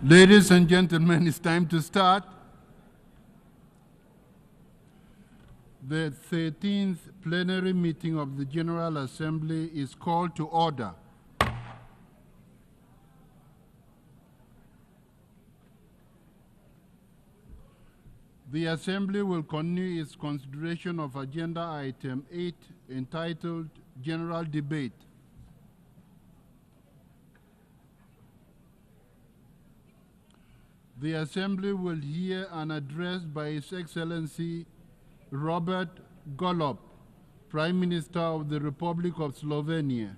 Ladies and gentlemen, it's time to start. The 13th plenary meeting of the General Assembly is called to order. The Assembly will continue its consideration of Agenda Item 8, entitled General Debate. The Assembly will hear an address by His Excellency Robert Golob, Prime Minister of the Republic of Slovenia.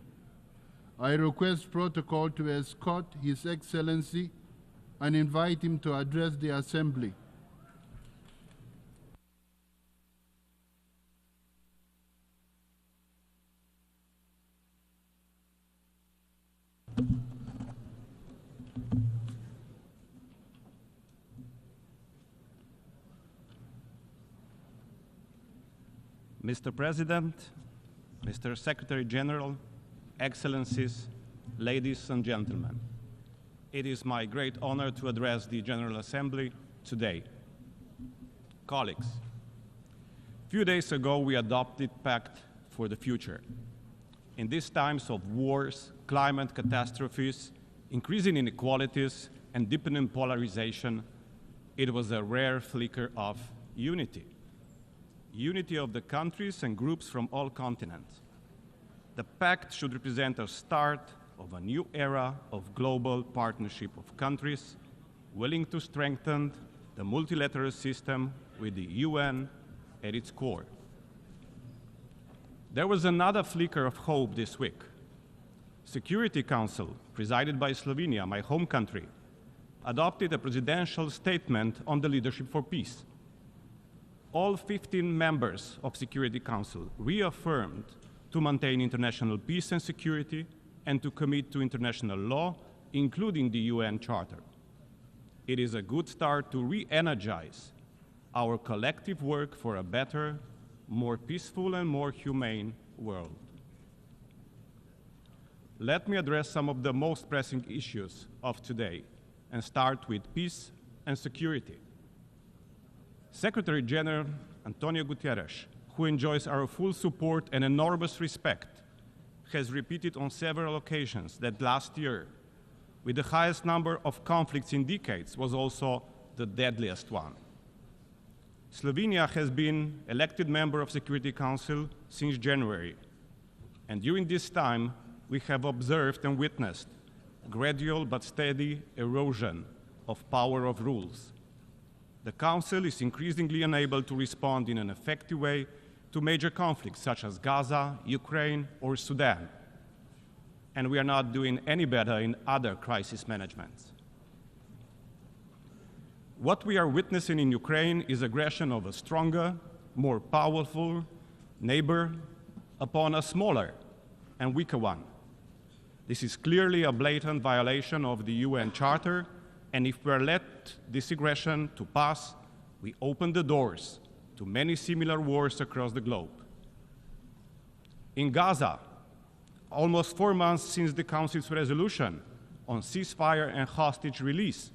I request protocol to escort His Excellency and invite him to address the Assembly. Mr. President, Mr. Secretary General, Excellencies, ladies and gentlemen, it is my great honor to address the General Assembly today. Colleagues, a few days ago we adopted Pact for the Future. In these times of wars, climate catastrophes, increasing inequalities, and deepening polarization, it was a rare flicker of unity. Unity of the countries and groups from all continents. The pact should represent a start of a new era of global partnership of countries willing to strengthen the multilateral system with the UN at its core. There was another flicker of hope this week. Security Council, presided by Slovenia, my home country, adopted a presidential statement on the leadership for peace. All 15 members of Security Council reaffirmed to maintain international peace and security and to commit to international law, including the UN Charter. It is a good start to re-energize our collective work for a better, more peaceful and more humane world. Let me address some of the most pressing issues of today and start with peace and security. Secretary General Antonio Guterres, who enjoys our full support and enormous respect, has repeated on several occasions that last year, with the highest number of conflicts in decades, was also the deadliest one. Slovenia has been elected member of Security Council since January, and during this time, we have observed and witnessed gradual but steady erosion of power of rules. The Council is increasingly unable to respond in an effective way to major conflicts such as Gaza, Ukraine, or Sudan. And we are not doing any better in other crisis managements. What we are witnessing in Ukraine is aggression of a stronger, more powerful neighbor upon a smaller and weaker one. This is clearly a blatant violation of the UN Charter, and if we are let this aggression to pass, we open the doors to many similar wars across the globe. In Gaza, almost 4 months since the Council's resolution on ceasefire and hostage release,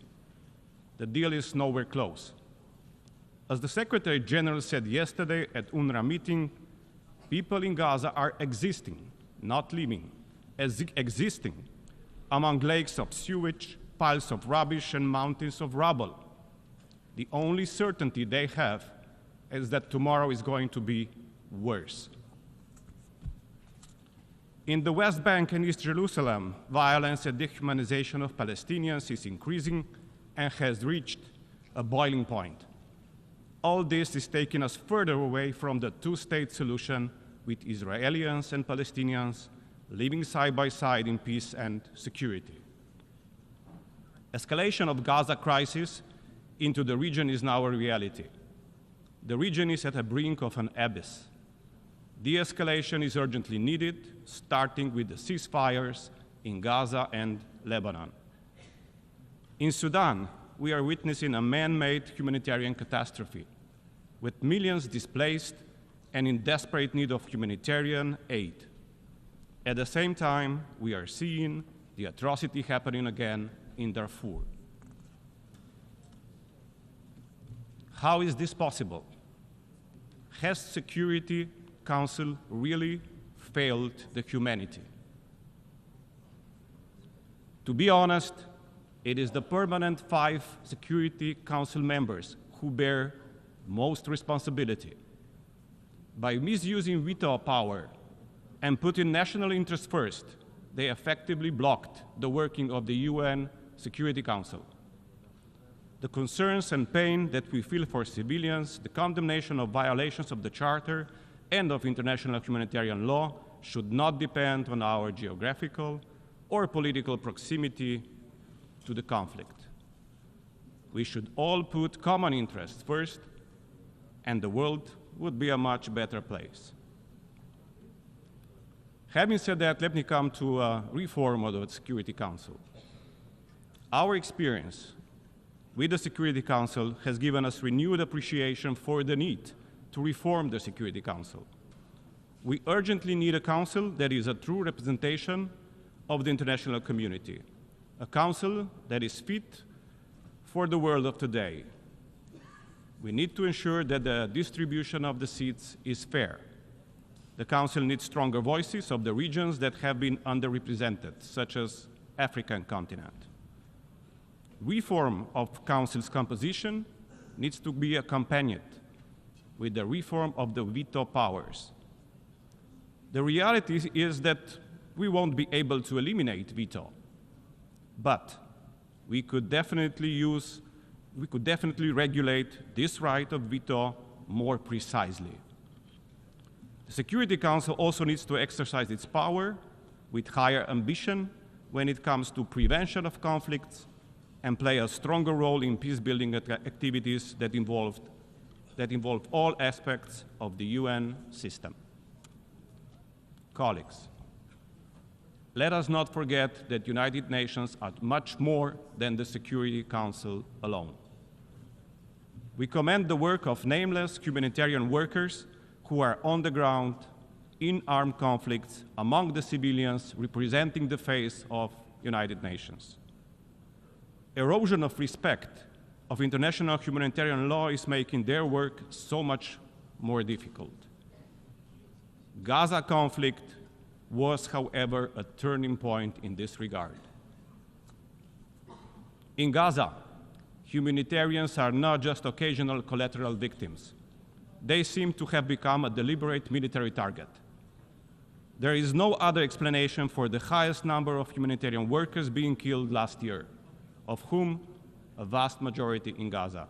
the deal is nowhere close. As the Secretary General said yesterday at UNRWA meeting, people in Gaza are existing, not living, existing among lakes of sewage, piles of rubbish, and mountains of rubble. The only certainty they have is that tomorrow is going to be worse. In the West Bank and East Jerusalem, violence and dehumanization of Palestinians is increasing and has reached a boiling point. All this is taking us further away from the two-state solution, with Israelis and Palestinians living side by side in peace and security. Escalation of Gaza crisis into the region is now a reality. The region is at the brink of an abyss. De-escalation is urgently needed, starting with the ceasefires in Gaza and Lebanon. In Sudan, we are witnessing a man-made humanitarian catastrophe, with millions displaced and in desperate need of humanitarian aid. At the same time, we are seeing the atrocity happening again in Darfur. How is this possible? Has Security Council really failed the humanity? To be honest, it is the permanent 5 Security Council members who bear most responsibility. By misusing veto power and putting national interests first, they effectively blocked the working of the UN Security Council. The concerns and pain that we feel for civilians, the condemnation of violations of the Charter and of international humanitarian law should not depend on our geographical or political proximity to the conflict. We should all put common interests first, and the world would be a much better place. Having said that, let me come to a reform of the Security Council. Our experience with the Security Council has given us renewed appreciation for the need to reform the Security Council. We urgently need a council that is a true representation of the international community, a council that is fit for the world of today. We need to ensure that the distribution of the seats is fair. The Council needs stronger voices of the regions that have been underrepresented, such as African continent. Reform of Council's composition needs to be accompanied with the reform of the veto powers. The reality is that we won't be able to eliminate veto, but we could definitely regulate this right of veto more precisely. The Security Council also needs to exercise its power with higher ambition when it comes to prevention of conflicts and play a stronger role in peace-building activities that involve all aspects of the UN system. Colleagues, let us not forget that United Nations are much more than the Security Council alone. We commend the work of nameless humanitarian workers who are on the ground in armed conflicts among the civilians representing the face of United Nations. Erosion of respect of international humanitarian law is making their work so much more difficult. Gaza conflict was, however, a turning point in this regard. In Gaza, humanitarians are not just occasional collateral victims. They seem to have become a deliberate military target. There is no other explanation for the highest number of humanitarian workers being killed last year, of whom a vast majority in Gaza.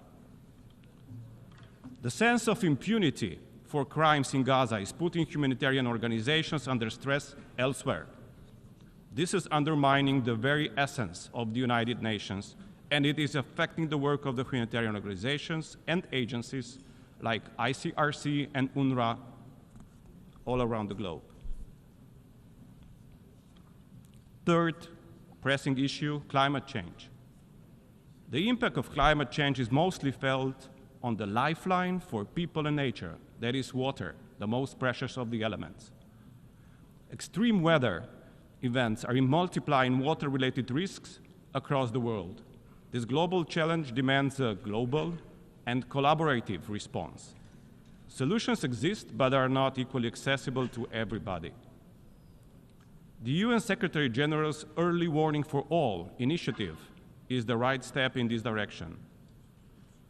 The sense of impunity for crimes in Gaza is putting humanitarian organizations under stress elsewhere. This is undermining the very essence of the United Nations, and it is affecting the work of the humanitarian organizations and agencies like ICRC and UNRWA all around the globe. Third pressing issue, climate change. The impact of climate change is mostly felt on the lifeline for people and nature, that is water, the most precious of the elements. Extreme weather events are multiplying water-related risks across the world. This global challenge demands a global and collaborative response. Solutions exist, but are not equally accessible to everybody. The UN Secretary General's Early Warning for All initiative is the right step in this direction.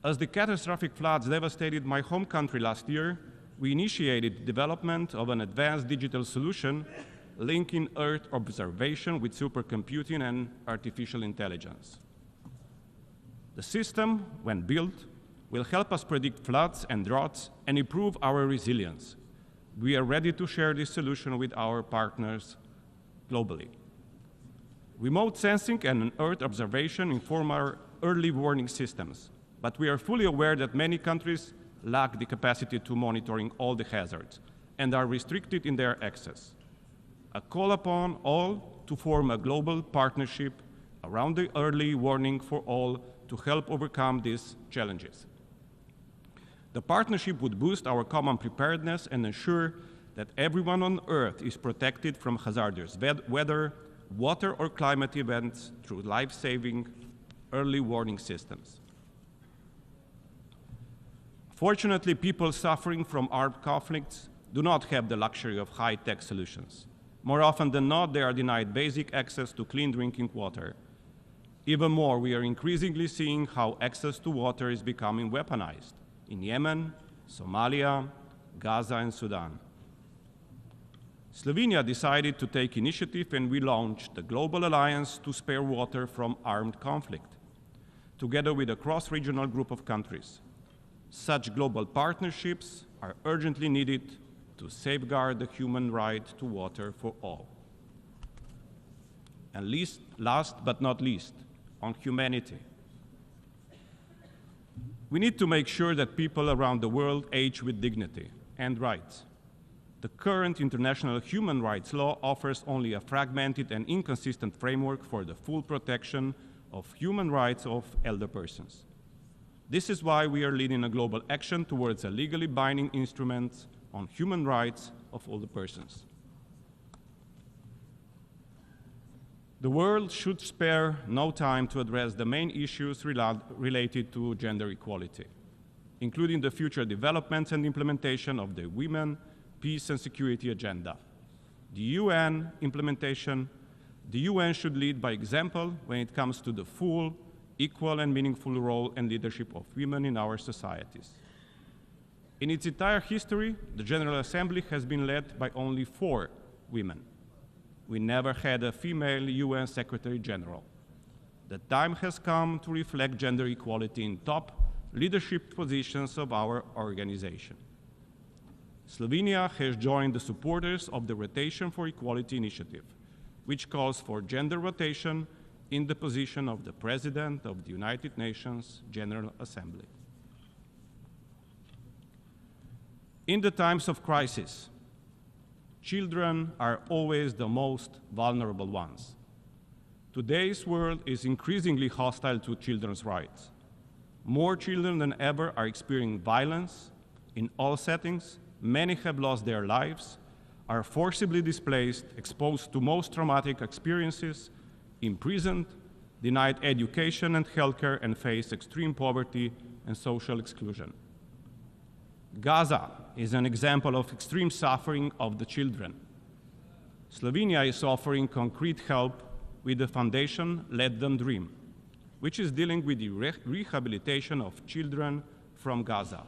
As the catastrophic floods devastated my home country last year, we initiated the development of an advanced digital solution linking Earth observation with supercomputing and artificial intelligence. The system, when built, will help us predict floods and droughts and improve our resilience. We are ready to share this solution with our partners globally. Remote sensing and Earth observation inform our early warning systems, but we are fully aware that many countries lack the capacity to monitoring all the hazards and are restricted in their access. A call upon all to form a global partnership around the early warning for all to help overcome these challenges. The partnership would boost our common preparedness and ensure that everyone on Earth is protected from hazardous weather, water or climate events through life-saving early warning systems. Fortunately, people suffering from armed conflicts do not have the luxury of high-tech solutions. More often than not, they are denied basic access to clean drinking water. Even more, we are increasingly seeing how access to water is becoming weaponized in Yemen, Somalia, Gaza, and Sudan. Slovenia decided to take initiative, and we launched the Global Alliance to Spare Water from Armed Conflict, together with a cross-regional group of countries. Such global partnerships are urgently needed to safeguard the human right to water for all. And last but not least, on humanity. We need to make sure that people around the world age with dignity and rights. The current international human rights law offers only a fragmented and inconsistent framework for the full protection of human rights of elder persons. This is why we are leading a global action towards a legally binding instrument on human rights of older persons. The world should spare no time to address the main issues related to gender equality, including the future developments and implementation of the Women, Peace and Security Agenda. The UN should lead by example when it comes to the full, equal and meaningful role and leadership of women in our societies. In its entire history, the General Assembly has been led by only 4 women. We never had a female UN Secretary General. The time has come to reflect gender equality in top leadership positions of our organization. Slovenia has joined the supporters of the Rotation for Equality initiative, which calls for gender rotation in the position of the President of the United Nations General Assembly. In the times of crisis, children are always the most vulnerable ones. Today's world is increasingly hostile to children's rights. More children than ever are experiencing violence in all settings. Many have lost their lives, are forcibly displaced, exposed to most traumatic experiences, imprisoned, denied education and healthcare, and face extreme poverty and social exclusion. Gaza is an example of extreme suffering of the children. Slovenia is offering concrete help with the foundation Let Them Dream, which is dealing with the rehabilitation of children from Gaza.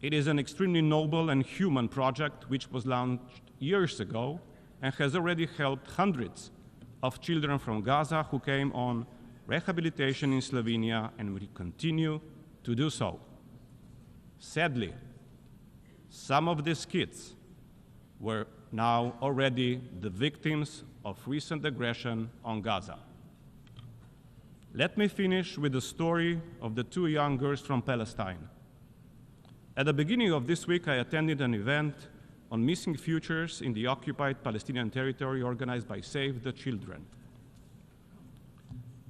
It is an extremely noble and human project which was launched years ago and has already helped hundreds of children from Gaza who came on rehabilitation in Slovenia and will continue to do so. Sadly, some of these kids were now already the victims of recent aggression on Gaza. Let me finish with the story of the 2 young girls from Palestine. At the beginning of this week, I attended an event on missing futures in the occupied Palestinian territory organized by Save the Children.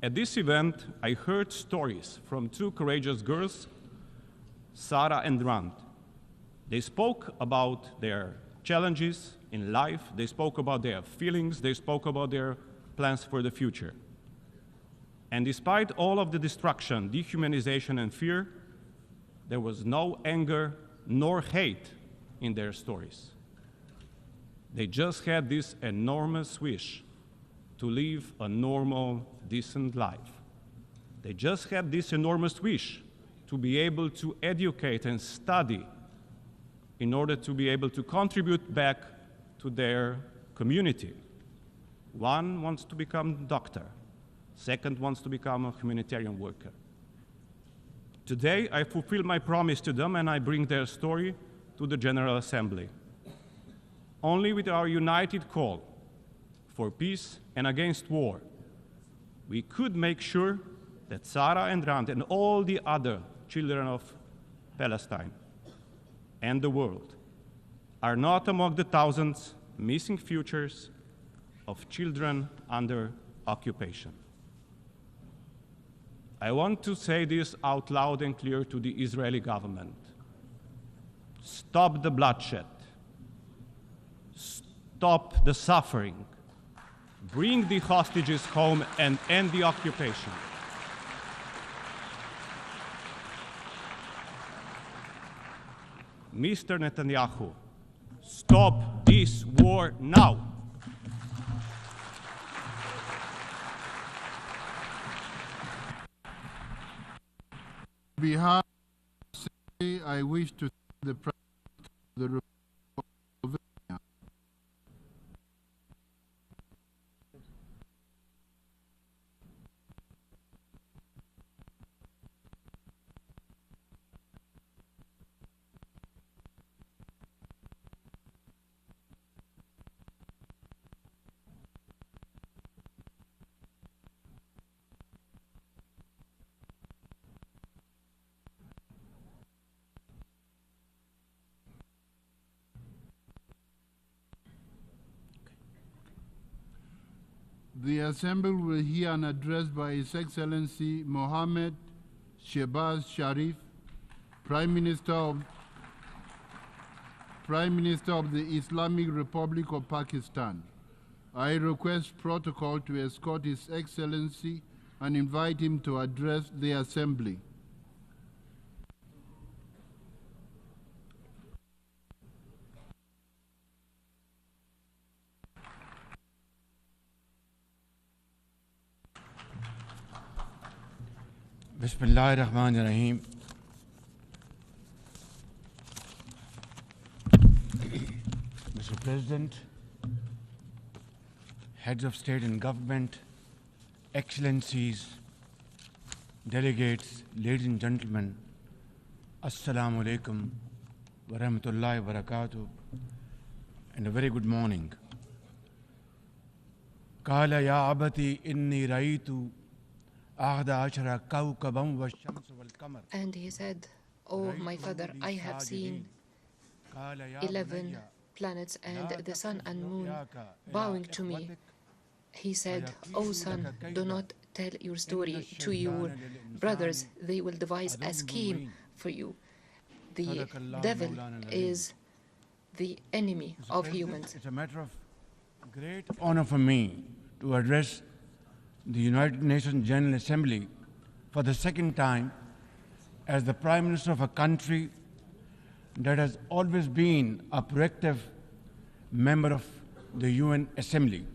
At this event, I heard stories from 2 courageous girls, Sarah and Rand. They spoke about their challenges in life, they spoke about their feelings, they spoke about their plans for the future. And despite all of the destruction, dehumanization, and fear, there was no anger nor hate in their stories. They just had this enormous wish to live a normal, decent life. They just had this enormous wish to be able to educate and study in order to be able to contribute back to their community. One wants to become a doctor. Second wants to become a humanitarian worker. Today, I fulfill my promise to them and I bring their story to the General Assembly. Only with our united call for peace and against war, we could make sure that Sarah and Rand and all the other children of Palestine and the world are not among the thousands missing futures of children under occupation. I want to say this out loud and clear to the Israeli government. Stop the bloodshed. stop the suffering, bring the hostages home, and end the occupation. Mr. Netanyahu, stop this war now. On behalf of the Assembly, I wish to thank the President of the Republic of Slovenia. The Assembly will hear an address by His Excellency Mohammed Shehbaz Sharif, Prime Minister of the Islamic Republic of Pakistan. I request protocol to escort His Excellency and invite him to address the Assembly. Bismillahirrahmanirrahim. Mr. President, heads of state and government, excellencies, delegates, ladies and gentlemen, Assalamu alaikum wa rahmatullahi wa barakatuh, and a very good morning. Qala ya abati inni raitu And he said, "Oh, my father, I have seen 11 planets and the sun and moon bowing to me." He said, "Oh, son, do not tell your story to your brothers. They will devise a scheme for you. The devil is the enemy of humans." It's a matter of great honor for me to address the United Nations General Assembly for the second time as the Prime Minister of a country that has always been a proactive member of the UN Assembly.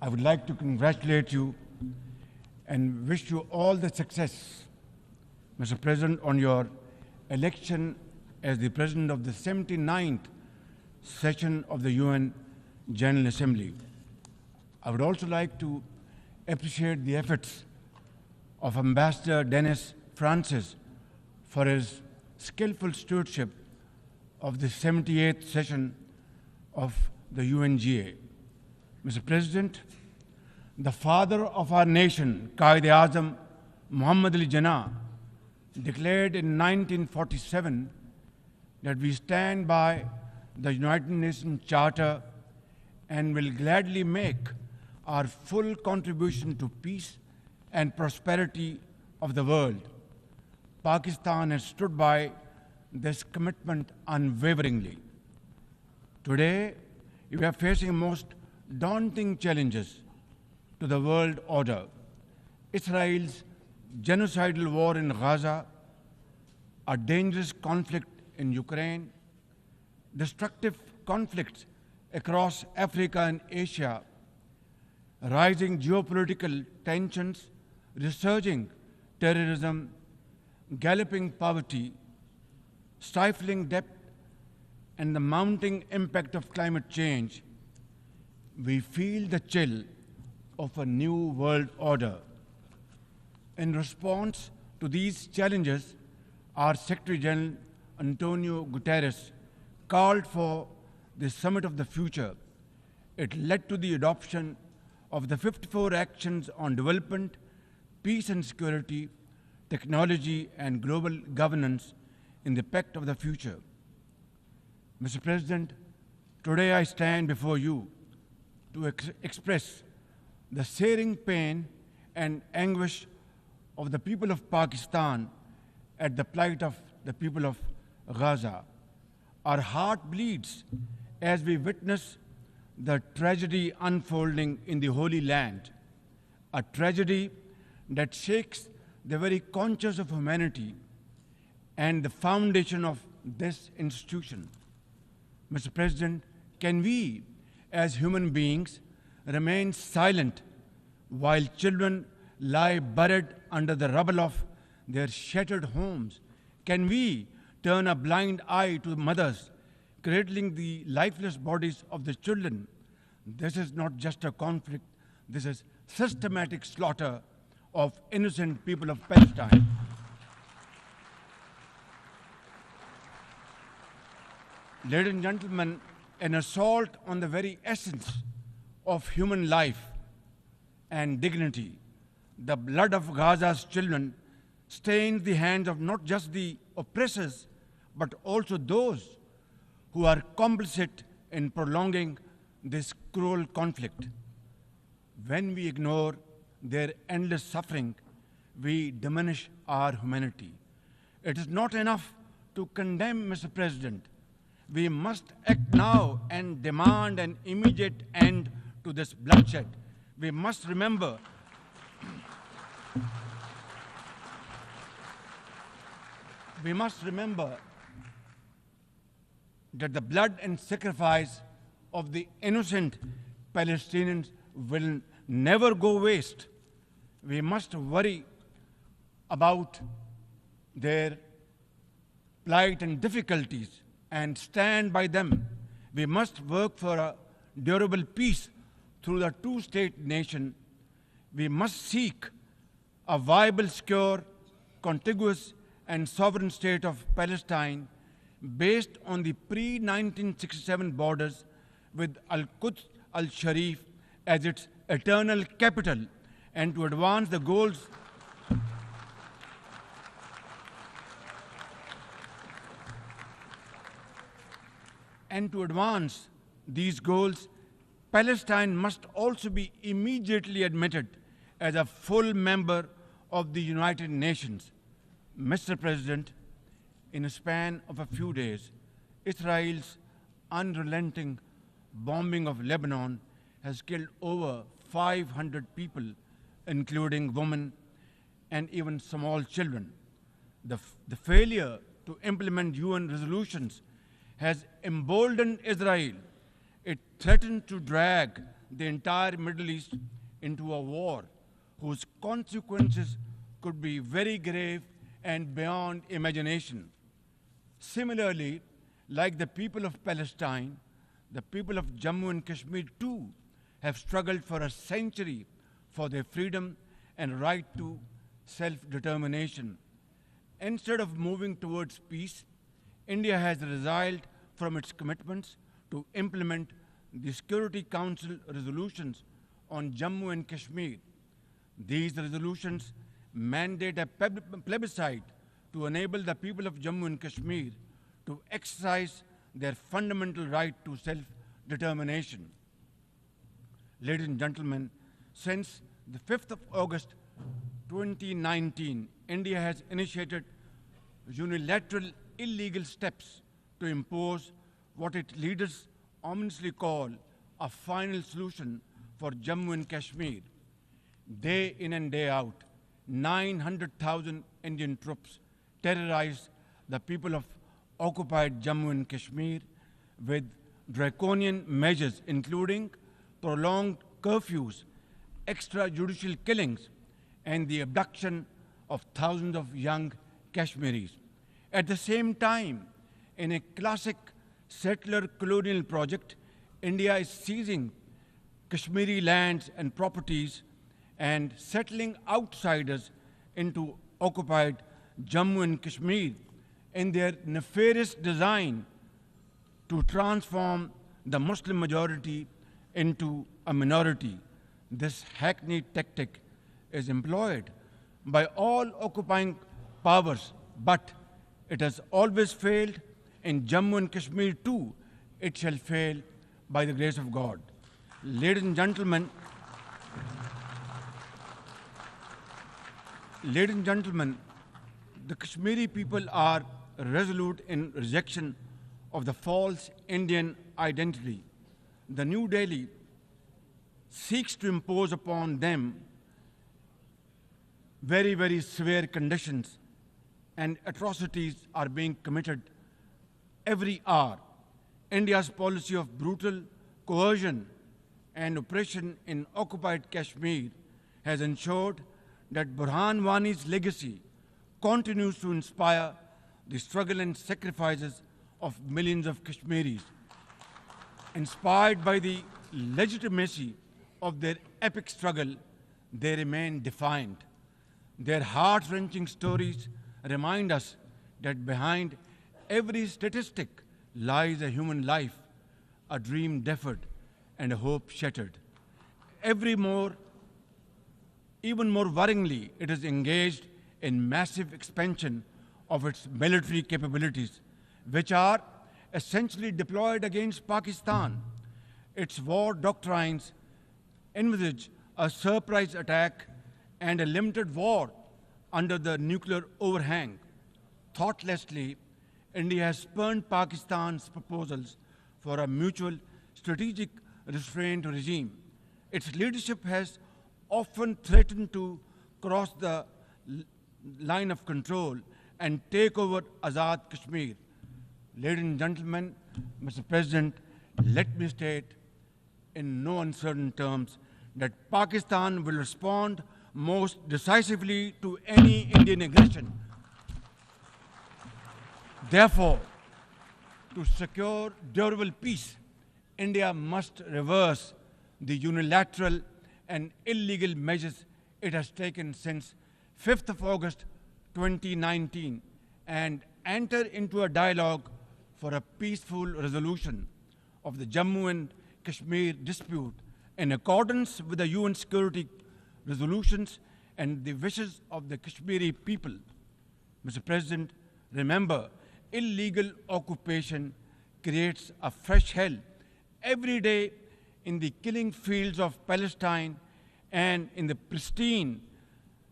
I would like to congratulate you and wish you all the success, Mr. President, on your election as the President of the 79th session of the UN General Assembly. I would also like to appreciate the efforts of Ambassador Dennis Francis for his skillful stewardship of the 78th session of the UNGA. Mr. President, the father of our nation, Quaid-e-Azam Muhammad Ali Jinnah, declared in 1947 that we stand by the United Nations Charter and will gladly make our full contribution to peace and prosperity of the world. Pakistan has stood by this commitment unwaveringly. Today, we are facing most daunting challenges to the world order. Israel's genocidal war in Gaza, a dangerous conflict in Ukraine, destructive conflicts across Africa and Asia, rising geopolitical tensions, resurging terrorism, galloping poverty, stifling debt, and the mounting impact of climate change, we feel the chill of a new world order. In response to these challenges, our Secretary General Antonio Guterres called for the Summit of the Future. It led to the adoption of the 54 actions on development, peace and security, technology, and global governance in the Pact of the Future. Mr. President, today I stand before you to express the searing pain and anguish of the people of Pakistan at the plight of the people of Gaza. Our heart bleeds as we witness the tragedy unfolding in the Holy Land, a tragedy that shakes the very conscience of humanity and the foundation of this institution. Mr. President, can we, as human beings, remain silent while children lie buried under the rubble of their shattered homes? Can we turn a blind eye to mothers cradling the lifeless bodies of the children? This is not just a conflict, this is systematic slaughter of innocent people of Palestine. Ladies and gentlemen, an assault on the very essence of human life and dignity. The blood of Gaza's children stains the hands of not just the oppressors, but also those who are complicit in prolonging this cruel conflict. When we ignore their endless suffering, we diminish our humanity. It is not enough to condemn, Mr. President. We must act now and demand an immediate end to this bloodshed. We must remember that the blood and sacrifice of the innocent Palestinians will never go waste. We must worry about their plight and difficulties and stand by them. We must work for a durable peace through the two-state nation. We must seek a viable, secure, contiguous, and sovereign state of Palestine based on the pre-1967 borders with Al-Quds al-Sharif as its eternal capital, and to advance the goals these goals, Palestine must also be immediately admitted as a full member of the United Nations. Mr. President, in a span of a few days, Israel's unrelenting bombing of Lebanon has killed over 500 people, including women and even small children. The failure to implement UN resolutions has emboldened Israel. It threatens to drag the entire Middle East into a war whose consequences could be very grave and beyond imagination. Similarly, like the people of Palestine, the people of Jammu and Kashmir too have struggled for a century for their freedom and right to self-determination. Instead of moving towards peace, India has resiled from its commitments to implement the Security Council resolutions on Jammu and Kashmir. These resolutions mandate a plebiscite to enable the people of Jammu and Kashmir to exercise their fundamental right to self-determination. Ladies and gentlemen, since the 5th of August 2019, India has initiated unilateral illegal steps to impose what its leaders ominously call a final solution for Jammu and Kashmir. Day in and day out, 900,000 Indian troops terrorize the people of occupied Jammu and Kashmir with draconian measures, including prolonged curfews, extrajudicial killings, and the abduction of thousands of young Kashmiris. At the same time, in a classic settler colonial project, India is seizing Kashmiri lands and properties and settling outsiders into occupied Jammu and Kashmir in their nefarious design to transform the Muslim majority into a minority. This hackneyed tactic is employed by all occupying powers, but it has always failed. In Jammu and Kashmir too, it shall fail by the grace of God. Ladies and gentlemen, the Kashmiri people are resolute in rejection of the false Indian identity. The New Delhi seeks to impose upon them very, very severe conditions, and atrocities are being committed every hour. India's policy of brutal coercion and oppression in occupied Kashmir has ensured that Burhan Wani's legacy continues to inspire the struggle and sacrifices of millions of Kashmiris. Inspired by the legitimacy of their epic struggle, they remain defiant. Their heart-wrenching stories remind us that behind every statistic lies a human life, a dream deferred, and a hope shattered. Even more worryingly, it is engaged in massive expansion of its military capabilities, which are essentially deployed against Pakistan. Its war doctrines envisage a surprise attack and a limited war under the nuclear overhang. Thoughtlessly, India has spurned Pakistan's proposals for a mutual strategic restraint regime. Its leadership has often threatened to cross the line of control and take over Azad Kashmir. Ladies and gentlemen, Mr. President, let me state in no uncertain terms that Pakistan will respond most decisively to any Indian aggression. Therefore, to secure durable peace, India must reverse the unilateral and illegal measures it has taken since 5th of August 2019 and enter into a dialogue for a peaceful resolution of the Jammu and Kashmir dispute in accordance with the UN security resolutions and the wishes of the Kashmiri people. Mr. President, remember, illegal occupation creates a fresh hell every day in the killing fields of Palestine and in the pristine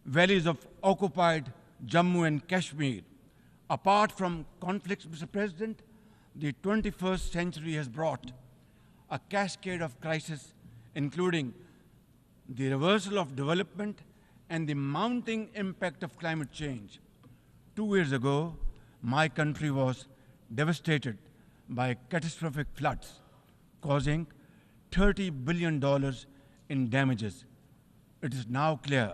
valleys of occupied Jammu and Kashmir. Apart from conflicts, Mr. President, the 21st century has brought a cascade of crises, including the reversal of development and the mounting impact of climate change. 2 years ago, my country was devastated by catastrophic floods, causing $30 billion in damages. It is now clear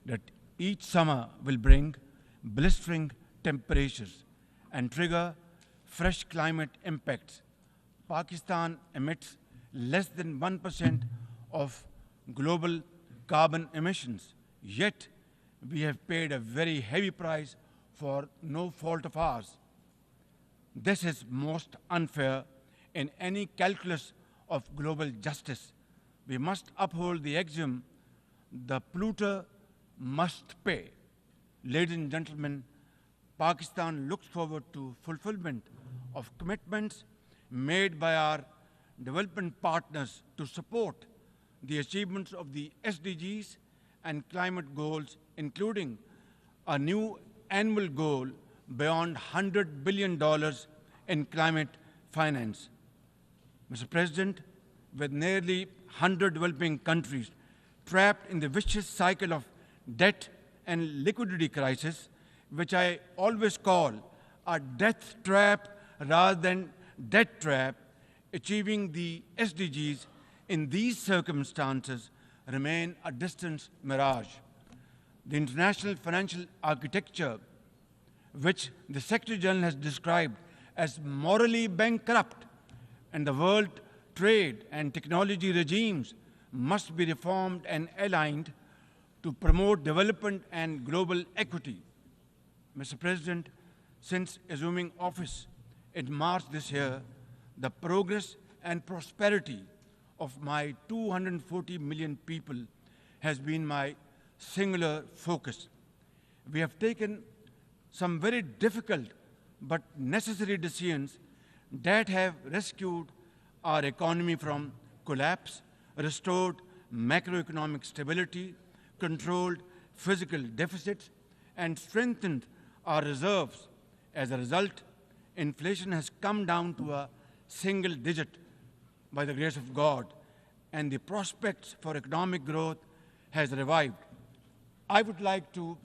that each summer will bring blistering temperatures and trigger fresh climate impacts. Pakistan emits less than 1% of global carbon emissions, yet we have paid a very heavy price for no fault of ours. This is most unfair in any calculus of global justice. We must uphold the axiom, the polluter must pay. Ladies and gentlemen, Pakistan looks forward to fulfillment of commitments made by our development partners to support the achievements of the SDGs and climate goals, including a new annual goal beyond $100 billion in climate finance. Mr. President, with nearly 100 developing countries trapped in the vicious cycle of debt and liquidity crisis, which I always call a death trap rather than debt trap, achieving the SDGs in these circumstances remain a distant mirage. The international financial architecture, which the Secretary General has described as morally bankrupt, and the world trade and technology regimes must be reformed and aligned to promote development and global equity. Mr. President, since assuming office in March this year, the progress and prosperity of my 240 million people has been my singular focus. We have taken some very difficult but necessary decisions that have rescued our economy from collapse, restored macroeconomic stability, controlled fiscal deficits, and strengthened our reserves. As a result, inflation has come down to a single digit by the grace of God, and the prospects for economic growth has revived. I would like to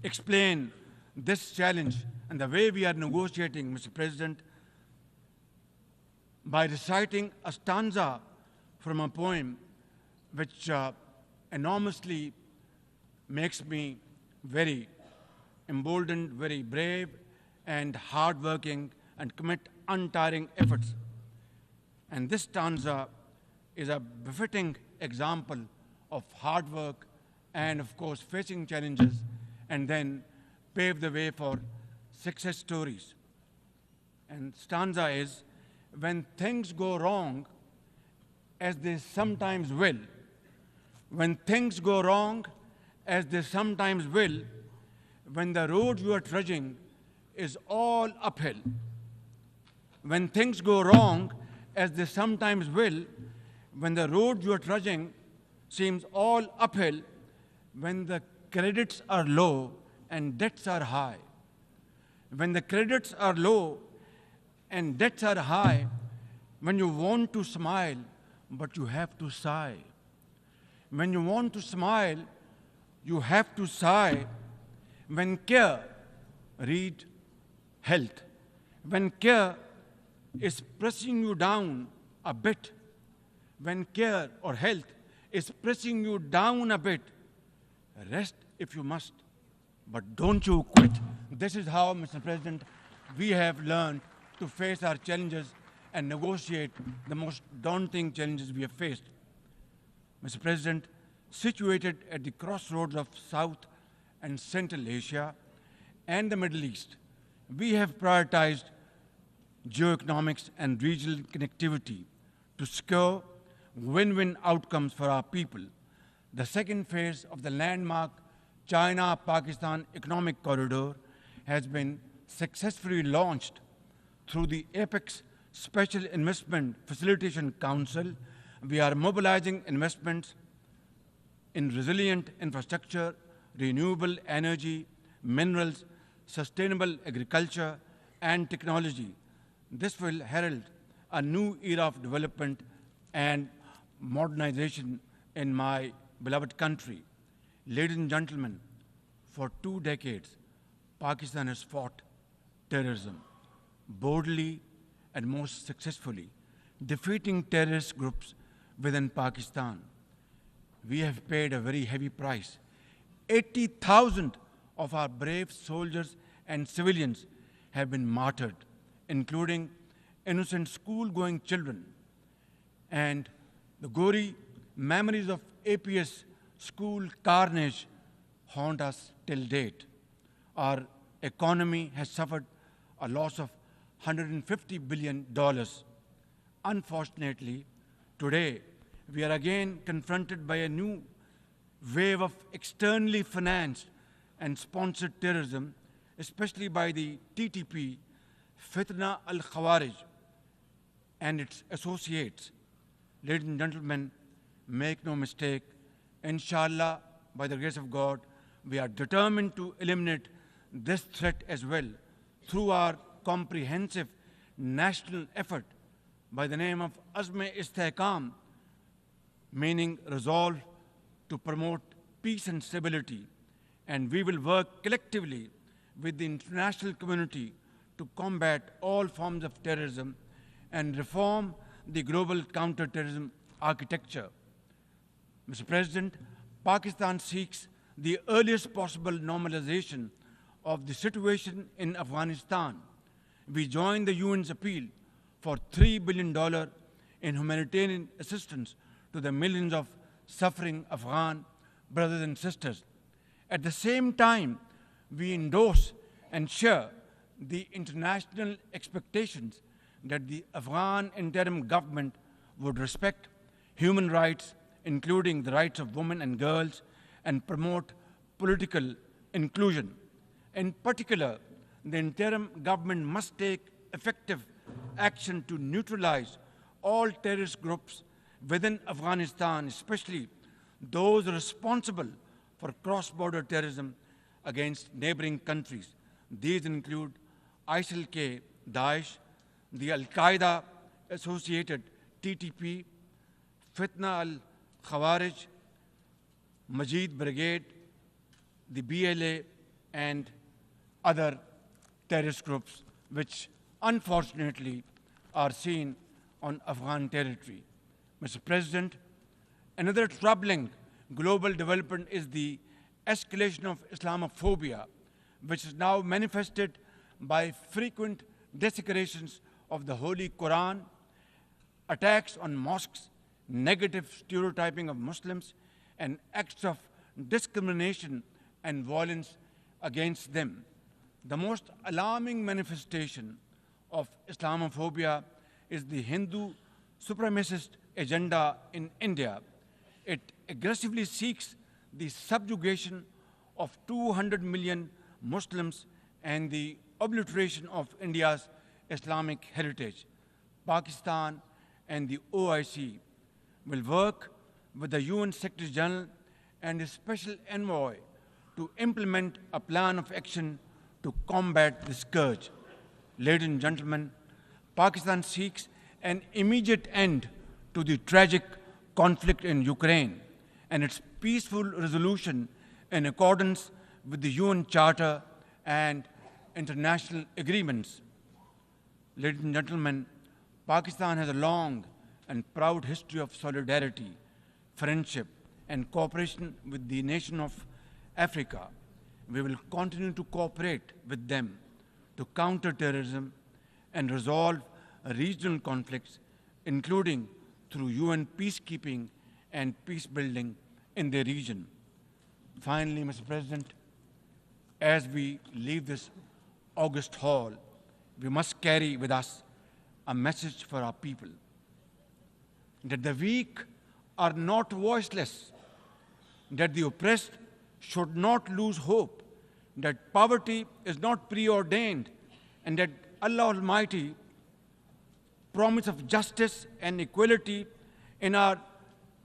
explain this challenge and the way we are negotiating, Mr. President, by reciting a stanza from a poem which enormously makes me very emboldened, very brave, and hardworking, and commit untiring efforts. And this stanza is a befitting example of hard work and, of course, facing challenges, and then pave the way for success stories. And stanza is, when things go wrong, as they sometimes will, when things go wrong, as they sometimes will, when the road you are trudging is all uphill, when things go wrong, as they sometimes will, when the road you are trudging seems all uphill, when the credits are low and debts are high, when the credits are low and debts are high, when you want to smile, but you have to sigh. When you want to smile, you have to sigh. When care, read health. When care is pressing you down a bit, when care or health is pressing you down a bit, rest if you must, but don't you quit. This is how, Mr. President, we have learned to face our challenges and negotiate the most daunting challenges we have faced. Mr. President, situated at the crossroads of South and Central Asia and the Middle East, we have prioritized geoeconomics and regional connectivity to secure win-win outcomes for our people. The second phase of the landmark China-Pakistan Economic Corridor has been successfully launched through the APEX Special Investment Facilitation Council. We are mobilizing investments in resilient infrastructure, renewable energy, minerals, sustainable agriculture, and technology. This will herald a new era of development and modernization in my beloved country. Ladies and gentlemen, for 2 decades, Pakistan has fought terrorism boldly and most successfully, defeating terrorist groups within Pakistan. We have paid a very heavy price. 80,000 of our brave soldiers and civilians have been martyred, including innocent school-going children. And the gory memories of APS school carnage haunt us till date. Our economy has suffered a loss of $150 billion. Unfortunately, today, we are again confronted by a new wave of externally financed and sponsored terrorism, especially by the TTP, Fitna al-Khawarij, and its associates. Ladies and gentlemen, make no mistake, inshallah, by the grace of God, we are determined to eliminate this threat as well through our comprehensive national effort by the name of Azm-e-Istehkam, meaning resolve to promote peace and stability. And we will work collectively with the international community to combat all forms of terrorism and reform the global counterterrorism architecture. Mr. President, Pakistan seeks the earliest possible normalization of the situation in Afghanistan. We join the UN's appeal for $3 billion in humanitarian assistance to the millions of suffering Afghan brothers and sisters. At the same time, we endorse and share the international expectations that the Afghan interim government would respect human rights, including the rights of women and girls, and promote political inclusion. In particular, the interim government must take effective action to neutralize all terrorist groups within Afghanistan, especially those responsible for cross-border terrorism against neighboring countries. These include ISIL-K, Daesh, the Al-Qaeda-associated TTP, Fitna al-Khawarij, Majid Brigade, the BLA, and other terrorist groups which unfortunately are seen on Afghan territory. Mr. President, another troubling global development is the escalation of Islamophobia, which is now manifested by frequent desecrations of the Holy Quran, attacks on mosques, negative stereotyping of Muslims, and acts of discrimination and violence against them. The most alarming manifestation of Islamophobia is the Hindu supremacist agenda in India. It aggressively seeks the subjugation of 200 million Muslims and the obliteration of India's Islamic heritage. Pakistan and the OIC will work with the UN Secretary General and a special envoy to implement a plan of action to combat the scourge. Ladies and gentlemen, Pakistan seeks an immediate end to the tragic conflict in Ukraine and its peaceful resolution in accordance with the UN Charter and international agreements. Ladies and gentlemen, Pakistan has a long and proud history of solidarity, friendship, and cooperation with the nation of Africa. We will continue to cooperate with them to counter terrorism and resolve regional conflicts, including through UN peacekeeping and peace building in the region. Finally, Mr. President, as we leave this august hall, we must carry with us a message for our people, that the weak are not voiceless, that the oppressed should not lose hope, that poverty is not preordained, and that Allah Almighty promise of justice and equality in our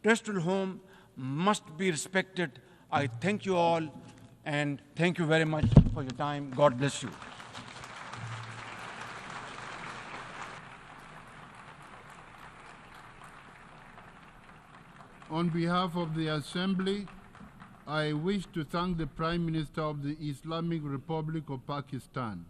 terrestrial home must be respected. I thank you all, and thank you very much for your time. God bless you. On behalf of the Assembly, I wish to thank the Prime Minister of the Islamic Republic of Pakistan.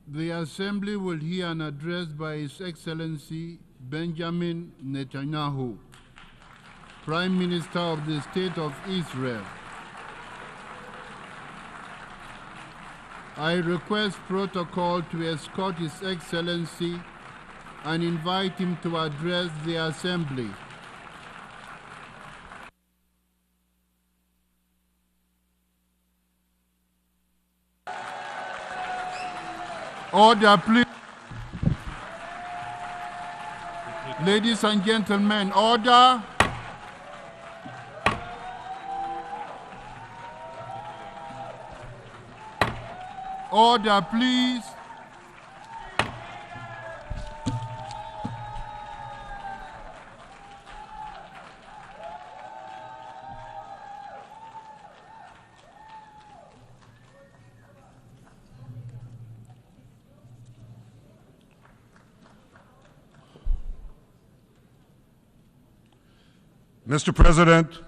The Assembly will hear an address by His Excellency Benjamin Netanyahu, Prime Minister of the State of Israel. I request protocol to escort His Excellency and invite him to address the Assembly. Order, please. Ladies and gentlemen, order. Order, please. Mr. President,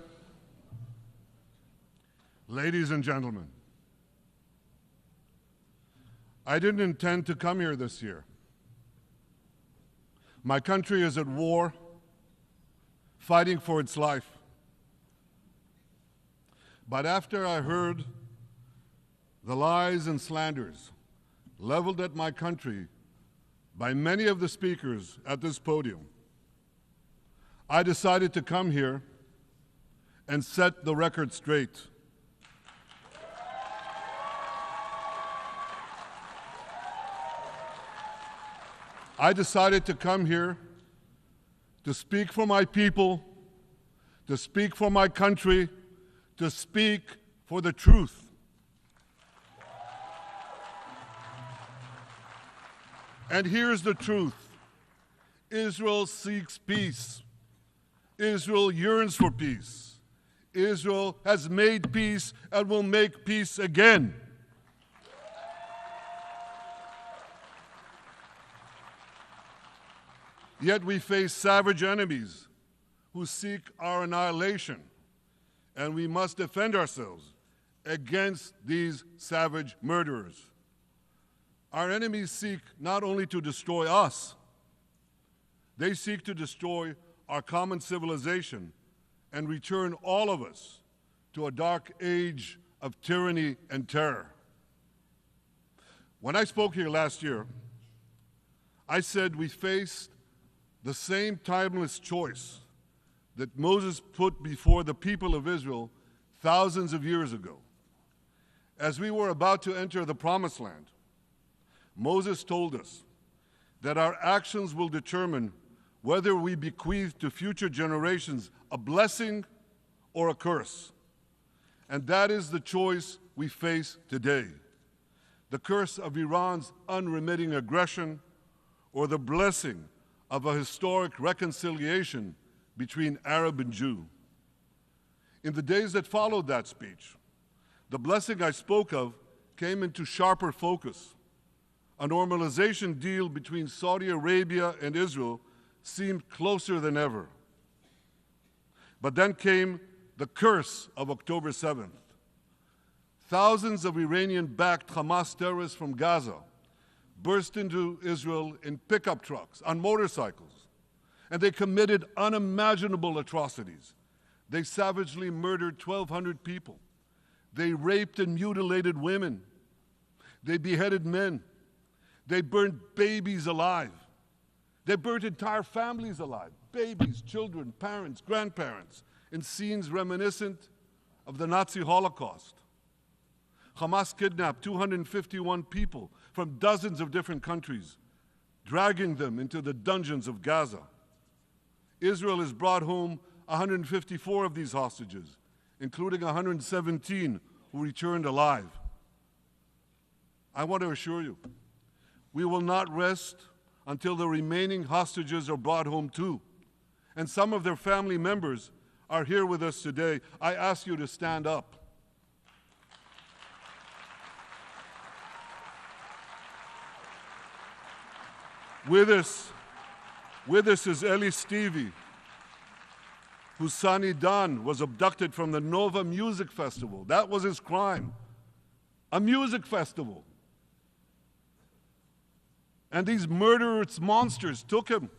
ladies and gentlemen, I didn't intend to come here this year. My country is at war, fighting for its life. But after I heard the lies and slanders leveled at my country by many of the speakers at this podium, I decided to come here and set the record straight. I decided to come here to speak for my people, to speak for my country, to speak for the truth. And here's the truth. Israel seeks peace. Israel yearns for peace. Israel has made peace and will make peace again. Yet we face savage enemies who seek our annihilation, and we must defend ourselves against these savage murderers. Our enemies seek not only to destroy us, they seek to destroy our common civilization and return all of us to a dark age of tyranny and terror. When I spoke here last year, I said we faced the same timeless choice that Moses put before the people of Israel thousands of years ago. As we were about to enter the Promised Land, Moses told us that our actions will determine whether we bequeath to future generations a blessing or a curse. And that is the choice we face today. The curse of Iran's unremitting aggression, or the blessing of a historic reconciliation between Arab and Jew. In the days that followed that speech, the blessing I spoke of came into sharper focus. A normalization deal between Saudi Arabia and Israel seemed closer than ever. But then came the curse of October 7th. Thousands of Iranian-backed Hamas terrorists from Gaza burst into Israel in pickup trucks, on motorcycles, and they committed unimaginable atrocities. They savagely murdered 1,200 people. They raped and mutilated women. They beheaded men. They burned babies alive. They burnt entire families alive, babies, children, parents, grandparents, in scenes reminiscent of the Nazi Holocaust. Hamas kidnapped 251 people from dozens of different countries, dragging them into the dungeons of Gaza. Israel has brought home 154 of these hostages, including 117 who returned alive. I want to assure you, we will not rest until the remaining hostages are brought home too. And some of their family members are here with us today. I ask you to stand up. With us is Eli Stevie, whose son Idan was abducted from the Nova Music Festival. That was his crime, a music festival. And these murderous monsters took him.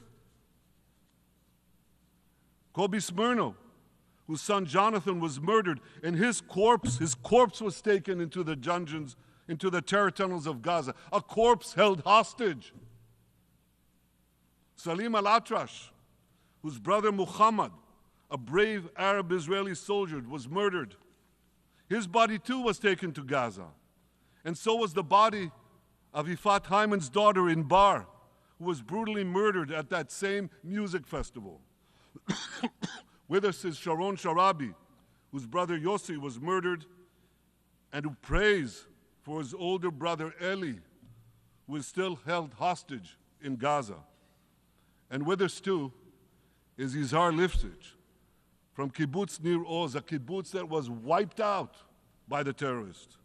Kobe Smirno, whose son Jonathan was murdered, and his corpse was taken into the dungeons, into the terror tunnels of Gaza. A corpse held hostage. Salim al-Atrash, whose brother Muhammad, a brave Arab-Israeli soldier, was murdered. His body too was taken to Gaza. And so was the body of Ifat Hyman's daughter in Bar, who was brutally murdered at that same music festival. With us is Sharon Sharabi, whose brother Yossi was murdered, and who prays for his older brother Eli, who is still held hostage in Gaza. And with us too is Yizhar Lifsich from Kibbutz Nir Oz, a kibbutz that was wiped out by the terrorists.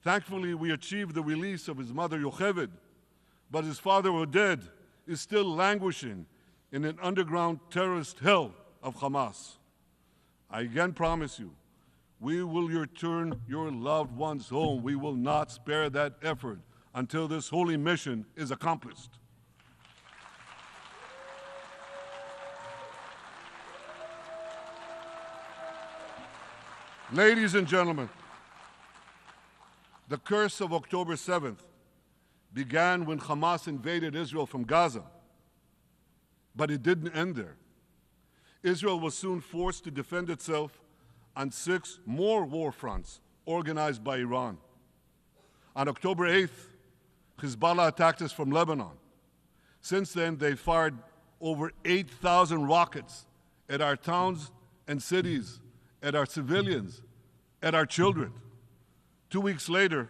Thankfully, we achieved the release of his mother Yocheved, but his father Oded is still languishing in an underground terrorist hell of Hamas. I again promise you, we will return your loved ones home. We will not spare that effort until this holy mission is accomplished. Ladies and gentlemen, the curse of October 7th began when Hamas invaded Israel from Gaza, but it didn't end there. Israel was soon forced to defend itself on 6 more war fronts organized by Iran. On October 8th, Hezbollah attacked us from Lebanon. Since then, they fired over 8,000 rockets at our towns and cities, at our civilians, at our children. 2 weeks later,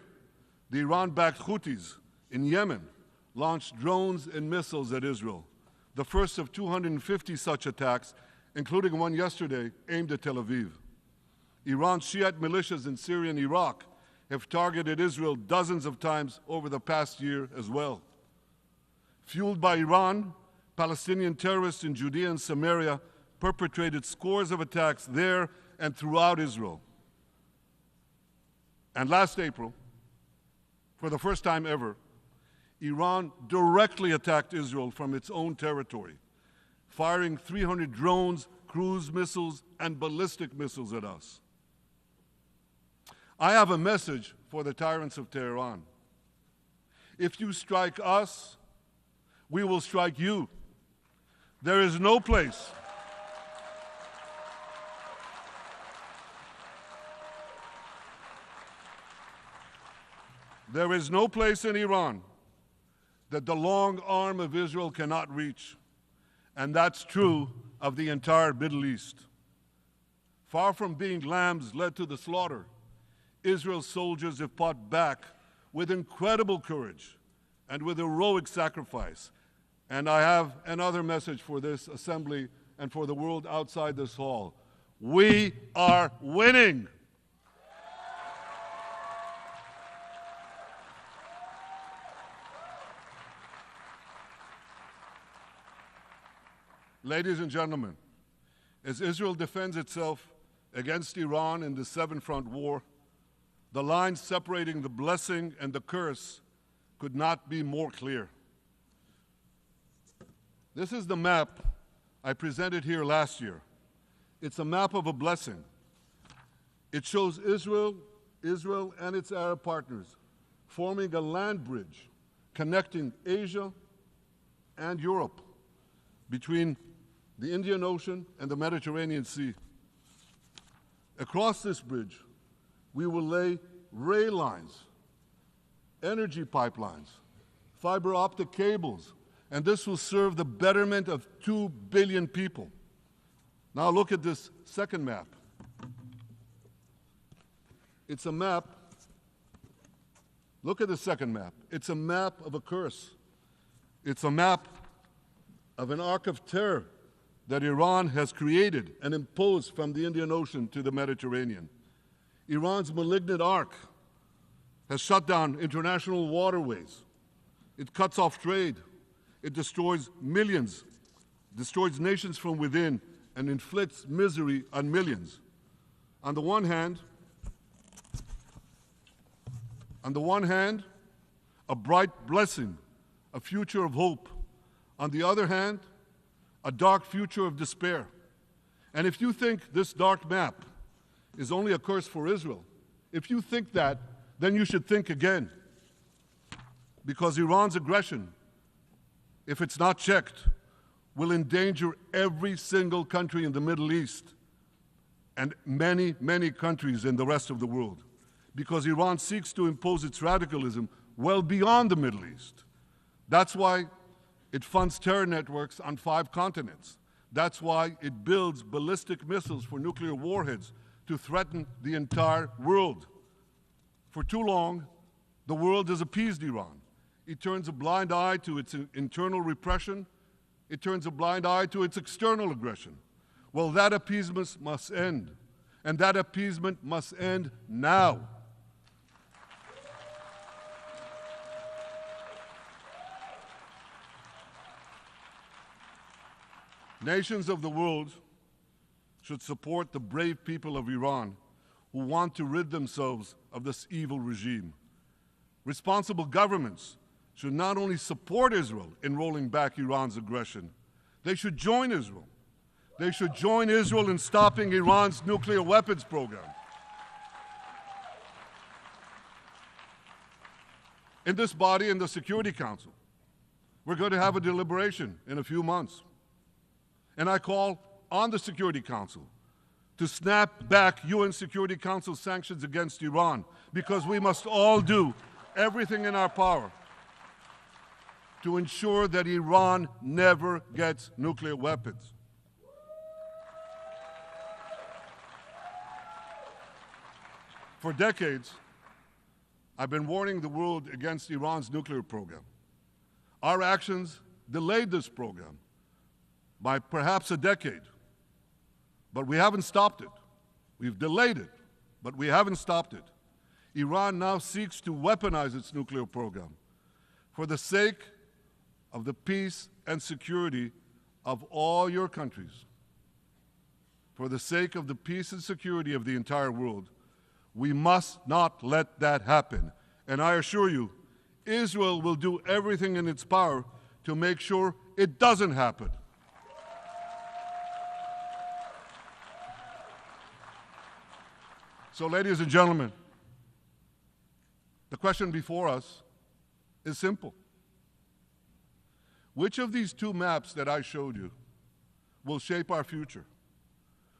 the Iran-backed Houthis in Yemen launched drones and missiles at Israel, the first of 250 such attacks, including one yesterday aimed at Tel Aviv. Iran's Shiite militias in Syria and Iraq have targeted Israel dozens of times over the past year as well. Fueled by Iran, Palestinian terrorists in Judea and Samaria perpetrated scores of attacks there and throughout Israel. And last April, for the first time ever, Iran directly attacked Israel from its own territory, firing 300 drones, cruise missiles, and ballistic missiles at us. I have a message for the tyrants of Tehran. If you strike us, we will strike you. There is no place in Iran that the long arm of Israel cannot reach. And that's true of the entire Middle East. Far from being lambs led to the slaughter, Israel's soldiers have fought back with incredible courage and with heroic sacrifice. And I have another message for this assembly and for the world outside this hall. We are winning. Ladies and gentlemen, as Israel defends itself against Iran in the seven-front war, the line separating the blessing and the curse could not be more clear. This is the map I presented here last year. It's a map of a blessing. It shows Israel and its Arab partners forming a land bridge connecting Asia and Europe between the Indian Ocean and the Mediterranean Sea. Across this bridge, we will lay rail lines, energy pipelines, fiber optic cables, and this will serve the betterment of 2 billion people. Now look at this second map. It's a map. Look at the second map. It's a map of a curse. It's a map of an arc of terror that Iran has created and imposed from the Indian Ocean to the Mediterranean. Iran's malignant arc has shut down international waterways. It cuts off trade. It destroys millions, destroys nations from within, and inflicts misery on millions. On the one hand, a bright blessing, a future of hope. On the other hand, a dark future of despair. And if you think this dark map is only a curse for Israel, if you think that, then you should think again. Because Iran's aggression, if it's not checked, will endanger every single country in the Middle East and many, many countries in the rest of the world. Because Iran seeks to impose its radicalism well beyond the Middle East. That's why it funds terror networks on 5 continents. That's why it builds ballistic missiles for nuclear warheads to threaten the entire world. For too long, the world has appeased Iran. It turns a blind eye to its internal repression. It turns a blind eye to its external aggression. Well, that appeasement must end. And that appeasement must end now. Nations of the world should support the brave people of Iran who want to rid themselves of this evil regime. Responsible governments should not only support Israel in rolling back Iran's aggression, they should join Israel. They should join Israel in stopping Iran's nuclear weapons program. In this body, in the Security Council, we're going to have a deliberation in a few months. And I call on the Security Council to snap back UN Security Council sanctions against Iran, because we must all do everything in our power to ensure that Iran never gets nuclear weapons. For decades, I've been warning the world against Iran's nuclear program. Our actions delayed this program by perhaps a decade. But we haven't stopped it. We've delayed it, but we haven't stopped it. Iran now seeks to weaponize its nuclear program for the sake of the peace and security of all your countries. For the sake of the peace and security of the entire world, we must not let that happen. And I assure you, Israel will do everything in its power to make sure it doesn't happen. So, ladies and gentlemen, the question before us is simple. Which of these two maps that I showed you will shape our future?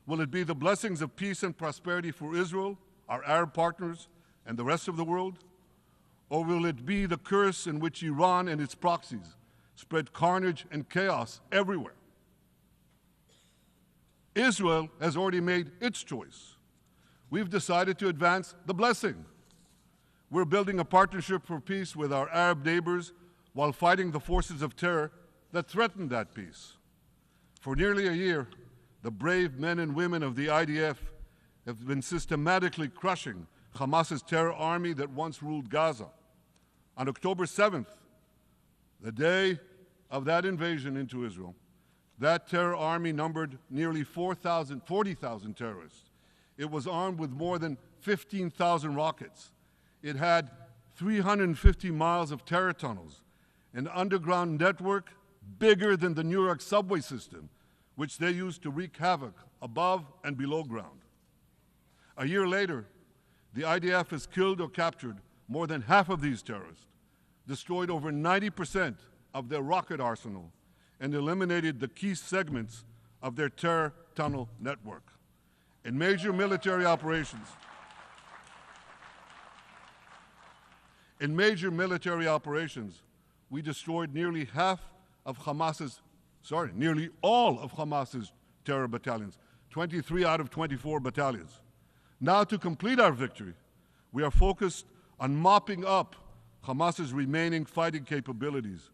Will it be the blessings of peace and prosperity for Israel, our Arab partners, and the rest of the world? Or will it be the curse in which Iran and its proxies spread carnage and chaos everywhere? Israel has already made its choice. We've decided to advance the blessing. We're building a partnership for peace with our Arab neighbors while fighting the forces of terror that threaten that peace. For nearly a year, the brave men and women of the IDF have been systematically crushing Hamas's terror army that once ruled Gaza. On October 7th, the day of that invasion into Israel, that terror army numbered nearly 40,000 terrorists. It was armed with more than 15,000 rockets. It had 350 miles of terror tunnels, an underground network bigger than the New York subway system, which they used to wreak havoc above and below ground. A year later, the IDF has killed or captured more than half of these terrorists, destroyed over 90% of their rocket arsenal, and eliminated the key segments of their terror tunnel network. In major military operations, we destroyed nearly all of Hamas's terror battalions, 23 out of 24 battalions. Now, to complete our victory, we are focused on mopping up Hamas's remaining fighting capabilities.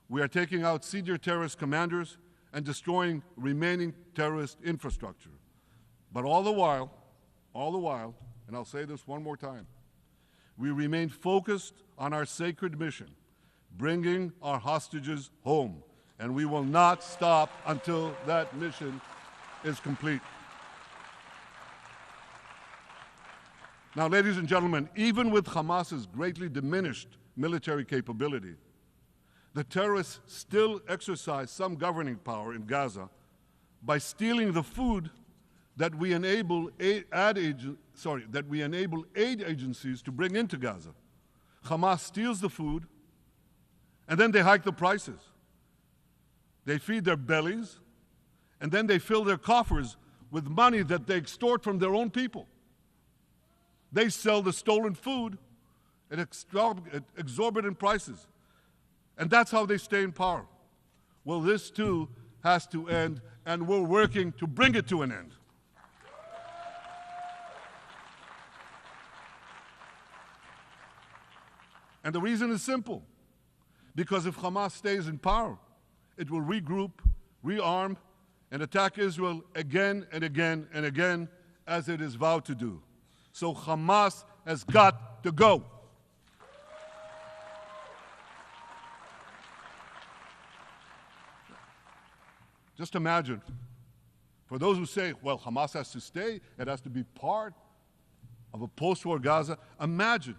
We are taking out senior terrorist commanders and destroying remaining terrorist infrastructure. But all the while, and I'll say this one more time, we remain focused on our sacred mission, bringing our hostages home, and we will not stop until that mission is complete. Now, ladies and gentlemen, even with Hamas's greatly diminished military capability, the terrorists still exercise some governing power in Gaza by stealing the food that we enable aid agencies to bring into Gaza. Hamas steals the food, and then they hike the prices. They feed their bellies, and then they fill their coffers with money that they extort from their own people. They sell the stolen food at exorbitant prices. And that's how they stay in power. Well, this too has to end, and we're working to bring it to an end. And the reason is simple. Because if Hamas stays in power, it will regroup, rearm, and attack Israel again and again and again, as it is vowed to do. So Hamas has got to go. Just imagine, for those who say, well, Hamas has to stay, it has to be part of a post-war Gaza, imagine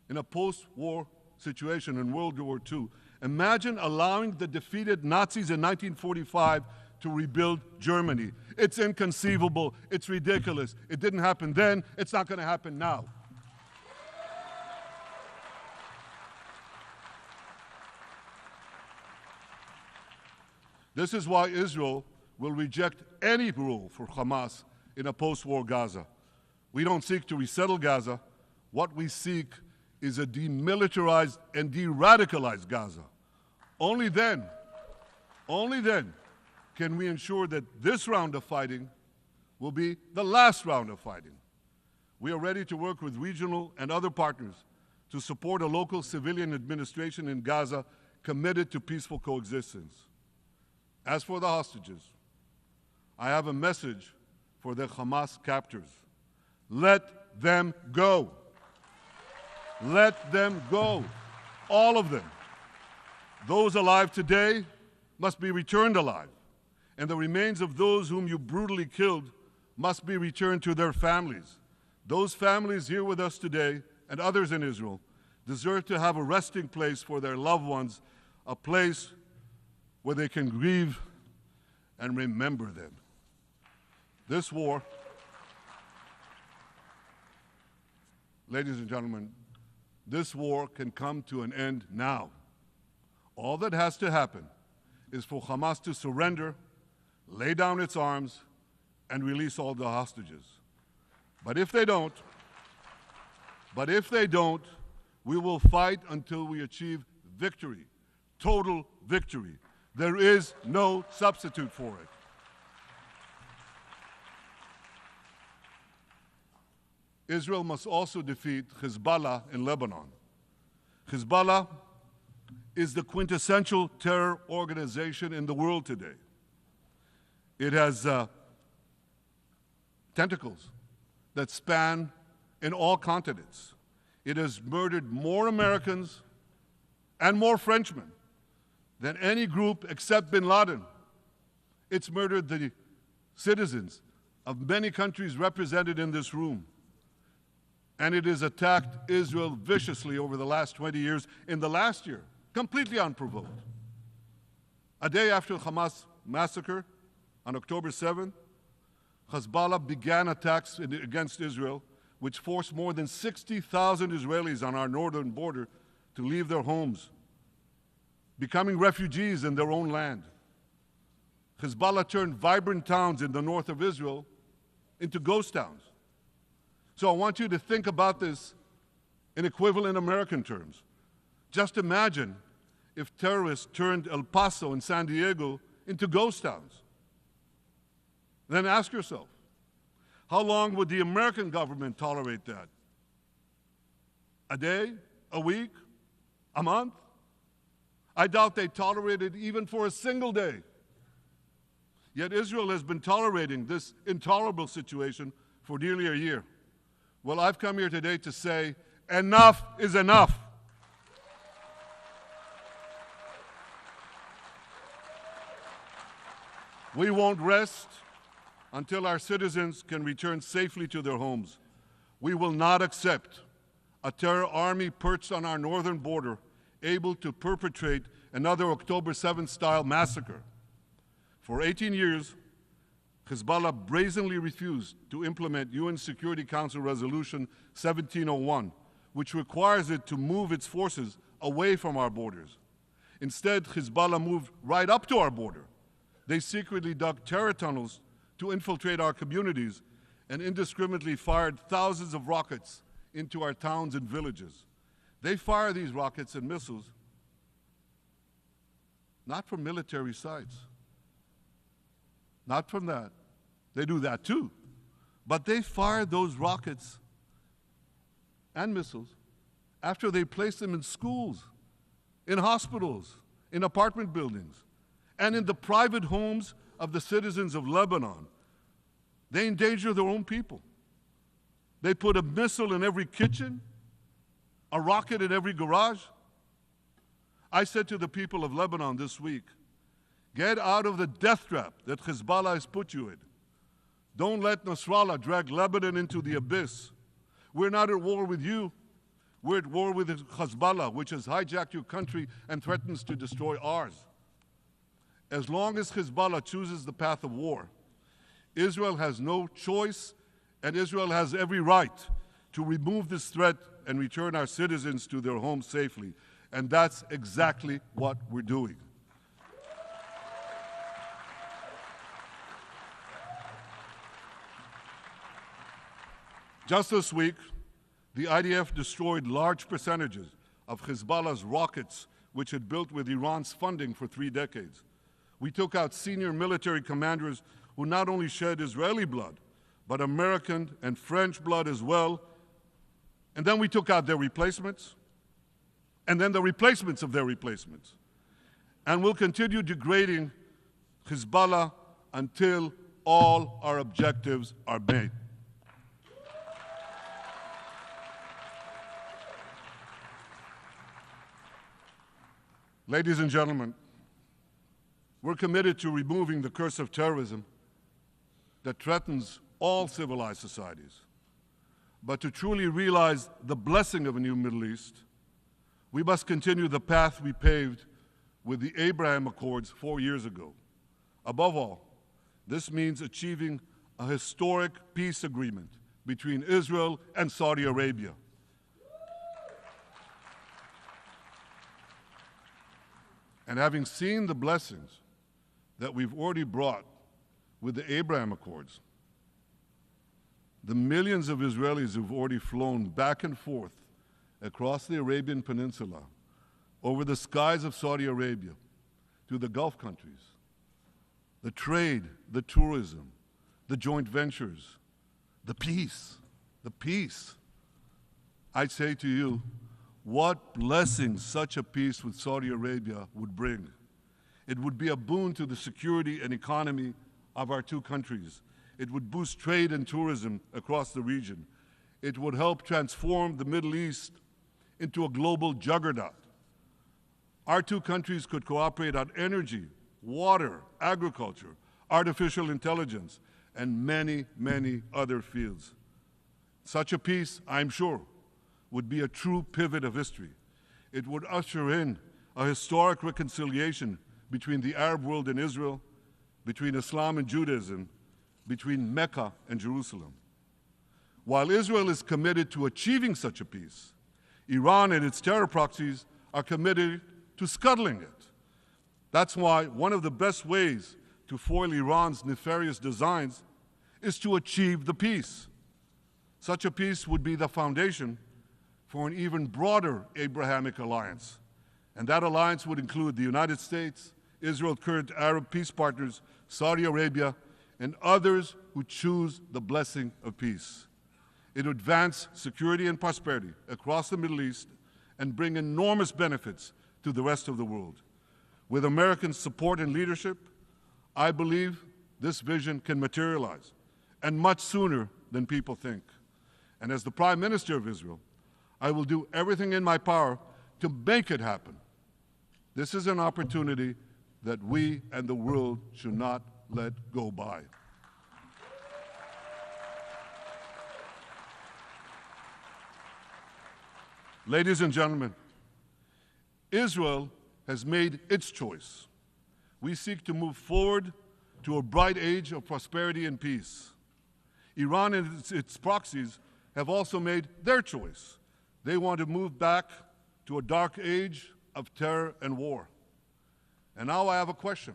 in a post-war situation in World War II, imagine allowing the defeated Nazis in 1945 to rebuild Germany. It's inconceivable, it's ridiculous. It didn't happen then, it's not going to happen now. This is why Israel will reject any role for Hamas in a post-war Gaza. We don't seek to resettle Gaza. What we seek is a demilitarized and de-radicalized Gaza. Only then can we ensure that this round of fighting will be the last round of fighting. We are ready to work with regional and other partners to support a local civilian administration in Gaza committed to peaceful coexistence. As for the hostages, I have a message for the Hamas captors. Let them go. Let them go. All of them. Those alive today must be returned alive, and the remains of those whom you brutally killed must be returned to their families. Those families here with us today, and others in Israel, deserve to have a resting place for their loved ones, a place where they can grieve and remember them. This war, ladies and gentlemen, this war can come to an end now. All that has to happen is for Hamas to surrender, lay down its arms, and release all the hostages. But if they don't, we will fight until we achieve victory, total victory. There is no substitute for it. Israel must also defeat Hezbollah in Lebanon. Hezbollah is the quintessential terror organization in the world today. It has tentacles that span in all continents. It has murdered more Americans and more Frenchmen than any group except bin Laden. It's murdered the citizens of many countries represented in this room. And it has attacked Israel viciously over the last 20 years. In the last year, completely unprovoked. A day after the Hamas massacre, on October 7th, Hezbollah began attacks against Israel, which forced more than 60,000 Israelis on our northern border to leave their homes, becoming refugees in their own land. Hezbollah turned vibrant towns in the north of Israel into ghost towns. So I want you to think about this in equivalent American terms. Just imagine if terrorists turned El Paso and San Diego into ghost towns. Then ask yourself, how long would the American government tolerate that? A day? A week? A month? I doubt they tolerate it even for a single day. Yet Israel has been tolerating this intolerable situation for nearly a year. Well, I've come here today to say, enough is enough. We won't rest until our citizens can return safely to their homes. We will not accept a terror army perched on our northern border, able to perpetrate another October 7th style massacre. For 18 years, Hezbollah brazenly refused to implement UN Security Council Resolution 1701, which requires it to move its forces away from our borders. Instead, Hezbollah moved right up to our border. They secretly dug terror tunnels to infiltrate our communities and indiscriminately fired thousands of rockets into our towns and villages. They fire these rockets and missiles not from military sites, not from that. They do that too. But they fire those rockets and missiles after they place them in schools, in hospitals, in apartment buildings, and in the private homes of the citizens of Lebanon. They endanger their own people. They put a missile in every kitchen, a rocket in every garage. I said to the people of Lebanon this week, get out of the death trap that Hezbollah has put you in. Don't let Nasrallah drag Lebanon into the abyss. We're not at war with you. We're at war with Hezbollah, which has hijacked your country and threatens to destroy ours. As long as Hezbollah chooses the path of war, Israel has no choice, and Israel has every right to remove this threat and return our citizens to their homes safely. And that's exactly what we're doing. Just this week, the IDF destroyed large percentages of Hezbollah's rockets, which it built with Iran's funding for 3 decades. We took out senior military commanders who not only shed Israeli blood, but American and French blood as well. And then we took out their replacements, and then the replacements of their replacements. And we'll continue degrading Hezbollah until all our objectives are met. Ladies and gentlemen, we're committed to removing the curse of terrorism that threatens all civilized societies. But to truly realize the blessing of a new Middle East, we must continue the path we paved with the Abraham Accords 4 years ago. Above all, this means achieving a historic peace agreement between Israel and Saudi Arabia. And having seen the blessings that we've already brought with the Abraham Accords, the millions of Israelis who've already flown back and forth across the Arabian Peninsula, over the skies of Saudi Arabia, to the Gulf countries, the trade, the tourism, the joint ventures, the peace. I say to you, what blessings such a peace with Saudi Arabia would bring. It would be a boon to the security and economy of our two countries. It would boost trade and tourism across the region. It would help transform the Middle East into a global juggernaut. Our two countries could cooperate on energy, water, agriculture, artificial intelligence, and many, many other fields. Such a peace, I'm sure, would be a true pivot of history. It would usher in a historic reconciliation between the Arab world and Israel, between Islam and Judaism, between Mecca and Jerusalem. While Israel is committed to achieving such a peace, Iran and its terror proxies are committed to scuttling it. That's why one of the best ways to foil Iran's nefarious designs is to achieve the peace. Such a peace would be the foundation for an even broader Abrahamic alliance. And that alliance would include the United States, Israel's current Arab peace partners, Saudi Arabia, and others who choose the blessing of peace. It would advance security and prosperity across the Middle East and bring enormous benefits to the rest of the world. With American support and leadership, I believe this vision can materialize, and much sooner than people think. And as the Prime Minister of Israel, I will do everything in my power to make it happen. This is an opportunity that we and the world should not let go by. Ladies and gentlemen, Israel has made its choice. We seek to move forward to a bright age of prosperity and peace. Iran and its proxies have also made their choice. They want to move back to a dark age of terror and war. And now I have a question.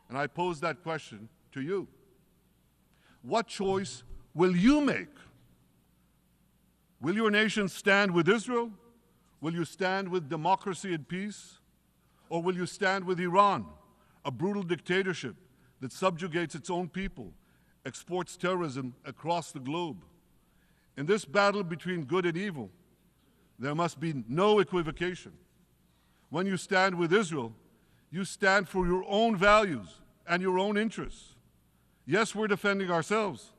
And I pose that question to you. What choice will you make? Will your nation stand with Israel? Will you stand with democracy and peace? Or will you stand with Iran, a brutal dictatorship that subjugates its own people, exports terrorism across the globe? In this battle between good and evil, there must be no equivocation. When you stand with Israel, you stand for your own values and your own interests. Yes, we're defending ourselves,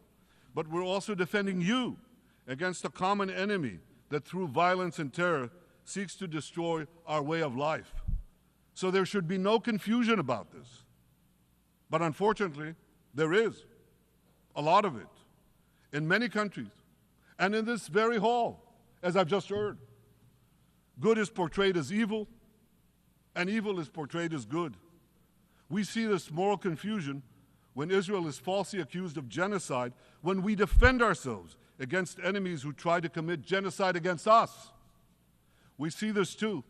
but we're also defending you against a common enemy that through violence and terror seeks to destroy our way of life. So there should be no confusion about this. But unfortunately, there is a lot of it in many countries and in this very hall, as I've just heard. Good is portrayed as evil, and evil is portrayed as good. We see this moral confusion when Israel is falsely accused of genocide, when we defend ourselves against enemies who try to commit genocide against us. We see this too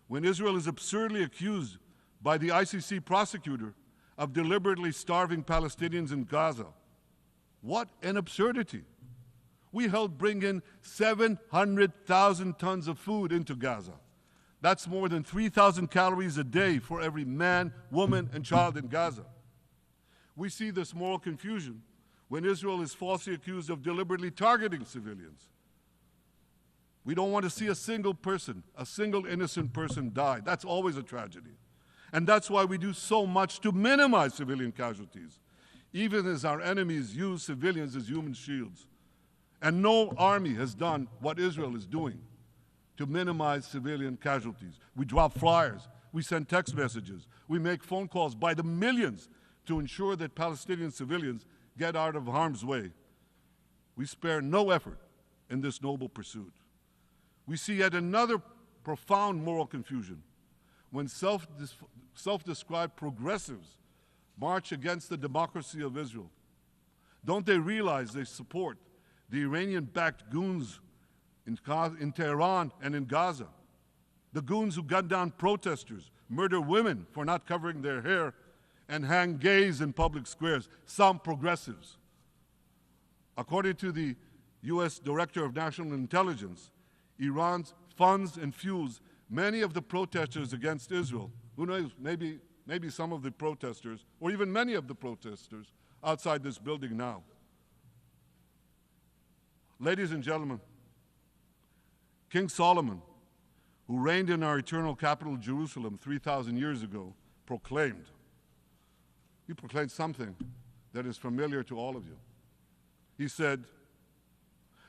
when Israel is absurdly accused by the ICC prosecutor of deliberately starving Palestinians in Gaza. What an absurdity. We helped bring in 700,000 tons of food into Gaza. That's more than 3,000 calories a day for every man, woman, and child in Gaza. We see this moral confusion when Israel is falsely accused of deliberately targeting civilians. We don't want to see a single person, a single innocent person die. That's always a tragedy. And that's why we do so much to minimize civilian casualties, even as our enemies use civilians as human shields. And no army has done what Israel is doing to minimize civilian casualties. We drop flyers, we send text messages, we make phone calls by the millions to ensure that Palestinian civilians get out of harm's way. We spare no effort in this noble pursuit. We see yet another profound moral confusion when self-described progressives march against the democracy of Israel. Don't they realize they support the Iranian-backed goons in Tehran and in Gaza, the goons who gun down protesters, murder women for not covering their hair, and hang gays in public squares, some progressives? According to the U.S. Director of National Intelligence, Iran funds and fuels many of the protesters against Israel. Who knows, maybe some of the protesters, or even many of the protesters outside this building now. Ladies and gentlemen, King Solomon, who reigned in our eternal capital, Jerusalem, 3,000 years ago, proclaimed something that is familiar to all of you. He said,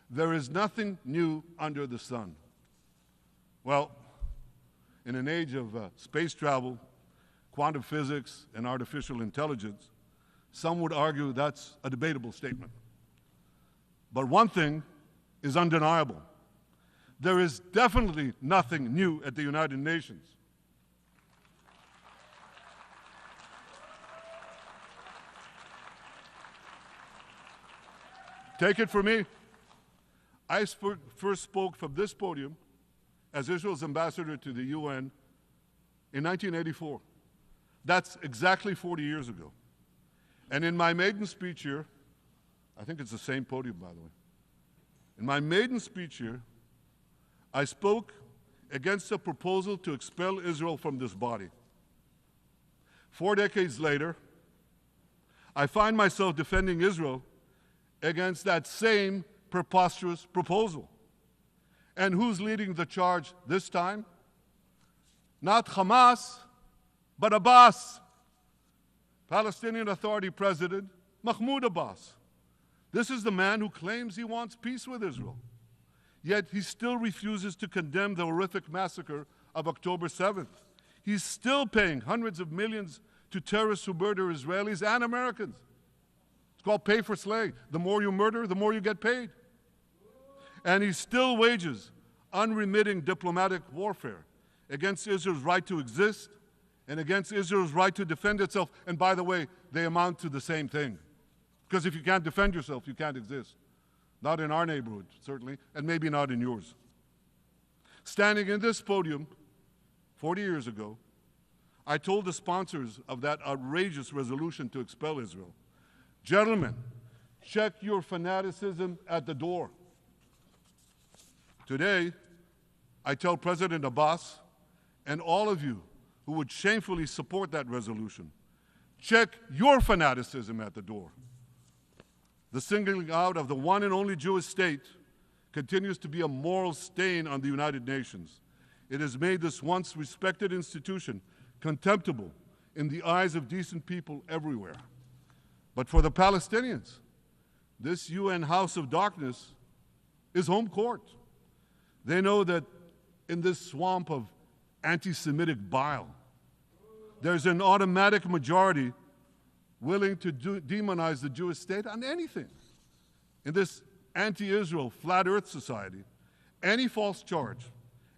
"There is nothing new under the sun." Well, in an age of space travel, quantum physics, and artificial intelligence, some would argue that's a debatable statement. But one thing is undeniable. There is definitely nothing new at the United Nations. Take it from me. I first spoke from this podium as Israel's ambassador to the UN in 1984. That's exactly 40 years ago. And in my maiden speech here, I think it's the same podium, by the way. In my maiden speech here, I spoke against a proposal to expel Israel from this body. 4 decades later, I find myself defending Israel against that same preposterous proposal. And who's leading the charge this time? Not Hamas, but Abbas, Palestinian Authority President Mahmoud Abbas. This is the man who claims he wants peace with Israel. Yet he still refuses to condemn the horrific massacre of October 7th. He's still paying hundreds of millions to terrorists who murder Israelis and Americans. It's called pay for slay. The more you murder, the more you get paid. And he still wages unremitting diplomatic warfare against Israel's right to exist and against Israel's right to defend itself. And by the way, they amount to the same thing. Because if you can't defend yourself, you can't exist. Not in our neighborhood, certainly, and maybe not in yours. Standing in this podium 40 years ago, I told the sponsors of that outrageous resolution to expel Israel, "Gentlemen, check your fanaticism at the door." Today, I tell President Abbas and all of you who would shamefully support that resolution, check your fanaticism at the door. The singling out of the one and only Jewish state continues to be a moral stain on the United Nations. It has made this once respected institution contemptible in the eyes of decent people everywhere. But for the Palestinians, this UN House of Darkness is home court. They know that in this swamp of anti-Semitic bile, there's an automatic majority willing to demonize the Jewish state on anything. In this anti-Israel, flat earth society, any false charge,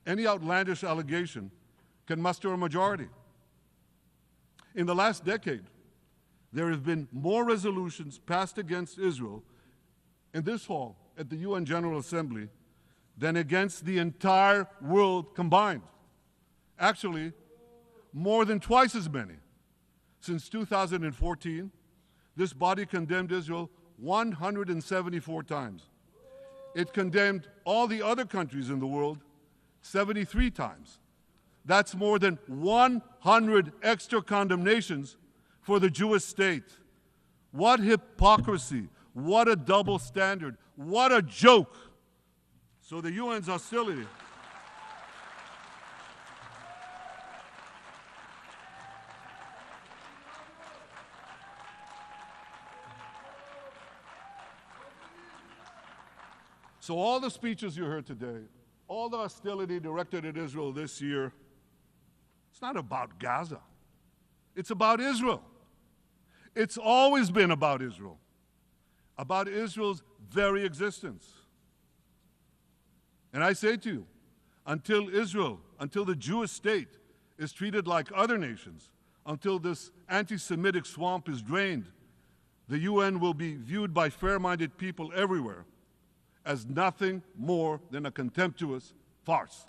any outlandish allegation can muster a majority. In the last decade, there have been more resolutions passed against Israel in this hall at the UN General Assembly than against the entire world combined. Actually, more than twice as many. Since 2014, this body condemned Israel 174 times. It condemned all the other countries in the world 73 times. That's more than 100 extra condemnations for the Jewish state. What hypocrisy, what a double standard, what a joke. So the UN's hostility So all the speeches you heard today, all the hostility directed at Israel this year, it's not about Gaza. It's about Israel. It's always been about Israel's very existence. And I say to you, until Israel, until the Jewish state is treated like other nations, until this anti-Semitic swamp is drained, the UN will be viewed by fair-minded people everywhere as nothing more than a contemptuous farce.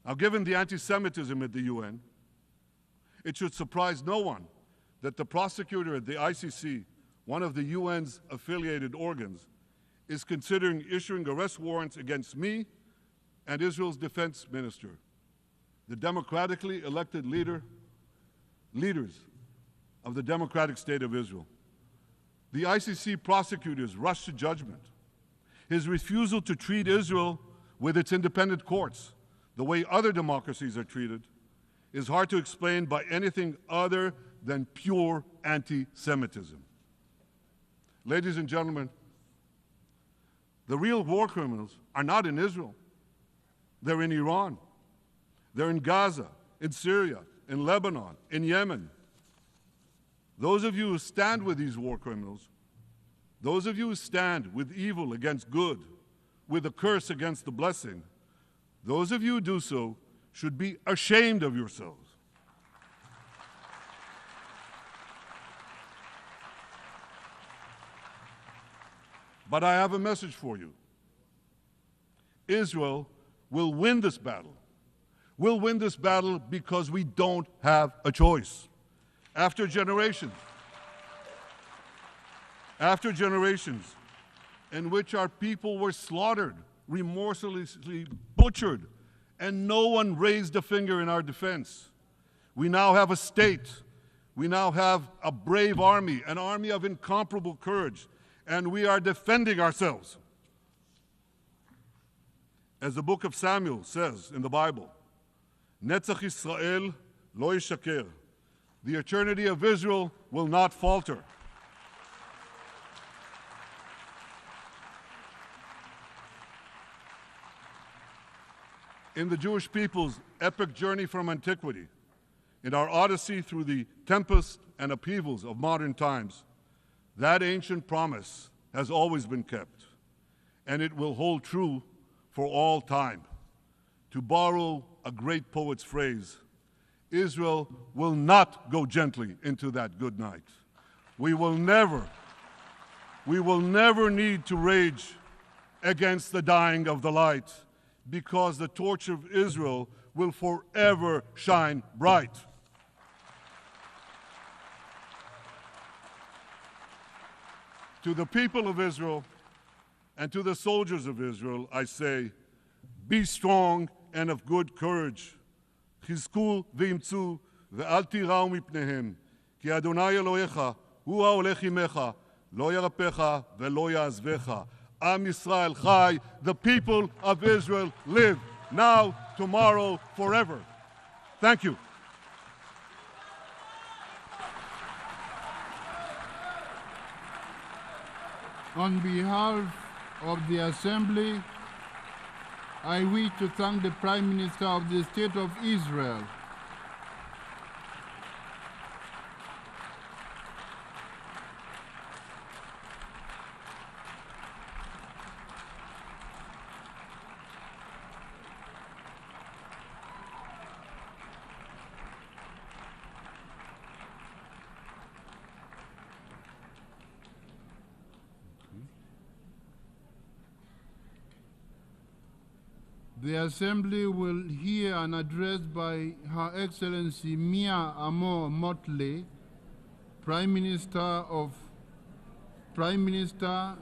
Now, given the anti-Semitism at the UN, it should surprise no one that the prosecutor at the ICC, one of the UN's affiliated organs, is considering issuing arrest warrants against me and Israel's defense minister, the democratically elected leaders of the democratic state of Israel. The ICC prosecutors rushed to judgment. His refusal to treat Israel with its independent courts the way other democracies are treated is hard to explain by anything other than pure anti-Semitism. Ladies and gentlemen, the real war criminals are not in Israel. They're in Iran. They're in Gaza, in Syria, in Lebanon, in Yemen. Those of you who stand with these war criminals, those of you who stand with evil against good, with a curse against the blessing, those of you who do so should be ashamed of yourselves. But I have a message for you. Israel will win this battle. We'll win this battle because we don't have a choice. After generations in which our people were slaughtered, remorselessly butchered, and no one raised a finger in our defense, we now have a state. We now have a brave army, an army of incomparable courage, and we are defending ourselves. As the book of Samuel says in the Bible, Netzach Yisrael lo yishaker. The eternity of Israel will not falter. In the Jewish people's epic journey from antiquity, in our odyssey through the tempests and upheavals of modern times, that ancient promise has always been kept, and it will hold true for all time. To borrow a great poet's phrase, Israel will not go gently into that good night. We will never need to rage against the dying of the light, because the torch of Israel will forever shine bright. To the people of Israel and to the soldiers of Israel, I say, be strong and of good courage. חזקו ואמצו ואל תיראו מפניהם, כי אדוני אלוהיך הוא ההולך עמך, לא ירפך ולא יעזבך. Am Yisrael Chai, the people of Israel live, now, tomorrow, forever. Thank you. On behalf of the Assembly, I wish to thank the Prime Minister of the State of Israel, The Assembly will hear an address by Her Excellency Mia Amor Mottley, Minister,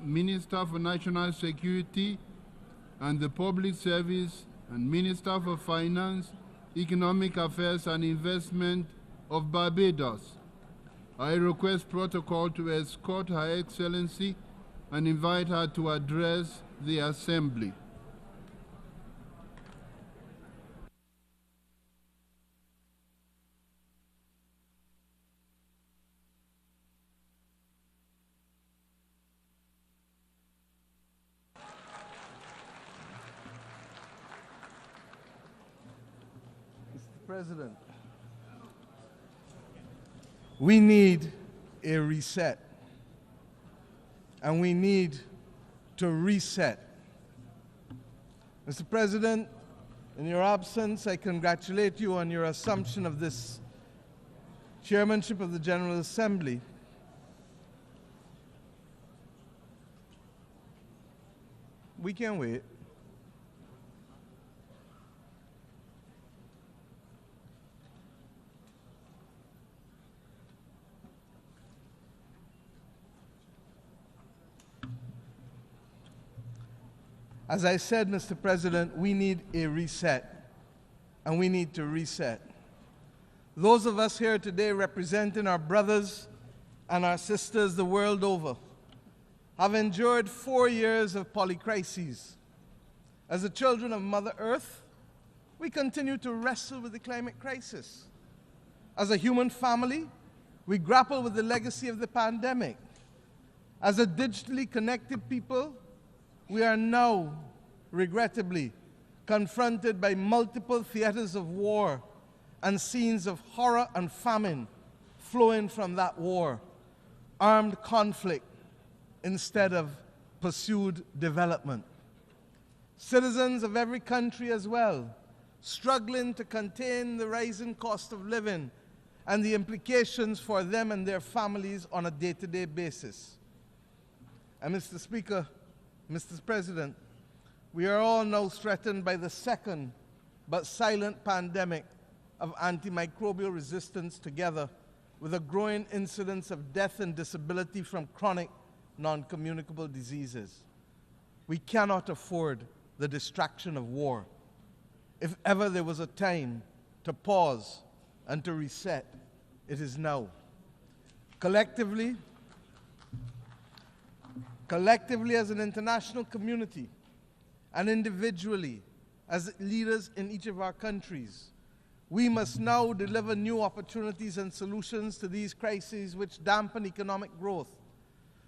Minister for National Security and the Public Service, and Minister for Finance, Economic Affairs and Investment of Barbados. I request protocol to escort Her Excellency and invite her to address the Assembly. President, we need a reset, and we need to reset. Mr. President, in your absence, I congratulate you on your assumption of this chairmanship of the General Assembly. We can wait. As I said, Mr. President, we need a reset, and we need to reset. Those of us here today representing our brothers and our sisters the world over have endured 4 years of polycrises. As the children of Mother Earth, we continue to wrestle with the climate crisis. As a human family, we grapple with the legacy of the pandemic. As a digitally connected people, we are now, regrettably, confronted by multiple theaters of war and scenes of horror and famine flowing from that war, armed conflict instead of pursued development. Citizens of every country as well, struggling to contain the rising cost of living and the implications for them and their families on a day-to-day basis. And Mr. Speaker, Mr. President, we are all now threatened by the second but silent pandemic of antimicrobial resistance, together with a growing incidence of death and disability from chronic non-communicable diseases. We cannot afford the distraction of war. If ever there was a time to pause and to reset, it is now. Collectively as an international community, and individually as leaders in each of our countries, we must now deliver new opportunities and solutions to these crises which dampen economic growth,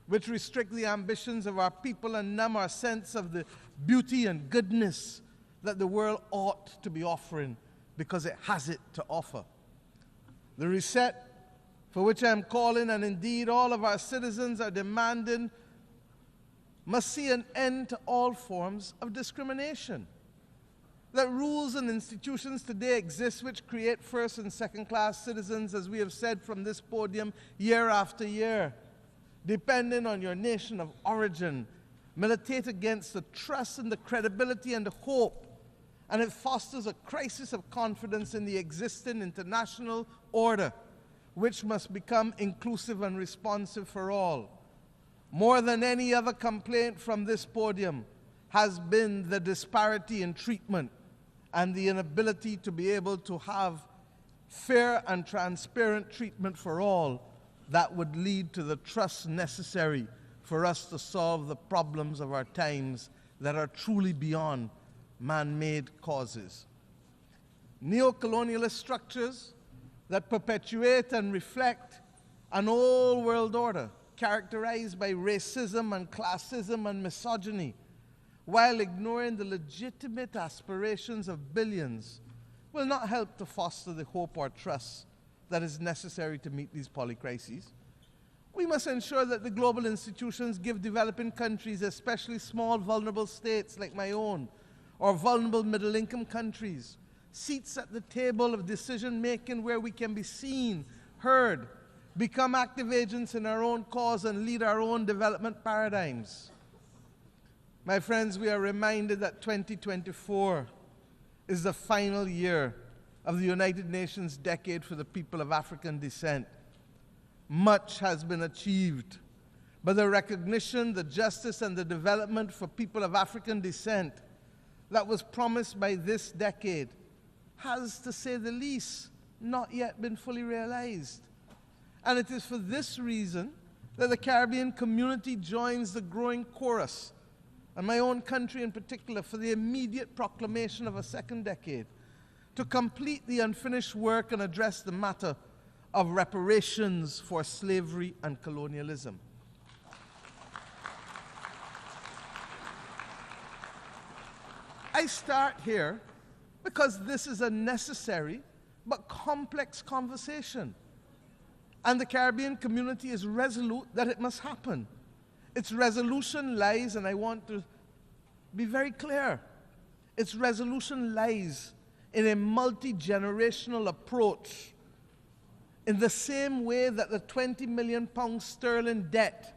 which restrict the ambitions of our people and numb our sense of the beauty and goodness that the world ought to be offering because it has it to offer. The reset for which I am calling, and indeed all of our citizens are demanding, must see an end to all forms of discrimination. That rules and institutions today exist which create first and second class citizens, as we have said from this podium year after year, depending on your nation of origin, militate against the trust and the credibility and the hope, and it fosters a crisis of confidence in the existing international order, which must become inclusive and responsive for all. More than any other complaint from this podium has been the disparity in treatment and the inability to be able to have fair and transparent treatment for all that would lead to the trust necessary for us to solve the problems of our times that are truly beyond man-made causes. Neo-colonialist structures that perpetuate and reflect an old world order characterized by racism and classism and misogyny, while ignoring the legitimate aspirations of billions, will not help to foster the hope or trust that is necessary to meet these polycrises. We must ensure that the global institutions give developing countries, especially small vulnerable states like my own, or vulnerable middle-income countries, seats at the table of decision-making where we can be seen, heard, become active agents in our own cause, and lead our own development paradigms. My friends, we are reminded that 2024 is the final year of the United Nations Decade for the People of African Descent. Much has been achieved, but the recognition, the justice, and the development for people of African descent that was promised by this decade has, to say the least, not yet been fully realized. And it is for this reason that the Caribbean community joins the growing chorus, and my own country in particular, for the immediate proclamation of a second decade, to complete the unfinished work and address the matter of reparations for slavery and colonialism. I start here because this is a necessary but complex conversation. And the Caribbean community is resolute that it must happen. Its resolution lies, and I want to be very clear, its resolution lies in a multi-generational approach, in the same way that the £20 million sterling debt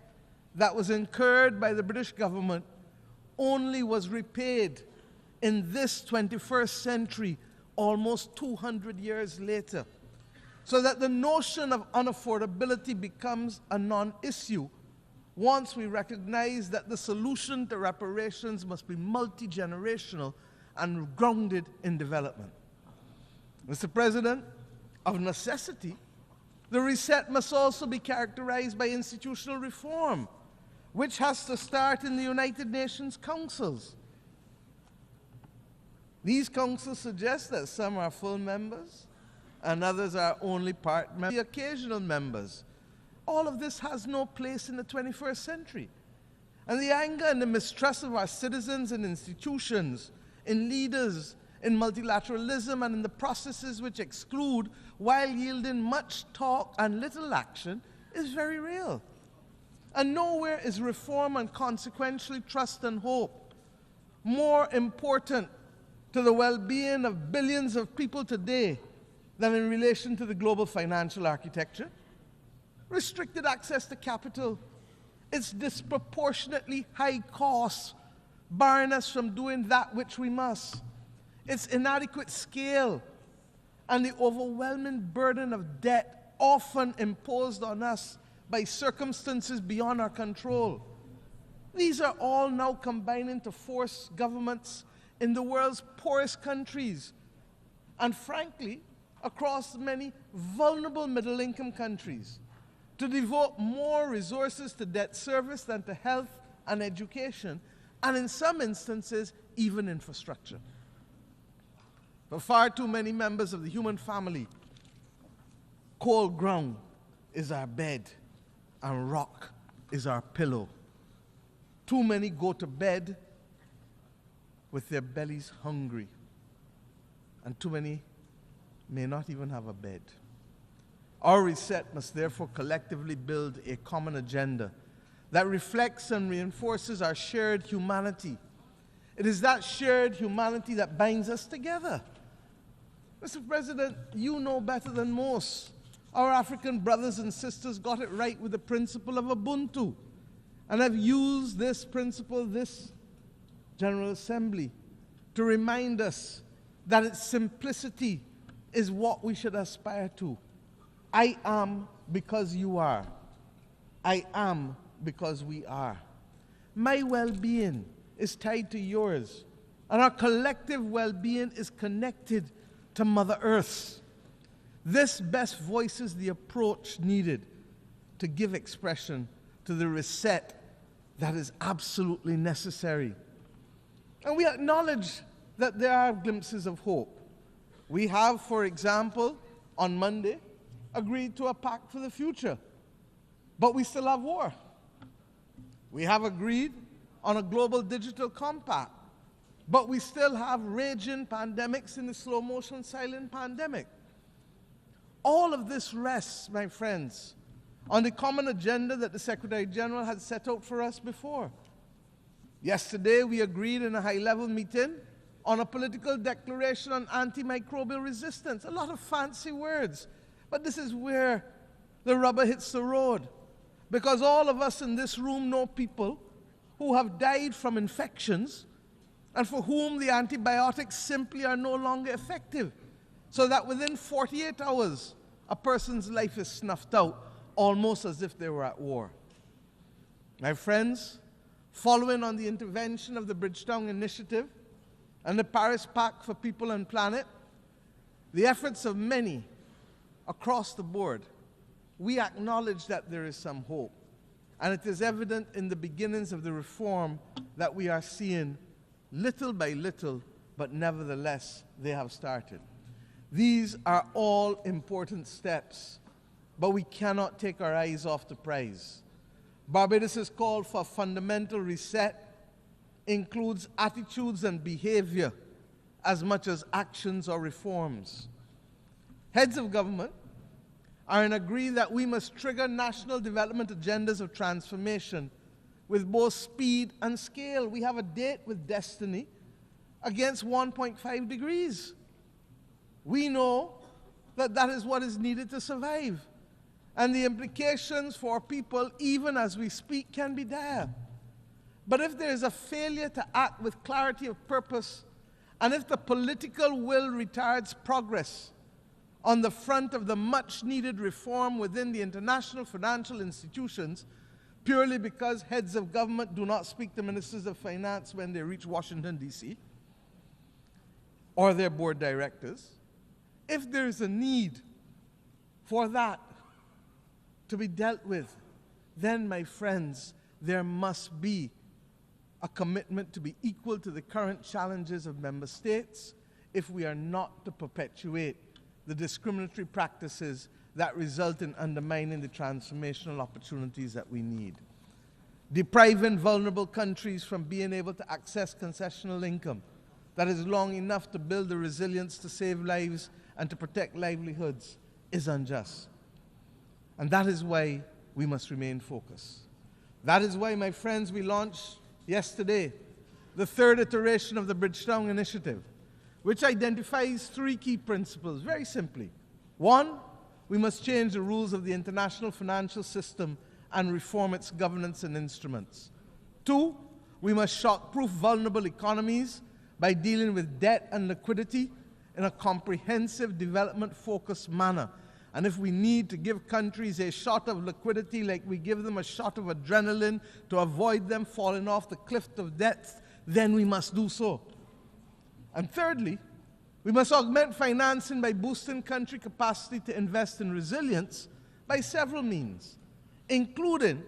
that was incurred by the British government only was repaid in this 21st century, almost 200 years later. So that the notion of unaffordability becomes a non-issue once we recognize that the solution to reparations must be multi-generational and grounded in development. Mr. President, of necessity, the reset must also be characterized by institutional reform, which has to start in the United Nations councils. These councils suggest that some are full members and others are only part members, the occasional members. All of this has no place in the 21st century. And the anger and the mistrust of our citizens and institutions, in leaders, in multilateralism, and in the processes which exclude while yielding much talk and little action is very real. And nowhere is reform and consequentially trust and hope more important to the well-being of billions of people today than in relation to the global financial architecture. Restricted access to capital, its disproportionately high costs, barring us from doing that which we must, its inadequate scale, and the overwhelming burden of debt often imposed on us by circumstances beyond our control. These are all now combining to force governments in the world's poorest countries, and frankly, across many vulnerable middle-income countries, to devote more resources to debt service than to health and education, and in some instances, even infrastructure. For far too many members of the human family, cold ground is our bed and rock is our pillow. Too many go to bed with their bellies hungry, and too many may not even have a bed. Our reset must therefore collectively build a common agenda that reflects and reinforces our shared humanity. It is that shared humanity that binds us together. Mr. President, you know better than most. Our African brothers and sisters got it right with the principle of Ubuntu, and have used this principle, this General Assembly, to remind us that its simplicity is what we should aspire to. I am because you are. I am because we are. My well-being is tied to yours, and our collective well-being is connected to Mother Earth. This best voices the approach needed to give expression to the reset that is absolutely necessary. And we acknowledge that there are glimpses of hope. We have, for example, on Monday, agreed to a pact for the future, but we still have war. We have agreed on a global digital compact, but we still have raging pandemics in the slow motion silent pandemic. All of this rests, my friends, on the common agenda that the Secretary General had set out for us before. Yesterday, we agreed in a high-level meeting on a political declaration on antimicrobial resistance. A lot of fancy words, but this is where the rubber hits the road. Because all of us in this room know people who have died from infections and for whom the antibiotics simply are no longer effective, so that within 48 hours, a person's life is snuffed out, almost as if they were at war. My friends, following on the intervention of the Bridgetown Initiative and the Paris Pact for People and Planet, the efforts of many across the board, we acknowledge that there is some hope. And it is evident in the beginnings of the reform that we are seeing little by little, but nevertheless, they have started. These are all important steps, but we cannot take our eyes off the prize. Barbados' call for a fundamental reset includes attitudes and behavior as much as actions or reforms. Heads of government are in agreement that we must trigger national development agendas of transformation with both speed and scale. We have a date with destiny against 1.5 degrees. We know that that is what is needed to survive. And the implications for people, even as we speak, can be dire. But if there is a failure to act with clarity of purpose, and if the political will retards progress on the front of the much-needed reform within the international financial institutions, purely because heads of government do not speak to ministers of finance when they reach Washington, D.C., or their board directors, if there is a need for that to be dealt with, then, my friends, there must be a commitment to be equal to the current challenges of member states if we are not to perpetuate the discriminatory practices that result in undermining the transformational opportunities that we need. Depriving vulnerable countries from being able to access concessional income that is long enough to build the resilience to save lives and to protect livelihoods is unjust. And that is why we must remain focused. That is why, my friends, we launched yesterday the third iteration of the Bridgetown Initiative, which identifies three key principles, very simply. One, we must change the rules of the international financial system and reform its governance and instruments. Two, we must shock-proof vulnerable economies by dealing with debt and liquidity in a comprehensive, development-focused manner. And if we need to give countries a shot of liquidity like we give them a shot of adrenaline to avoid them falling off the cliff of death, then we must do so. And thirdly, we must augment financing by boosting country capacity to invest in resilience by several means, including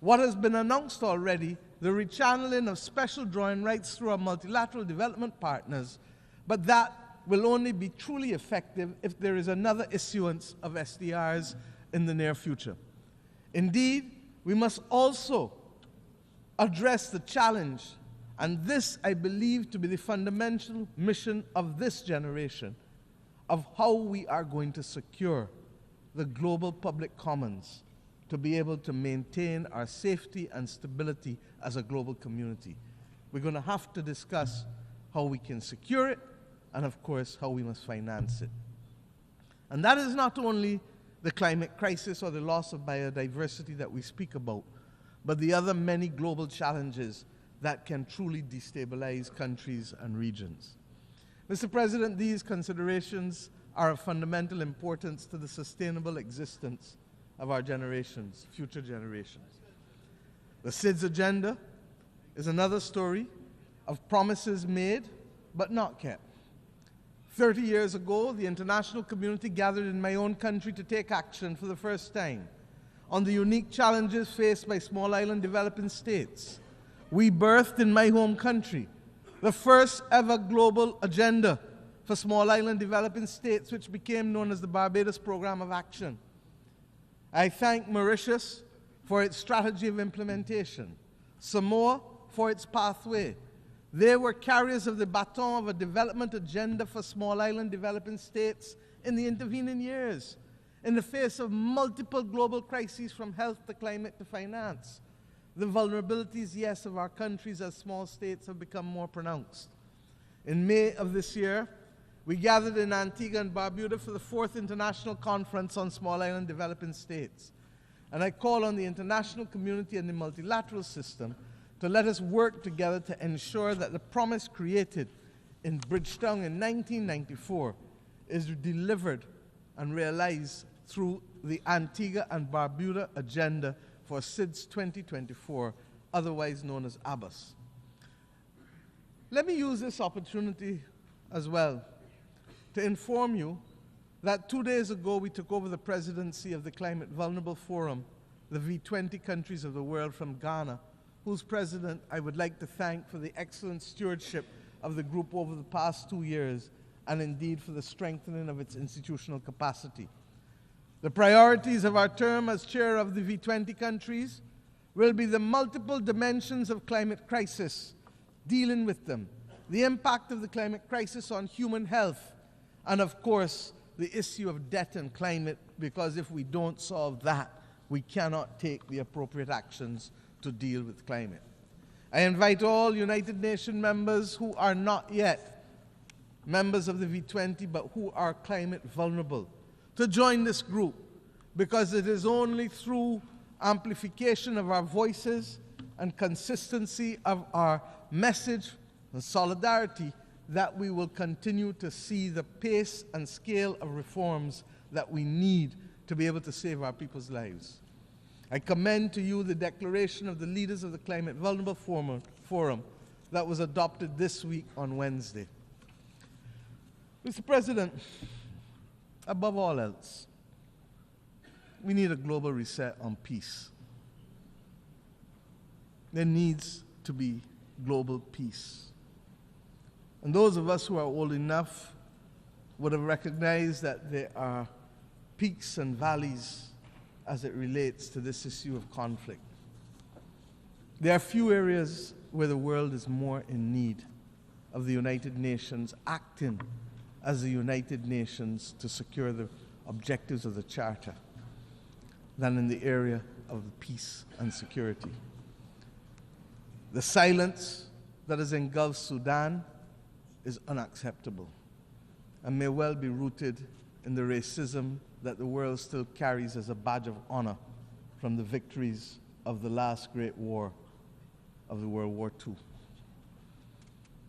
what has been announced already, the rechanneling of special drawing rights through our multilateral development partners, but that will only be truly effective if there is another issuance of SDRs in the near future. Indeed, we must also address the challenge, and this I believe to be the fundamental mission of this generation, of how we are going to secure the global public commons to be able to maintain our safety and stability as a global community. We're going to have to discuss how we can secure it, and of course, how we must finance it. And that is not only the climate crisis or the loss of biodiversity that we speak about, but the other many global challenges that can truly destabilize countries and regions. Mr. President, these considerations are of fundamental importance to the sustainable existence of our generations, future generations. The SIDS agenda is another story of promises made but not kept. 30 years ago, the international community gathered in my own country to take action for the first time on the unique challenges faced by small island developing states. We birthed in my home country the first ever global agenda for small island developing states, which became known as the Barbados Program of Action. I thank Mauritius for its strategy of implementation, Samoa for its pathway. They were carriers of the baton of a development agenda for small island developing states in the intervening years, in the face of multiple global crises from health to climate to finance. The vulnerabilities, yes, of our countries as small states have become more pronounced. In May of this year, we gathered in Antigua and Barbuda for the 4th International Conference on Small Island Developing States. And I call on the international community and the multilateral system to let us work together to ensure that the promise created in Bridgetown in 1994 is delivered and realized through the Antigua and Barbuda Agenda for SIDS 2024, otherwise known as ABBAS. Let me use this opportunity as well to inform you that 2 days ago we took over the presidency of the Climate Vulnerable Forum, the V20 countries of the world, from Ghana, whose president I would like to thank for the excellent stewardship of the group over the past 2 years, and indeed for the strengthening of its institutional capacity. The priorities of our term as chair of the V20 countries will be the multiple dimensions of climate crisis, dealing with them, the impact of the climate crisis on human health, and of course, the issue of debt and climate, because if we don't solve that, we cannot take the appropriate actions to deal with climate. I invite all United Nations members who are not yet members of the V20 but who are climate vulnerable to join this group, because it is only through amplification of our voices and consistency of our message and solidarity that we will continue to see the pace and scale of reforms that we need to be able to save our people's lives. I commend to you the declaration of the leaders of the Climate Vulnerable Forum that was adopted this week on Wednesday. Mr. President, above all else, we need a global reset on peace. There needs to be global peace. And those of us who are old enough would have recognized that there are peaks and valleys as it relates to this issue of conflict. There are few areas where the world is more in need of the United Nations acting as the United Nations to secure the objectives of the Charter than in the area of peace and security. The silence that has engulfed Sudan is unacceptable and may well be rooted in the racism that the world still carries as a badge of honor from the victories of the last great war of the World War II.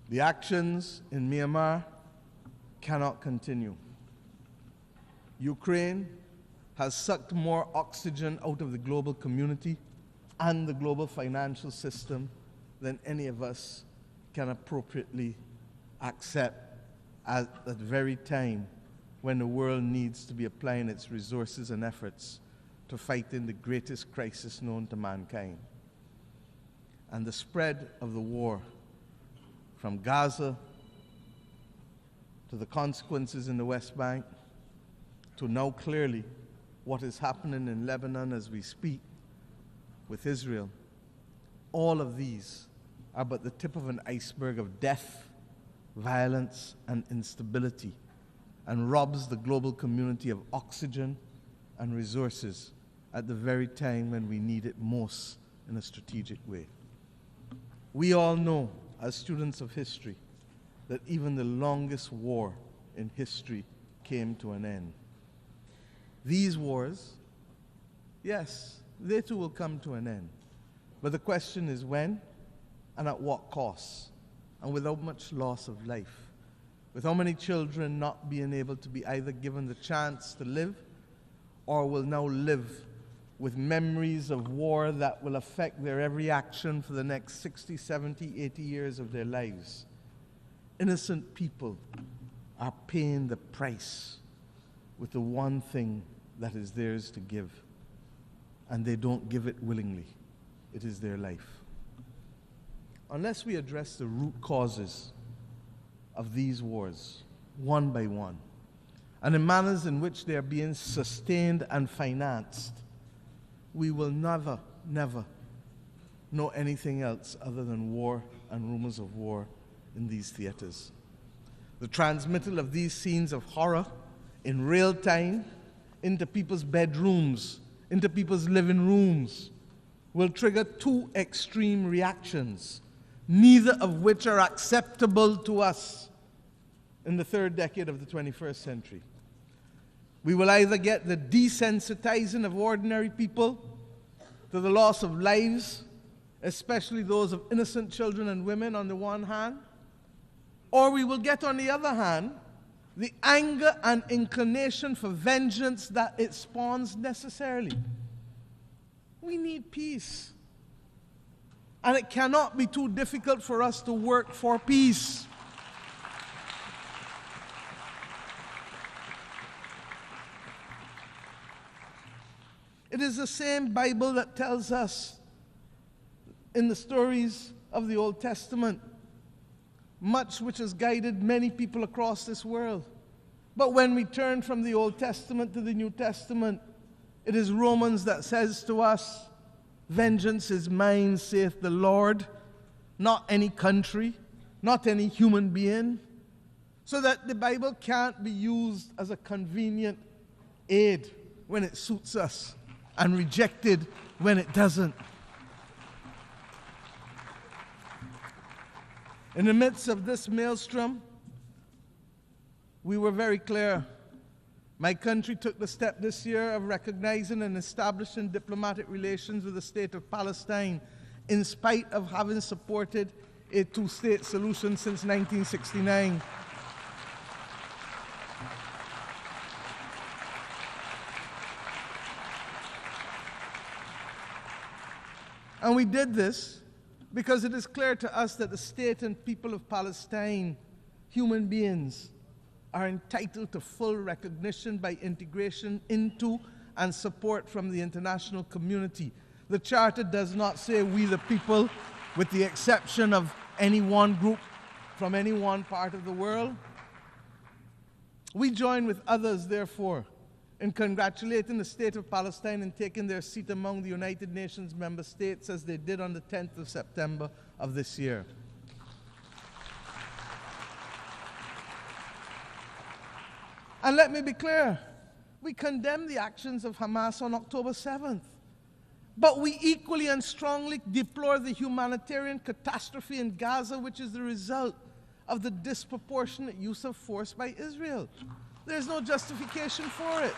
The actions in Myanmar cannot continue. Ukraine has sucked more oxygen out of the global community and the global financial system than any of us can appropriately accept at the very time when the world needs to be applying its resources and efforts to fight in the greatest crisis known to mankind. And the spread of the war from Gaza to the consequences in the West Bank to now clearly what is happening in Lebanon as we speak with Israel, all of these are but the tip of an iceberg of death, violence, and instability, and robs the global community of oxygen and resources at the very time when we need it most in a strategic way. We all know, as students of history, that even the longest war in history came to an end. These wars, yes, they too will come to an end. But the question is when and at what cost, and without much loss of life, with how many children not being able to be either given the chance to live or will now live with memories of war that will affect their every action for the next 60, 70, 80 years of their lives. Innocent people are paying the price with the one thing that is theirs to give, and they don't give it willingly. It is their life. Unless we address the root causes of these wars, one by one, and the manners in which they are being sustained and financed, we will never, never know anything else other than war and rumors of war in these theaters. The transmittal of these scenes of horror in real time into people's bedrooms, into people's living rooms, will trigger two extreme reactions, neither of which are acceptable to us in the third decade of the 21st century. We will either get the desensitizing of ordinary people to the loss of lives, especially those of innocent children and women on the one hand, or we will get, on the other hand, the anger and inclination for vengeance that it spawns necessarily. We need peace. And it cannot be too difficult for us to work for peace. It is the same Bible that tells us in the stories of the Old Testament, much which has guided many people across this world. But when we turn from the Old Testament to the New Testament, it is Romans that says to us, "Vengeance is mine, saith the Lord," not any country, not any human being. so that the Bible can't be used as a convenient aid when it suits us and rejected when it doesn't. In the midst of this maelstrom, we were very clear. My country took the step this year of recognizing and establishing diplomatic relations with the state of Palestine, in spite of having supported a two-state solution since 1969. And we did this because it is clear to us that the state and people of Palestine, human beings, are entitled to full recognition by integration into and support from the international community. The Charter does not say we the people, with the exception of any one group from any one part of the world. We join with others, therefore, in congratulating the state of Palestine in taking their seat among the United Nations member states as they did on the 10th of September of this year. And let me be clear, we condemn the actions of Hamas on October 7th. But we equally and strongly deplore the humanitarian catastrophe in Gaza, which is the result of the disproportionate use of force by Israel. There's no justification for it.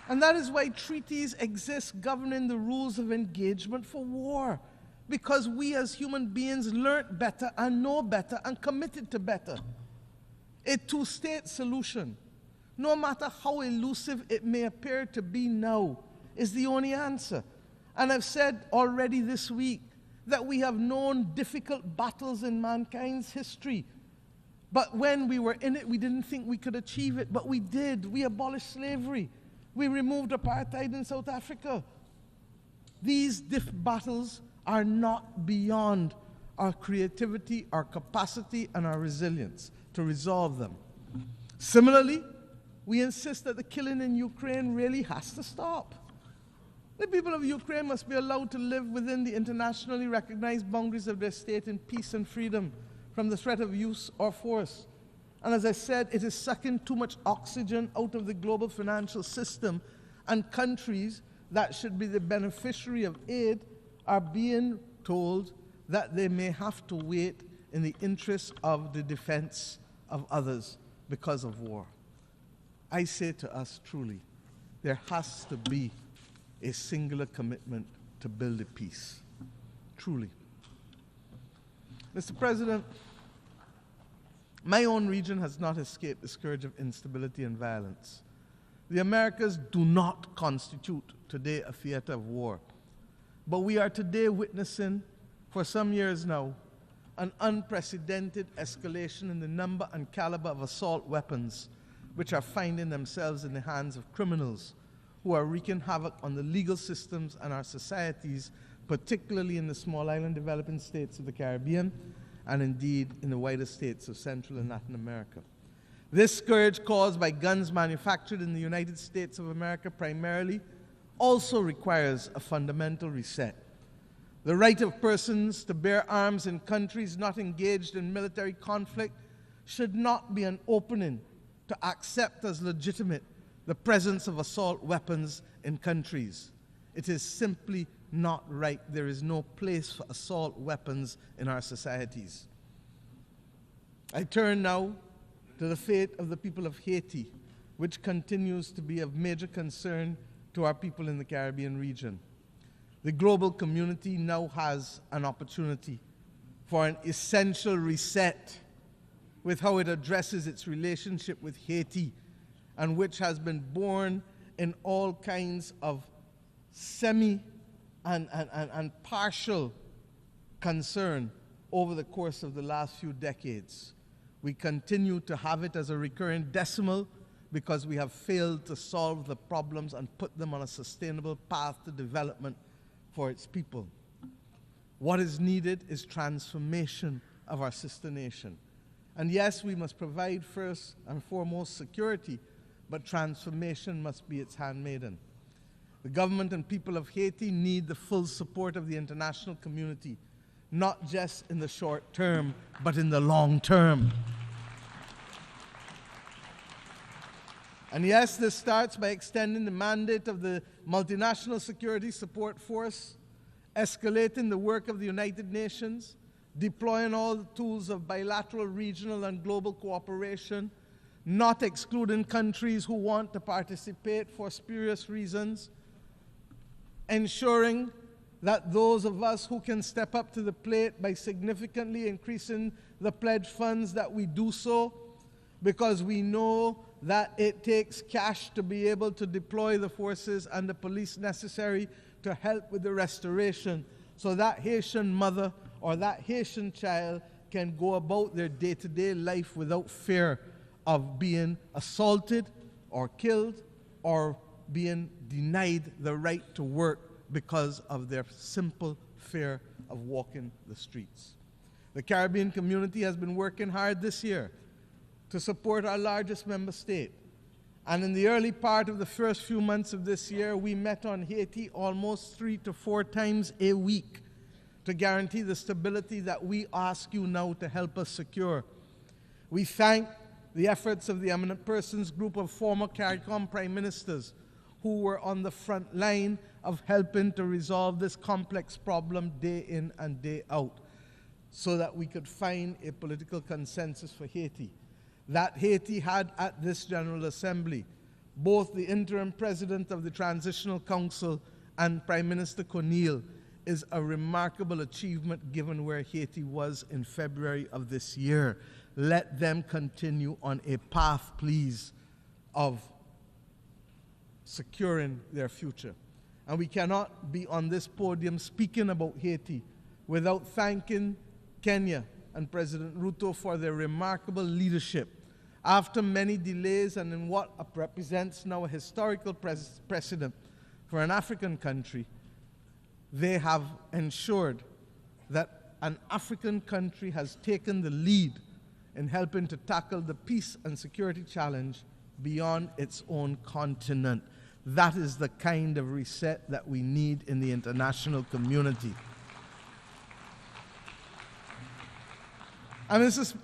And that is why treaties exist governing the rules of engagement for war. Because we as human beings learned better and know better and committed to better. A two-state solution, no matter how elusive it may appear to be now, is the only answer. And I've said already this week that we have known difficult battles in mankind's history. But when we were in it, we didn't think we could achieve it, but we did. We abolished slavery. We removed apartheid in South Africa. These battles are not beyond our creativity, our capacity, and our resilience to resolve them. Similarly, we insist that the killing in Ukraine really has to stop. The people of Ukraine must be allowed to live within the internationally recognized boundaries of their state in peace and freedom from the threat of use or force. And as I said, it is sucking too much oxygen out of the global financial system, and countries that should be the beneficiary of aid are being told that they may have to wait in the interest of the defense of others because of war. I say to us truly, there has to be a singular commitment to build a peace. Truly. Mr. President, my own region has not escaped the scourge of instability and violence. The Americas do not constitute today a theater of war. But we are today witnessing, for some years now, an unprecedented escalation in the number and caliber of assault weapons which are finding themselves in the hands of criminals who are wreaking havoc on the legal systems and our societies, particularly in the small island developing states of the Caribbean and indeed in the wider states of Central and Latin America. This scourge caused by guns manufactured in the United States of America primarily also requires a fundamental reset. The right of persons to bear arms in countries not engaged in military conflict should not be an opening to accept as legitimate the presence of assault weapons in countries. It is simply not right. There is no place for assault weapons in our societies. I turn now to the fate of the people of Haiti, which continues to be of major concern to our people in the Caribbean region. The global community now has an opportunity for an essential reset with how it addresses its relationship with Haiti, and which has been born in all kinds of semi and partial concern over the course of the last few decades. We continue to have it as a recurring decimal because we have failed to solve the problems and put them on a sustainable path to development for its people. What is needed is transformation of our sister nation. And yes, we must provide first and foremost security, but transformation must be its handmaiden. The government and people of Haiti need the full support of the international community not just in the short term, but in the long term. And yes, this starts by extending the mandate of the Multinational Security Support Force, escalating the work of the United Nations, deploying all the tools of bilateral, regional, and global cooperation, not excluding countries who want to participate for spurious reasons, ensuring that those of us who can step up to the plate by significantly increasing the pledge funds that we do so, because we know that it takes cash to be able to deploy the forces and the police necessary to help with the restoration, so that Haitian mother or that Haitian child can go about their day-to-day life without fear of being assaulted or killed or being denied the right to work because of their simple fear of walking the streets. The Caribbean community has been working hard this year to support our largest member state. And in the early part of the first few months of this year, we met on Haiti almost 3 to 4 times a week to guarantee the stability that we ask you now to help us secure. We thank the efforts of the Eminent Persons Group of former CARICOM prime ministers who were on the front line of helping to resolve this complex problem day in and day out, so that we could find a political consensus for Haiti. That Haiti had at this General Assembly both the interim president of the Transitional Council and Prime Minister Corneille is a remarkable achievement given where Haiti was in February of this year. Let them continue on a path, please, of securing their future. And we cannot be on this podium speaking about Haiti without thanking Kenya and President Ruto for their remarkable leadership. After many delays and in what represents now a historical precedent for an African country, they have ensured that an African country has taken the lead in helping to tackle the peace and security challenge beyond its own continent. That is the kind of reset that we need in the international community. And Mr.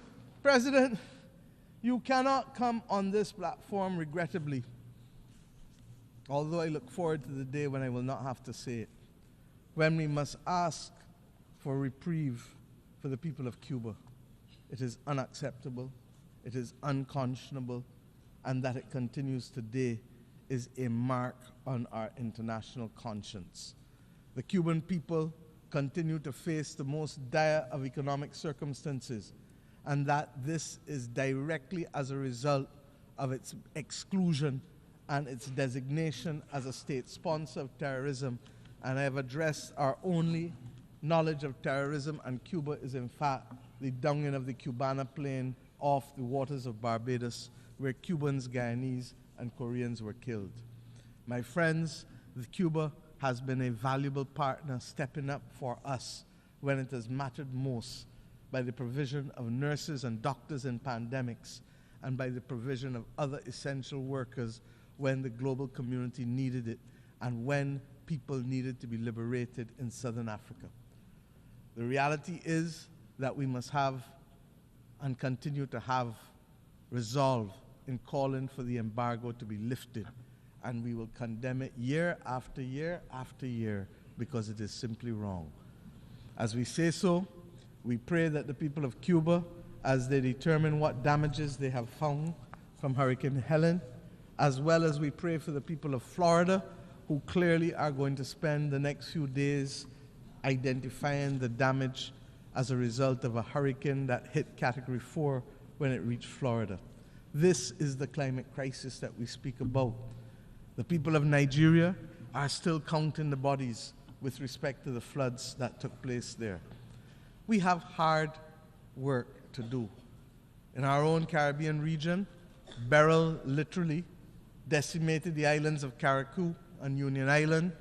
President, you cannot come on this platform, regrettably, although I look forward to the day when I will not have to say it, when we must ask for reprieve for the people of Cuba. It is unacceptable, it is unconscionable, and that it continues today is a mark on our international conscience. The Cuban people continue to face the most dire of economic circumstances, and that this is directly as a result of its exclusion and its designation as a state sponsor of terrorism. And I have addressed our only knowledge of terrorism, and Cuba is in fact the downing of the Cubana plane off the waters of Barbados, where Cubans, Guyanese, and Koreans were killed. My friends, Cuba has been a valuable partner, stepping up for us when it has mattered most, by the provision of nurses and doctors in pandemics, and by the provision of other essential workers when the global community needed it, and when people needed to be liberated in Southern Africa. The reality is that we must have and continue to have resolve in calling for the embargo to be lifted, and we will condemn it year after year after year because it is simply wrong. As we say so, we pray that the people of Cuba, as they determine what damages they have found from Hurricane Helen, as well as we pray for the people of Florida, who clearly are going to spend the next few days identifying the damage as a result of a hurricane that hit Category 4 when it reached Florida. This is the climate crisis that we speak about. The people of Nigeria are still counting the bodies with respect to the floods that took place there. We have hard work to do. In our own Caribbean region, Beryl literally decimated the islands of Carriacou and Union Island,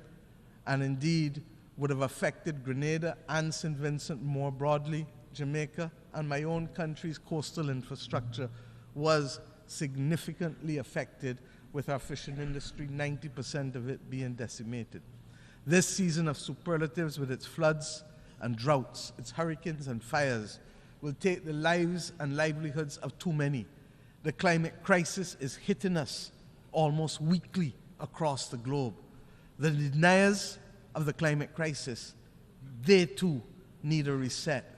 and indeed would have affected Grenada and St. Vincent more broadly. Jamaica and my own country's coastal infrastructure was significantly affected, with our fishing industry, 90% of it being decimated. This season of superlatives with its floods and droughts, its hurricanes and fires will take the lives and livelihoods of too many. The climate crisis is hitting us almost weekly across the globe. The deniers of the climate crisis, they too need a reset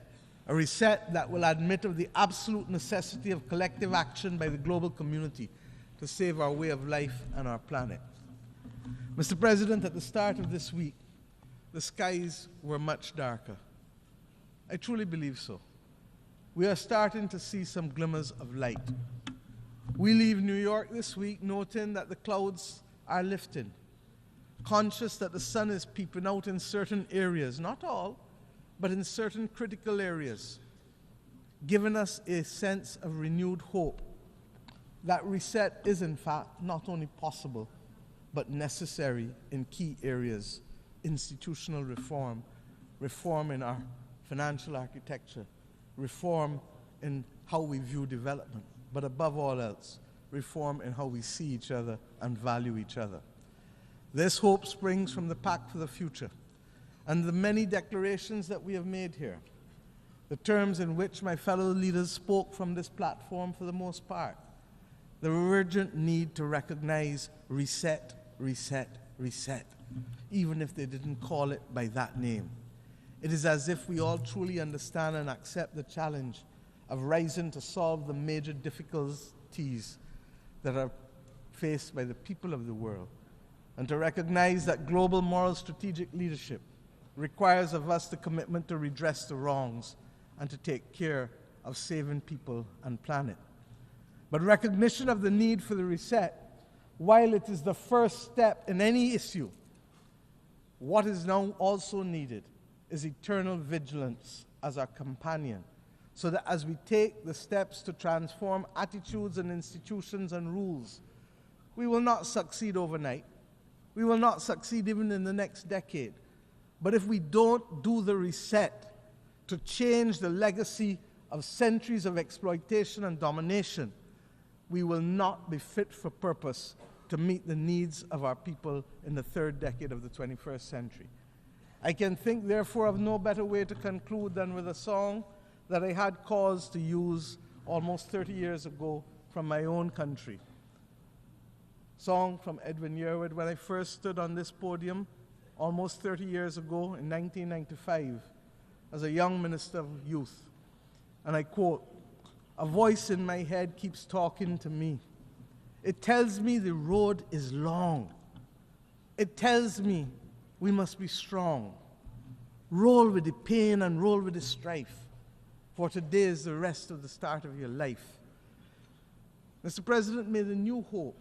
that will admit of the absolute necessity of collective action by the global community to save our way of life and our planet. Mr. President, at the start of this week, the skies were much darker. I truly believe so. We are starting to see some glimmers of light. We leave New York this week noting that the clouds are lifting, conscious that the sun is peeping out in certain areas, not all, but in certain critical areas, giving us a sense of renewed hope that reset is in fact not only possible, but necessary in key areas: institutional reform, reform in our financial architecture, reform in how we view development, but above all else, reform in how we see each other and value each other. This hope springs from the Pact for the Future and the many declarations that we have made here, the terms in which my fellow leaders spoke from this platform for the most part, the urgent need to recognize reset, reset, reset, even if they didn't call it by that name. It is as if we all truly understand and accept the challenge of rising to solve the major difficulties that are faced by the people of the world, and to recognize that global moral strategic leadership requires of us the commitment to redress the wrongs and to take care of saving people and planet. But recognition of the need for the reset, while it is the first step in any issue, what is now also needed is eternal vigilance as our companion, so that as we take the steps to transform attitudes and institutions and rules, we will not succeed overnight. We will not succeed even in the next decade. But if we don't do the reset to change the legacy of centuries of exploitation and domination, we will not be fit for purpose to meet the needs of our people in the third decade of the 21st century. I can think, therefore, of no better way to conclude than with a song that I had cause to use almost 30 years ago from my own country. Song from Edwin Yearwood when I first stood on this podium almost 30 years ago in 1995 as a young minister of youth. And I quote, "A voice in my head keeps talking to me. It tells me the road is long. It tells me we must be strong. Roll with the pain and roll with the strife, for today is the rest of the start of your life." Mr. President, may the new hope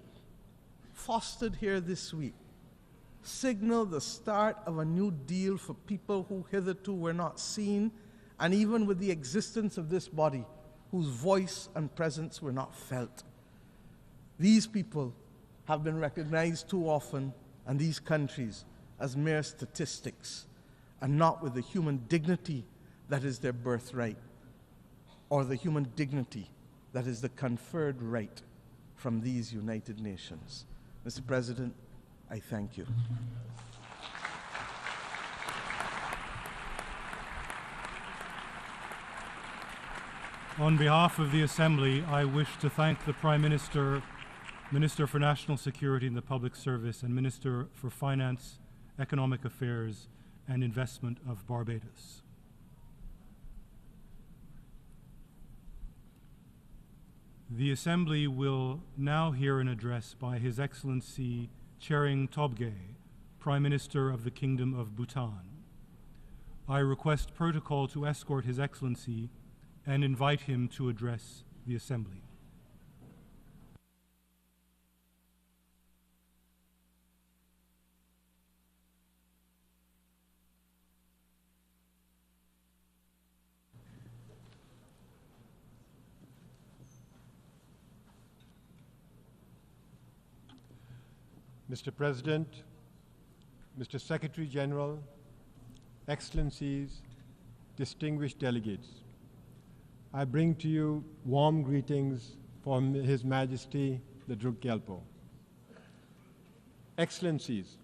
fostered here this week signal the start of a new deal for people who hitherto were not seen, and even with the existence of this body, whose voice and presence were not felt. These people have been recognized too often, and these countries, as mere statistics, and not with the human dignity that is their birthright, or the human dignity that is the conferred right from these United Nations. Mr. President, I thank you. On behalf of the Assembly, I wish to thank the Prime Minister, Minister for National Security and the Public Service, and Minister for Finance, Economic Affairs and Investment of Barbados. The Assembly will now hear an address by His Excellency Tshering Tobgay, Prime Minister of the Kingdom of Bhutan. I request protocol to escort His Excellency and invite him to address the Assembly. Mr. President, Mr. Secretary General, Excellencies, distinguished delegates, I bring to you warm greetings from His Majesty the Druk Gyalpo. Excellencies,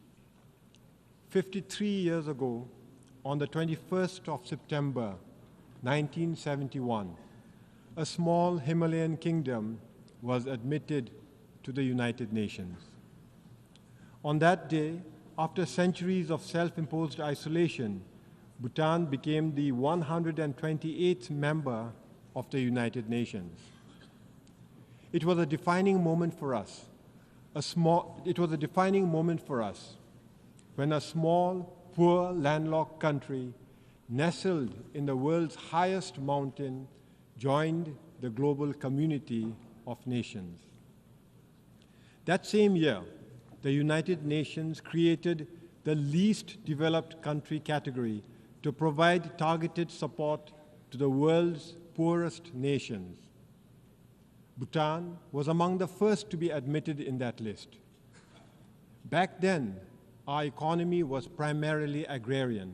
53 years ago, on the 21st of September, 1971, a small Himalayan kingdom was admitted to the United Nations. On that day, after centuries of self-imposed isolation, Bhutan became the 128th member of the United Nations. It was a defining moment for us. It was a defining moment for us when a small, poor, landlocked country nestled in the world's highest mountain joined the global community of nations. That same year, the United Nations created the least developed country category to provide targeted support to the world's poorest nations. Bhutan was among the first to be admitted in that list. Back then, our economy was primarily agrarian,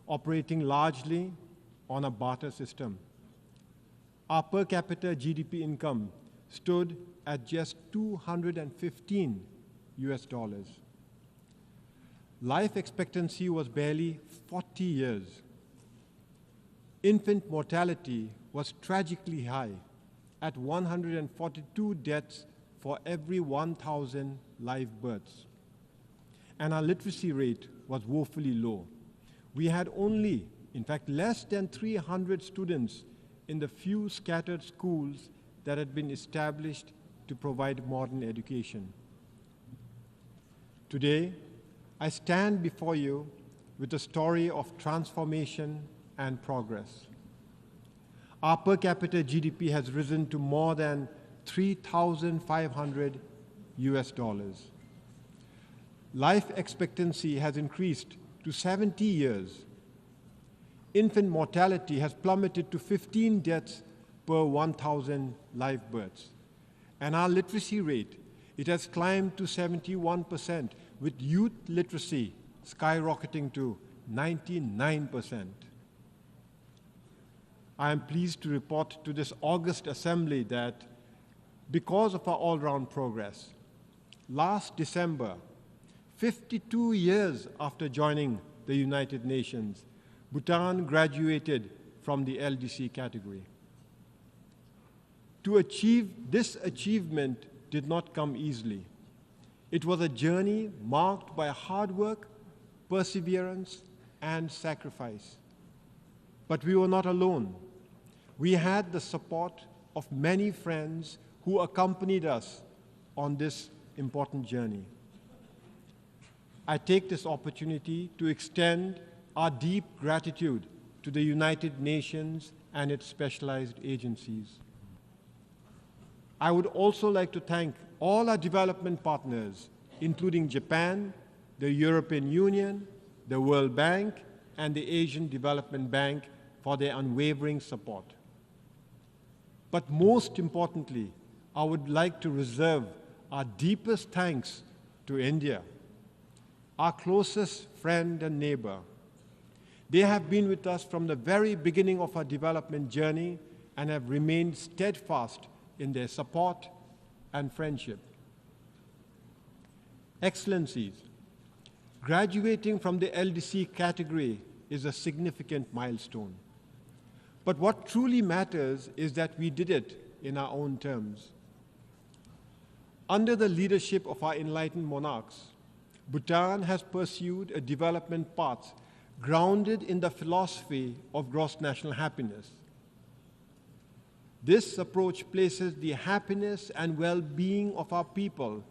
operating largely on a barter system. Our per capita GDP income stood at just $215 US. Life expectancy was barely 40 years. Infant mortality was tragically high, at 142 deaths for every 1,000 live births. And our literacy rate was woefully low. We had only, in fact, less than 300 students in the few scattered schools that had been established to provide modern education. Today, I stand before you with a story of transformation and progress. Our per capita GDP has risen to more than $3,500 US. Life expectancy has increased to 70 years. Infant mortality has plummeted to 15 deaths per 1,000 live births. And our literacy rate, it has climbed to 71%, with youth literacy skyrocketing to 99%. I am pleased to report to this august assembly that because of our all-round progress, last December, 52 years after joining the United Nations, Bhutan graduated from the LDC category. To achieve this achievement did not come easily. It was a journey marked by hard work, perseverance, and sacrifice. But we were not alone. We had the support of many friends who accompanied us on this important journey. I take this opportunity to extend our deep gratitude to the United Nations and its specialized agencies. I would also like to thank all our development partners, including Japan, the European Union, the World Bank, and the Asian Development Bank for their unwavering support. But most importantly, I would like to reserve our deepest thanks to India, our closest friend and neighbor. They have been with us from the very beginning of our development journey and have remained steadfast in their support and friendship. Excellencies, graduating from the LDC category is a significant milestone. But what truly matters is that we did it in our own terms. Under the leadership of our enlightened monarchs, Bhutan has pursued a development path grounded in the philosophy of gross national happiness. This approach places the happiness and well-being of our people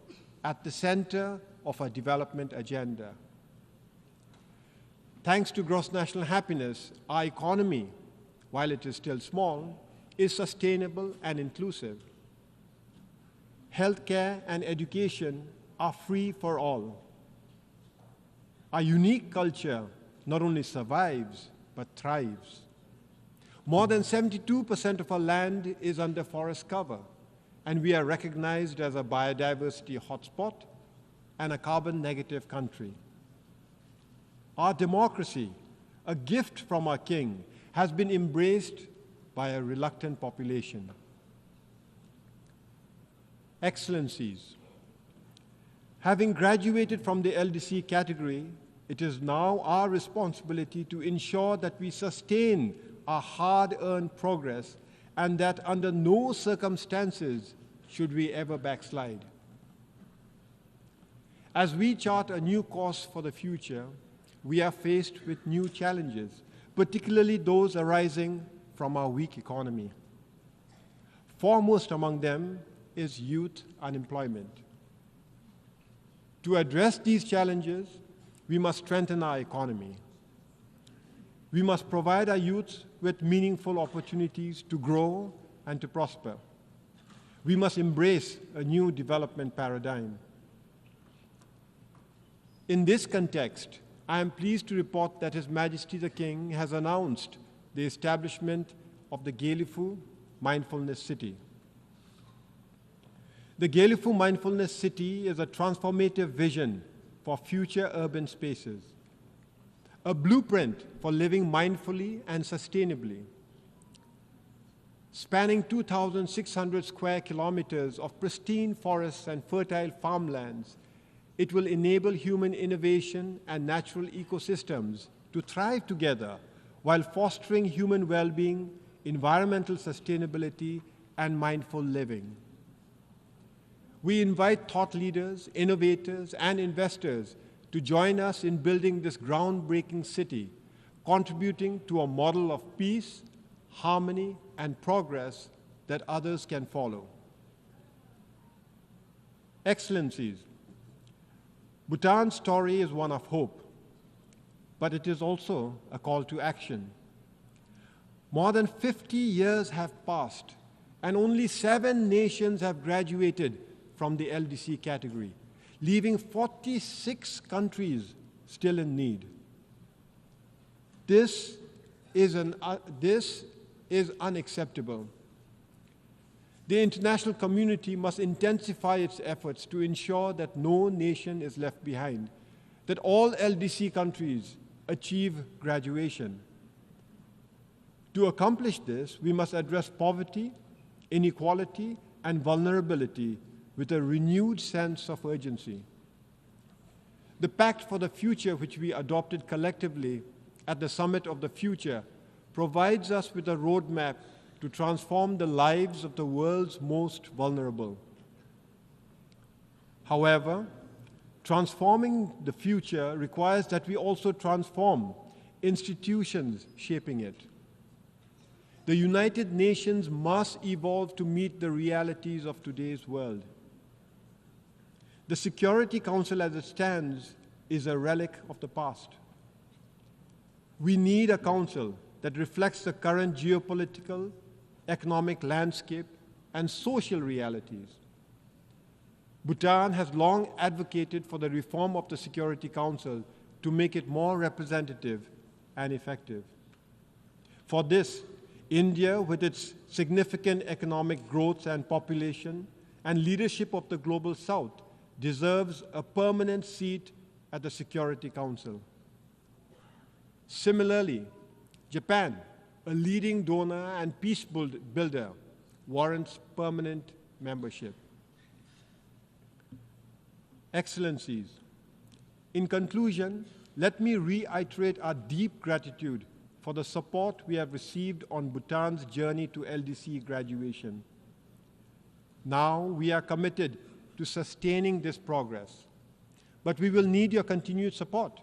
at the center of our development agenda. Thanks to gross national happiness, our economy, while it is still small, is sustainable and inclusive. Healthcare and education are free for all. Our unique culture not only survives, but thrives. More than 72% of our land is under forest cover, and we are recognized as a biodiversity hotspot and a carbon-negative country. Our democracy, a gift from our king, has been embraced by a reluctant population. Excellencies, having graduated from the LDC category, it is now our responsibility to ensure that we sustain our hard-earned progress and that under no circumstances should we ever backslide. As we chart a new course for the future, we are faced with new challenges, particularly those arising from our weak economy. Foremost among them is youth unemployment. To address these challenges, we must strengthen our economy. We must provide our youth with meaningful opportunities to grow and to prosper. We must embrace a new development paradigm. In this context, I am pleased to report that His Majesty the King has announced the establishment of the Gelifu Mindfulness City. The Gelifu Mindfulness City is a transformative vision for future urban spaces, a blueprint for living mindfully and sustainably. Spanning 2,600 square kilometers of pristine forests and fertile farmlands, it will enable human innovation and natural ecosystems to thrive together while fostering human well-being, environmental sustainability, and mindful living. We invite thought leaders, innovators, and investors to join us in building this groundbreaking city, contributing to a model of peace, harmony, and progress that others can follow. Excellencies, Bhutan's story is one of hope, but it is also a call to action. More than 50 years have passed, and only 7 nations have graduated from the LDC category, leaving 46 countries still in need. This is unacceptable. The international community must intensify its efforts to ensure that no nation is left behind, that all LDC countries achieve graduation. To accomplish this, we must address poverty, inequality, and vulnerability with a renewed sense of urgency. The Pact for the Future, which we adopted collectively at the Summit of the Future, provides us with a roadmap to transform the lives of the world's most vulnerable. However, transforming the future requires that we also transform institutions shaping it. The United Nations must evolve to meet the realities of today's world. The Security Council as it stands is a relic of the past. We need a council that reflects the current geopolitical, economic landscape, and social realities. Bhutan has long advocated for the reform of the Security Council to make it more representative and effective. For this, India, with its significant economic growth and population and leadership of the Global South, deserves a permanent seat at the Security Council. Similarly, Japan, a leading donor and peace builder, warrants permanent membership. Excellencies, in conclusion, let me reiterate our deep gratitude for the support we have received on Bhutan's journey to LDC graduation. Now we are committed to sustaining this progress, but we will need your continued support.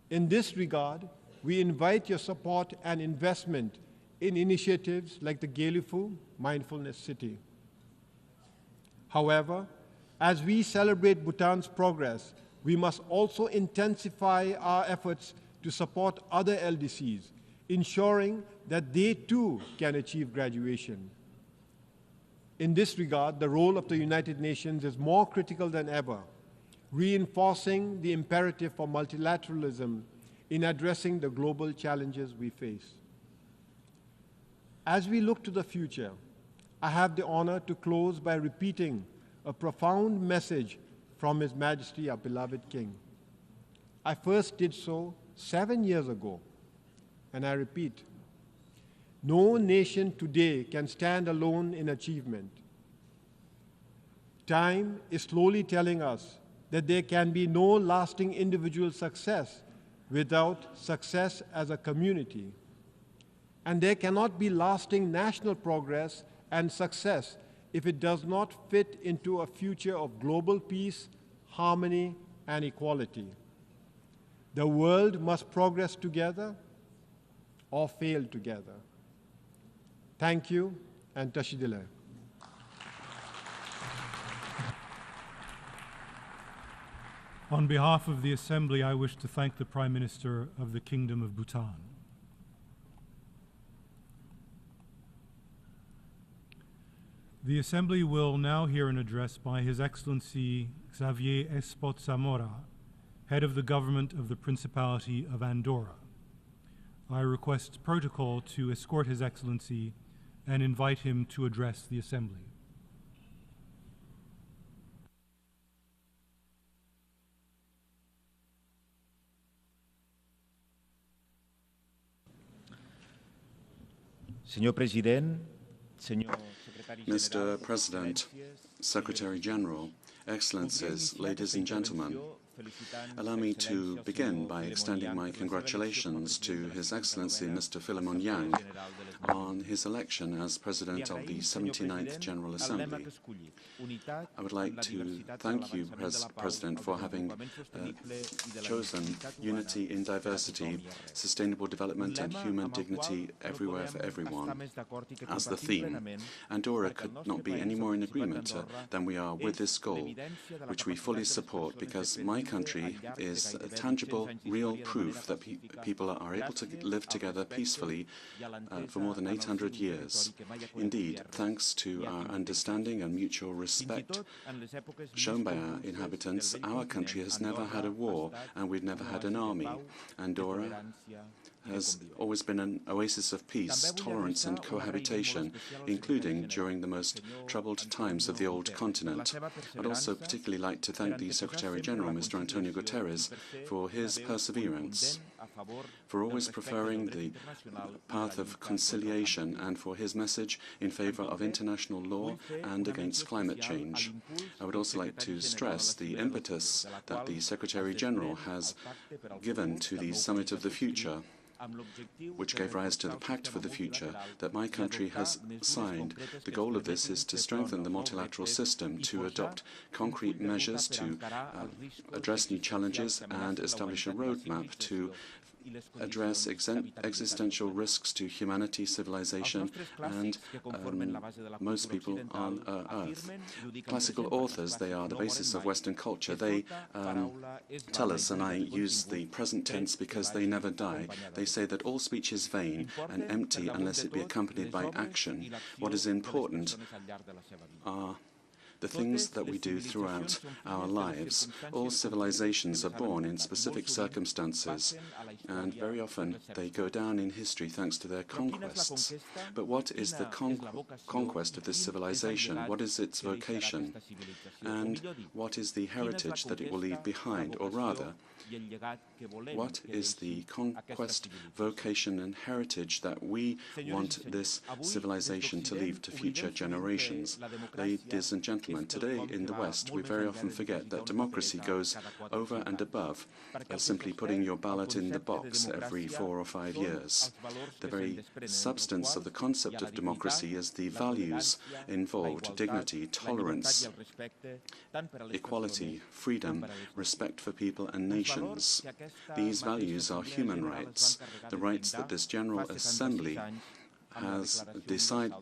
In this regard, we invite your support and investment in initiatives like the Gelifu Mindfulness City. However, as we celebrate Bhutan's progress, we must also intensify our efforts to support other LDCs, ensuring that they too can achieve graduation. In this regard, the role of the United Nations is more critical than ever, reinforcing the imperative for multilateralism in addressing the global challenges we face. As we look to the future, I have the honor to close by repeating a profound message from His Majesty, our beloved King. I first did so 7 years ago, and I repeat, no nation today can stand alone in achievement. Time is slowly telling us that there can be no lasting individual success without success as a community. And there cannot be lasting national progress and success if it does not fit into a future of global peace, harmony, and equality. The world must progress together or fail together. Thank you, and Tashidile. On behalf of the Assembly, I wish to thank the Prime Minister of the Kingdom of Bhutan. The Assembly will now hear an address by His Excellency Xavier Espot Zamora, Head of the Government of the Principality of Andorra. I request protocol to escort His Excellency and invite him to address the Assembly. Mr. President, Secretary General, Excellencies, ladies and gentlemen, allow me to begin by extending my congratulations to His Excellency Mr. Philemon Yang on his election as President of the 79th General Assembly. I would like to thank you, President, for having chosen unity in diversity, sustainable development and human dignity everywhere for everyone as the theme. Andorra could not be any more in agreement than we are with this goal, which we fully support because my country is a tangible, real proof that people are able to live together peacefully for more than 800 years. Indeed, thanks to our understanding and mutual respect shown by our inhabitants, our country has never had a war and we've never had an army. Andorra has always been an oasis of peace, tolerance and cohabitation, including during the most troubled times of the old continent. I'd also particularly like to thank the Secretary-General, Mr. Antonio Guterres, for his perseverance, for always preferring the path of conciliation and for his message in favor of international law and against climate change. I would also like to stress the impetus that the Secretary-General has given to the Summit of the Future, which gave rise to the Pact for the Future that my country has signed. The goal of this is to strengthen the multilateral system, to adopt concrete measures to address new challenges and establish a roadmap to address existential risks to humanity, civilization, and most people on Earth. Classical authors, they are the basis of Western culture. They tell us, and I use the present tense because they never die, they say that all speech is vain and empty unless it be accompanied by action. What is important are the things that we do throughout our lives. All civilizations are born in specific circumstances, and very often they go down in history thanks to their conquests. But what is the conquest of this civilization? What is its vocation? And what is the heritage that it will leave behind? Or rather, what is the conquest, vocation and heritage that we want this civilization to leave to future generations? Ladies and gentlemen, today in the West, we very often forget that democracy goes over and above simply putting your ballot in the box every 4 or 5 years. The very substance of the concept of democracy is the values involved: dignity, tolerance, equality, freedom, respect for people and nations. These values are human rights, the rights that this General Assembly has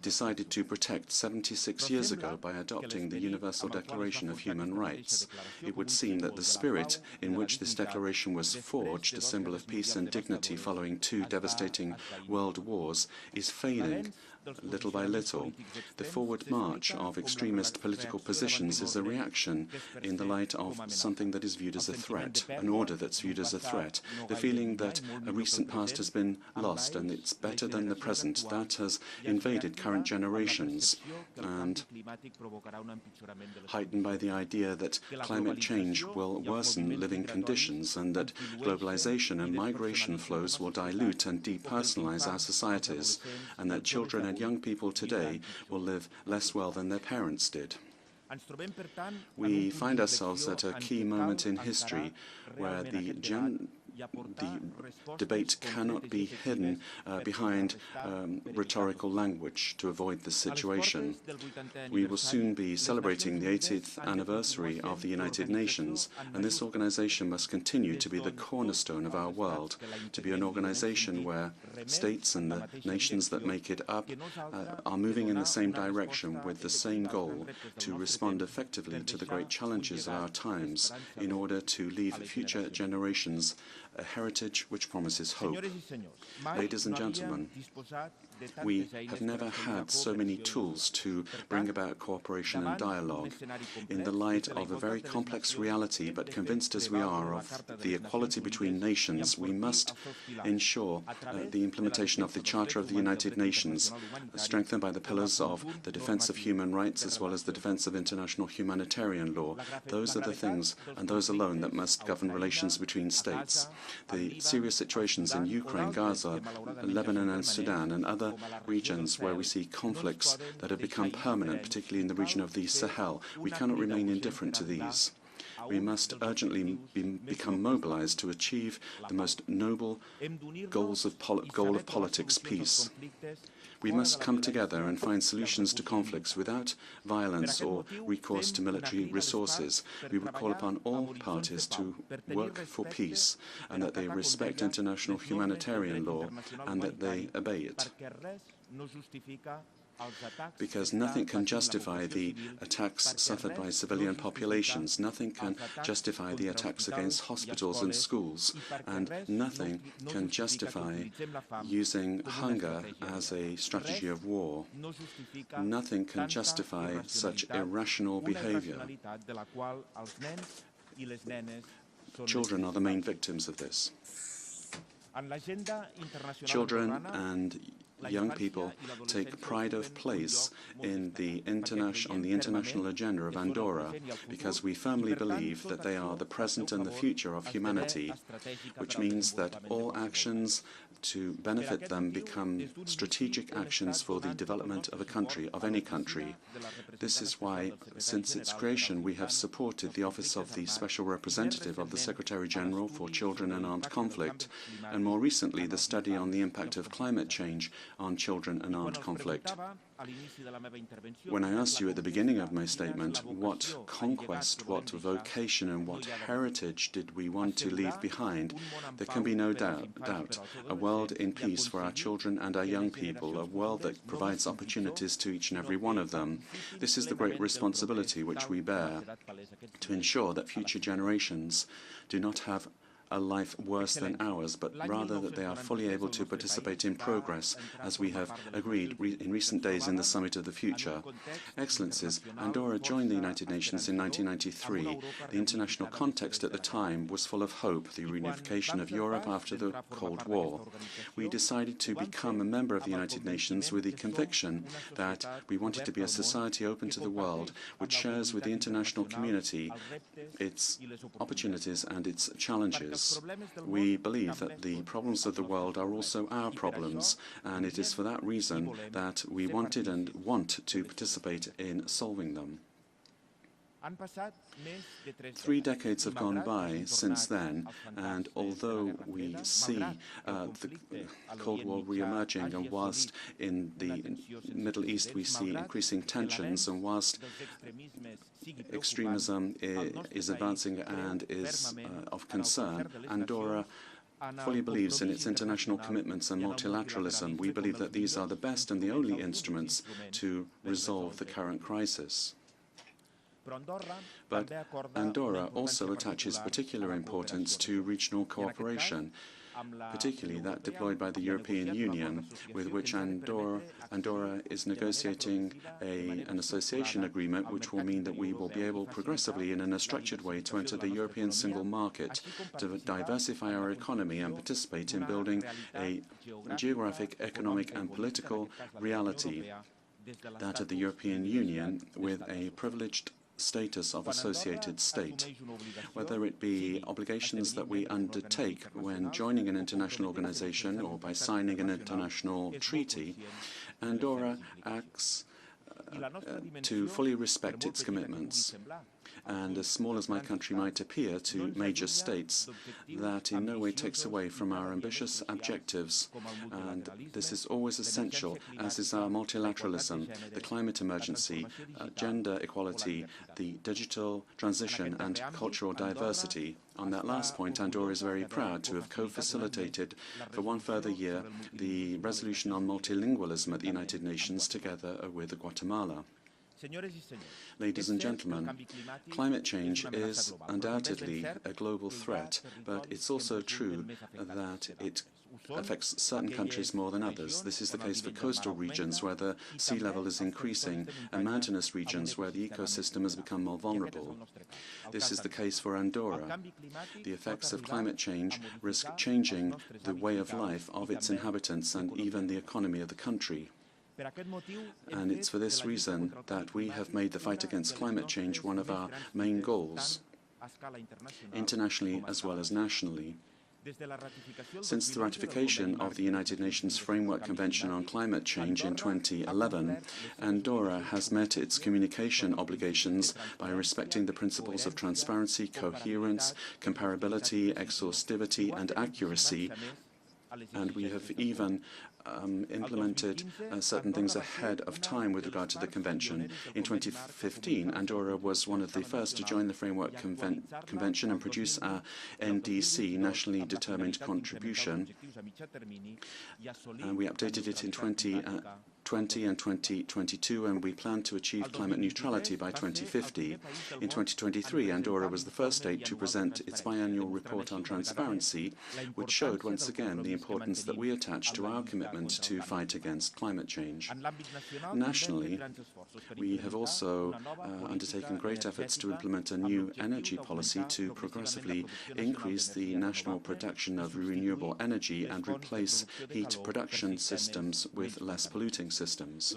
decided to protect 76 years ago by adopting the Universal Declaration of Human Rights. It would seem that the spirit in which this declaration was forged, a symbol of peace and dignity following 2 devastating world wars, is fading little by little. The forward march of extremist political positions is a reaction in the light of something that is viewed as a threat, an order that's viewed as a threat. The feeling that a recent past has been lost and it's better than the present, that has invaded current generations and heightened by the idea that climate change will worsen living conditions and that globalization and migration flows will dilute and depersonalize our societies, and that children and young people today will live less well than their parents did. We find ourselves at a key moment in history where the debate cannot be hidden behind rhetorical language to avoid this situation. We will soon be celebrating the 80th anniversary of the United Nations, and this organization must continue to be the cornerstone of our world, to be an organization where states and the nations that make it up are moving in the same direction with the same goal, to respond effectively to the great challenges of our times in order to leave future generations a heritage which promises hope. Ladies and gentlemen, we have never had so many tools to bring about cooperation and dialogue. In the light of a very complex reality, but convinced as we are of the equality between nations, we must ensure the implementation of the Charter of the United Nations, strengthened by the pillars of the defense of human rights as well as the defense of international humanitarian law. Those are the things, and those alone, that must govern relations between states. The serious situations in Ukraine, Gaza, Lebanon and Sudan and other regions where we see conflicts that have become permanent, particularly in the region of the Sahel, we cannot remain indifferent to these. We must urgently become mobilized to achieve the most noble goal of politics, peace. We must come together and find solutions to conflicts without violence or recourse to military resources. We would call upon all parties to work for peace and that they respect international humanitarian law and that they obey it. Because nothing can justify the attacks suffered by civilian populations, nothing can justify the attacks against hospitals and schools, and nothing can justify using hunger as a strategy of war. Nothing can justify such irrational behavior. Children are the main victims of this. Children and young people take pride of place in on the international agenda of Andorra because we firmly believe that they are the present and the future of humanity, which means that all actions to benefit them become strategic actions for the development of a country, of any country. This is why, since its creation, we have supported the Office of the Special Representative of the Secretary General for Children and Armed Conflict, and more recently the study on the impact of climate change on children and armed conflict. When I asked you at the beginning of my statement what conquest, what vocation and what heritage did we want to leave behind, there can be no doubt. A world in peace for our children and our young people, a world that provides opportunities to each and every one of them. This is the great responsibility which we bear, to ensure that future generations do not have a life worse than ours, but rather that they are fully able to participate in progress, as we have agreed in recent days in the Summit of the Future. Excellencies, Andorra joined the United Nations in 1993. The international context at the time was full of hope, the reunification of Europe after the Cold War. We decided to become a member of the United Nations with the conviction that we wanted to be a society open to the world, which shares with the international community its opportunities and its challenges. We believe that the problems of the world are also our problems, and it is for that reason that we wanted and want to participate in solving them. 3 decades have gone by since then, and although we see the Cold War re-emerging, and whilst in the Middle East we see increasing tensions, and whilst extremism is advancing and is of concern, Andorra fully believes in its international commitments and multilateralism. We believe that these are the best and the only instruments to resolve the current crisis. But Andorra also attaches particular importance to regional cooperation, particularly that deployed by the European Union, with which Andorra is negotiating an association agreement, which will mean that we will be able progressively and in a structured way to enter the European single market, to diversify our economy and participate in building a geographic, economic and political reality, that of the European Union, with a privileged status of associated state, whether it be obligations that we undertake when joining an international organization or by signing an international treaty. Andorra acts to fully respect its commitments. And as small as my country might appear to major states, that in no way takes away from our ambitious objectives. And this is always essential, as is our multilateralism, the climate emergency, gender equality, the digital transition, and cultural diversity. On that last point, Andorra is very proud to have co-facilitated for one further year the resolution on multilingualism at the United Nations together with Guatemala. Ladies and gentlemen, climate change is undoubtedly a global threat, but it's also true that it affects certain countries more than others. This is the case for coastal regions where the sea level is increasing and mountainous regions where the ecosystem has become more vulnerable. This is the case for Andorra. The effects of climate change risk changing the way of life of its inhabitants and even the economy of the country. And it's for this reason that we have made the fight against climate change one of our main goals, internationally as well as nationally. Since the ratification of the United Nations Framework Convention on Climate Change in 2011, Andorra has met its communication obligations by respecting the principles of transparency, coherence, comparability, exhaustivity, and accuracy. And we have even implemented certain things ahead of time with regard to the convention. In 2015, Andorra was one of the first to join the Framework Convention and produce our NDC, Nationally Determined Contribution. And we updated it in 2020 and 2022, and we plan to achieve climate neutrality by 2050. In 2023, Andorra was the first state to present its biannual report on transparency, which showed once again the importance that we attach to our commitment to fight against climate change. Nationally, we have also undertaken great efforts to implement a new energy policy to progressively increase the national production of renewable energy and replace heat production systems with less polluting systems.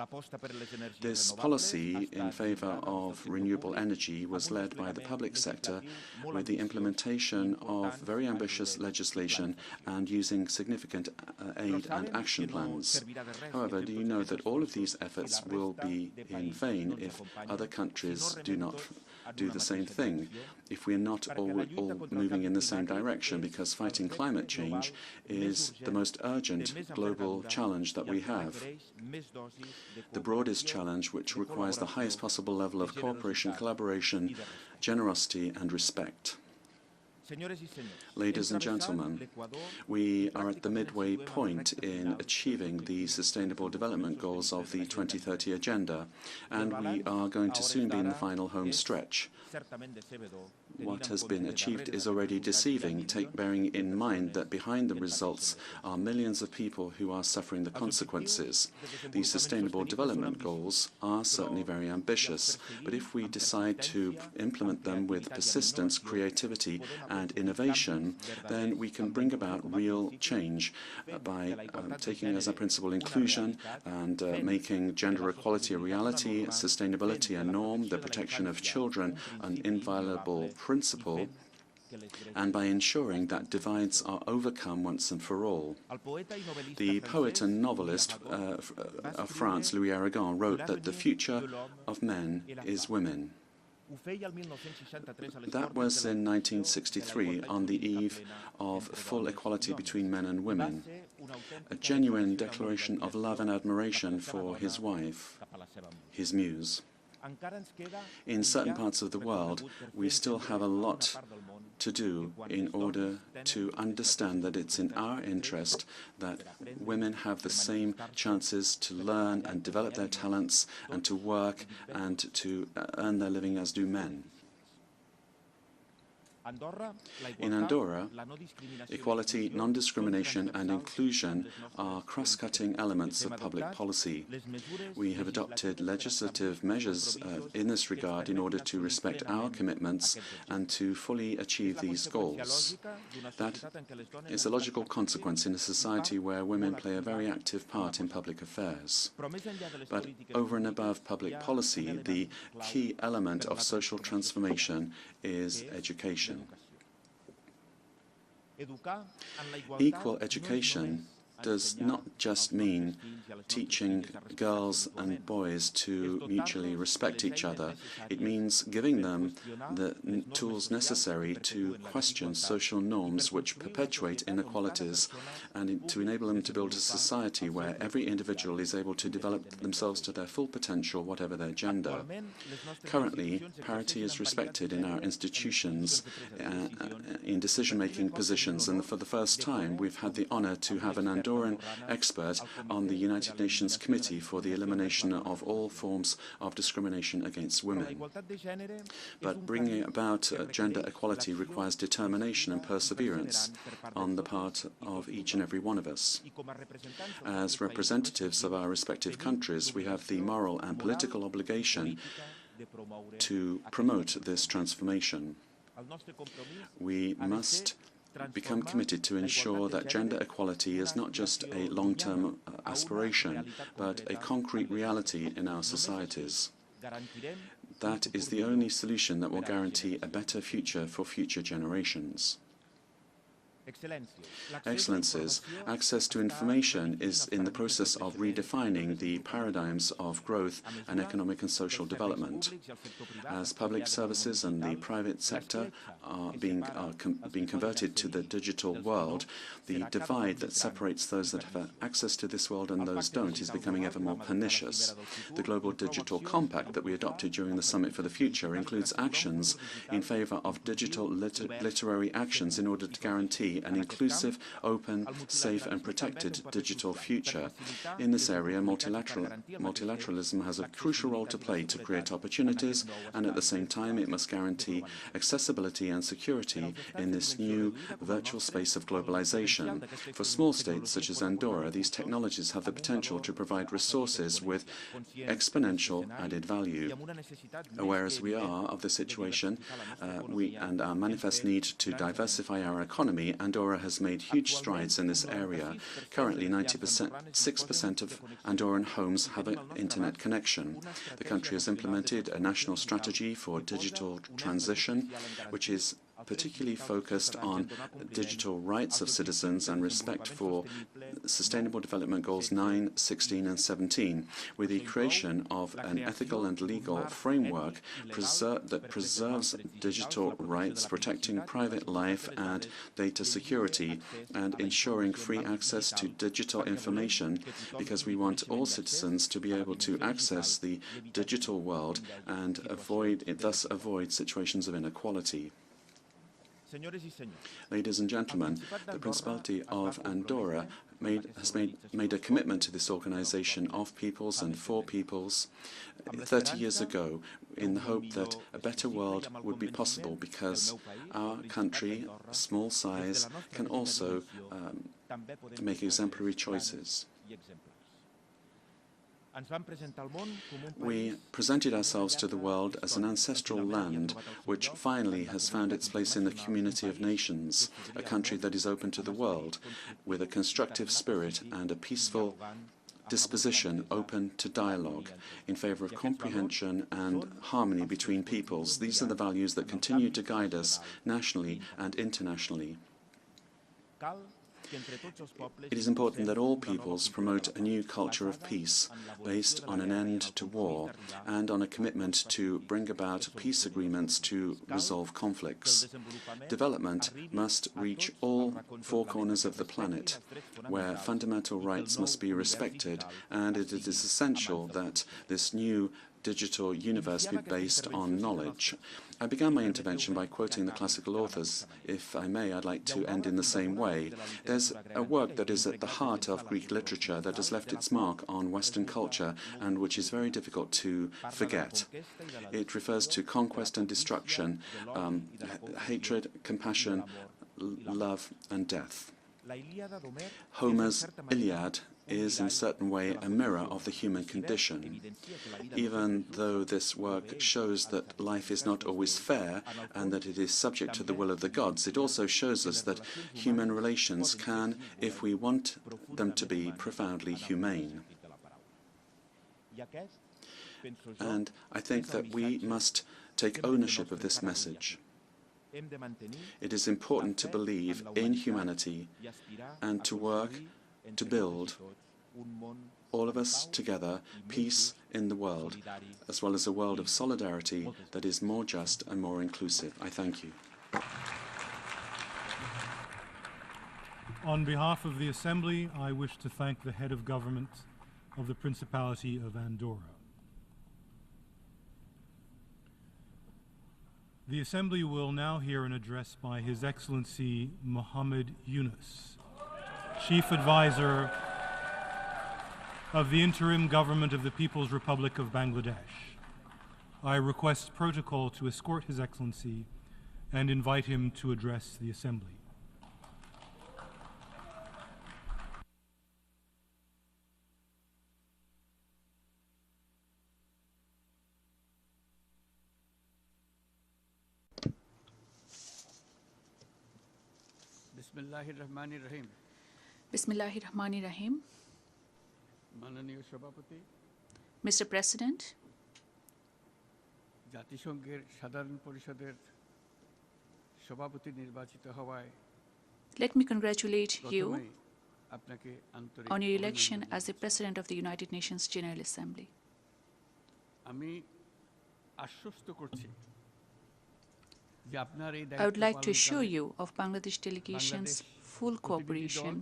This policy in favor of renewable energy was led by the public sector with the implementation of very ambitious legislation and using significant aid and action plans. However, do you know that all of these efforts will be in vain if other countries do not do the same thing, if we are not all moving in the same direction, because fighting climate change is the most urgent global challenge that we have, the broadest challenge which requires the highest possible level of cooperation, collaboration, generosity and respect. Ladies and gentlemen, we are at the midway point in achieving the Sustainable Development Goals of the 2030 Agenda, and we are going to soon be in the final home stretch. What has been achieved is already deceiving, bearing in mind that behind the results are millions of people who are suffering the consequences. The Sustainable Development Goals are certainly very ambitious, but if we decide to implement them with persistence, creativity, and innovation, then we can bring about real change by taking as a principle inclusion and making gender equality a reality, sustainability a norm, the protection of children an inviolable principle, and by ensuring that divides are overcome once and for all. The poet and novelist of France, Louis Aragon, wrote that the future of men is women. That was in 1963, on the eve of full equality between men and women, a genuine declaration of love and admiration for his wife, his muse. In certain parts of the world, we still have a lot to do in order to understand that it's in our interest that women have the same chances to learn and develop their talents and to work and to earn their living as do men. In Andorra, equality, non-discrimination and inclusion are cross-cutting elements of public policy. We have adopted legislative measures in this regard in order to respect our commitments and to fully achieve these goals. That is a logical consequence in a society where women play a very active part in public affairs. But over and above public policy, the key element of social transformation is education. Equal education does not just mean teaching girls and boys to mutually respect each other. It means giving them the tools necessary to question social norms which perpetuate inequalities, and to enable them to build a society where every individual is able to develop themselves to their full potential, whatever their gender. Currently, parity is respected in our institutions in decision-making positions, and for the first time we've had the honor to have an Andorran expert on the United Nations Committee for the Elimination of all forms of discrimination against women. But bringing about gender equality requires determination and perseverance on the part of each and every one of us. As representatives of our respective countries, we have the moral and political obligation to promote this transformation. We must become committed to ensure that gender equality is not just a long-term aspiration, but a concrete reality in our societies. That is the only solution that will guarantee a better future for future generations. Excellencies, access to information is in the process of redefining the paradigms of growth and economic and social development. As public services and the private sector are being converted to the digital world, the divide that separates those that have access to this world and those don't is becoming ever more pernicious. The Global Digital Compact that we adopted during the Summit for the Future includes actions in favor of digital literary actions in order to guarantee an inclusive, open, safe and protected digital future. In this area, multilateralism has a crucial role to play to create opportunities, and at the same time it must guarantee accessibility and security in this new virtual space of globalization. For small states such as Andorra, these technologies have the potential to provide resources with exponential added value. Aware as we are of the situation and our manifest need to diversify our economy, Andorra has made huge strides in this area. Currently, 6% of Andorran homes have an internet connection. The country has implemented a national strategy for digital transition, which is particularly focused on digital rights of citizens and respect for Sustainable Development Goals 9, 16 and 17, with the creation of an ethical and legal framework that preserves digital rights, protecting private life and data security, and ensuring free access to digital information, because we want all citizens to be able to access the digital world and thus avoid situations of inequality. Ladies and gentlemen, the Principality of Andorra has made a commitment to this organization of peoples and for peoples 30 years ago, in the hope that a better world would be possible, because our country, small size, can also make exemplary choices. We presented ourselves to the world as an ancestral land which finally has found its place in the community of nations, a country that is open to the world, with a constructive spirit and a peaceful disposition open to dialogue, in favor of comprehension and harmony between peoples. These are the values that continue to guide us nationally and internationally. It is important that all peoples promote a new culture of peace based on an end to war and on a commitment to bring about peace agreements to resolve conflicts. Development must reach all four corners of the planet, where fundamental rights must be respected, and it is essential that this new digital universe be based on knowledge. I began my intervention by quoting the classical authors. If I may, I'd like to end in the same way. There's a work that is at the heart of Greek literature that has left its mark on Western culture and which is very difficult to forget. It refers to conquest and destruction, hatred, compassion, love and death. Homer's Iliad is in a certain way a mirror of the human condition. Even though this work shows that life is not always fair and that it is subject to the will of the gods, it also shows us that human relations can, if we want them to be, profoundly humane. And I think that we must take ownership of this message. It is important to believe in humanity and to work to build, all of us together, peace in the world, as well as a world of solidarity that is more just and more inclusive. I thank you. On behalf of the Assembly, I wish to thank the head of government of the Principality of Andorra. The Assembly will now hear an address by His Excellency Mohammed Yunus, Chief Advisor of the Interim Government of the People's Republic of Bangladesh. I request protocol to escort His Excellency and invite him to address the Assembly. Bismillahirrahmanirrahim. Bismillahirrahmanirrahim. মাননীয় সভাপতি, Mr. President, জাতিসংঘের সাধারণ পরিষদের সভাপতি নির্বাচিত হওয়ায় let me congratulate you প্রথমেই আপনাকে আন্তরিক on your election অভিনন্দন as the President of the United Nations General Assembly. আমি আশ্বস্ত করছি যে আপনার এই I দায়িত্ব would like to assure পালনকালে you of Bangladesh delegation's full cooperation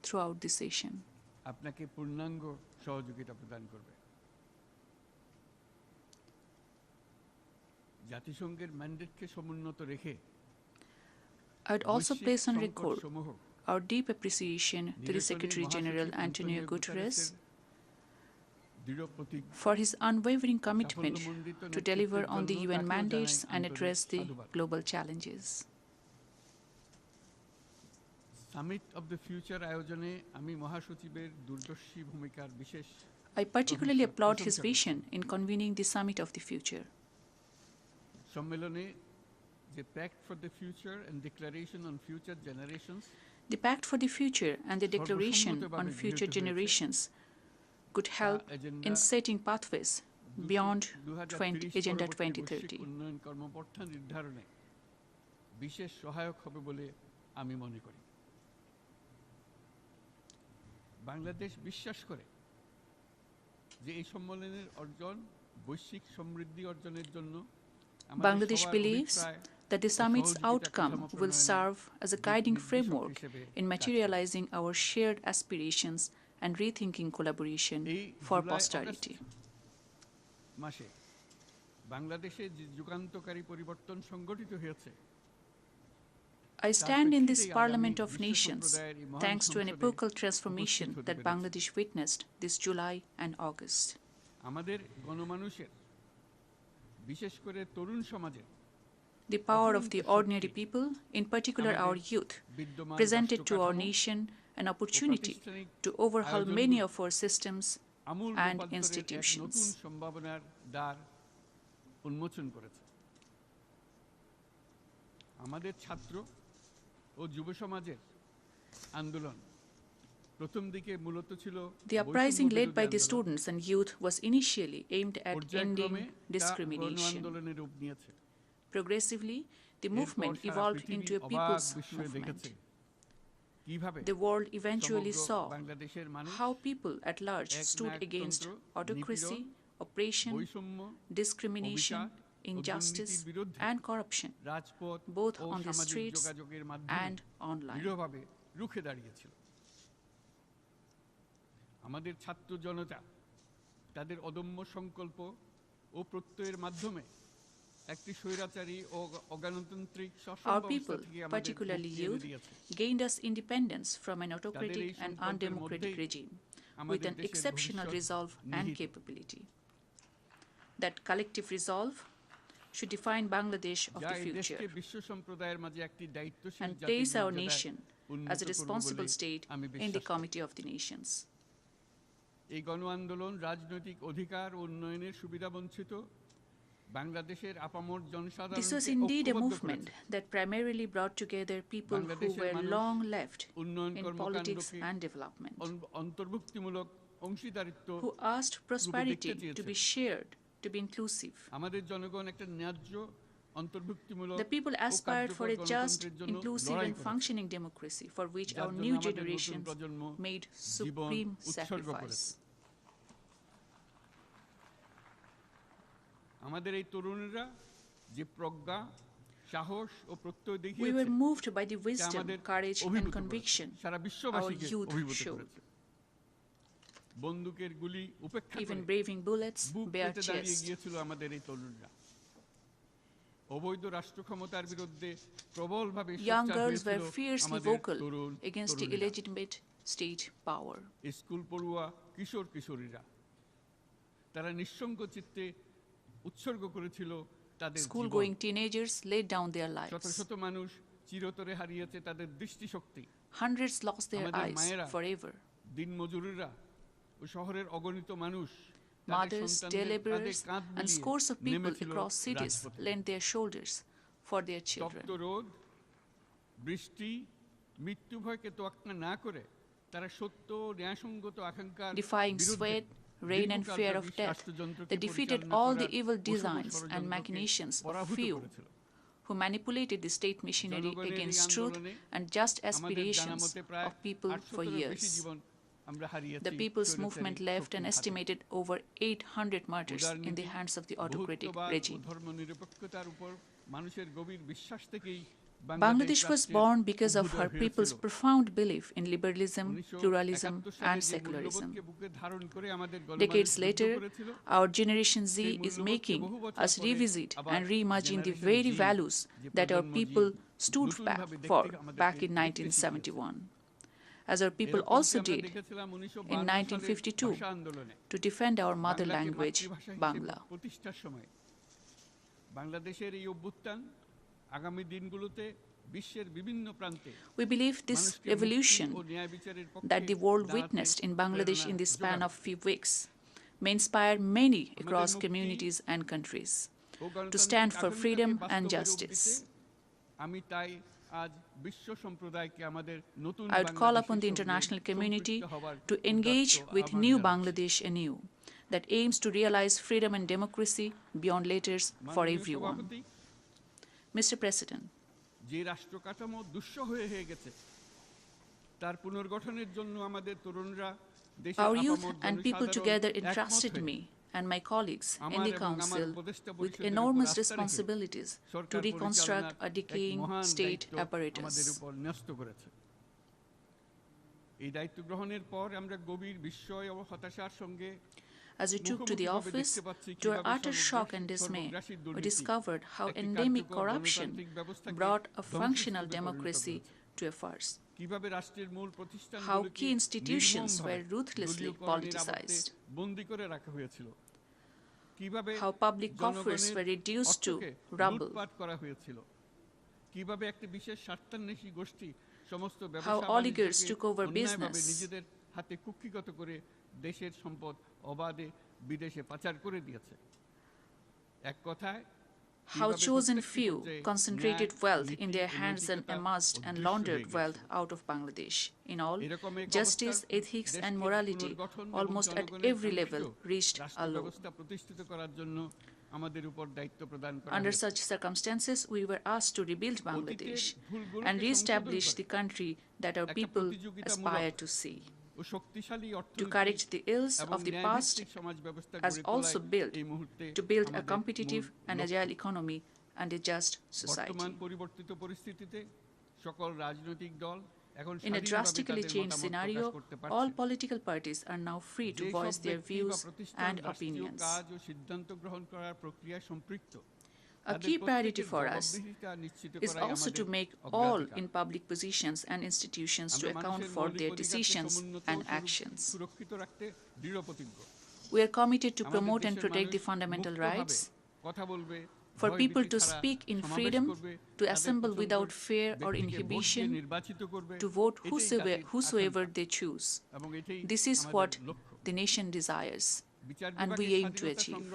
throughout the session. আপনাকে পূর্ণাঙ্গ সহযোগিতা প্রদান করবে। জাতিসংঘের ম্যান্ডেটকে সমুন্নত রেখে I would also বৈশ্বিক place on record সংকটসমূহ our deep appreciation to the Secretary General Antonio Guterres দৃঢ় প্রতিজ্ঞ for his unwavering commitment সাফল্যমণ্ডিত to deliver on the নেতৃত্বের UN জন্য mandates তাকেও and জানাই address the আন্তরিক সাধুবাদ। global challenges. Summit of the future আয়োজনে আমি মহাসচিবের দূরদর্শী ভূমিকার বিশেষ I particularly applaud his vision in convening the Summit of the Future. সম্মেলনে যে pact for the future and declaration on future generations The Pact for the Future and the Declaration on Future Generations could help in setting pathways beyond Agenda 2030. উন্নয়ন কর্মপন্থা নির্ধারণে বিশেষ সহায়ক হবে বলে আমি মনে করি। বাংলাদেশ বিশ্বাস করে যে এই সম্মেলনের অর্জন বৈশ্বিক সমৃদ্ধি অর্জনের জন্য Bangladesh believes that the summit's outcome will serve as a guiding framework in materializing our shared aspirations and rethinking collaboration for posterity. মাসে বাংলাদেশে যে যুগান্তকারী পরিবর্তন সংঘটিত হয়েছে I stand in this Parliament of Nations thanks to an epochal transformation that Bangladesh witnessed this July and August. আমাদের গণমানুষের বিশেষ করে তরুণ সমাজে The power of the ordinary people, in particular our youth, presented to our nation an opportunity to overhaul many of our systems and institutions. নতুন সম্ভাবনার দ্বার উন্মোচন করেছে। আমাদের ছাত্র ও যুব সমাজের আন্দোলন প্রথম দিকে মূলত ছিল The uprising led by the students and youth was initially aimed at ending discrimination. আন্দোলনের রূপ নিয়েছে। Progressively, the movement evolved into a people's movement. The world eventually saw how people at large stood against autocracy, oppression, discrimination, injustice, and corruption, both on the streets and online. রুখে দাঁড়িয়েছিল। আমাদের ছাত্র জনতা তাদের অদম্য সংকল্প ও প্রত্যয়ের মাধ্যমে একটি স্বৈরাচারী ও অগণতান্ত্রিক শাসন Our ব্যবস্থা people, থেকে আমাদের particularly মুক্তি এনে youth, দিয়েছে। gained us independence from an autocratic তাদের এই and সংকল্পের undemocratic মধ্যেই regime with আমাদের an দেশের exceptional ভবিষ্যৎ resolve and নিহিত। capability. That collective resolve should define Bangladesh of যা the এই future দেশকে বিশ্ব সম্প্রদায়ের মাঝে একটি দায়িত্বশীল and জাতির place our মর্যাদায় nation উন্নীত as a করবে responsible বলে state আমি in the বিশ্বাস করি। Committee of the Nations. এই গণ আন্দোলন রাজনৈতিক অধিকার ও উন্নয়নের সুবিধা বঞ্চিত বাংলাদেশের আপামর This was জনসাধারণকে indeed a ঐক্যবদ্ধ movement করেছে। that primarily brought together people who বাংলাদেশের were মানুষ long left উন্নয়ন in কর্মকাণ্ডকে politics and development, অন্তর্ভুক্তিমূলক অংশীদারিত্ব who asked prosperity দেখতে to be চেয়েছে। shared, to be inclusive. আমাদের জনগণ একটা ন্যায্য The people aspired for a just, inclusive and functioning democracy for which our new generations made supreme sacrifice. We were moved by the wisdom, courage and conviction our youth showed. Even braving bullets, bare chest. Young girls were fiercely vocal against the illegitimate state power. School-going teenagers laid down their lives. Hundreds lost their eyes forever. Mothers, day laborers, and scores of people across cities lent their shoulders for their children. Defying sweat, rain, and fear of death, they defeated all the evil designs and machinations of few who manipulated the state machinery against truth and just aspirations of people for years. The People's Movement left an estimated over 800 martyrs in the hands of the autocratic regime. Bangladesh was born because of her people's profound belief in liberalism, pluralism, and secularism. Decades later, our Generation Z is making us revisit and reimagine the very values that our people stood for back in 1971. As our people also did in 1952 to defend our mother language, Bangla. We believe this revolution that the world witnessed in Bangladesh in the span of few weeks may inspire many across communities and countries to stand for freedom and justice. I would call upon the international community to engage with New Bangladesh anew that aims to realize freedom and democracy beyond letters for everyone. Mr. President, our youth and people together entrusted me and my colleagues in the Council with enormous responsibilities to reconstruct a decaying state apparatus. As we took to the office, to our utter shock and dismay, we discovered how endemic corruption brought a functional democracy to a farce. How key institutions were ruthlessly politicized. How public coffers were reduced to rubble. How oligarchs took over business. How chosen few concentrated wealth in their hands and amassed and laundered wealth out of Bangladesh. In all, justice, ethics, and morality, almost at every level, reached a low. Under such circumstances, we were asked to rebuild Bangladesh and re-establish the country that our people aspire to see. To correct the ills of the past, as also to build a competitive and agile economy and a just society. In a drastically changed scenario, all political parties are now free to voice their views and opinions. A key priority for us is also to make all in public positions and institutions to account for their decisions and actions. We are committed to promote and protect the fundamental rights, for people to speak in freedom, to assemble without fear or inhibition, to vote whosoever they choose. This is what the nation desires, and we aim to achieve.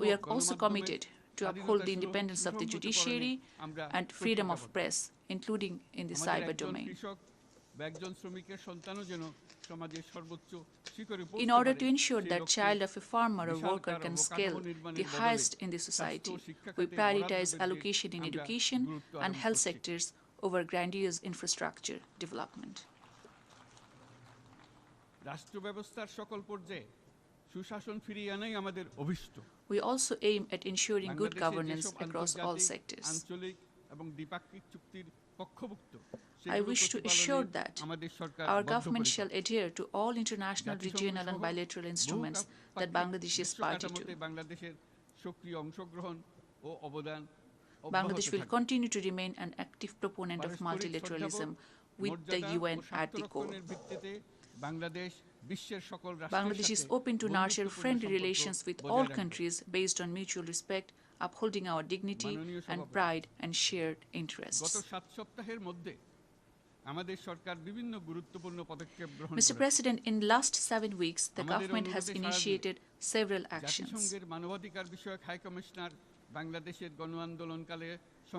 We are also committed to uphold the independence of the judiciary and freedom of press, including in the cyber domain. In order to ensure that child of a farmer or worker can scale the highest in the society, we prioritize allocation in education and health sectors over grandiose infrastructure development. We also aim at ensuring good governance across all sectors. I wish to assure that our government shall adhere to all international, regional and bilateral instruments that Bangladesh is party to. Bangladesh will continue to remain an active proponent of multilateralism with the UN at the core. Bangladesh is open to nurture friendly relations with all countries based on mutual respect, upholding our dignity and pride and shared interests. Mr. President, in the last 7 weeks, the government has initiated several actions.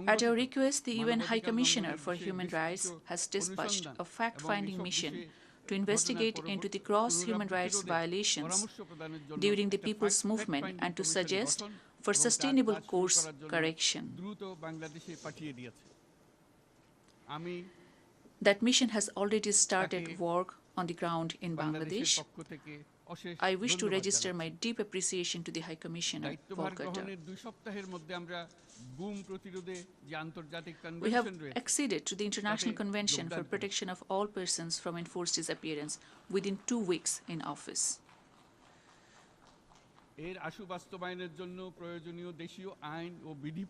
At our request, the UN High Commissioner for Human Rights has dispatched a fact-finding mission to investigate into the gross human rights violations during the People's Movement and to suggest for sustainable course correction. That mission has already started work on the ground in Bangladesh. I wish to register my deep appreciation to the High Commissioner, Volkata. We have acceded to the International Convention for Protection of All Persons from Enforced Disappearance within 2 weeks in office.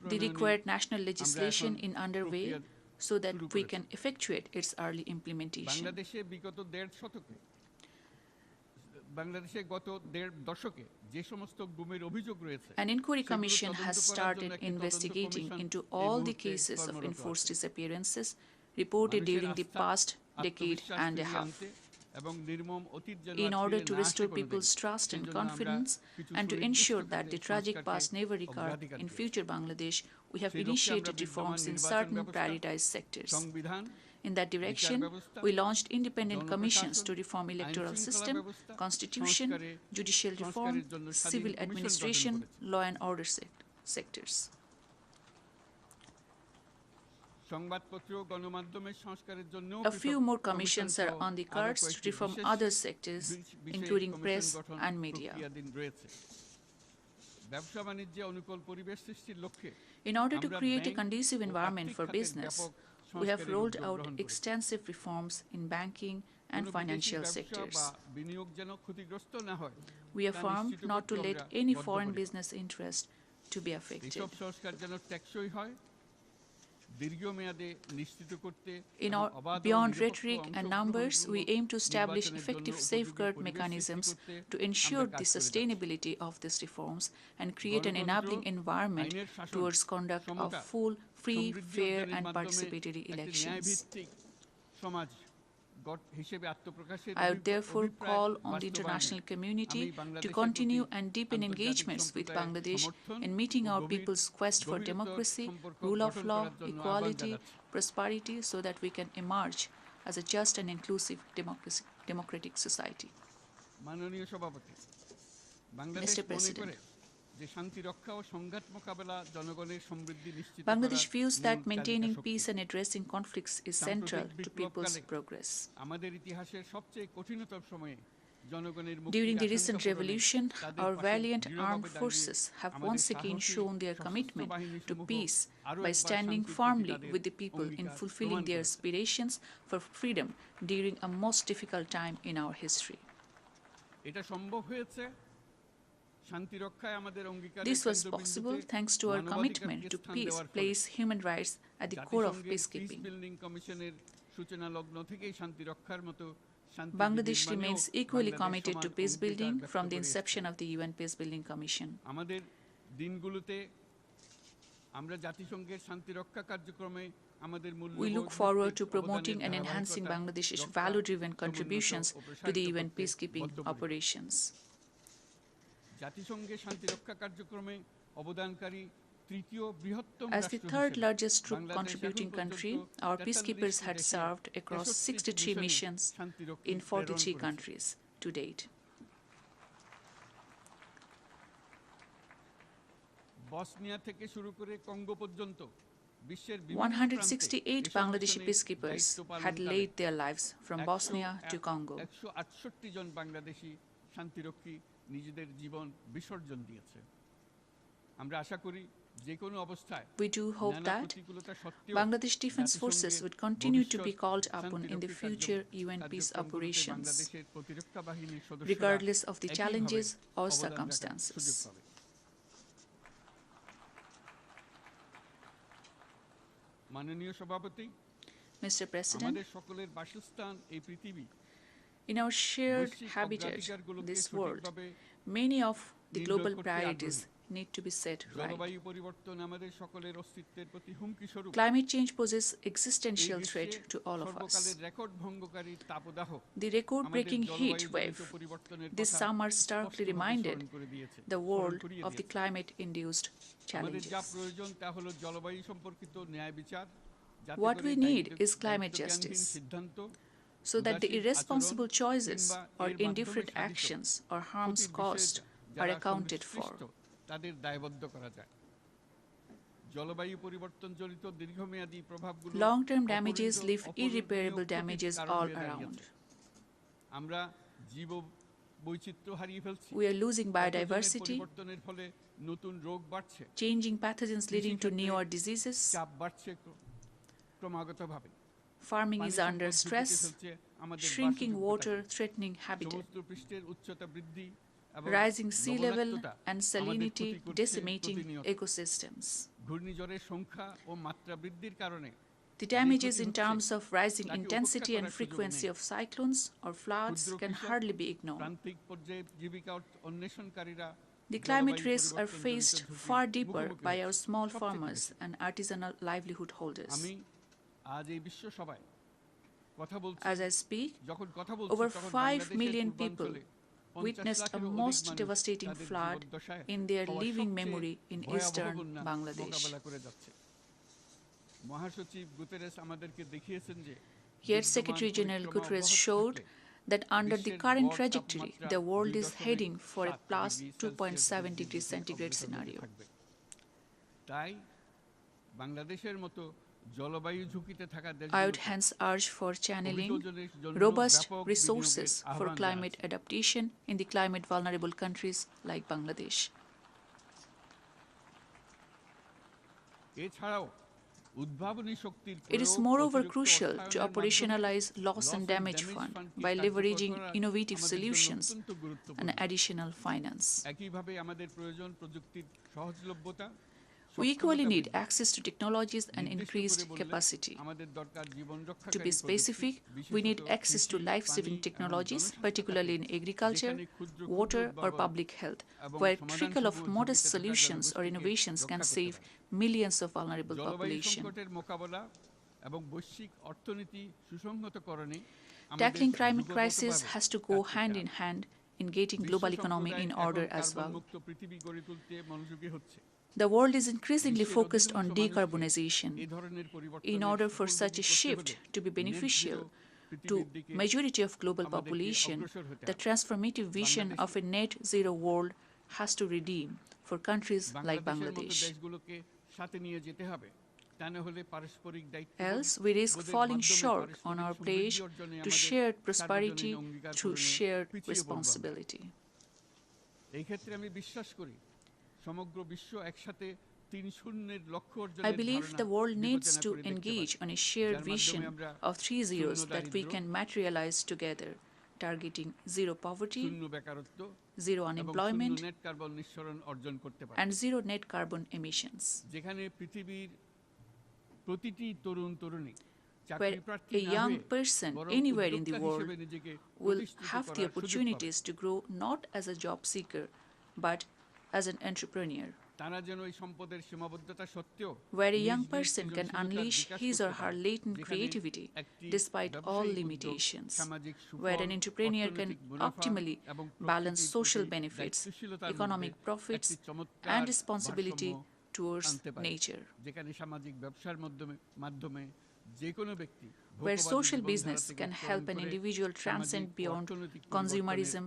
The required national legislation is underway so that we can effectuate its early implementation. An inquiry commission has started investigating into all the cases of enforced disappearances reported during the past decade and a half. In order to restore people's trust and confidence and to ensure that the tragic past never recur in future Bangladesh, we have initiated reforms in certain prioritized sectors. In that direction, we launched independent commissions to reform electoral system, constitution, judicial reform, civil administration, law and order sectors. A few more commissions are on the cards to reform other sectors, including press and media. In order to create a conducive environment for business, we have rolled out extensive reforms in banking and financial sectors. We affirm not to let any foreign business interest to be affected. Beyond rhetoric and numbers, we aim to establish effective safeguard mechanisms to ensure the sustainability of these reforms and create an enabling environment towards conduct of full, free, fair and participatory elections. I would therefore call on the international community to continue and deepen engagements with Bangladesh in meeting our people's quest for democracy, rule of law, equality, prosperity, so that we can emerge as a just and inclusive democratic society. Mr. President, Bangladesh feels that maintaining peace and addressing conflicts is central to people's progress. During the recent revolution, our valiant armed forces have once again shown their commitment to peace by standing firmly with the people in fulfilling their aspirations for freedom during a most difficult time in our history. This was possible thanks to our commitment to peace, place human rights at the core of peacekeeping. Bangladesh remains equally committed to peace building from the inception of the UN Peacebuilding Commission. We look forward to promoting and enhancing Bangladesh's value-driven contributions to the UN peacekeeping operations. As the third largest troop contributing country, our peacekeepers had served across 63 missions in 43 countries to date. Bosnia থেকে শুরু করে Congo পর্যন্ত বিশ্বের 168 Bangladeshi peacekeepers had laid their lives from Bosnia to Congo. 168 জন বাংলাদেশি শান্তিরক্ষী নিজেদের জীবন বিসর্জন দিয়েছে। আমরা আশা করি যে কোনো অবস্থায় We do hope that Bangladesh Defense Forces would continue to be called upon in the future UN peace operations, regardless of the challenges or circumstances. মাননীয় সভাপতি, Mr. President, আমাদের সকলের বাসস্থান এই পৃথিবী। In our shared habitat, this world, many of the global priorities need to be set right. জলবায়ু পরিবর্তন আমাদের সকলের অস্তিত্বের প্রতি হুমকি স্বরূপ। Climate change poses existential threat to all of us. রেকর্ড ভঙ্গকারী তাপদাহ, the record-breaking heat wave this summer starkly reminded the world of the climate-induced challenges. What we need is climate justice, so that the irresponsible choices or indifferent actions or harms caused are accounted for. তাদের দায়বদ্ধ করা যায়। জলবায়ু পরিবর্তন জনিত দীর্ঘমেয়াদী প্রভাবগুলো long-term damages leave irreparable damages all around. আমরা জীব বৈচিত্র্য হারিয়ে ফেলছি। We are losing biodiversity, পরিবর্তনের ফলে নতুন রোগ বাড়ছে, changing pathogens leading to newer diseases, চাপ বাড়ছে ক্রমাগতভাবে। farming is under stress, shrinking water threatening habitat, সমুদ্রপৃষ্ঠের উচ্চতা বৃদ্ধি, rising sea level and salinity decimating ecosystems. ঘূর্ণিঝড়ের সংখ্যা ও মাত্রা বৃদ্ধির কারণে The damages in terms of rising intensity and frequency of cyclones or floods can hardly be ignored. প্রান্তিক পর্যায়ে জীবিকা অন্বেষণকারীরা The climate risks are faced far deeper by our small farmers and artisanal livelihood holders. আমি আজ এই বিশ্ব সভায় কথা বলছি, As I speak, যখন কথা বলছি over তখন 5 বাংলাদেশের million পূর্বাঞ্চলে people witnessed a most devastating flood in their living memory in eastern Bangladesh. Yet Secretary General Guterres showed that under the current trajectory, the world is heading for a plus 2.7 degrees centigrade scenario. I would hence urge for channeling robust resources for climate adaptation in the climate vulnerable countries like Bangladesh. It is moreover crucial to operationalize loss and damage fund by leveraging innovative solutions and additional finance. We equally need access to technologies and increased capacity. To be specific, we need access to life-saving technologies, particularly in agriculture, water, or public health, where a trickle of modest solutions or innovations can save millions of vulnerable population. Tackling climate crisis has to go hand in hand in getting global economy in order as well. The world is increasingly focused on decarbonization. In order for such a shift to be beneficial to majority of global population, the transformative vision of a net zero world has to redeem for countries like Bangladesh. Else, we risk falling short on our pledge to shared prosperity through shared responsibility. I believe the world needs to engage on a shared vision of 3 zeros that we can materialize together, targeting zero poverty, zero unemployment, and zero net carbon emissions. Where a young person anywhere in the world will have the opportunities to grow not as a job seeker, but as an entrepreneur, where a young person can unleash his or her latent creativity despite all limitations, where an entrepreneur can optimally balance social benefits, economic profits, and responsibility towards nature, যেখানে সামাজিক ব্যবসার মাধ্যমে যে কোনো ব্যক্তি where social business can help an individual transcend beyond consumerism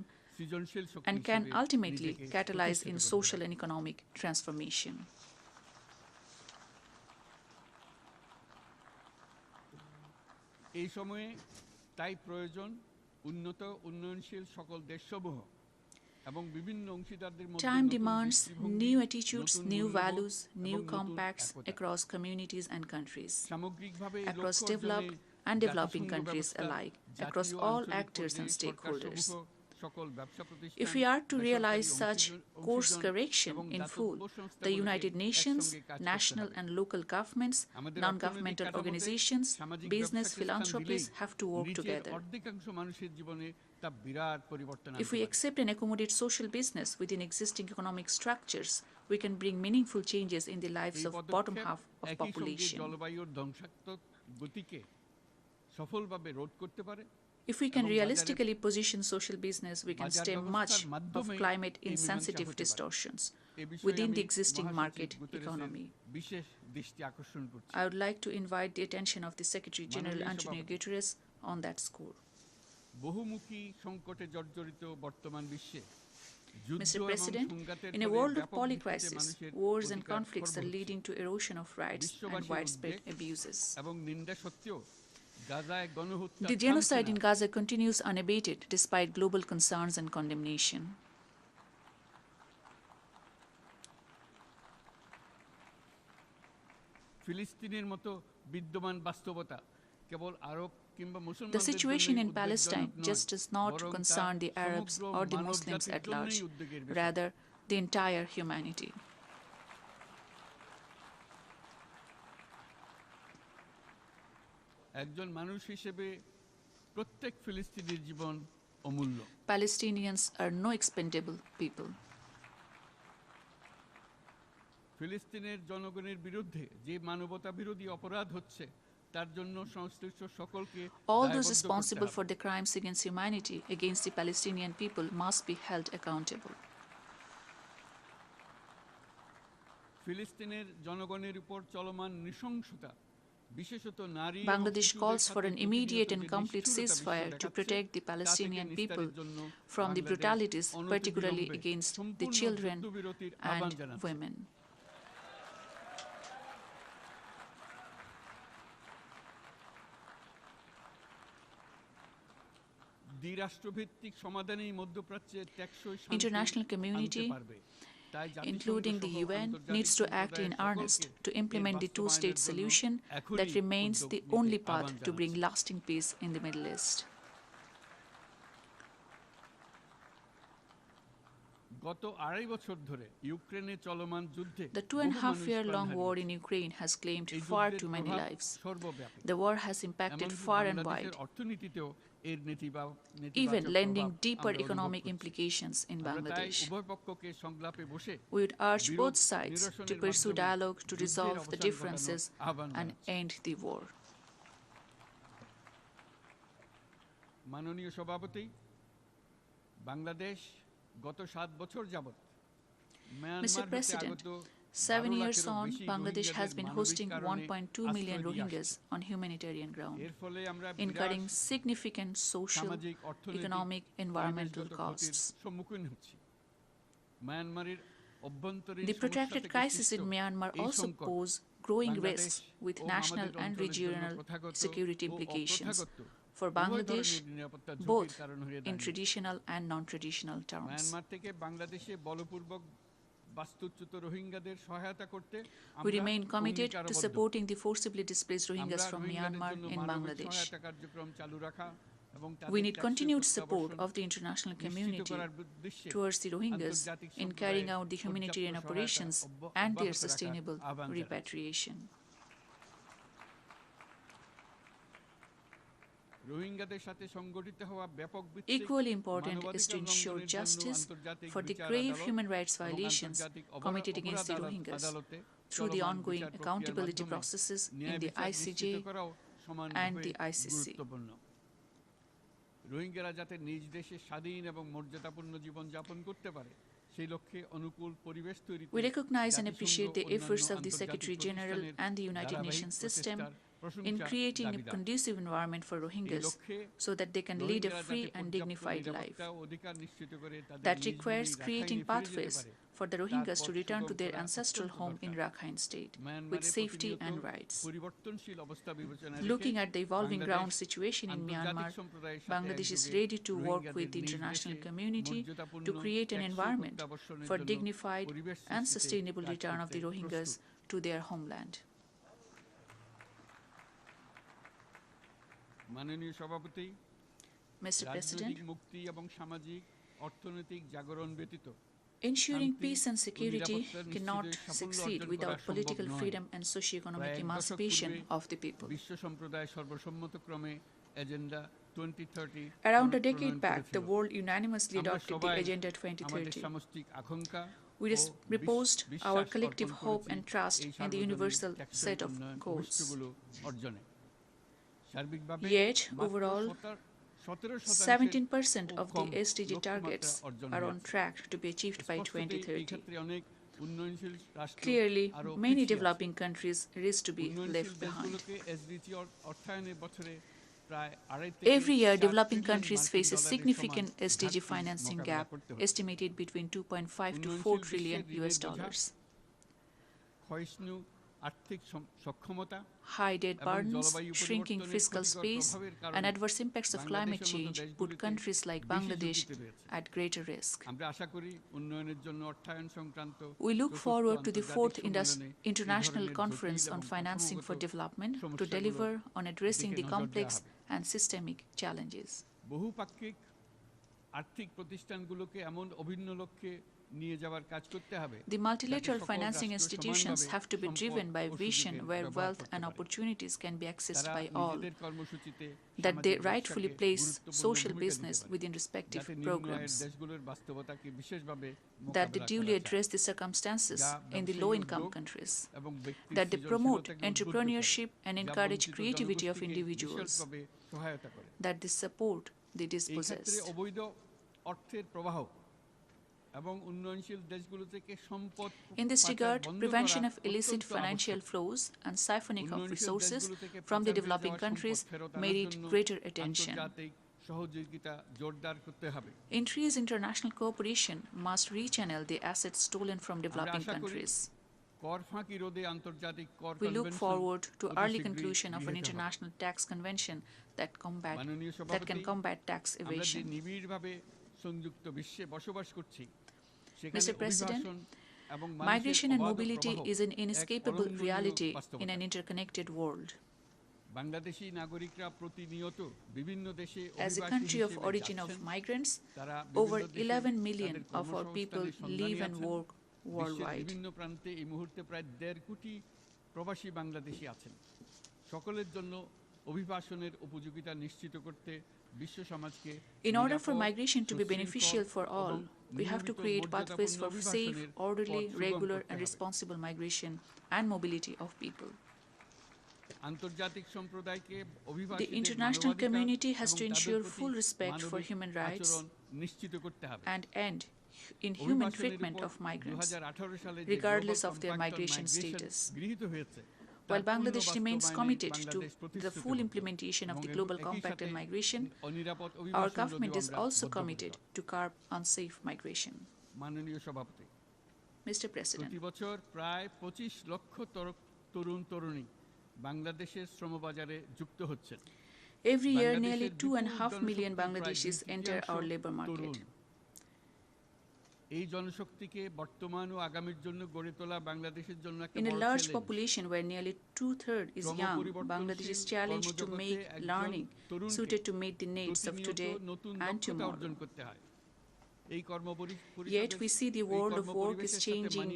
and can ultimately catalyze in social and economic transformation. এই সময়ে তাই প্রয়োজন উন্নত উন্নয়নশীল সকল দেশসমূহ এবং বিভিন্ন অংশীদারদের মধ্যে Time demands new attitudes, new values, new compacts across communities and countries, across developed and developing countries alike, across all actors and stakeholders. If we are to realize such course correction in full, the United Nations, national and local governments, non-governmental organizations, business, philanthropies have to work together. If we accept and accommodate social business within existing economic structures, we can bring meaningful changes in the lives of bottom half of population. If we can realistically position social business, we can stem much of climate-insensitive distortions within the existing market economy. I would like to invite the attention of the Secretary-General Antonio Guterres on that score. Mr. President, in a world of polycrisis, wars and conflicts are leading to erosion of rights and widespread abuses. The genocide in Gaza continues unabated despite global concerns and condemnation. The situation in Palestine just does not concern the Arabs or the Muslims at large, rather the entire humanity. Palestinians are no expendable people. ফিলিস্তিনের জনগণের বিরুদ্ধে যে মানবতা বিরোধী অপরাধ হচ্ছে তার জন্য সংশ্লিষ্ট সকলকে all those responsible for the crimes against humanity against the Palestinian people must be held accountable. ফিলিস্তিনের জনগণের উপর চলমান নৃশংসতা Bangladesh calls for an immediate and complete ceasefire to protect the Palestinian people from the brutalities, particularly against the children and women. International community, including the UN, needs to act in earnest to implement the two-state solution that remains the only path to bring lasting peace in the Middle East. The 2.5-year-long war in Ukraine has claimed far too many lives. The war has impacted far and wide, even lending deeper economic implications in Bangladesh. We would urge both sides to pursue dialogue to resolve the differences and end the war. মাননীয় সভাপতি, বাংলাদেশ গত 7 বছর যাবত Mr. President, 7 years on, Bangladesh has been hosting 1.2 million Rohingyas on humanitarian ground, incurring significant social, economic, environmental costs. The protracted crisis in Myanmar also pose growing risks with national and regional security implications for Bangladesh, both in traditional and non-traditional terms. We remain committed to supporting the forcibly displaced Rohingyas from Myanmar in Bangladesh. We need continued support of the international community towards the Rohingyas in carrying out the humanitarian operations and their sustainable repatriation. Equally important is to ensure justice for the grave human rights violations committed against the Rohingyas through the ongoing accountability processes in the ICJ and the ICC. রোহিঙ্গারা যাতে নিজ দেশে স্বাধীন এবং মর্যাদাপূর্ণ জীবন যাপন করতে পারে We recognize and appreciate the efforts of the Secretary General and the United Nations system in creating a conducive environment for Rohingyas so that they can lead a free and dignified life. That requires creating pathways for the Rohingyas to return to their ancestral home in Rakhine State with safety and rights. Looking at the evolving ground situation in Myanmar, Bangladesh is ready to work with the international community to create an environment for dignified and sustainable return of the Rohingyas to their homeland. Mr. President, ensuring peace and security cannot succeed without political freedom and socio-economic emancipation of the people. Around a decade back, the world unanimously adopted the Agenda 2030. We reposed our collective hope and trust in the universal set of goals. Yet, overall, 17% of the SDG targets are on track to be achieved by 2030. Clearly, many developing countries risk to be left behind. Every year, developing countries face a significant SDG financing gap, estimated between 2.5 to 4 trillion US dollars. High debt burdens, shrinking fiscal space, and adverse impacts of climate change put countries like Bangladesh at greater risk. We look forward to the 4th International Conference on Financing for Development to deliver on addressing the complex and systemic challenges. The multilateral financing institutions have to be driven by a vision where wealth and opportunities can be accessed by all, that they rightfully place social business within respective programs, that they duly address the circumstances in the low-income countries, that they promote entrepreneurship and encourage creativity of individuals, that they support the dispossessed. In this regard, prevention of illicit financial flows and siphoning of resources from the developing countries merit greater attention. Increased international cooperation must rechannel the assets stolen from developing countries. We look forward to early conclusion of an international tax convention that can combat tax evasion. Mr. President, migration and mobility is an inescapable reality in an interconnected world. As a country of origin of migrants, over 11 million of our people live and work worldwide. In order for migration to be beneficial for all, we have to create pathways for safe, orderly, regular, and responsible migration and mobility of people. The international community has to ensure full respect for human rights and end inhuman treatment of migrants, regardless of their migration status. While Bangladesh remains committed to the full implementation of the Global Compact on Migration, our government is also committed to curb unsafe migration. Mr. President, every year nearly 2.5 million Bangladeshis enter our labor market. In a large population where nearly 2/3 is young, Bangladesh is challenged to make learning suited to meet the needs of today and tomorrow. Yet we see the world of work is changing,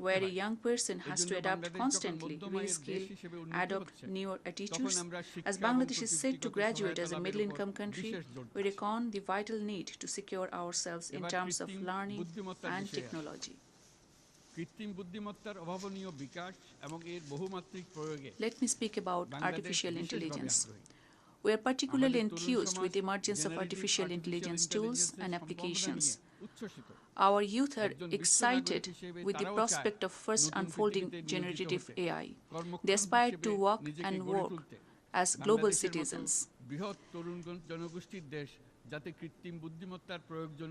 where a young person has to adapt constantly, reskill, adopt newer attitudes. As Bangladesh is set to graduate as a middle-income country, we reckon the vital need to secure ourselves in terms of learning and technology. Let me speak about artificial intelligence. We are particularly enthused with the emergence of artificial intelligence tools and applications. Our youth are excited with the prospect of first unfolding generative AI. They aspire to walk and work as global citizens.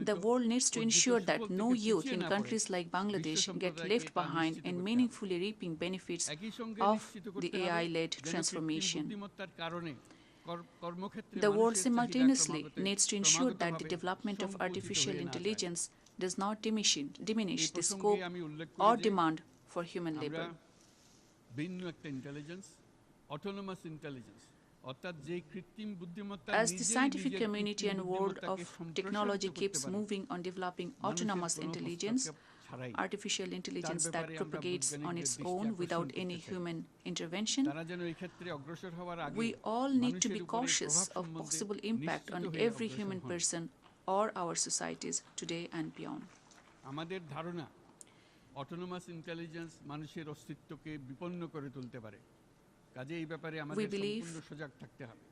The world needs to ensure that no youth in countries like Bangladesh get left behind in meaningfully reaping benefits of the AI-led transformation. The world simultaneously needs to ensure that the development of artificial intelligence does not diminish the scope or demand for human labor. Autonomous intelligence. As the scientific community and world of technology keeps moving on developing autonomous intelligence, artificial intelligence that propagates on its own without any human intervention, we all need to be cautious of possible impact on every human person or our societies today and beyond. autonomous intelligence মানুষের অস্তিত্বকে বিপন্ন করে তুলতে পারে কাজে এই ব্যাপারে আমাদের সম্পূর্ণ সজাগ থাকতে হবে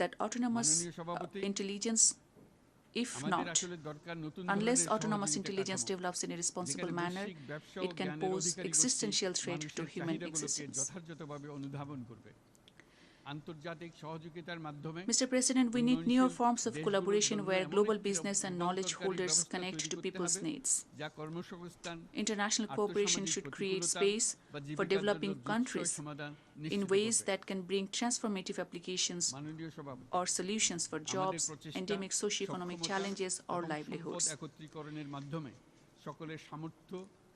that autonomous intelligence, if not, unless autonomous intelligence develops in a responsible manner, it can pose existential threat to human existence. Mr. President, we need newer forms of collaboration where global business and knowledge holders connect to people's needs. International cooperation should create space for developing countries in ways that can bring transformative applications or solutions for jobs, endemic socio-economic challenges, or livelihoods.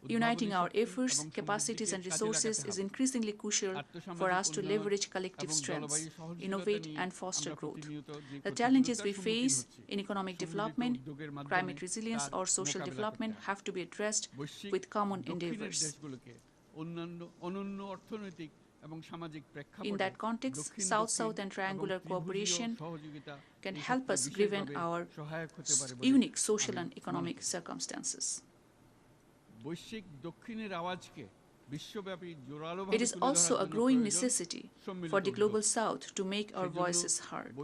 Uniting our efforts, capacities, and resources is increasingly crucial for us to leverage collective strengths, innovate, and foster growth. The challenges we face in economic development, climate resilience, or social development have to be addressed with common endeavors. In that context, South-South and triangular cooperation can help us given our unique social and economic circumstances. It is also a growing necessity for the Global South to make our voices heard.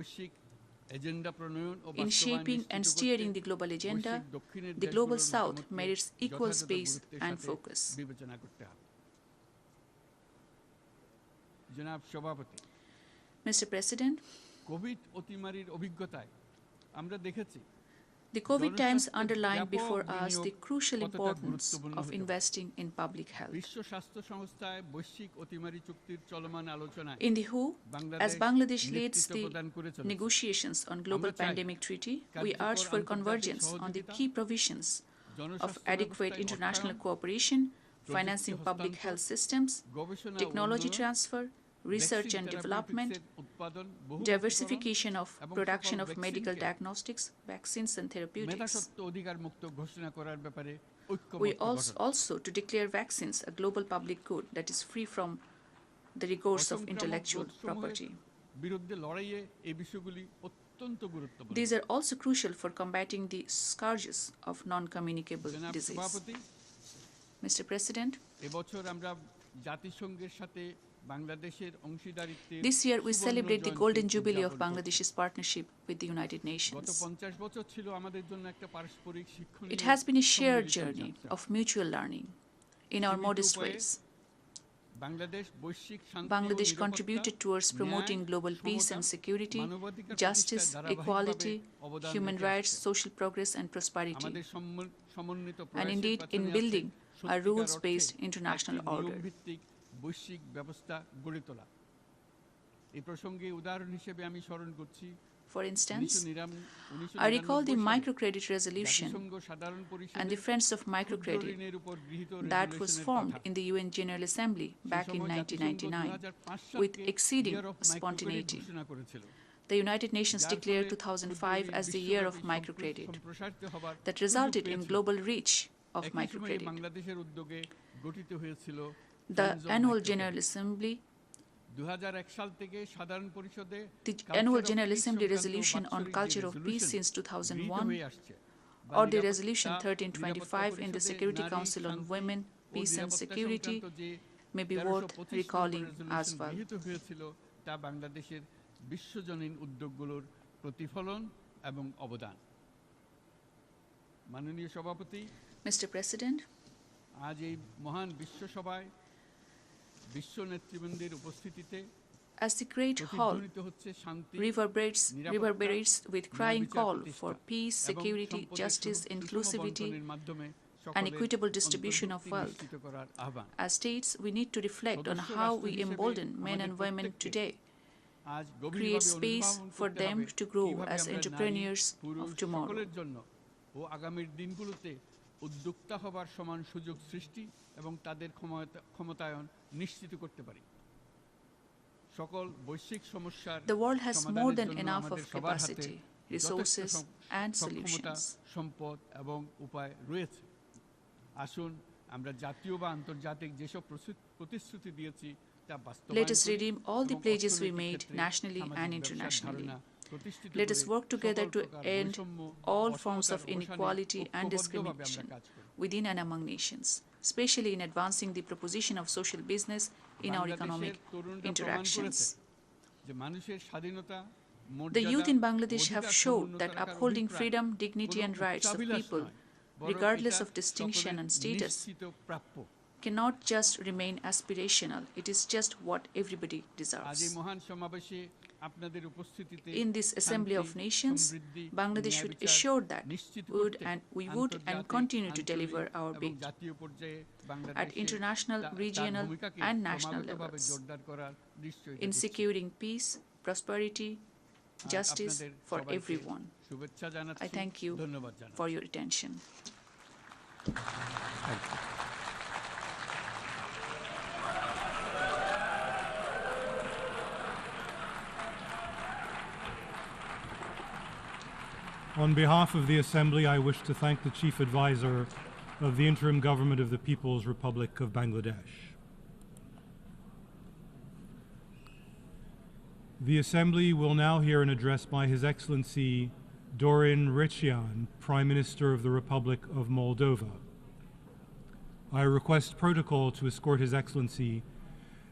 In shaping and steering the global agenda, the Global South merits equal space and focus. Mr. President, the COVID times underline before us the crucial importance of investing in public health. In the WHO, as Bangladesh leads the negotiations on global pandemic treaty, we urge for convergence on the key provisions of adequate international cooperation, financing public health systems, technology transfer, research and development, diversification of production of medical diagnostics, vaccines and therapeutics. We also to declare vaccines a global public good that is free from the rigors of intellectual property. These are also crucial for combating the scourges of non-communicable disease. Mr. President, this year we celebrate the Golden Jubilee of Bangladesh's partnership with the United Nations. It has been a shared journey of mutual learning in our modest ways. Bangladesh contributed towards promoting global peace and security, justice, equality, human rights, social progress and prosperity, and indeed in building a rules-based international order. For instance, I recall the microcredit resolution and the Friends of Microcredit that was formed in the UN General Assembly back in 1999 with exceeding spontaneity. The United Nations declared 2005 as the year of microcredit that resulted in global reach of microcredit. The Annual General Assembly resolution on culture of peace since 2001 or the resolution 1325 in the Security Council on Women, Peace and Security may be worth recalling as well. Mr. President, as the Great Hall reverberates with crying call for peace, security, justice, inclusivity, and equitable distribution of wealth, as states, we need to reflect on how we embolden men and women today, create space for them to grow as entrepreneurs of tomorrow. The world has more than enough of capacity, resources, and solutions. Let us redeem all the pledges we made nationally and internationally. Let us work together to end all forms of inequality and discrimination within and among nations, especially in advancing the proposition of social business in our economic interactions. The youth in Bangladesh have showed that upholding freedom, dignity, and rights of people, regardless of distinction and status, cannot just remain aspirational. It is just what everybody deserves. In this Assembly of Nations, Bangladesh should assure that we would and continue to deliver our bid at international, regional, and national levels in securing peace, prosperity, justice for everyone. I thank you for your attention. Thank you. On behalf of the Assembly, I wish to thank the Chief Advisor of the Interim Government of the People's Republic of Bangladesh. The Assembly will now hear an address by His Excellency Dorin Recian, Prime Minister of the Republic of Moldova. I request protocol to escort His Excellency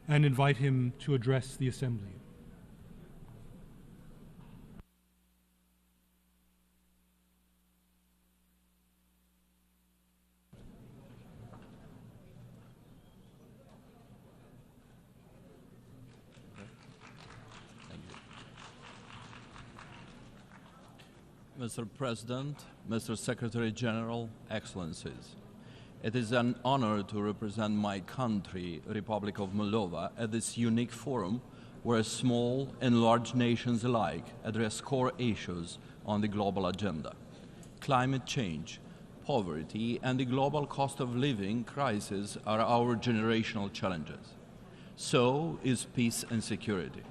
and invite him to address the Assembly. Mr. President, Mr. Secretary General, Excellencies, it is an honor to represent my country, Republic of Moldova, at this unique forum where small and large nations alike address core issues on the global agenda. Climate change, poverty, and the global cost of living crisis are our generational challenges. So is peace and security.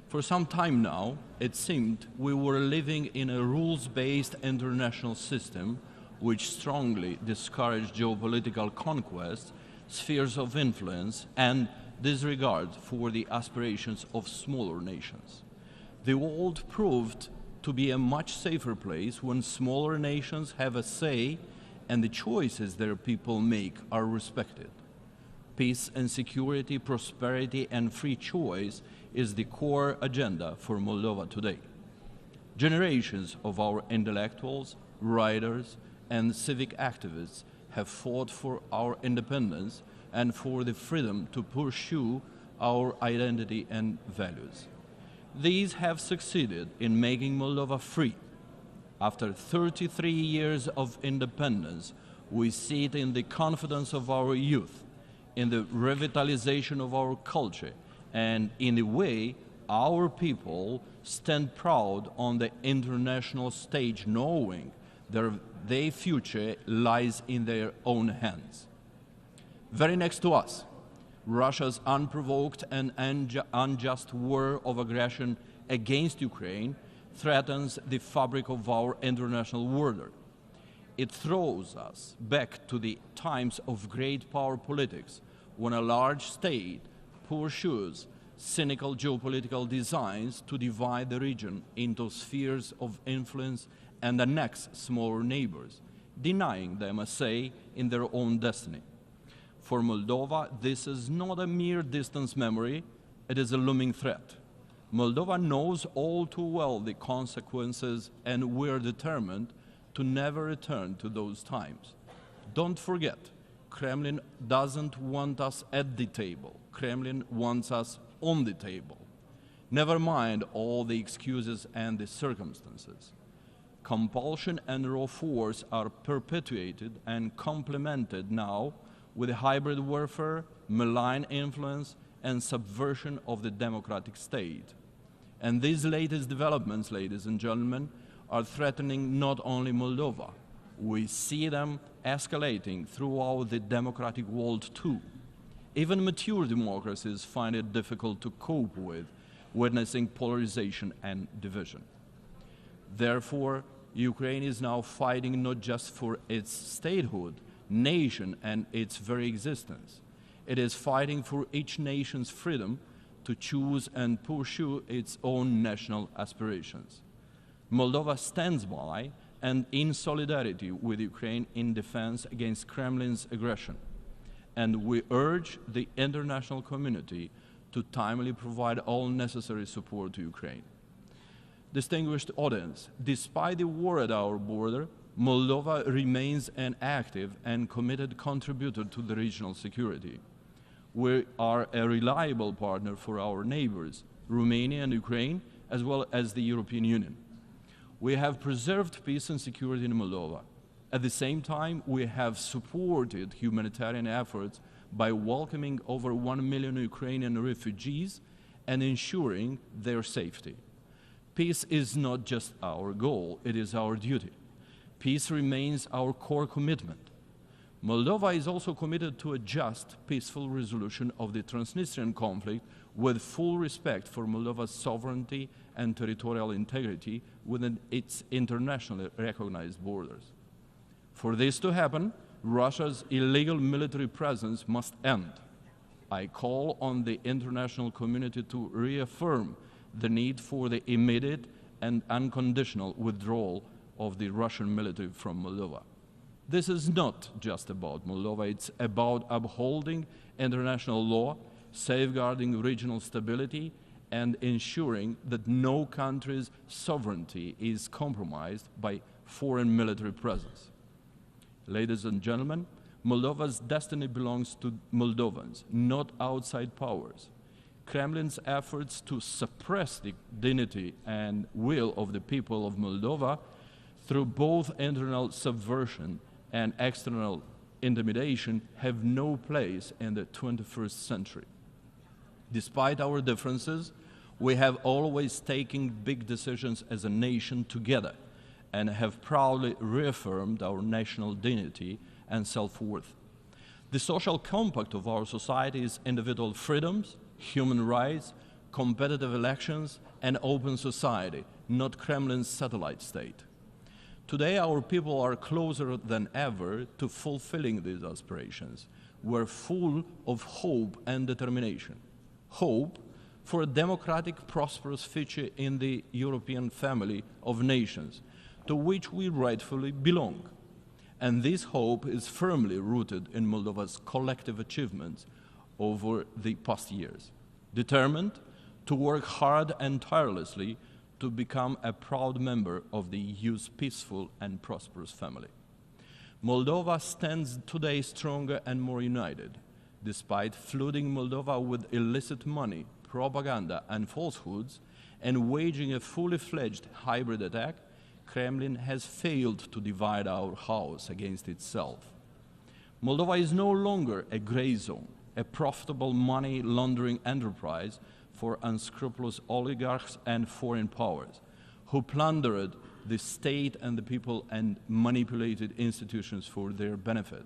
For some time now, it seemed we were living in a rules-based international system which strongly discouraged geopolitical conquest, spheres of influence, and disregard for the aspirations of smaller nations. The world proved to be a much safer place when smaller nations have a say and the choices their people make are respected. Peace and security, prosperity, and free choice is the core agenda for Moldova today. Generations of our intellectuals, writers, and civic activists have fought for our independence and for the freedom to pursue our identity and values. These have succeeded in making Moldova free. After 33 years of independence, we see it in the confidence of our youth, in the revitalization of our culture, and in the way our people stand proud on the international stage, knowing their future lies in their own hands. Very next to us, Russia's unprovoked and unjust war of aggression against Ukraine threatens the fabric of our international order. It throws us back to the times of great power politics, when a large state pursues cynical geopolitical designs to divide the region into spheres of influence and annex smaller neighbors, denying them a say in their own destiny. For Moldova, this is not a mere distant memory, it is a looming threat. Moldova knows all too well the consequences, and we're determined to never return to those times. Don't forget, Kremlin doesn't want us at the table. Kremlin wants us on the table. Never mind all the excuses and the circumstances. Compulsion and raw force are perpetuated and complemented now with hybrid warfare, malign influence, and subversion of the democratic state. And these latest developments, ladies and gentlemen, are threatening not only Moldova. We see them escalating throughout the democratic world too. Even mature democracies find it difficult to cope with, witnessing polarization and division. Therefore, Ukraine is now fighting not just for its statehood, nation, and its very existence. It is fighting for each nation's freedom to choose and pursue its own national aspirations. Moldova stands by and in solidarity with Ukraine in defense against Kremlin's aggression. And we urge the international community to timely provide all necessary support to Ukraine. Distinguished audience, despite the war at our border, Moldova remains an active and committed contributor to the regional security. We are a reliable partner for our neighbors, Romania and Ukraine, as well as the European Union. We have preserved peace and security in Moldova. At the same time, we have supported humanitarian efforts by welcoming over 1 million Ukrainian refugees and ensuring their safety. Peace is not just our goal, it is our duty. Peace remains our core commitment. Moldova is also committed to a just, peaceful resolution of the Transnistrian conflict with full respect for Moldova's sovereignty and territorial integrity within its internationally recognized borders. For this to happen, Russia's illegal military presence must end. I call on the international community to reaffirm the need for the immediate and unconditional withdrawal of the Russian military from Moldova. This is not just about Moldova, it's about upholding international law, safeguarding regional stability, and ensuring that no country's sovereignty is compromised by foreign military presence. Ladies and gentlemen, Moldova's destiny belongs to Moldovans, not outside powers. Kremlin's efforts to suppress the dignity and will of the people of Moldova through both internal subversion and external intimidation have no place in the 21st century. Despite our differences, we have always taken big decisions as a nation together and have proudly reaffirmed our national dignity and self-worth. The social compact of our society is individual freedoms, human rights, competitive elections, and open society, not Kremlin's satellite state. Today, our people are closer than ever to fulfilling these aspirations. We're full of hope and determination. Hope for a democratic, prosperous future in the European family of nations, to which we rightfully belong. And this hope is firmly rooted in Moldova's collective achievements over the past years, determined to work hard and tirelessly to become a proud member of the EU's peaceful and prosperous family. Moldova stands today stronger and more united. Despite flooding Moldova with illicit money, propaganda, and falsehoods, and waging a fully fledged hybrid attack, Kremlin has failed to divide our house against itself. Moldova is no longer a gray zone, a profitable money laundering enterprise for unscrupulous oligarchs and foreign powers who plundered the state and the people and manipulated institutions for their benefit.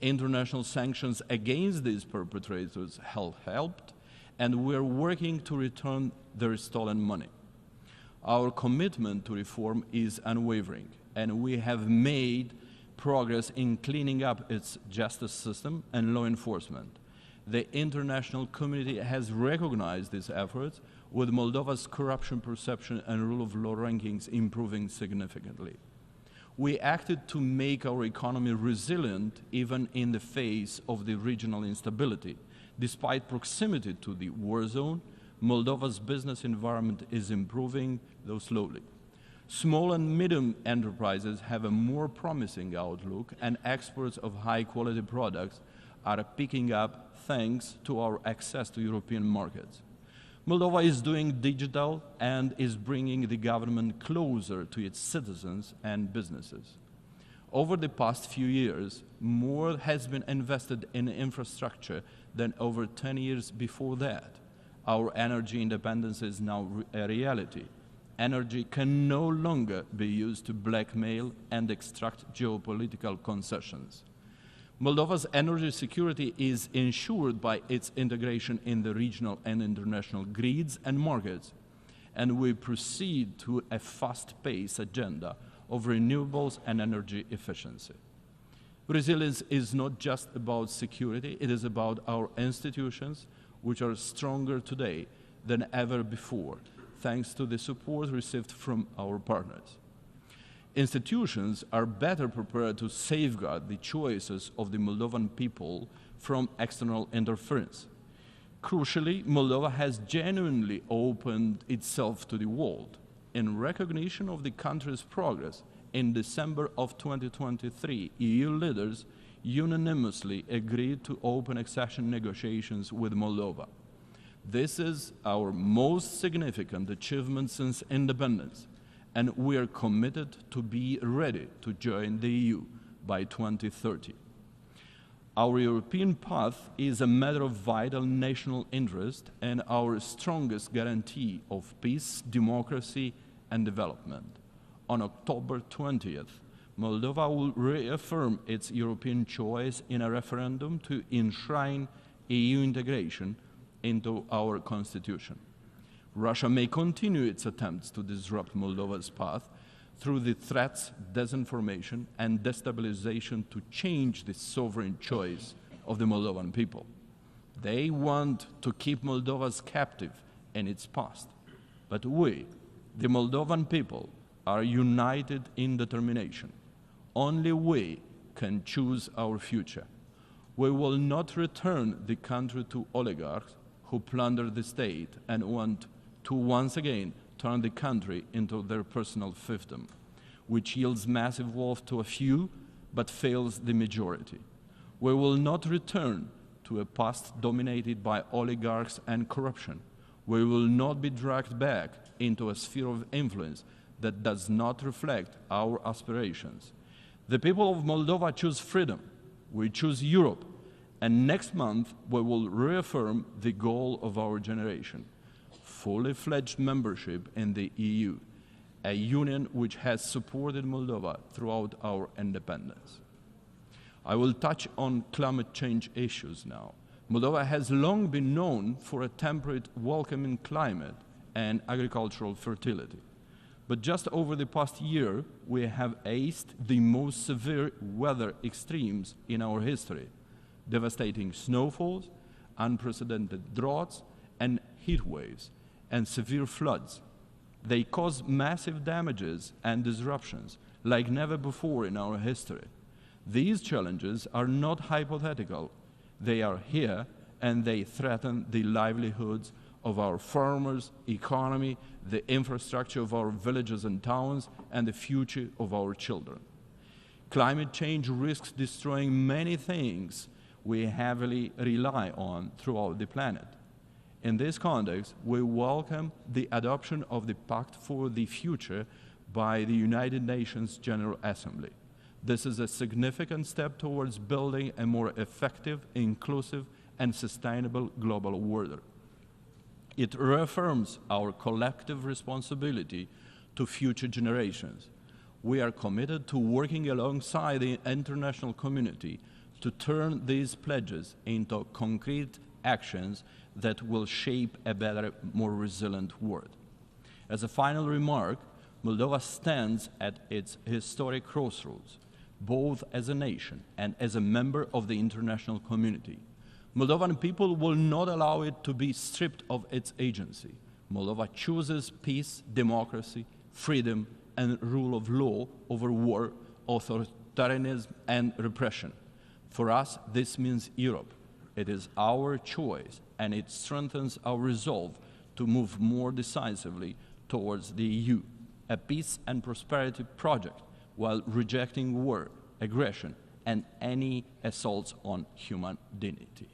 International sanctions against these perpetrators have helped, and we're working to return their stolen money. Our commitment to reform is unwavering, and we have made progress in cleaning up its justice system and law enforcement. The international community has recognized these efforts, with Moldova's corruption perception and rule of law rankings improving significantly. We acted to make our economy resilient even in the face of the regional instability. Despite proximity to the war zone, Moldova's business environment is improving, though slowly. Small and medium enterprises have a more promising outlook, and exports of high-quality products are picking up thanks to our access to European markets. Moldova is doing digital and is bringing the government closer to its citizens and businesses. Over the past few years, more has been invested in infrastructure than over 10 years before that. Our energy independence is now a reality. Energy can no longer be used to blackmail and extract geopolitical concessions. Moldova's energy security is ensured by its integration in the regional and international grids and markets, and we proceed to a fast-paced agenda of renewables and energy efficiency. Resilience is not just about security, it is about our institutions, which are stronger today than ever before, thanks to the support received from our partners. Institutions are better prepared to safeguard the choices of the Moldovan people from external interference. Crucially, Moldova has genuinely opened itself to the world. In recognition of the country's progress, in December of 2023, EU leaders unanimously agreed to open accession negotiations with Moldova. This is our most significant achievement since independence, and we are committed to be ready to join the EU by 2030. Our European path is a matter of vital national interest and our strongest guarantee of peace, democracy, and development. On October 20th, Moldova will reaffirm its European choice in a referendum to enshrine EU integration into our constitution. Russia may continue its attempts to disrupt Moldova's path through the threats, disinformation, and destabilization to change the sovereign choice of the Moldovan people. They want to keep Moldova captive in its past. But we, the Moldovan people, are united in determination. Only we can choose our future. We will not return the country to oligarchs who plunder the state and want to once again turn the country into their personal fiefdom, which yields massive wealth to a few but fails the majority. We will not return to a past dominated by oligarchs and corruption. We will not be dragged back into a sphere of influence that does not reflect our aspirations. The people of Moldova choose freedom. We choose Europe. And next month, we will reaffirm the goal of our generation: fully fledged membership in the EU, a union which has supported Moldova throughout our independence. I will touch on climate change issues now. Moldova has long been known for a temperate, welcoming climate and agricultural fertility. But just over the past year, we have aced the most severe weather extremes in our history: devastating snowfalls, unprecedented droughts, and heat waves, and severe floods. They cause massive damages and disruptions like never before in our history. These challenges are not hypothetical. They are here, and they threaten the livelihoods of our farmers, economy, the infrastructure of our villages and towns, and the future of our children. Climate change risks destroying many things we heavily rely on throughout the planet. In this context, we welcome the adoption of the Pact for the Future by the United Nations General Assembly. This is a significant step towards building a more effective, inclusive, and sustainable global order. It reaffirms our collective responsibility to future generations. We are committed to working alongside the international community to turn these pledges into concrete actions that will shape a better, more resilient world. As a final remark, Moldova stands at its historic crossroads, both as a nation and as a member of the international community. Moldovan people will not allow it to be stripped of its agency. Moldova chooses peace, democracy, freedom, and rule of law over war, authoritarianism, and repression. For us, this means Europe. It is our choice, and it strengthens our resolve to move more decisively towards the EU, a peace and prosperity project while rejecting war, aggression, and any assaults on human dignity.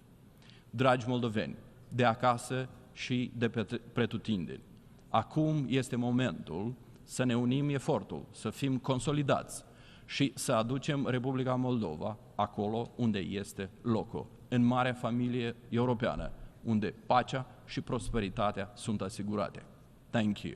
Dragi moldoveni, de acasă și de pretutindeni, acum este momentul să ne unim efortul, să fim consolidați și să aducem Republica Moldova acolo unde este locul, în marea familie europeană, unde pacea și prosperitatea sunt asigurate. Thank you.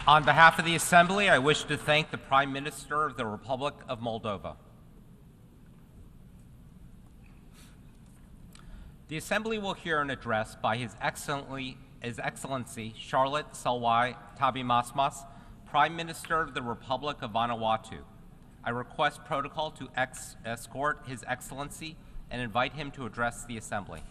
On behalf of the Assembly, I wish to thank the Prime Minister of the Republic of Moldova. The Assembly will hear an address by His Excellency Charlotte Salwai Tabimasmas, Prime Minister of the Republic of Vanuatu. I request protocol to escort His Excellency and invite him to address the Assembly.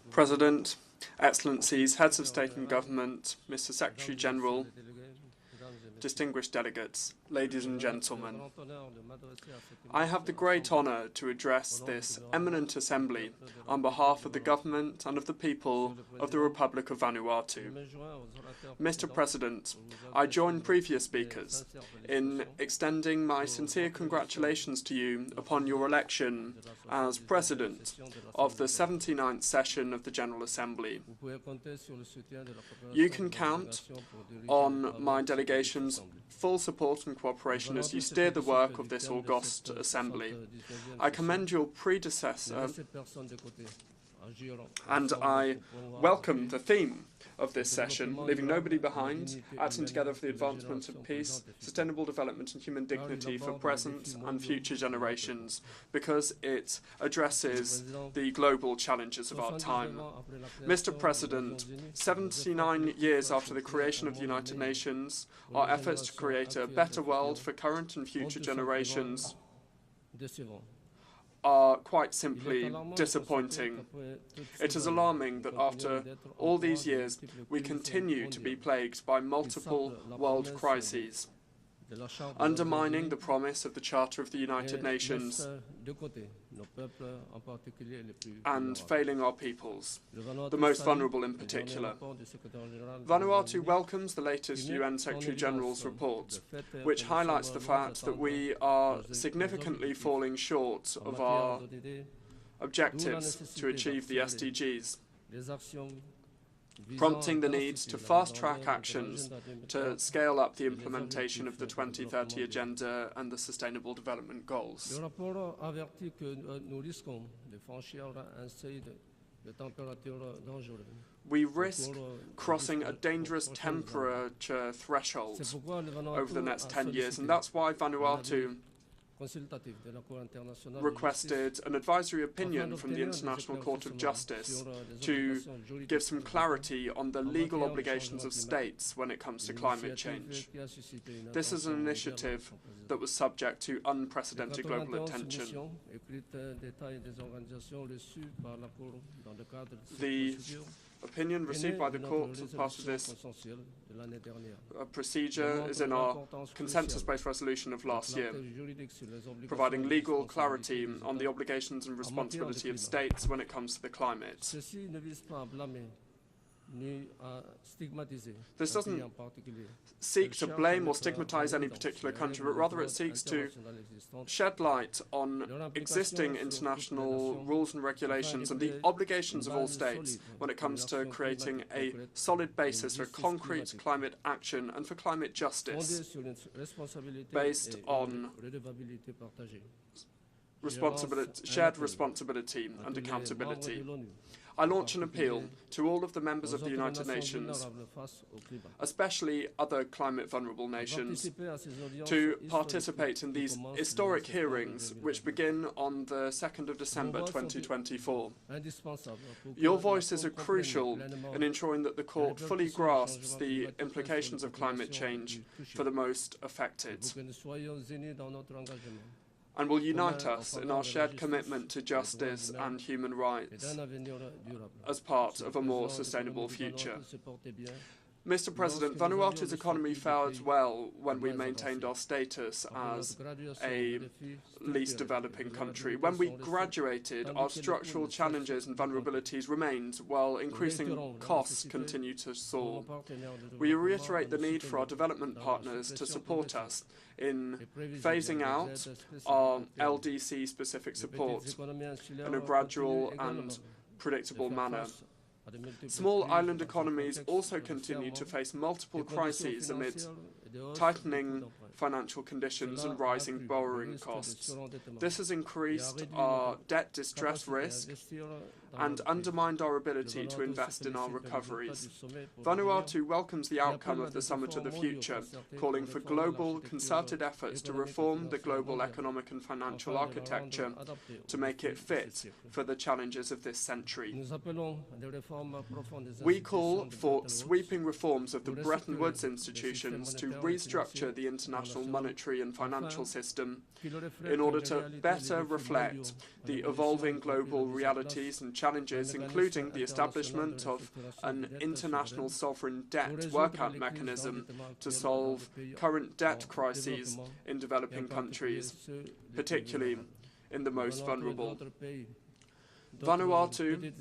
President, Excellencies, Heads of State and Government, Mr. Secretary General, distinguished delegates, ladies and gentlemen, I have the great honour to address this eminent assembly on behalf of the government and of the people of the Republic of Vanuatu. Mr. President, I join previous speakers in extending my sincere congratulations to you upon your election as President of the 79th session of the General Assembly. You can count on my delegation's full support and cooperation as you steer the work of this august assembly. I commend your predecessor and I welcome the theme of this session, leaving nobody behind, acting together for the advancement of peace, sustainable development and human dignity for present and future generations, because it addresses the global challenges of our time. Mr. President, 79 years after the creation of the United Nations, our efforts to create a better world for current and future generations are quite simply disappointing. It is alarming that after all these years, we continue to be plagued by multiple world crises, undermining the promise of the Charter of the United Nations and failing our peoples, the most vulnerable in particular. Vanuatu welcomes the latest UN Secretary-General's report, which highlights the fact that we are significantly falling short of our objectives to achieve the SDGs, prompting the need to fast-track actions to scale up the implementation of the 2030 Agenda and the Sustainable Development Goals. We risk crossing a dangerous temperature threshold over the next 10 years, and that's why Vanuatu requested an advisory opinion from the International Court of Justice to give some clarity on the legal obligations of states when it comes to climate change. This is an initiative that was subject to unprecedented global attention. The opinion received by the court as part of this procedure is in our consensus-based resolution of last year, providing legal clarity on the obligations and responsibility of states when it comes to the climate. This doesn't seek to blame or stigmatize any particular country, but rather it seeks to shed light on existing international rules and regulations and the obligations of all states when it comes to creating a solid basis for concrete climate action and for climate justice based on shared responsibility and accountability. I launch an appeal to all of the members of the United Nations, especially other climate vulnerable nations, to participate in these historic hearings which begin on the 2nd of December 2024. Your voices are crucial in ensuring that the court fully grasps the implications of climate change for the most affected, and will unite us in our shared commitment to justice and human rights as part of a more sustainable future. Mr. President, Vanuatu's economy fared well when we maintained our status as a least developing country. When we graduated, our structural challenges and vulnerabilities remained, while increasing costs continue to soar. We reiterate the need for our development partners to support us in phasing out our LDC-specific support in a gradual and predictable manner. Small island economies also continue to face multiple crises amid tightening financial conditions and rising borrowing costs. This has increased our debt distress risk and undermined our ability to invest in our recoveries. Vanuatu welcomes the outcome of the Summit of the Future, calling for global, concerted efforts to reform the global economic and financial architecture to make it fit for the challenges of this century. We call for sweeping reforms of the Bretton Woods institutions to restructure the international monetary and financial system in order to better reflect the evolving global realities and challenges, including the establishment of an international sovereign debt workout mechanism to solve current debt crises in developing countries, particularly in the most vulnerable. Vanuatu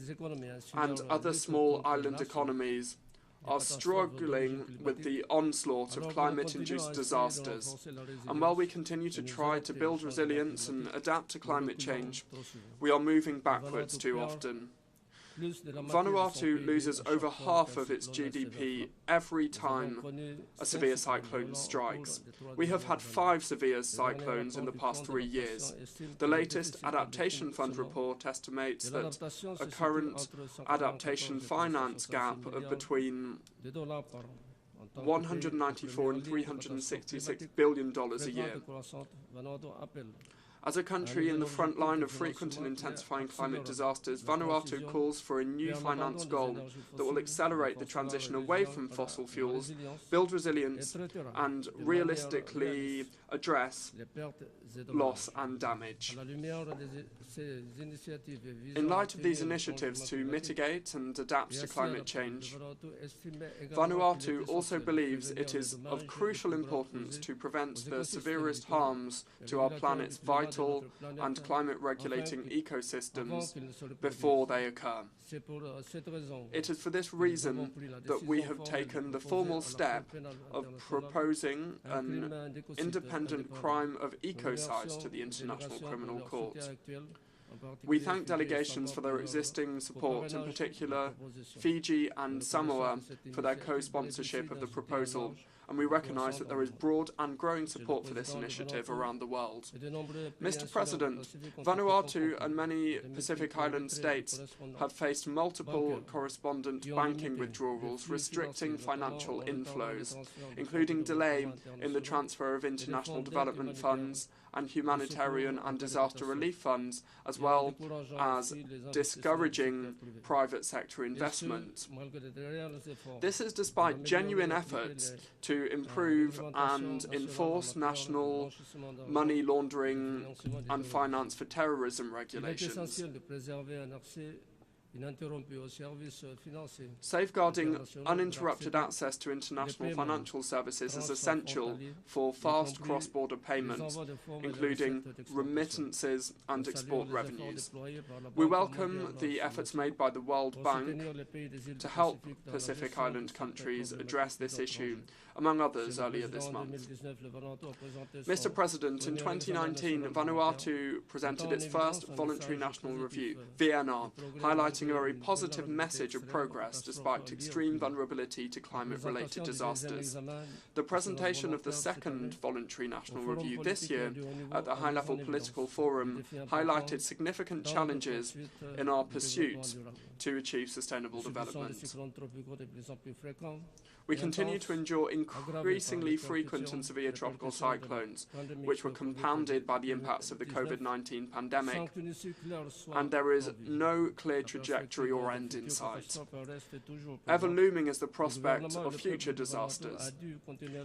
and other small island economies are struggling with the onslaught of climate-induced disasters. And while we continue to try to build resilience and adapt to climate change, we are moving backwards too often. Vanuatu loses over half of its GDP every time a severe cyclone strikes. We have had 5 severe cyclones in the past 3 years. The latest Adaptation Fund report estimates that a current adaptation finance gap of between $194 and $366 billion a year. As a country in the front line of frequent and intensifying climate disasters, Vanuatu calls for a new finance goal that will accelerate the transition away from fossil fuels, build resilience, and realistically address loss and damage. In light of these initiatives to mitigate and adapt to climate change, Vanuatu also believes it is of crucial importance to prevent the severest harms to our planet's vital and climate-regulating ecosystems before they occur. It is for this reason that we have taken the formal step of proposing an independent crime of ecocide to the International Criminal Court. We thank delegations for their existing support, in particular Fiji and Samoa for their co-sponsorship of the proposal, and we recognise that there is broad and growing support for this initiative around the world. Mr. President, Vanuatu and many Pacific Island states have faced multiple correspondent banking withdrawals, restricting financial inflows, including delay in the transfer of international development funds and humanitarian and disaster relief funds, as well as discouraging private sector investment. This is despite genuine efforts to improve and enforce national money laundering and finance for terrorism regulations. Safeguarding uninterrupted access to international financial services is essential for fast cross-border payments, including remittances and export revenues. We welcome the efforts made by the World Bank to help Pacific Island countries address this issue, among others, earlier this month. Mr. President, in 2019, Vanuatu presented its first voluntary national review, VNR, highlighting a very positive message of progress despite extreme vulnerability to climate-related disasters. The presentation of the second voluntary national review this year at the high-level political forum highlighted significant challenges in our pursuit to achieve sustainable development. We continue to endure increasingly frequent and severe tropical cyclones, which were compounded by the impacts of the COVID-19 pandemic, and there is no clear trajectory or end in sight. Ever looming is the prospect of future disasters.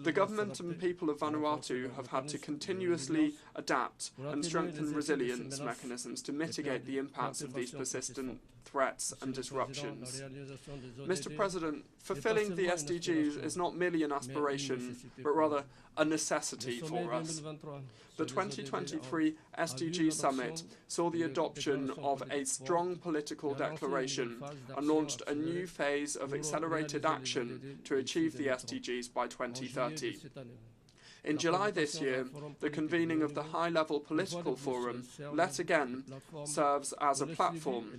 The government and people of Vanuatu have had to continuously adapt and strengthen resilience mechanisms to mitigate the impacts of these persistent threats and disruptions. Mr. President, fulfilling the SDGs is not merely an aspiration, but rather a necessity for us. The 2023 SDG Summit saw the adoption of a strong political declaration and launched a new phase of accelerated action to achieve the SDGs by 2030. In July this year, the convening of the high-level political forum, yet again, serves as a platform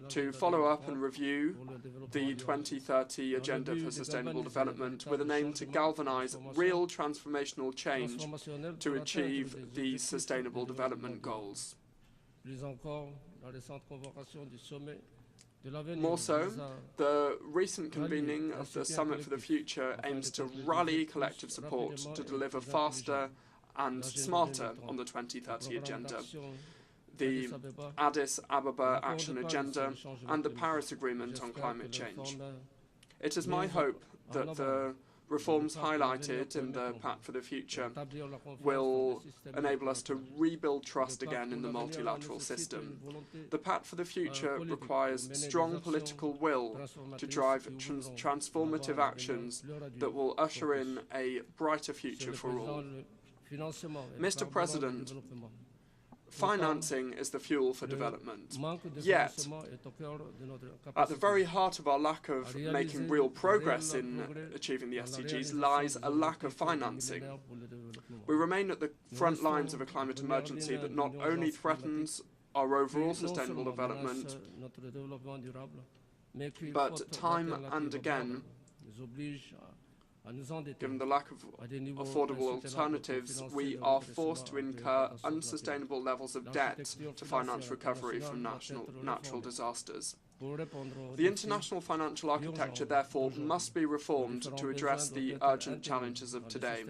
to follow up and review the 2030 Agenda for Sustainable Development with an aim to galvanize real transformational change to achieve these Sustainable Development Goals. More so, the recent convening of the Summit for the Future aims to rally collective support to deliver faster and smarter on the 2030 Agenda, the Addis Ababa Action Agenda, and the Paris Agreement on Climate Change. It is my hope that the reforms highlighted in the Pact for the Future will enable us to rebuild trust again in the multilateral system. The Pact for the Future requires strong political will to drive transformative actions that will usher in a brighter future for all. Mr. President, financing is the fuel for development. Yet, at the very heart of our lack of making real progress in achieving the SDGs lies a lack of financing. We remain at the front lines of a climate emergency that not only threatens our overall sustainable development, but time and again, given the lack of affordable alternatives, we are forced to incur unsustainable levels of debt to finance recovery from natural disasters. The international financial architecture, therefore, must be reformed to address the urgent challenges of today.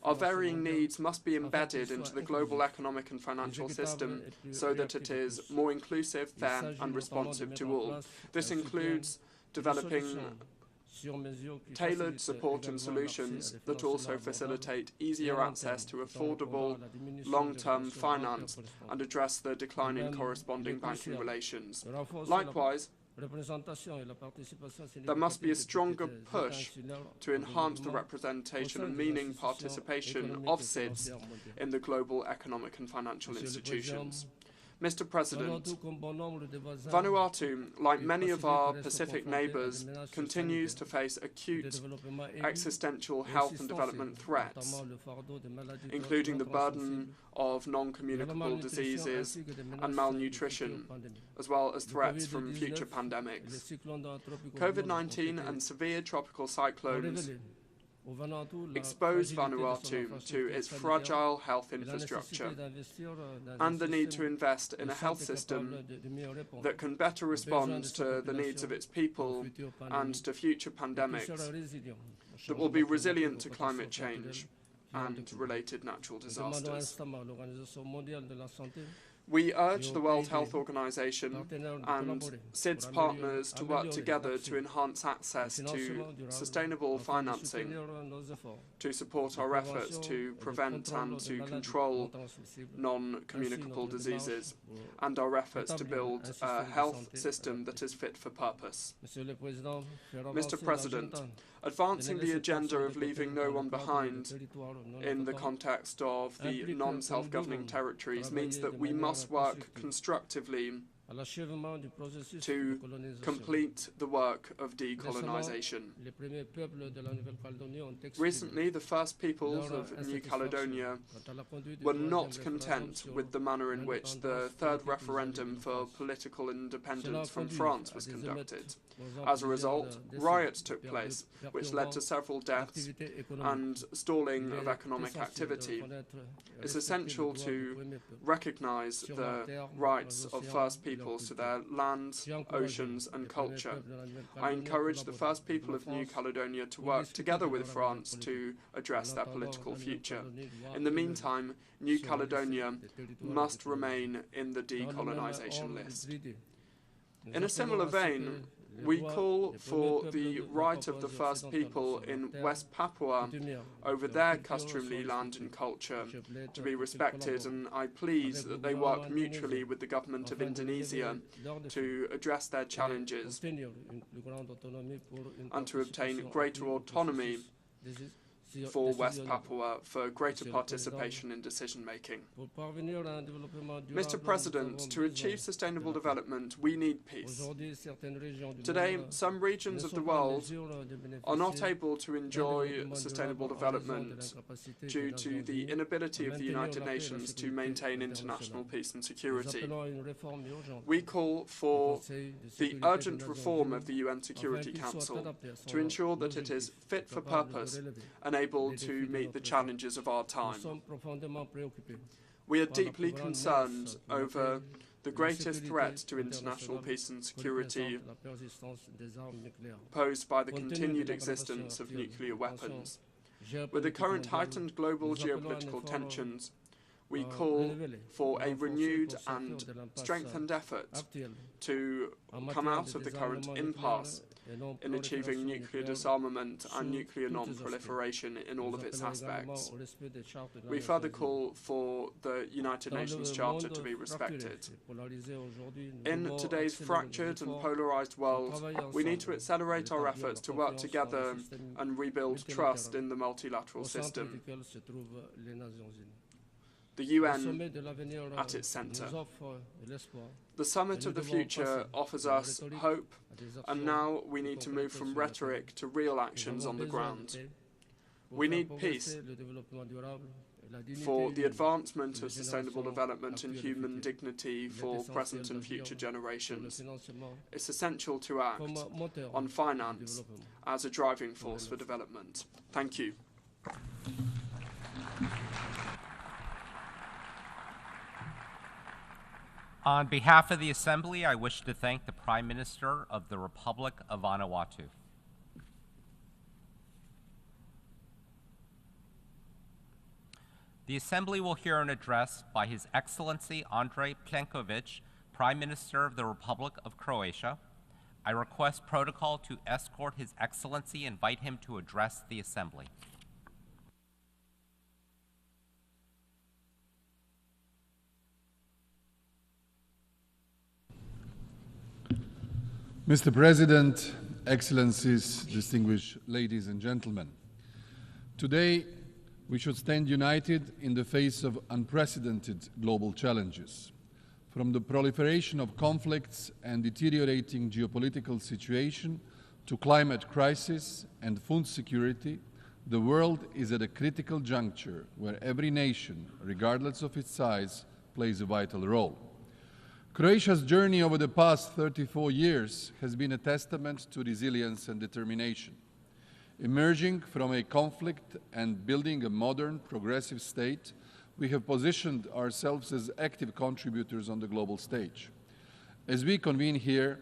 Our varying needs must be embedded into the global economic and financial system so that it is more inclusive, fair, and responsive to all. This includes developing tailored support and solutions that also facilitate easier access to affordable, long-term finance and address the declining corresponding banking relations. Likewise, there must be a stronger push to enhance the representation and meaning participation of SIDS in the global economic and financial institutions. Mr. President, Vanuatu, like many of our Pacific neighbours, continues to face acute existential health and development threats, including the burden of non-communicable diseases and malnutrition, as well as threats from future pandemics. COVID-19 and severe tropical cyclones expose Vanuatu to its fragile health infrastructure and the need to invest in a health system that can better respond to the needs of its people and to future pandemics, that will be resilient to climate change and related natural disasters. We urge the World Health Organization and SIDS partners to work together to enhance access to sustainable financing to support our efforts to prevent and to control non-communicable diseases and our efforts to build a health system that is fit for purpose. Mr. President, advancing the agenda of leaving no one behind in the context of the non-self-governing territories means that we must work constructively to complete the work of decolonization. Recently, the first peoples of New Caledonia were not content with the manner in which the third referendum for political independence from France was conducted. As a result, riots took place, which led to several deaths and stalling of economic activity. It's essential to recognize the rights of First Peoples to their lands, oceans and culture. I encourage the First People of New Caledonia to work together with France to address their political future. In the meantime, New Caledonia must remain in the decolonization list. In a similar vein, we call for the right of the First People in West Papua over their customary land and culture to be respected, and I plead that they work mutually with the government of Indonesia to address their challenges and to obtain greater autonomy for West Papua for greater participation in decision-making. Mr. President, to achieve sustainable development, we need peace. Today, some regions of the world are not able to enjoy sustainable development due to the inability of the United Nations to maintain international peace and security. We call for the urgent reform of the UN Security Council to ensure that it is fit for purpose and able to meet the challenges of our time. We are deeply concerned over the greatest threat to international peace and security posed by the continued existence of nuclear weapons. With the current heightened global geopolitical tensions, we call for a renewed and strengthened effort to come out of the current impasse in achieving nuclear disarmament and nuclear non-proliferation in all of its aspects. We further call for the United Nations Charter to be respected. In today's fractured and polarized world, we need to accelerate our efforts to work together and rebuild trust in the multilateral system. The UN at its center. The Summit of the Future offers us hope, and now we need to move from rhetoric to real actions on the ground. We need peace for the advancement of sustainable development and human dignity for present and future generations. It's essential to act on finance as a driving force for development. Thank you. On behalf of the Assembly, I wish to thank the Prime Minister of the Republic of Vanuatu. The Assembly will hear an address by His Excellency Andrej Plenković, Prime Minister of the Republic of Croatia. I request protocol to escort His Excellency and invite him to address the Assembly. Mr. President, Excellencies, distinguished ladies and gentlemen, today we should stand united in the face of unprecedented global challenges. From the proliferation of conflicts and deteriorating geopolitical situation to climate crisis and food security, the world is at a critical juncture where every nation, regardless of its size, plays a vital role. Croatia's journey over the past 34 years has been a testament to resilience and determination. Emerging from a conflict and building a modern, progressive state, we have positioned ourselves as active contributors on the global stage. As we convene here,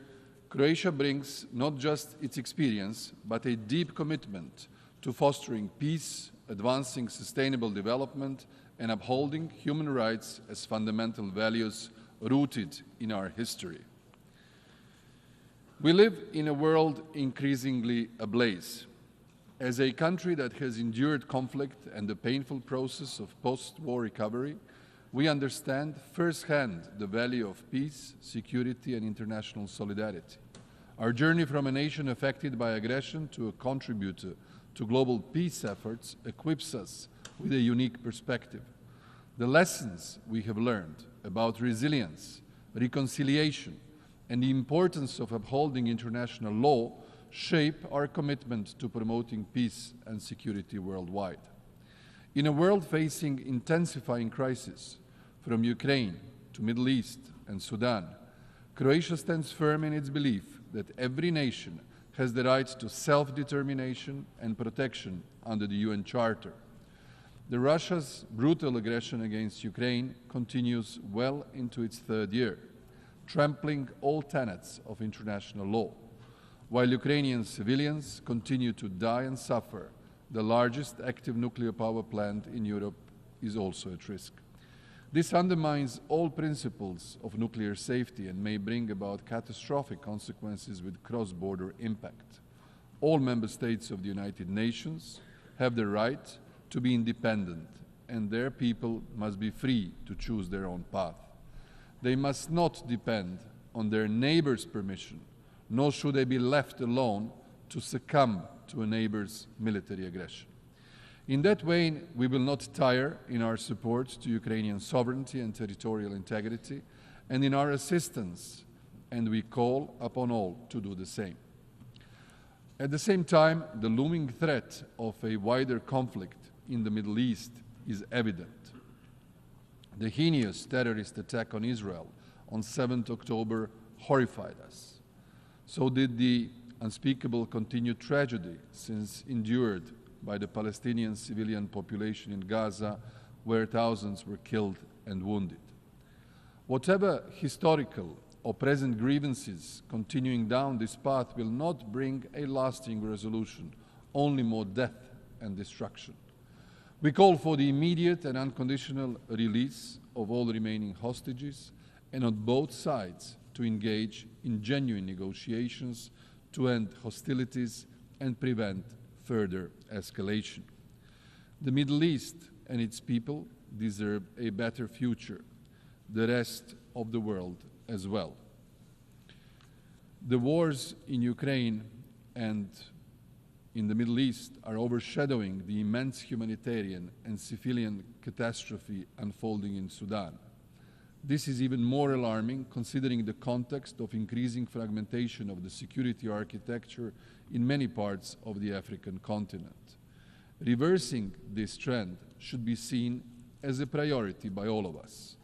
Croatia brings not just its experience, but a deep commitment to fostering peace, advancing sustainable development, and upholding human rights as fundamental values rooted in our history. We live in a world increasingly ablaze. As a country that has endured conflict and the painful process of post-war recovery, we understand firsthand the value of peace, security, and international solidarity. Our journey from a nation affected by aggression to a contributor to global peace efforts equips us with a unique perspective. The lessons we have learned about resilience, reconciliation, and the importance of upholding international law shape our commitment to promoting peace and security worldwide. In a world facing intensifying crises, from Ukraine to Middle East and Sudan, Croatia stands firm in its belief that every nation has the right to self-determination and protection under the UN Charter. Russia's brutal aggression against Ukraine continues well into its third year, trampling all tenets of international law. While Ukrainian civilians continue to die and suffer, the largest active nuclear power plant in Europe is also at risk. This undermines all principles of nuclear safety and may bring about catastrophic consequences with cross-border impact. All member states of the United Nations have the right to be independent, and their people must be free to choose their own path. They must not depend on their neighbor's permission, nor should they be left alone to succumb to a neighbor's military aggression. In that vein, we will not tire in our support to Ukrainian sovereignty and territorial integrity, and in our assistance, and we call upon all to do the same. At the same time, the looming threat of a wider conflict in the Middle East is evident. The heinous terrorist attack on Israel on 7th October horrified us. So did the unspeakable continued tragedy since endured by the Palestinian civilian population in Gaza, where thousands were killed and wounded. Whatever historical or present grievances continuing down this path will not bring a lasting resolution, only more death and destruction. We call for the immediate and unconditional release of all remaining hostages, and on both sides to engage in genuine negotiations to end hostilities and prevent further escalation. The Middle East and its people deserve a better future, the rest of the world as well. The wars in Ukraine and in the Middle East are overshadowing the immense humanitarian and civilian catastrophe unfolding in Sudan. This is even more alarming considering the context of increasing fragmentation of the security architecture in many parts of the African continent. Reversing this trend should be seen as a priority by all of us.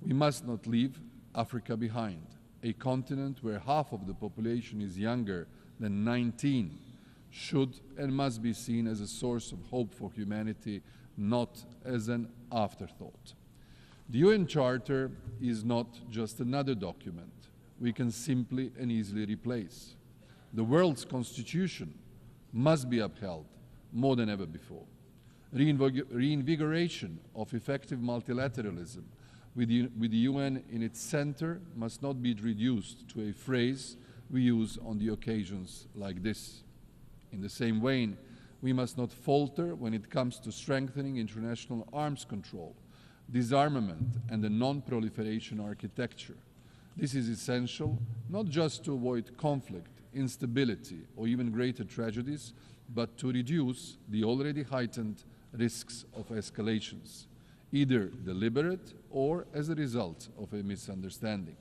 We must not leave Africa behind, a continent where half of the population is younger than 19, should and must be seen as a source of hope for humanity, not as an afterthought. The UN Charter is not just another document we can simply and easily replace. The world's constitution must be upheld more than ever before. Reinvigoration of effective multilateralism with the UN in its center must not be reduced to a phrase we use on the occasions like this. In the same vein, we must not falter when it comes to strengthening international arms control, disarmament, and the non-proliferation architecture. This is essential not just to avoid conflict, instability, or even greater tragedies, but to reduce the already heightened risks of escalations, either deliberate or as a result of a misunderstanding.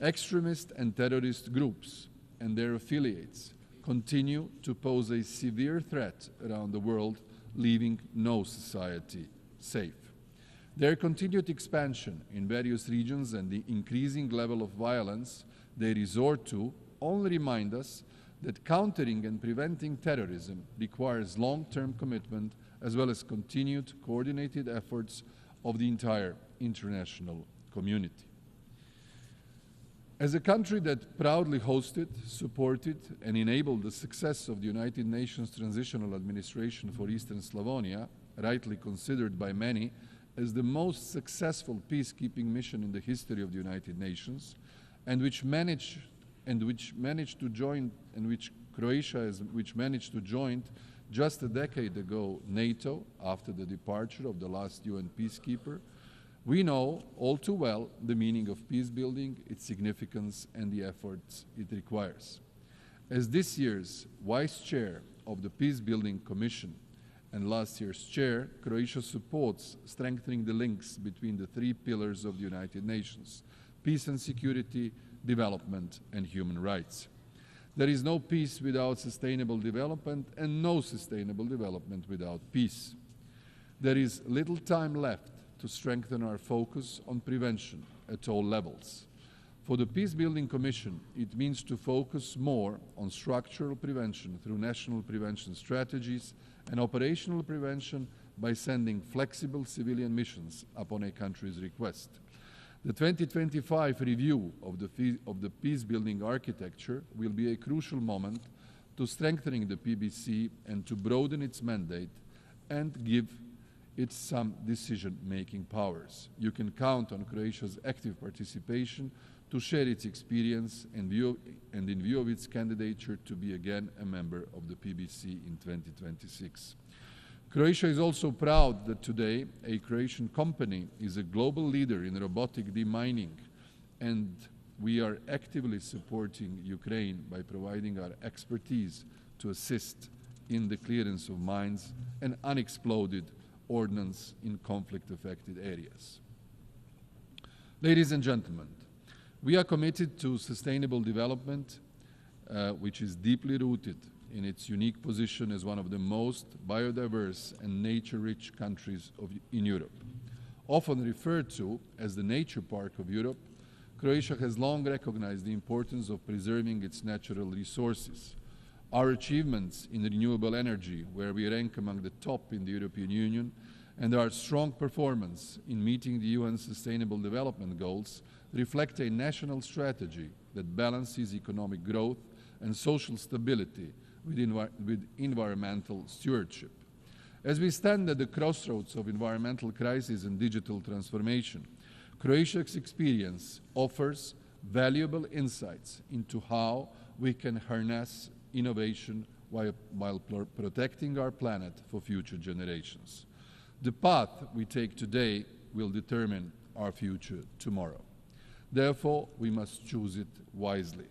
Extremist and terrorist groups and their affiliates continue to pose a severe threat around the world, leaving no society safe. Their continued expansion in various regions and the increasing level of violence they resort to only remind us that countering and preventing terrorism requires long-term commitment as well as continued coordinated efforts of the entire international community. As a country that proudly hosted, supported, and enabled the success of the United Nations Transitional Administration for Eastern Slovenia, rightly considered by many as the most successful peacekeeping mission in the history of the United Nations, and which Croatia managed to join just a decade ago NATO after the departure of the last UN peacekeeper, we know all too well the meaning of peace building, its significance, and the efforts it requires. As this year's Vice Chair of the Peace Building Commission and last year's Chair, Croatia supports strengthening the links between the three pillars of the United Nations: peace and security, development, and human rights. There is no peace without sustainable development and no sustainable development without peace. There is little time left to strengthen our focus on prevention at all levels. For the Peacebuilding Commission, it means to focus more on structural prevention through national prevention strategies and operational prevention by sending flexible civilian missions upon a country's request. The 2025 review of the peace-building architecture will be a crucial moment to strengthening the PBC and to broaden its mandate and give it some decision-making powers. You can count on Croatia's active participation to share its experience and in view of its candidature to be again a member of the PBC in 2026. Croatia is also proud that today a Croatian company is a global leader in robotic demining, and we are actively supporting Ukraine by providing our expertise to assist in the clearance of mines and unexploded ordnance in conflict-affected areas. Ladies and gentlemen, we are committed to sustainable development, which is deeply rooted in its unique position as one of the most biodiverse and nature-rich countries in Europe. Often referred to as the nature park of Europe, Croatia has long recognized the importance of preserving its natural resources. Our achievements in renewable energy, where we rank among the top in the European Union, and our strong performance in meeting the UN Sustainable Development Goals reflect a national strategy that balances economic growth and social stability with environmental stewardship. As we stand at the crossroads of environmental crisis and digital transformation, Croatia's experience offers valuable insights into how we can harness innovation while protecting our planet for future generations. The path we take today will determine our future tomorrow. Therefore, we must choose it wisely.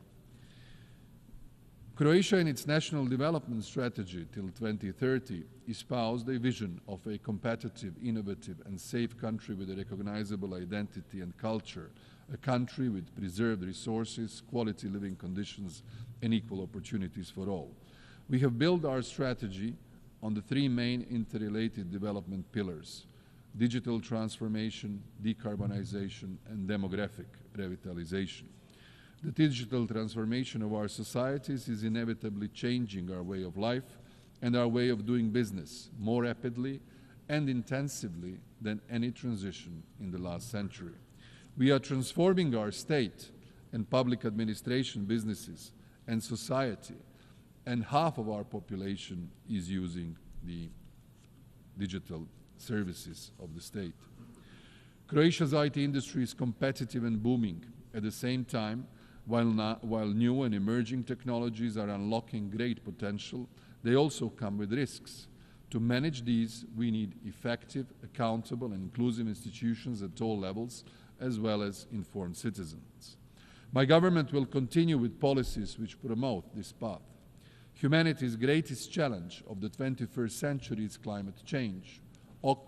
Croatia, in its national development strategy till 2030, espoused a vision of a competitive, innovative, and safe country with a recognizable identity and culture, a country with preserved resources, quality living conditions, and equal opportunities for all. We have built our strategy on the three main interrelated development pillars: digital transformation, decarbonization, and demographic revitalization. The digital transformation of our societies is inevitably changing our way of life and our way of doing business more rapidly and intensively than any transition in the last century. We are transforming our state and public administration, businesses, and society, and half of our population is using the digital services of the state. Croatia's IT industry is competitive and booming. At the same time, while new and emerging technologies are unlocking great potential, they also come with risks. To manage these, we need effective, accountable, and inclusive institutions at all levels, as well as informed citizens. My government will continue with policies which promote this path. Humanity's greatest challenge of the 21st century is climate change,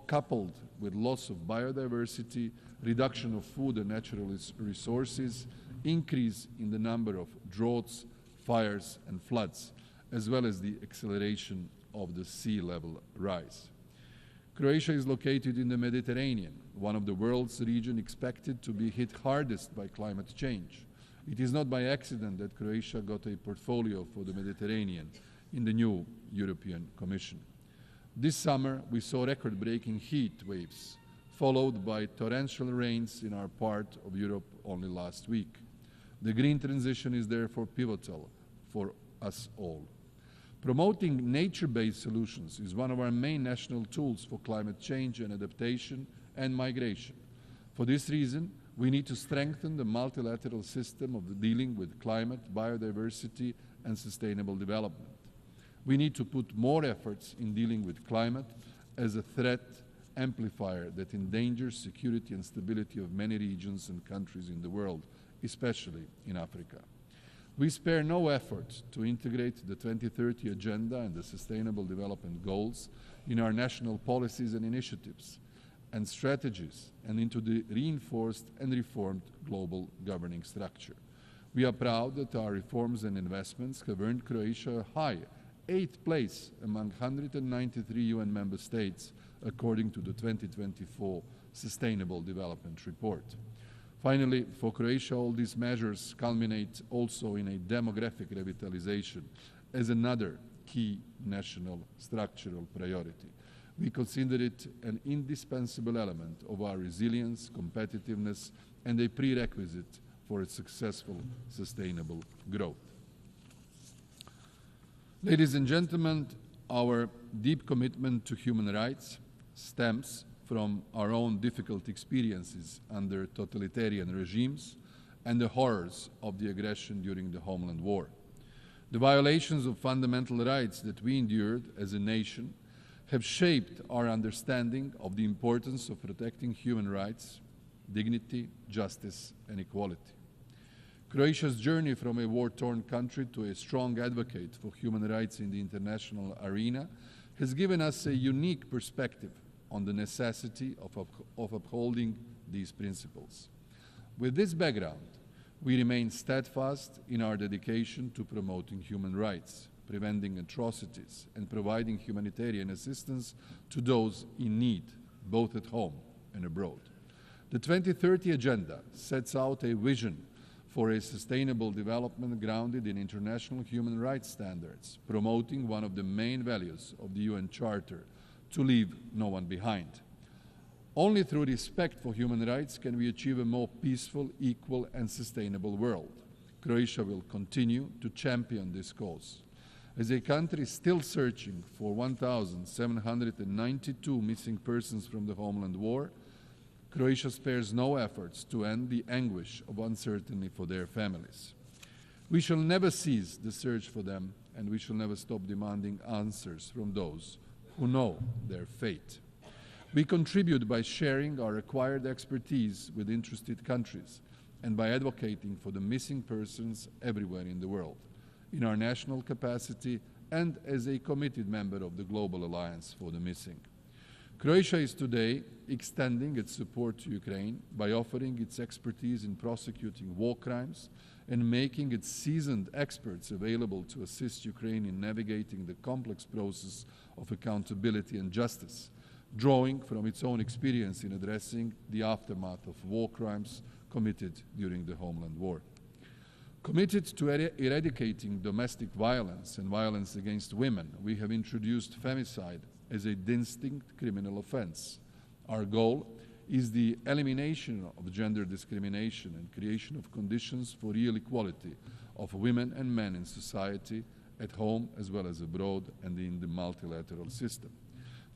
coupled with loss of biodiversity, reduction of food and natural resources, increase in the number of droughts, fires, and floods, as well as the acceleration of the sea level rise. Croatia is located in the Mediterranean, one of the world's regions expected to be hit hardest by climate change. It is not by accident that Croatia got a portfolio for the Mediterranean in the new European Commission. This summer, we saw record-breaking heat waves, followed by torrential rains in our part of Europe only last week. The green transition is therefore pivotal for us all. Promoting nature-based solutions is one of our main national tools for climate change and adaptation and migration. For this reason, we need to strengthen the multilateral system of dealing with climate, biodiversity, and sustainable development. We need to put more efforts in dealing with climate as a threat amplifier that endangers security and stability of many regions and countries in the world, especially in Africa. We spare no effort to integrate the 2030 Agenda and the Sustainable Development Goals in our national policies and initiatives. and strategies and into the reinforced and reformed global governing structure. We are proud that our reforms and investments have earned Croatia a high 8th place among 193 UN member states, according to the 2024 Sustainable Development Report. Finally, for Croatia, all these measures culminate also in a demographic revitalization as another key national structural priority. We consider it an indispensable element of our resilience, competitiveness, and a prerequisite for its successful, sustainable growth. Ladies and gentlemen, our deep commitment to human rights stems from our own difficult experiences under totalitarian regimes and the horrors of the aggression during the Homeland War. The violations of fundamental rights that we endured as a nation have shaped our understanding of the importance of protecting human rights, dignity, justice, and equality. Croatia's journey from a war-torn country to a strong advocate for human rights in the international arena has given us a unique perspective on the necessity of upholding these principles. With this background, we remain steadfast in our dedication to promoting human rights, preventing atrocities, and providing humanitarian assistance to those in need, both at home and abroad. The 2030 Agenda sets out a vision for a sustainable development grounded in international human rights standards, promoting one of the main values of the UN Charter, to leave no one behind. Only through respect for human rights can we achieve a more peaceful, equal, and sustainable world. Croatia will continue to champion this cause. As a country still searching for 1,792 missing persons from the Homeland War, Croatia spares no efforts to end the anguish of uncertainty for their families. We shall never cease the search for them, and we shall never stop demanding answers from those who know their fate. We contribute by sharing our acquired expertise with interested countries and by advocating for the missing persons everywhere in the world, in our national capacity and as a committed member of the Global Alliance for the Missing. Croatia is today extending its support to Ukraine by offering its expertise in prosecuting war crimes and making its seasoned experts available to assist Ukraine in navigating the complex process of accountability and justice, drawing from its own experience in addressing the aftermath of war crimes committed during the Homeland War. Committed to eradicating domestic violence and violence against women, we have introduced femicide as a distinct criminal offense. Our goal is the elimination of gender discrimination and creation of conditions for real equality of women and men in society, at home as well as abroad and in the multilateral system.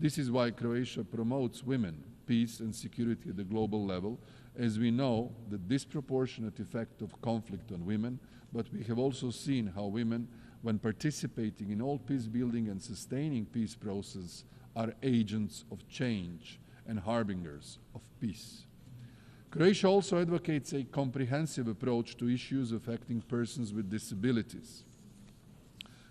This is why Croatia promotes women, peace and security at the global level, as we know the disproportionate effect of conflict on women, but we have also seen how women, when participating in all peace-building and sustaining peace process, are agents of change and harbingers of peace. Croatia also advocates a comprehensive approach to issues affecting persons with disabilities.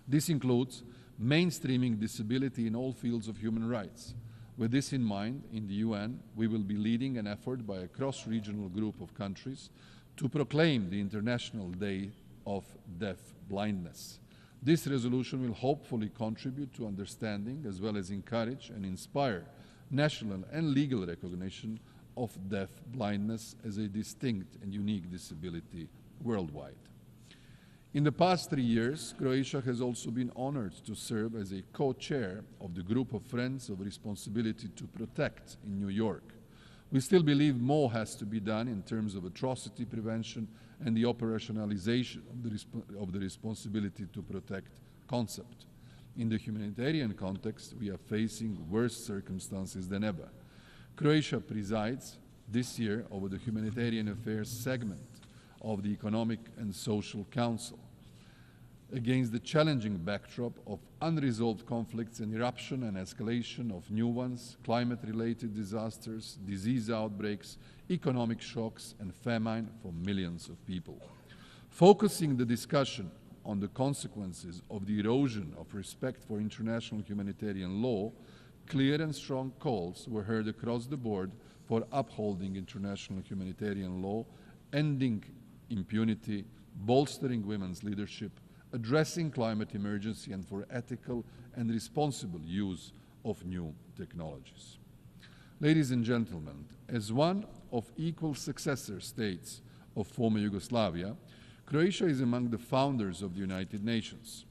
This includes mainstreaming disability in all fields of human rights. With this in mind, in the UN, we will be leading an effort by a cross-regional group of countries to proclaim the International Day of Deaf Blindness. This resolution will hopefully contribute to understanding as well as encourage and inspire national and legal recognition of deaf blindness as a distinct and unique disability worldwide. In the past 3 years, Croatia has also been honored to serve as a co-chair of the Group of Friends of Responsibility to Protect in New York. We still believe more has to be done in terms of atrocity prevention and the operationalization of the responsibility to protect concept. In the humanitarian context, we are facing worse circumstances than ever. Croatia presides this year over the humanitarian affairs segment of the Economic and Social Council. Against the challenging backdrop of unresolved conflicts and eruption and escalation of new ones, climate-related disasters, disease outbreaks, economic shocks, and famine for millions of people. Focusing the discussion on the consequences of the erosion of respect for international humanitarian law, clear and strong calls were heard across the board for upholding international humanitarian law, ending impunity, bolstering women's leadership, addressing climate emergency, and for ethical and responsible use of new technologies. Ladies and gentlemen, as one of equal successor states of former Yugoslavia, Croatia is among the founders of the United Nations.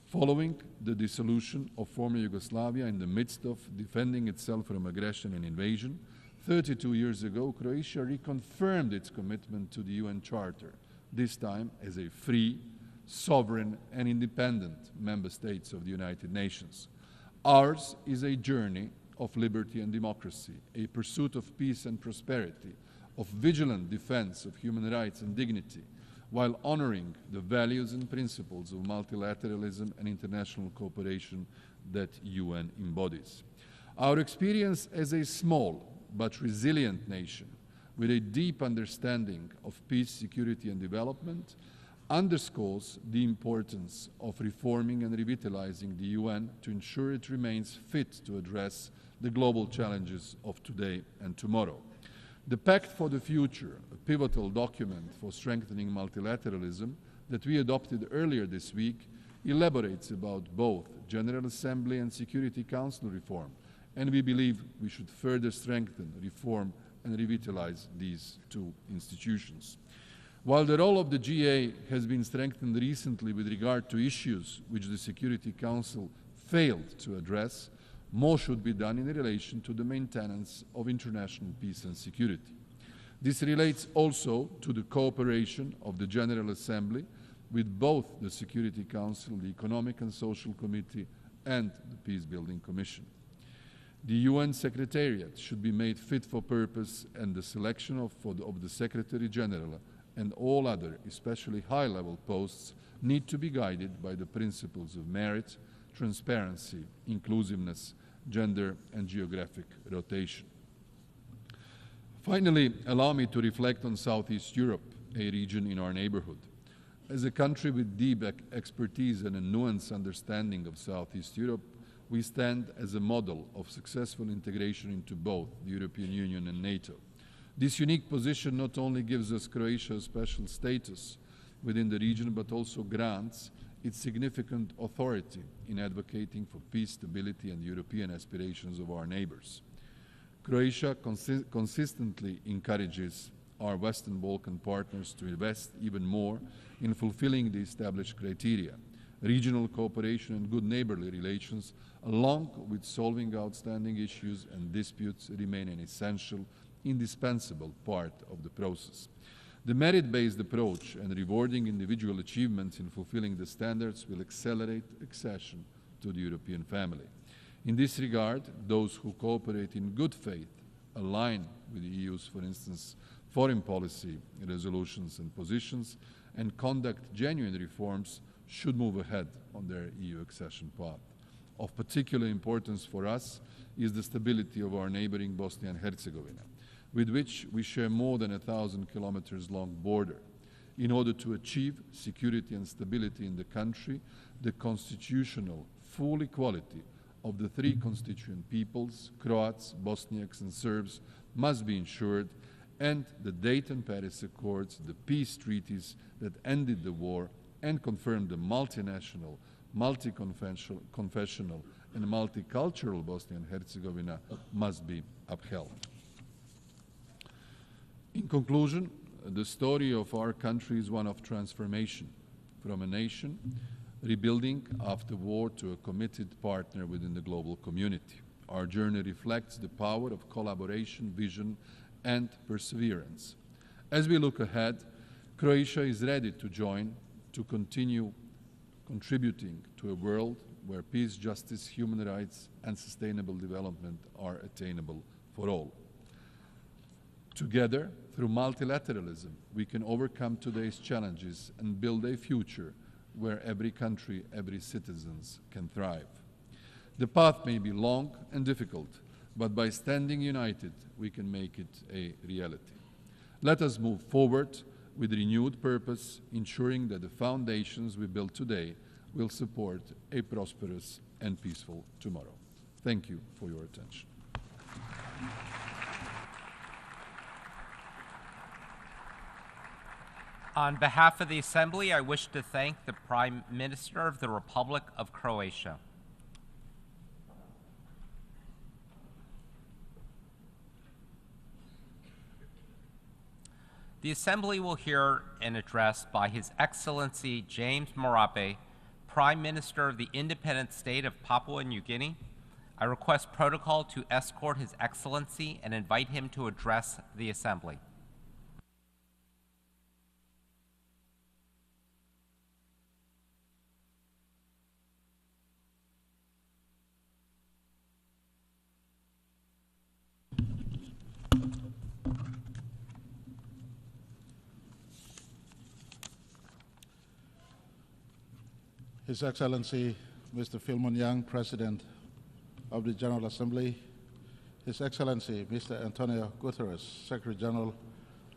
Following the dissolution of former Yugoslavia in the midst of defending itself from aggression and invasion, 32 years ago, Croatia reconfirmed its commitment to the UN Charter, this time as a free, sovereign, and independent member state of the United Nations. Ours is a journey of liberty and democracy, a pursuit of peace and prosperity, of vigilant defense of human rights and dignity, while honoring the values and principles of multilateralism and international cooperation that UN embodies. Our experience as a small but resilient nation with a deep understanding of peace, security, and development underscores the importance of reforming and revitalizing the UN to ensure it remains fit to address the global challenges of today and tomorrow. The Pact for the Future, a pivotal document for strengthening multilateralism that we adopted earlier this week, elaborates about both General Assembly and Security Council reform, and we believe we should further strengthen, reform, and revitalize these two institutions. While the role of the GA has been strengthened recently with regard to issues which the Security Council failed to address, more should be done in relation to the maintenance of international peace and security. This relates also to the cooperation of the General Assembly with both the Security Council, the Economic and Social Committee, and the Peace-Building Commission. The UN Secretariat should be made fit for purpose, and the selection of the Secretary General and all other, especially high-level posts, need to be guided by the principles of merit, transparency, inclusiveness, gender, and geographic rotation. Finally, allow me to reflect on Southeast Europe, a region in our neighborhood. As a country with deep expertise and a nuanced understanding of Southeast Europe, we stand as a model of successful integration into both the European Union and NATO. This unique position not only gives us Croatia special status within the region, but also grants its significant authority in advocating for peace, stability, and European aspirations of our neighbors. Croatia consistently encourages our Western Balkan partners to invest even more in fulfilling the established criteria. Regional cooperation and good neighborly relations, along with solving outstanding issues and disputes, remain an essential, indispensable part of the process. The merit-based approach and rewarding individual achievements in fulfilling the standards will accelerate accession to the European family. In this regard, those who cooperate in good faith, align with the EU's, for instance, foreign policy resolutions and positions, and conduct genuine reforms should move ahead on their EU accession path. Of particular importance for us is the stability of our neighboring Bosnia and Herzegovina, with which we share more than 1,000 kilometers long border. In order to achieve security and stability in the country, the constitutional full equality of the three constituent peoples, Croats, Bosniaks, and Serbs, must be ensured, and the Dayton-Paris Accords, the peace treaties that ended the war and confirmed the multinational, multi-confessional, and multicultural Bosnia and Herzegovina must be upheld. In conclusion, the story of our country is one of transformation from a nation rebuilding after war to a committed partner within the global community. Our journey reflects the power of collaboration, vision, and perseverance. As we look ahead, Croatia is ready to join, to continue contributing to a world where peace, justice, human rights, and sustainable development are attainable for all. Together, through multilateralism, we can overcome today's challenges and build a future where every country, every citizen can thrive. The path may be long and difficult, but by standing united, we can make it a reality. Let us move forward with renewed purpose, ensuring that the foundations we build today will support a prosperous and peaceful tomorrow. Thank you for your attention. On behalf of the Assembly, I wish to thank the Prime Minister of the Republic of Croatia. The Assembly will hear an address by His Excellency James Marape, Prime Minister of the Independent State of Papua New Guinea. I request protocol to escort His Excellency and invite him to address the Assembly. His Excellency, Mr. Philemon Young, President of the General Assembly, His Excellency, Mr. Antonio Guterres, Secretary General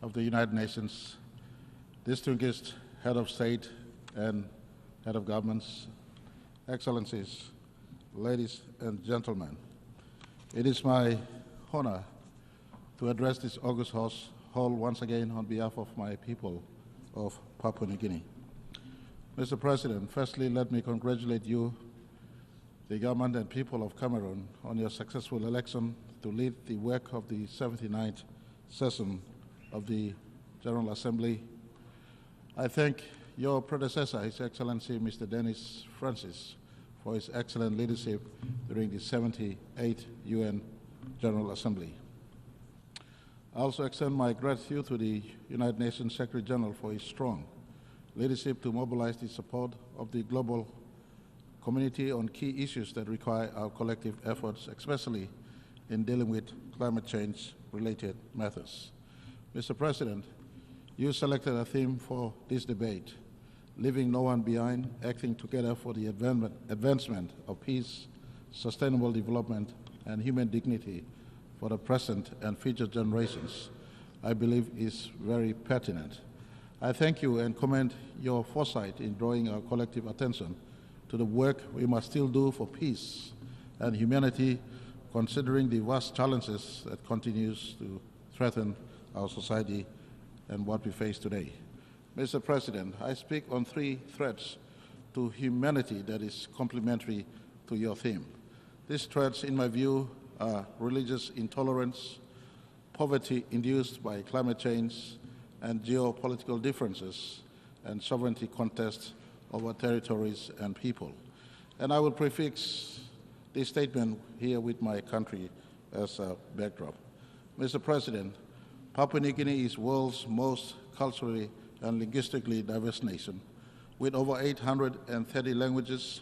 of the United Nations, distinguished Head of State and Head of Governments, Excellencies, ladies and gentlemen, it is my honor to address this august hall once again on behalf of my people of Papua New Guinea. Mr. President, firstly, let me congratulate you, the government and people of Cameroon, on your successful election to lead the work of the 79th session of the General Assembly. I thank your predecessor, His Excellency Mr. Denis Francis, for his excellent leadership during the 78th UN General Assembly. I also extend my gratitude to the United Nations Secretary General for his strong leadership to mobilize the support of the global community on key issues that require our collective efforts, especially in dealing with climate change-related matters. Mr. President, you selected a theme for this debate, leaving no one behind, acting together for the advancement of peace, sustainable development, and human dignity for the present and future generations, I believe is very pertinent. I thank you and commend your foresight in drawing our collective attention to the work we must still do for peace and humanity, considering the vast challenges that continues to threaten our society and what we face today. Mr. President, I speak on three threats to humanity that is complementary to your theme. These threats, in my view, are religious intolerance, poverty induced by climate change, and geopolitical differences and sovereignty contests over territories and people. And I will prefix this statement here with my country as a backdrop. Mr. President, Papua New Guinea is the world's most culturally and linguistically diverse nation, with over 830 languages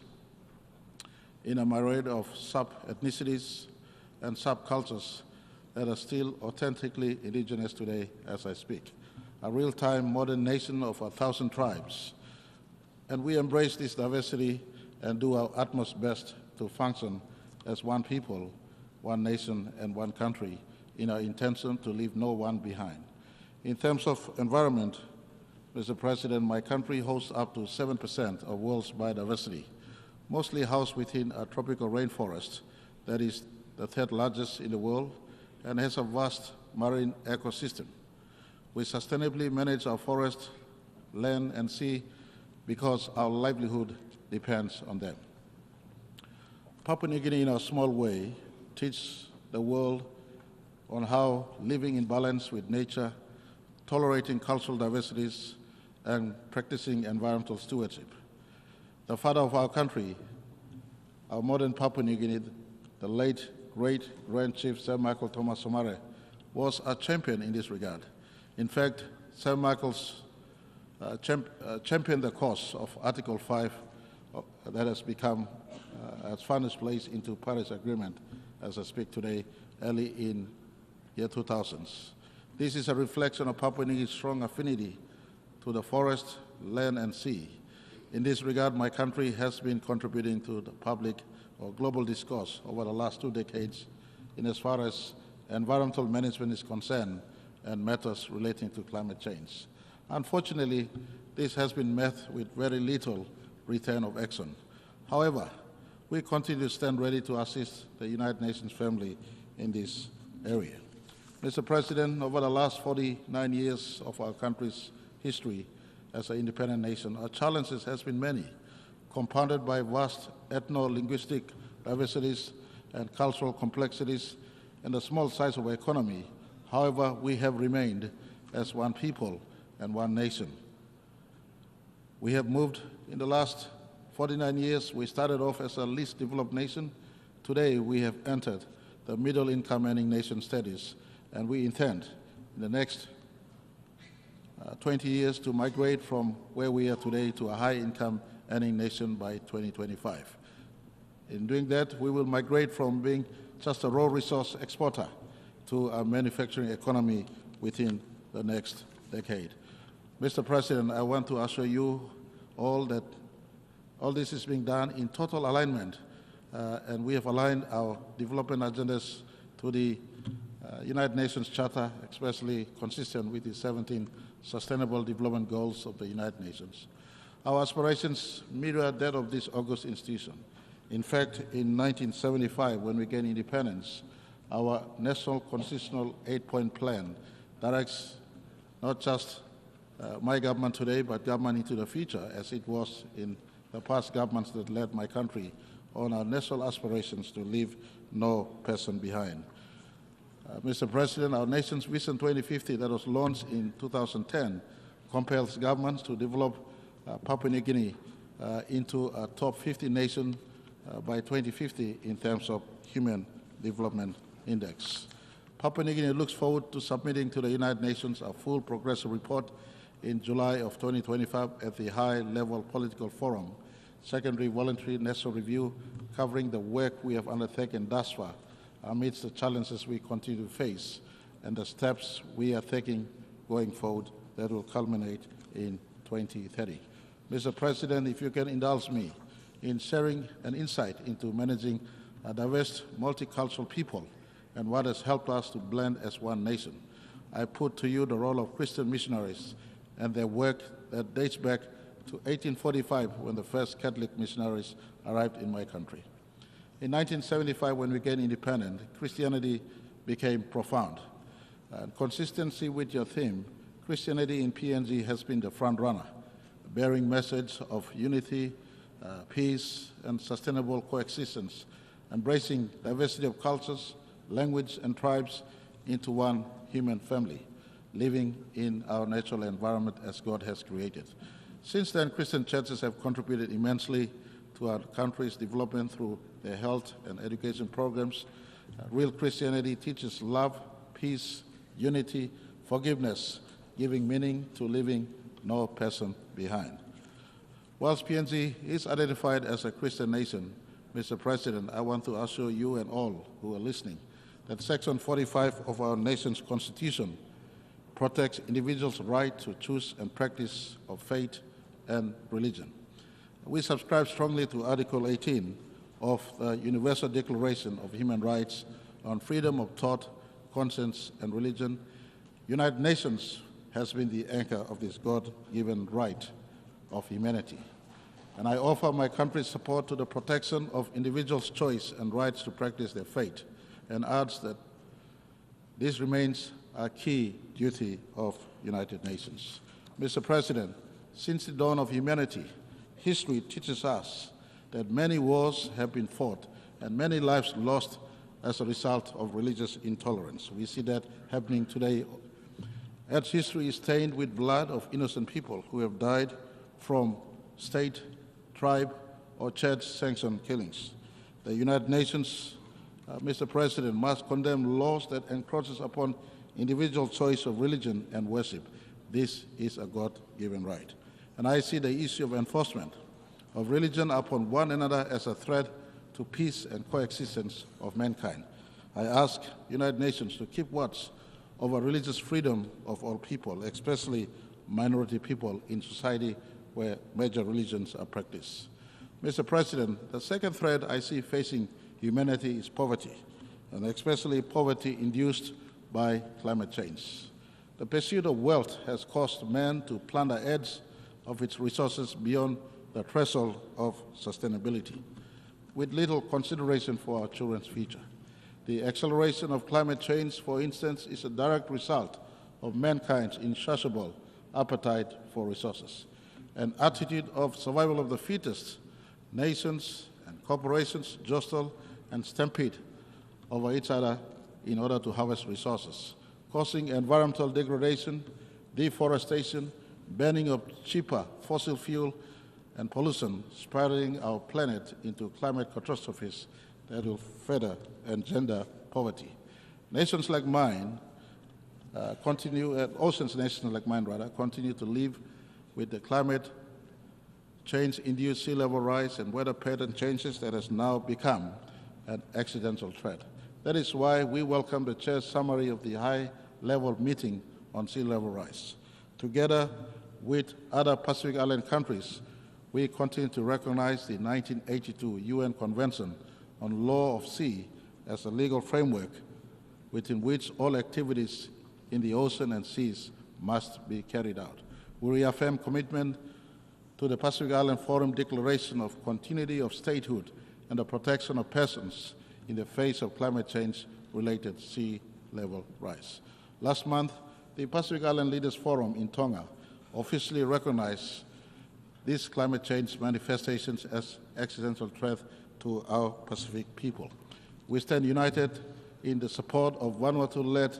in a myriad of sub-ethnicities and subcultures that are still authentically indigenous today as I speak. A real-time modern nation of 1,000 tribes. And we embrace this diversity and do our utmost best to function as one people, one nation, and one country in our intention to leave no one behind. In terms of environment, Mr. President, my country hosts up to 7% of world's biodiversity, mostly housed within a tropical rainforest that is the third largest in the world and has a vast marine ecosystem. We sustainably manage our forest, land, and sea because our livelihood depends on them. Papua New Guinea, in a small way, teaches the world on how living in balance with nature, tolerating cultural diversities, and practicing environmental stewardship. The father of our country, our modern Papua New Guinea, the late great Grand Chief Sir Michael Thomas Somare, was a champion in this regard. In fact, Sir Michael's championed the cause of Article 5 that has become, has found its place into Paris Agreement as I speak today, early in year 2000s. This is a reflection of Papua New Guinea's strong affinity to the forest, land, and sea. In this regard, my country has been contributing to the public or global discourse over the last 2 decades in as far as environmental management is concerned and matters relating to climate change. Unfortunately, this has been met with very little return of action. However, we continue to stand ready to assist the United Nations family in this area. Mr. President, over the last 49 years of our country's history as an independent nation, our challenges has been many, compounded by vast ethno-linguistic diversities and cultural complexities and the small size of our economy. However, we have remained as one people and one nation. We have moved in the last 49 years. We started off as a least developed nation. Today, we have entered the middle income earning nation status, and we intend in the next 20 years to migrate from where we are today to a high income earning nation by 2025. In doing that, we will migrate from being just a raw resource exporter to a manufacturing economy within the next decade. Mr. President, I want to assure you all that all this is being done in total alignment, and we have aligned our development agendas to the United Nations Charter, especially consistent with the 17 Sustainable Development Goals of the United Nations. Our aspirations mirror that of this august institution. In fact, in 1975, when we gained independence, our National Constitutional 8-point plan directs not just my government today, but government into the future, as it was in the past governments that led my country, on our national aspirations to leave no person behind. Mr. President, our nation's Vision 2050 that was launched in 2010 compels governments to develop Papua New Guinea into a top 50 nation by 2050 in terms of Human Development Index. Papua New Guinea looks forward to submitting to the United Nations a full progressive report in July of 2025 at the high-level political forum, secondary voluntary national review covering the work we have undertaken thus far amidst the challenges we continue to face and the steps we are taking going forward that will culminate in 2030. Mr. President, if you can indulge me in sharing an insight into managing a diverse, multicultural people and what has helped us to blend as one nation, I put to you the role of Christian missionaries and their work that dates back to 1845 when the first Catholic missionaries arrived in my country. In 1975, when we gained independence, Christianity became profound. Consistency with your theme, Christianity in PNG has been the front runner, bearing message of unity, peace, and sustainable coexistence, embracing diversity of cultures, language, and tribes into one human family, living in our natural environment as God has created. Since then, Christian churches have contributed immensely to our country's development through their health and education programs. Real Christianity teaches love, peace, unity, forgiveness, giving meaning to leaving no person behind. Whilst PNG is identified as a Christian nation, Mr. President, I want to assure you and all who are listening that Section 45 of our nation's Constitution protects individuals' right to choose and practice of faith and religion. We subscribe strongly to Article 18 of the Universal Declaration of Human Rights on freedom of thought, conscience, and religion. United Nations has been the anchor of this God-given right of humanity. And I offer my country's support to the protection of individuals' choice and rights to practice their faith, and urge that this remains a key duty of United Nations. Mr. President, since the dawn of humanity, history teaches us that many wars have been fought and many lives lost as a result of religious intolerance. We see that happening today. Earth's history is stained with blood of innocent people who have died from state, tribe, or church-sanctioned killings. The United Nations, Mr. President, must condemn laws that encroaches upon individual choice of religion and worship. This is a God-given right. And I see the issue of enforcement of religion upon one another as a threat to peace and coexistence of mankind. I ask United Nations to keep watch over religious freedom of all people, especially minority people in society where major religions are practiced. Mr. President, the second threat I see facing humanity is poverty, and especially poverty induced by climate change. The pursuit of wealth has caused man to plunder edge of its resources beyond the threshold of sustainability. with little consideration for our children's future. The acceleration of climate change, for instance, is a direct result of mankind's insatiable appetite for resources. An attitude of survival of the fittest, nations and corporations jostle and stampede over each other in order to harvest resources, causing environmental degradation, deforestation, banning of cheaper fossil fuel, and pollution, spiraling our planet into climate catastrophes that will further engender poverty. Nations like mine oceans nations like mine continue to live with the climate change-induced sea level rise and weather pattern changes that has now become an accidental threat. That is why we welcome the Chair's summary of the high-level meeting on sea level rise. Together with other Pacific Island countries, we continue to recognize the 1982 UN Convention on Law of Sea as a legal framework within which all activities in the ocean and seas must be carried out. We reaffirm commitment to the Pacific Island Forum Declaration of Continuity of Statehood and the protection of persons in the face of climate change-related sea level rise. Last month, the Pacific Island Leaders Forum in Tonga officially recognized these climate change manifestations as existential threat to our Pacific people. We stand united in the support of Vanuatu-led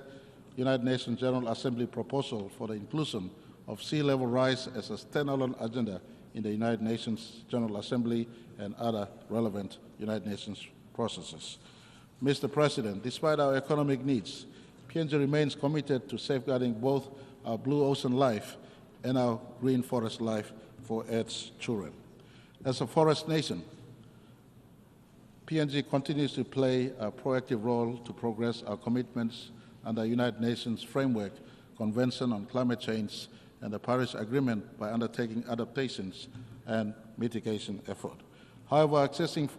United Nations General Assembly proposal for the inclusion of sea level rise as a standalone agenda in the United Nations General Assembly and other relevant United Nations processes. Mr. President, despite our economic needs, PNG remains committed to safeguarding both our blue ocean life and our green forest life for its children. As a forest nation, PNG continues to play a proactive role to progress our commitments under the United Nations Framework Convention on Climate Change and the Paris Agreement by undertaking adaptations and mitigation effort. However, accessing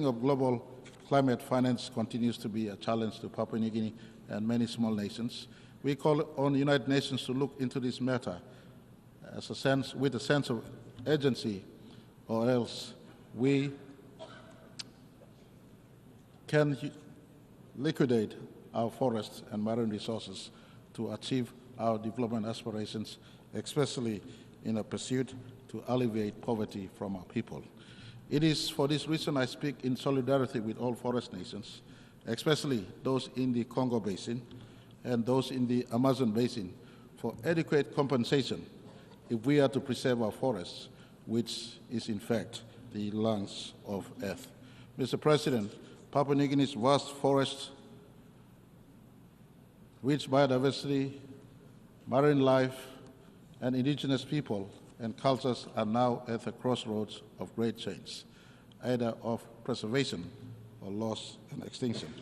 of global climate finance continues to be a challenge to Papua New Guinea and many small nations. We call on the United Nations to look into this matter with a sense of urgency, or else we can liquidate our forests and marine resources to achieve our development aspirations, especially in a pursuit to alleviate poverty from our people. It is for this reason I speak in solidarity with all forest nations, especially those in the Congo Basin and those in the Amazon Basin, for adequate compensation if we are to preserve our forests, which is in fact the lungs of Earth. Mr. President, Papua New Guinea's vast forests, rich biodiversity, marine life, and indigenous people and cultures are now at the crossroads of great change, either of preservation or loss and extinction.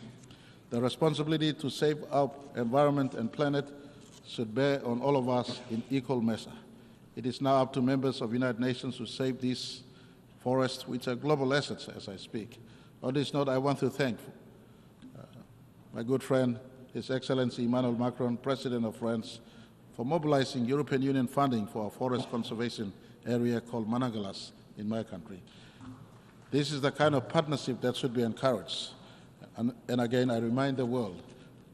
The responsibility to save our environment and planet should bear on all of us in equal measure. It is now up to members of the United Nations to save these forests, which are global assets as I speak. On this note, I want to thank my good friend, His Excellency Emmanuel Macron, President of France, for mobilizing European Union funding for a forest conservation area called Managalas in my country. This is the kind of partnership that should be encouraged. And again, I remind the world,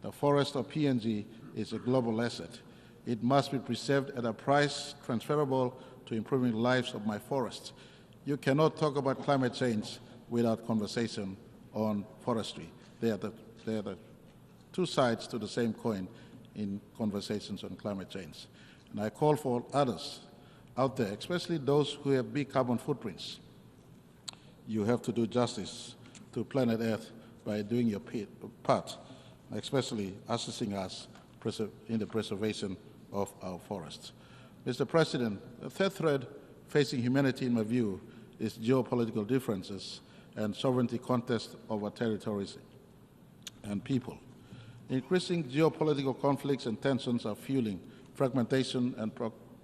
the forest of PNG is a global asset. It must be preserved at a price transferable to improving the lives of my forests. You cannot talk about climate change without conversation on forestry. They are the two sides to the same coin in conversations on climate change. And I call for others out there, especially those who have big carbon footprints. You have to do justice to planet Earth by doing your part, especially assisting us in the preservation of our forests. Mr. President, the third threat facing humanity, in my view, is geopolitical differences and sovereignty contests over territories and people. Increasing geopolitical conflicts and tensions are fueling fragmentation and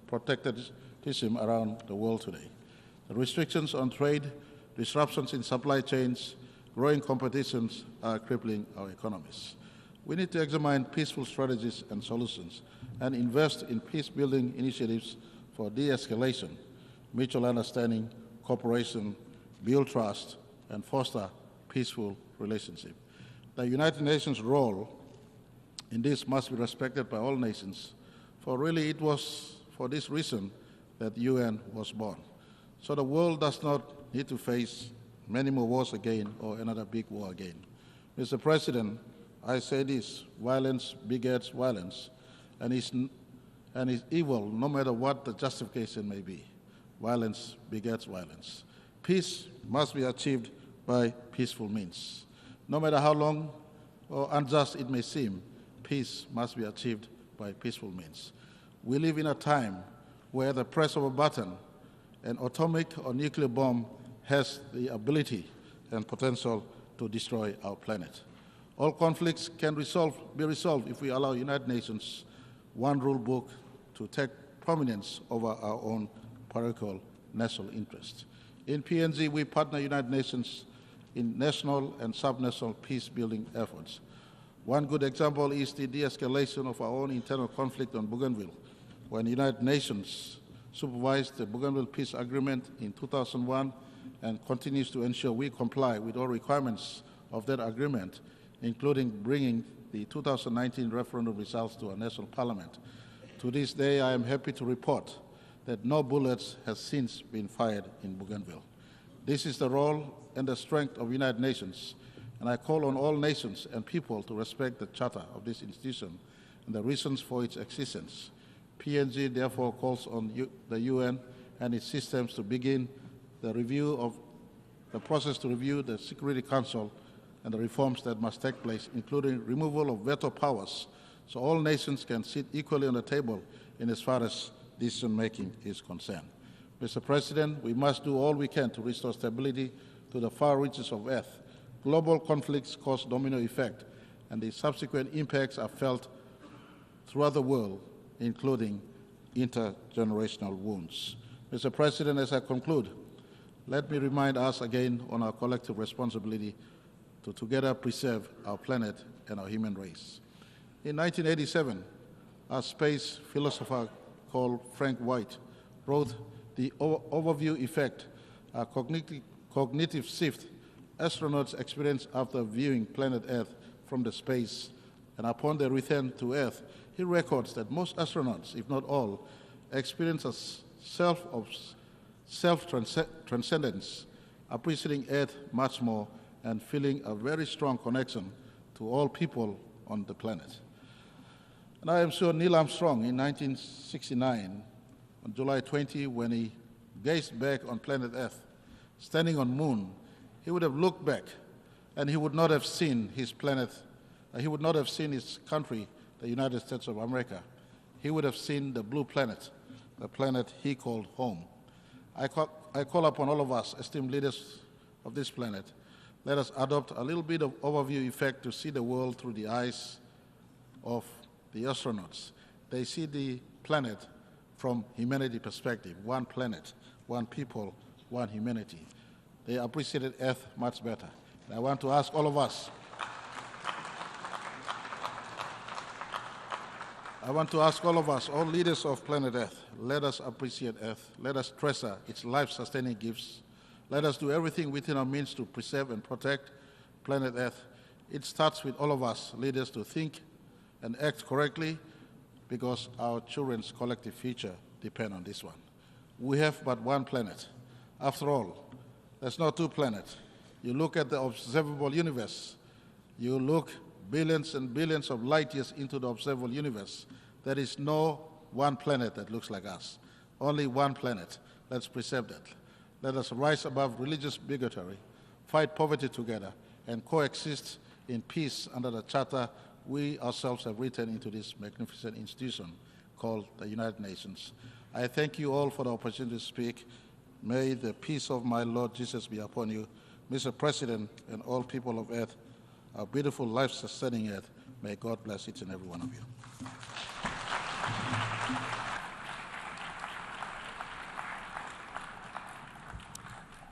protectionism around the world today. The restrictions on trade, disruptions in supply chains, growing competitions are crippling our economies. We need to examine peaceful strategies and solutions and invest in peace-building initiatives for de-escalation, mutual understanding, cooperation, build trust, and foster peaceful relationship. The United Nations' role in this must be respected by all nations, for really it was for this reason that the UN was born. So the world does not need to face many more wars again or another big war again. Mr. President, I say this: violence begets violence, and is evil no matter what the justification may be. Violence begets violence. Peace must be achieved by peaceful means. No matter how long or unjust it may seem, peace must be achieved by peaceful means. We live in a time where the press of a button, an atomic or nuclear bomb has the ability and potential to destroy our planet. All conflicts can be resolved if we allow United Nations one rule book to take prominence over our own parochial national interests. In PNG, we partner United Nations in national and subnational peace-building efforts. One good example is the de-escalation of our own internal conflict on Bougainville, when the United Nations supervised the Bougainville Peace Agreement in 2001 and continues to ensure we comply with all requirements of that agreement, including bringing the 2019 referendum results to our national parliament. To this day, I am happy to report that no bullets have since been fired in Bougainville. This is the role and the strength of the United Nations, and I call on all nations and people to respect the charter of this institution and the reasons for its existence. PNG therefore calls on the UN and its systems to begin the process to review the Security Council and the reforms that must take place, including removal of veto powers, so all nations can sit equally on the table in as far as decision-making is concerned. Mr. President, we must do all we can to restore stability to the far reaches of Earth. Global conflicts cause domino effect, and the subsequent impacts are felt throughout the world, including intergenerational wounds. Mr. President, as I conclude, let me remind us again on our collective responsibility to together preserve our planet and our human race. In 1987, a space philosopher called Frank White wrote the overview effect, a cognitive shift astronauts experience after viewing planet Earth from the space, and upon their return to Earth, he records that most astronauts, if not all, experience a self-transcendence, appreciating Earth much more and feeling a very strong connection to all people on the planet. And I am sure Neil Armstrong in 1969, on July 20, when he gazed back on planet Earth, standing on moon, he would have looked back and he would not have seen his planet, he would not have seen his country, the United States of America. He would have seen the blue planet, the planet he called home. I call upon all of us, esteemed leaders of this planet, let us adopt a little bit of overview effect to see the world through the eyes of the astronauts. They see the planet from humanity perspective, one planet, one people, one humanity. They appreciated Earth much better. And I want to ask all of us, all leaders of planet Earth, let us appreciate Earth. Let us treasure its life-sustaining gifts. Let us do everything within our means to preserve and protect planet Earth. It starts with all of us, leaders, to think and act correctly, because our children's collective future depend on this one. We have but one planet. After all, there's not two planets. You look at the observable universe, you look billions and billions of light years into the observable universe. There is no one planet that looks like us. Only one planet. Let's preserve that. Let us rise above religious bigotry, fight poverty together, and coexist in peace under the charter we ourselves have written into this magnificent institution called the United Nations. I thank you all for the opportunity to speak. May the peace of my Lord Jesus be upon you, Mr. President, and all people of Earth, our beautiful life-sustaining Earth. May God bless each and every one of you.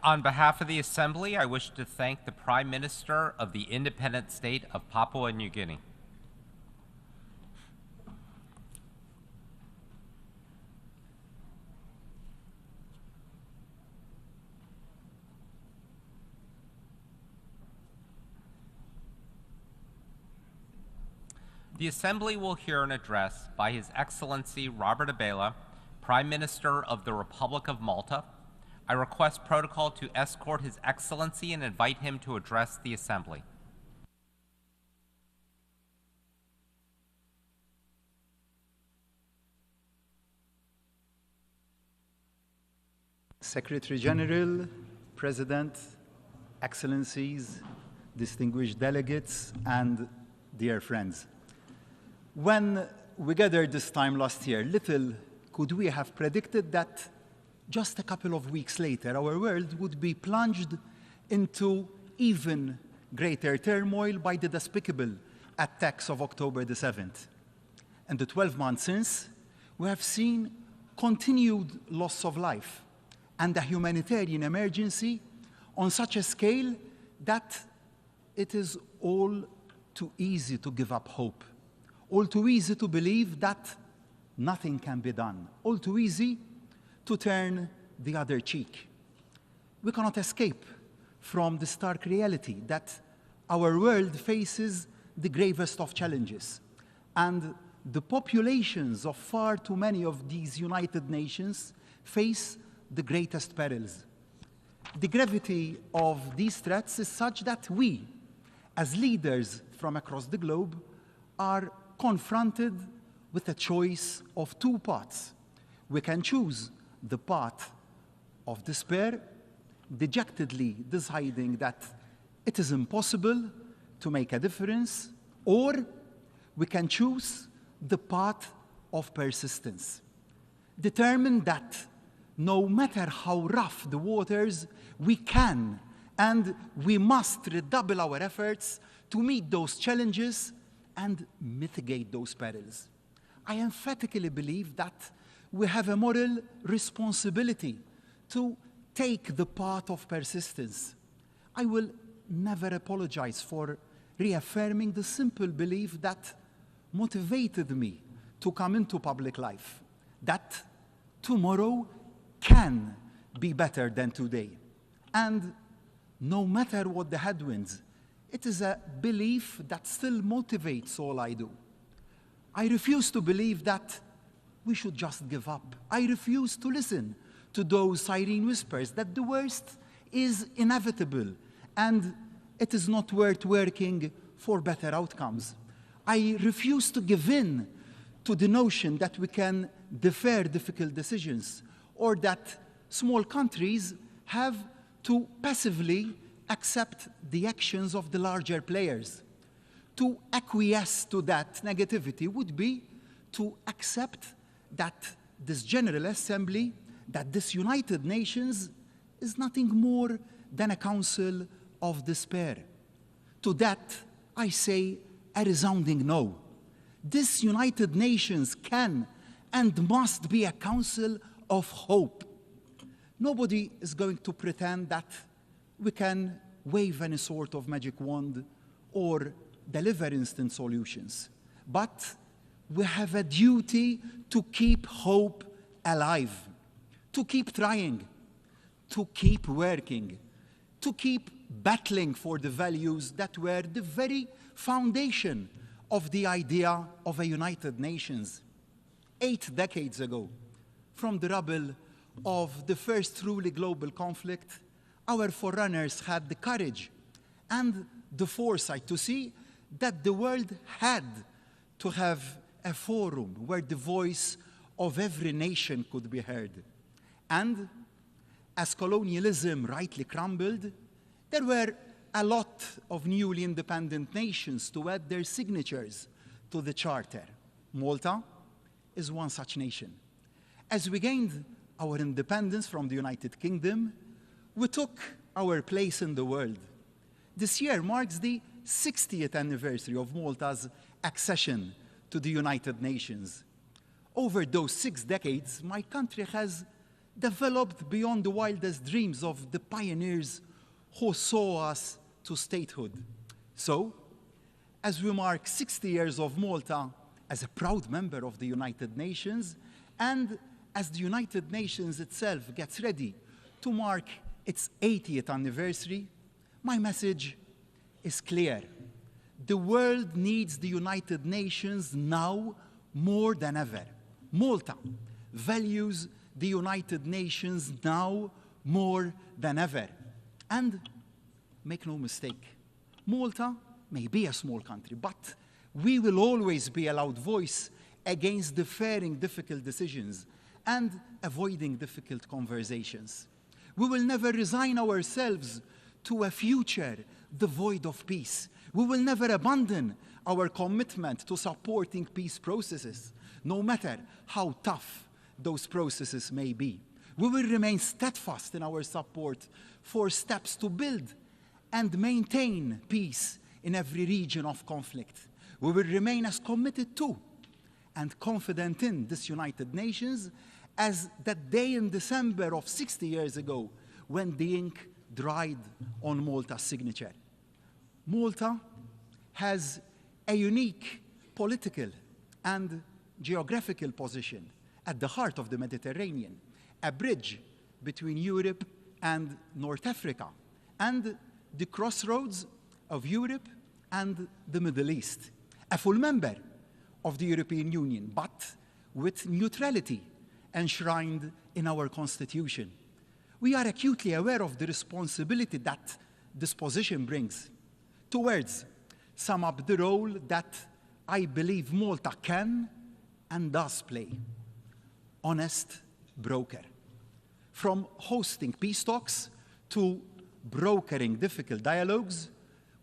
On behalf of the Assembly, I wish to thank the Prime Minister of the independent state of Papua New Guinea. The Assembly will hear an address by His Excellency Robert Abela, Prime Minister of the Republic of Malta. I request protocol to escort His Excellency and invite him to address the Assembly. Secretary General, President, Excellencies, distinguished delegates, and dear friends. When we gathered this time last year, little could we have predicted that just a couple of weeks later, our world would be plunged into even greater turmoil by the despicable attacks of October the 7th. And the 12 months since, we have seen continued loss of life and a humanitarian emergency on such a scale that it is all too easy to give up hope, all too easy to believe that nothing can be done, all too easy to turn the other cheek. We cannot escape from the stark reality that our world faces the gravest of challenges, and the populations of far too many of these United Nations face the greatest perils. The gravity of these threats is such that we, as leaders from across the globe, are confronted with a choice of two paths. We can choose the path of despair, dejectedly deciding that it is impossible to make a difference, or we can choose the path of persistence, determined that no matter how rough the waters, we can and we must redouble our efforts to meet those challenges and mitigate those perils. I emphatically believe that we have a moral responsibility to take the path of persistence. I will never apologize for reaffirming the simple belief that motivated me to come into public life, that tomorrow can be better than today. And no matter what the headwinds, it is a belief that still motivates all I do. I refuse to believe that we should just give up. I refuse to listen to those siren whispers that the worst is inevitable and it is not worth working for better outcomes. I refuse to give in to the notion that we can defer difficult decisions or that small countries have to passively accept the actions of the larger players. To acquiesce to that negativity would be to accept that this General Assembly, that this United Nations is nothing more than a council of despair. To that, I say a resounding no. This United Nations can and must be a council of hope. Nobody is going to pretend that we can wave any sort of magic wand or deliver instant solutions. But we have a duty to keep hope alive, to keep trying, to keep working, to keep battling for the values that were the very foundation of the idea of a United Nations. 8 decades ago, from the rubble of the first truly global conflict, our forerunners had the courage and the foresight to see that the world had to have a forum where the voice of every nation could be heard. And as colonialism rightly crumbled, there were a lot of newly independent nations to add their signatures to the charter. Malta is one such nation. As we gained our independence from the United Kingdom, we took our place in the world. This year marks the 60th anniversary of Malta's accession to the United Nations. Over those 6 decades, my country has developed beyond the wildest dreams of the pioneers who saw us to statehood. So, as we mark 60 years of Malta as a proud member of the United Nations, and as the United Nations itself gets ready to mark its 80th anniversary, my message is clear. The world needs the United Nations now more than ever. Malta values the United Nations now more than ever. And make no mistake, Malta may be a small country, but we will always be a loud voice against deferring difficult decisions and avoiding difficult conversations. We will never resign ourselves to a future devoid of peace. We will never abandon our commitment to supporting peace processes, no matter how tough those processes may be. We will remain steadfast in our support for steps to build and maintain peace in every region of conflict. We will remain as committed to and confident in this United Nations as that day in December of 60 years ago when the ink dried on Malta's signature. Malta has a unique political and geographical position at the heart of the Mediterranean, a bridge between Europe and North Africa, and the crossroads of Europe and the Middle East. A full member of the European Union, but with neutrality enshrined in our Constitution. We are acutely aware of the responsibility that this position brings. Two words sum up the role that I believe Malta can and does play: honest broker. From hosting peace talks to brokering difficult dialogues,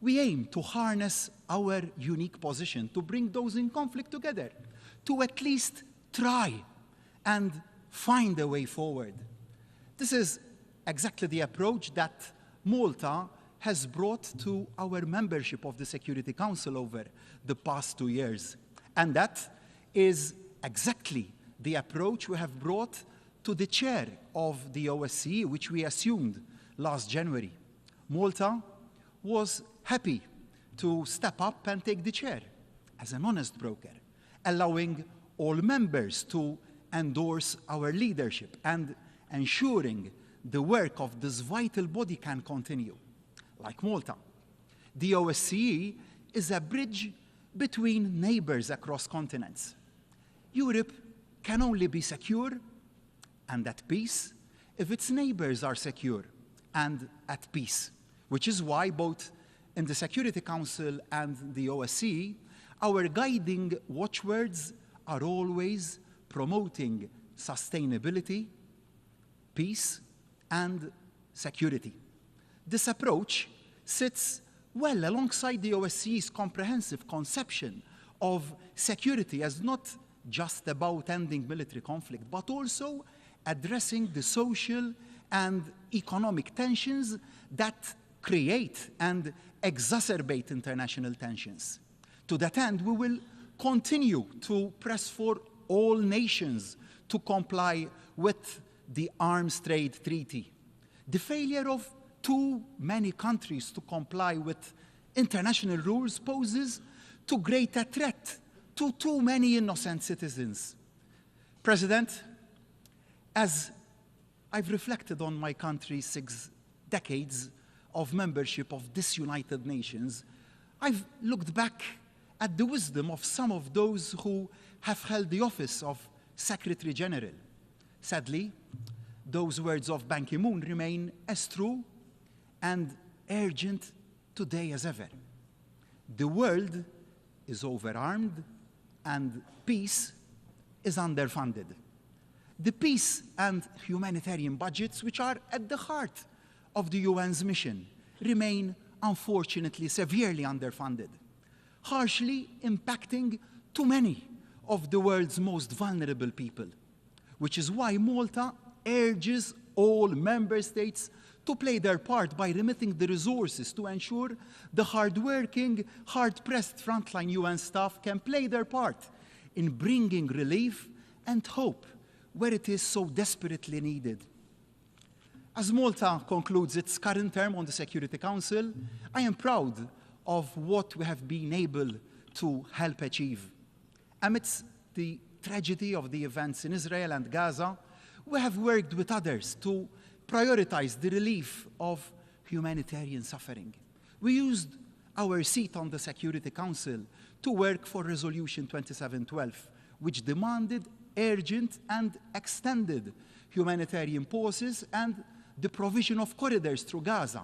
we aim to harness our unique position to bring those in conflict together, to at least try and find a way forward. This is exactly the approach that Malta has brought to our membership of the Security Council over the past 2 years. And that is exactly the approach we have brought to the chair of the OSCE, which we assumed last January. Malta was happy to step up and take the chair as an honest broker, allowing all members to endorse our leadership and ensuring the work of this vital body can continue. Like Malta, the OSCE is a bridge between neighbors across continents. Europe can only be secure and at peace if its neighbors are secure and at peace, which is why both in the Security Council and the OSCE, our guiding watchwords are always promoting sustainability, peace, and security. This approach sits well alongside the OSCE's comprehensive conception of security as not just about ending military conflict, but also addressing the social and economic tensions that create and exacerbate international tensions. To that end, we will continue to press for all nations to comply with the Arms Trade Treaty. The failure of too many countries to comply with international rules poses too great a threat to too many innocent citizens. President, as I've reflected on my country's 6 decades of membership of this United Nations, I've looked back at the wisdom of some of those who have held the office of Secretary General. Sadly, those words of Ban Ki-moon remain as true and urgent today as ever. The world is overarmed and peace is underfunded. The peace and humanitarian budgets, which are at the heart of the UN's mission, remain unfortunately severely underfunded, harshly impacting too many of the world's most vulnerable people, which is why Malta urges all member states to play their part by remitting the resources to ensure the hard-working, hard-pressed frontline UN staff can play their part in bringing relief and hope where it is so desperately needed. As Malta concludes its current term on the Security Council, I am proud of what we have been able to help achieve. Amidst the tragedy of the events in Israel and Gaza, we have worked with others to prioritize the relief of humanitarian suffering. We used our seat on the Security Council to work for Resolution 2712, which demanded urgent and extended humanitarian pauses and the provision of corridors through Gaza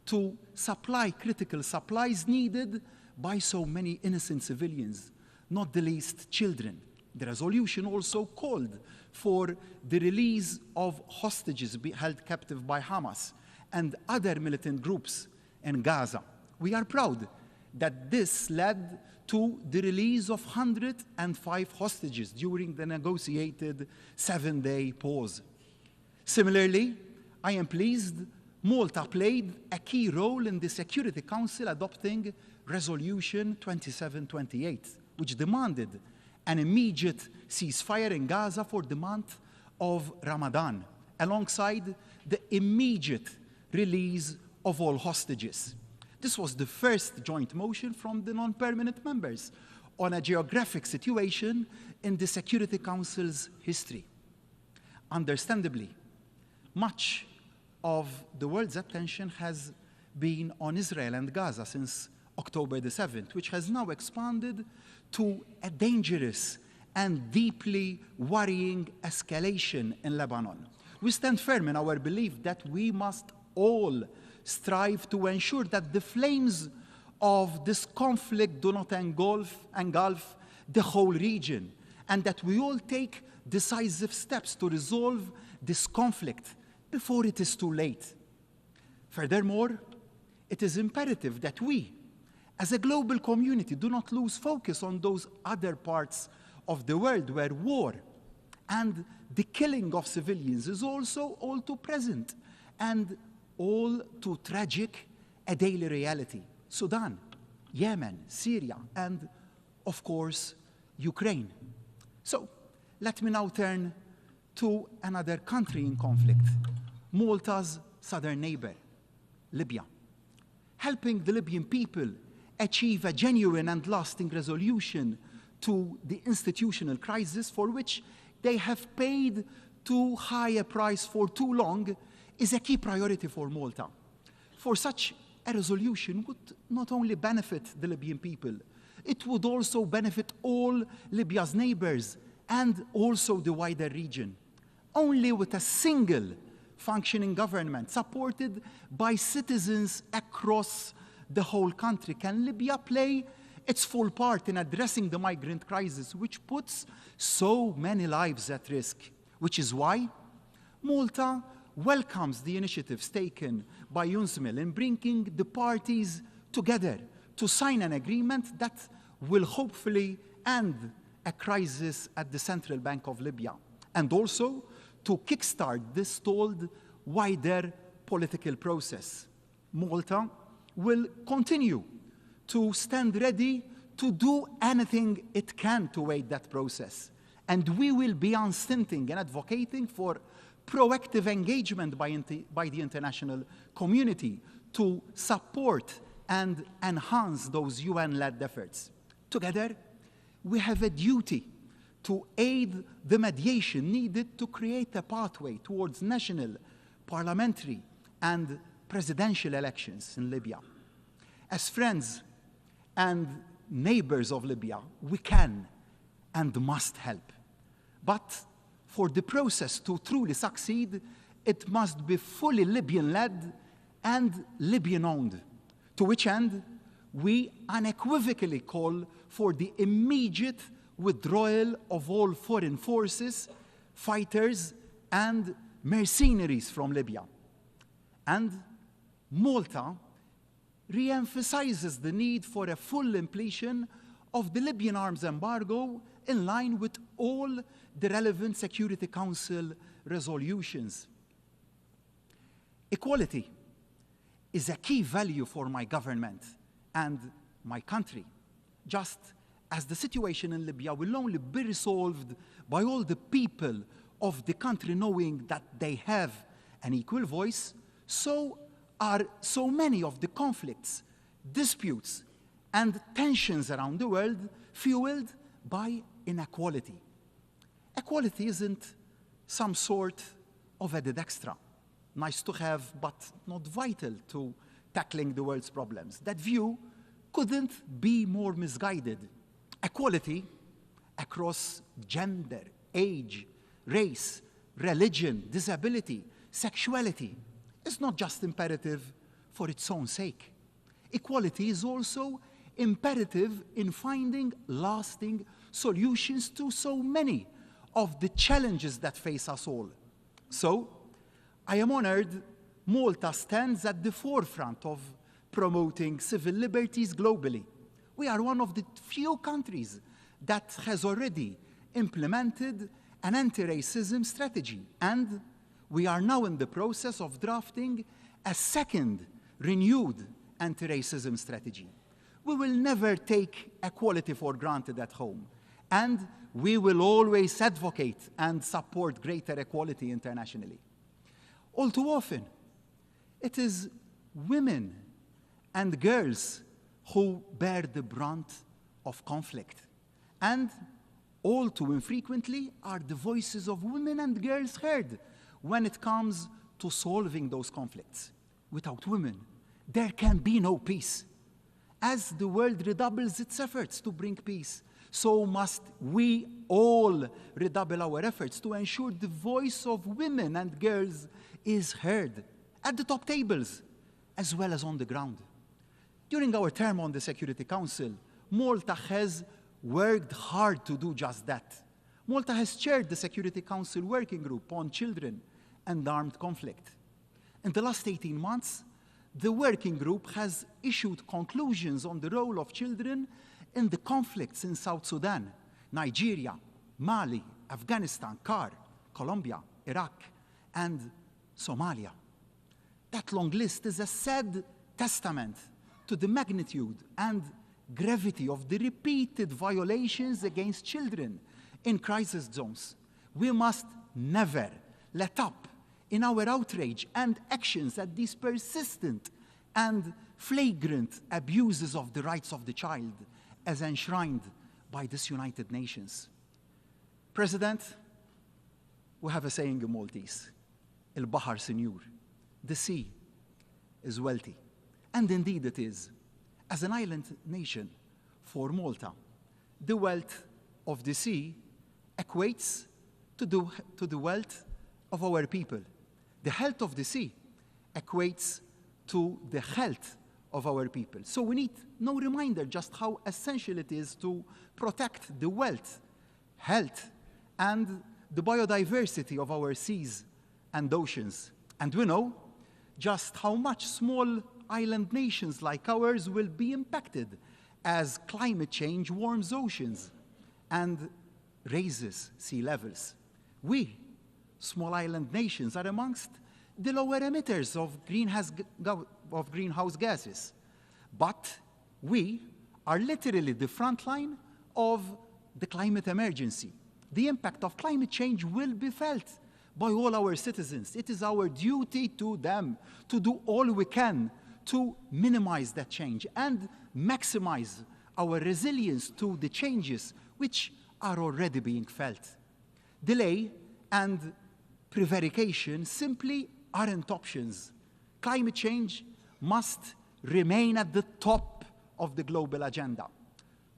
to supply critical supplies needed by so many innocent civilians, not the least children. The resolution also called for the release of hostages held captive by Hamas and other militant groups in Gaza. We are proud that this led to the release of 105 hostages during the negotiated 7-day pause. Similarly, I am pleased Malta played a key role in the Security Council adopting Resolution 2728, which demanded an immediate ceasefire in Gaza for the month of Ramadan, alongside the immediate release of all hostages. This was the first joint motion from the non-permanent members on a geographic situation in the Security Council's history. Understandably, much of the world's attention has been on Israel and Gaza since October the 7th, which has now expanded to a dangerous and deeply worrying escalation in Lebanon. We stand firm in our belief that we must all strive to ensure that the flames of this conflict do not engulf the whole region, and that we all take decisive steps to resolve this conflict before it is too late. Furthermore, it is imperative that we, as a global community, do not lose focus on those other parts of the world where war and the killing of civilians is also all too present and all too tragic a daily reality. Sudan, Yemen, Syria, and, of course, Ukraine. So, let me now turn to another country in conflict, Malta's southern neighbor, Libya. Helping the Libyan people achieve a genuine and lasting resolution to the institutional crisis for which they have paid too high a price for too long is a key priority for Malta. For such a resolution would not only benefit the Libyan people, it would also benefit all Libya's neighbors and also the wider region. Only with a single functioning government supported by citizens across the whole country can Libya play its full part in addressing the migrant crisis, which puts so many lives at risk, which is why Malta welcomes the initiatives taken by Yunus in bringing the parties together to sign an agreement that will hopefully end a crisis at the central bank of Libya, and also to kickstart this stalled wider political process. Malta will continue to stand ready to do anything it can to aid that process. And we will be unstinting in advocating for proactive engagement by the international community to support and enhance those UN-led efforts. Together, we have a duty to aid the mediation needed to create a pathway towards national, parliamentary, and presidential elections in Libya. As friends and neighbors of Libya, we can and must help. But for the process to truly succeed, it must be fully Libyan-led and Libyan-owned, to which end we unequivocally call for the immediate withdrawal of all foreign forces, fighters, and mercenaries from Libya. And Malta re-emphasizes the need for a full completion of the Libyan arms embargo in line with all the relevant Security Council resolutions. Equality is a key value for my government and my country, just as the situation in Libya will only be resolved by all the people of the country knowing that they have an equal voice, so are so many of the conflicts, disputes, and tensions around the world fueled by inequality. Equality isn't some sort of added extra, nice to have, but not vital to tackling the world's problems. That view couldn't be more misguided. Equality across gender, age, race, religion, disability, sexuality is not just imperative for its own sake. Equality is also imperative in finding lasting solutions to so many of the challenges that face us all. So, I am honored Malta stands at the forefront of promoting civil liberties globally. We are one of the few countries that has already implemented an anti-racism strategy, and we are now in the process of drafting a second renewed anti-racism strategy. We will never take equality for granted at home, and we will always advocate and support greater equality internationally. All too often, it is women and girls who bear the brunt of conflict, and all too infrequently are the voices of women and girls heard when it comes to solving those conflicts. Without women, there can be no peace. As the world redoubles its efforts to bring peace, so must we all redouble our efforts to ensure the voice of women and girls is heard at the top tables as well as on the ground. During our term on the Security Council, Malta has worked hard to do just that. Malta has chaired the Security Council Working Group on Children and Armed Conflict. In the last 18 months, the working group has issued conclusions on the role of children in the conflicts in South Sudan, Nigeria, Mali, Afghanistan, CAR, Colombia, Iraq, and Somalia. That long list is a sad testament to the magnitude and gravity of the repeated violations against children in crisis zones. We must never let up in our outrage and actions at these persistent and flagrant abuses of the rights of the child as enshrined by this United Nations. President, we have a saying in Maltese, El-Bahar Senor, the sea is wealthy. And indeed it is. As an island nation for Malta, the wealth of the sea equates to the wealth of our people. The health of the sea equates to the health of our people. So we need no reminder just how essential it is to protect the wealth, health, and the biodiversity of our seas and oceans. And we know just how much small island nations like ours will be impacted as climate change warms oceans and raises sea levels. We, small island nations, are amongst the lower emitters of greenhouse gases. But we are literally the front line of the climate emergency. The impact of climate change will be felt by all our citizens. It is our duty to them to do all we can to minimize that change and maximize our resilience to the changes which are already being felt. Delay and prevarication simply aren't options. Climate change must remain at the top of the global agenda.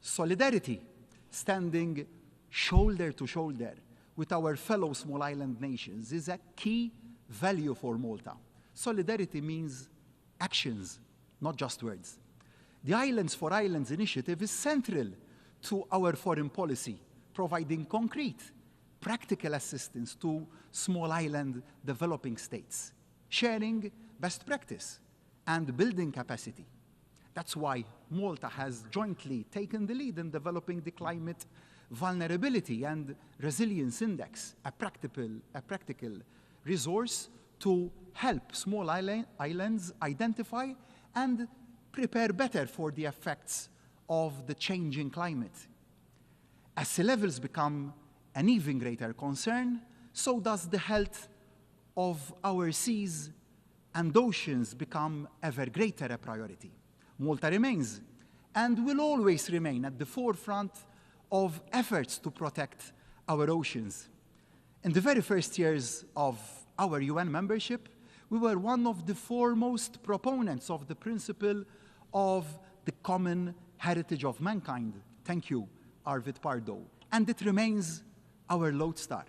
Solidarity, standing shoulder to shoulder with our fellow small island nations, is a key value for Malta. Solidarity means actions, not just words. The Islands for Islands initiative is central to our foreign policy, providing concrete, practical assistance to small island developing states, sharing best practice and building capacity. That's why Malta has jointly taken the lead in developing the Climate Vulnerability and Resilience Index, a practical resource to help small islands identify and prepare better for the effects of the changing climate. As sea levels become an even greater concern, so does the health of our seas and oceans become ever greater a priority. Malta remains and will always remain at the forefront of efforts to protect our oceans. In the very first years of our UN membership, we were one of the foremost proponents of the principle of the common heritage of mankind. Thank you, Arvid Pardo. And it remains our lodestar.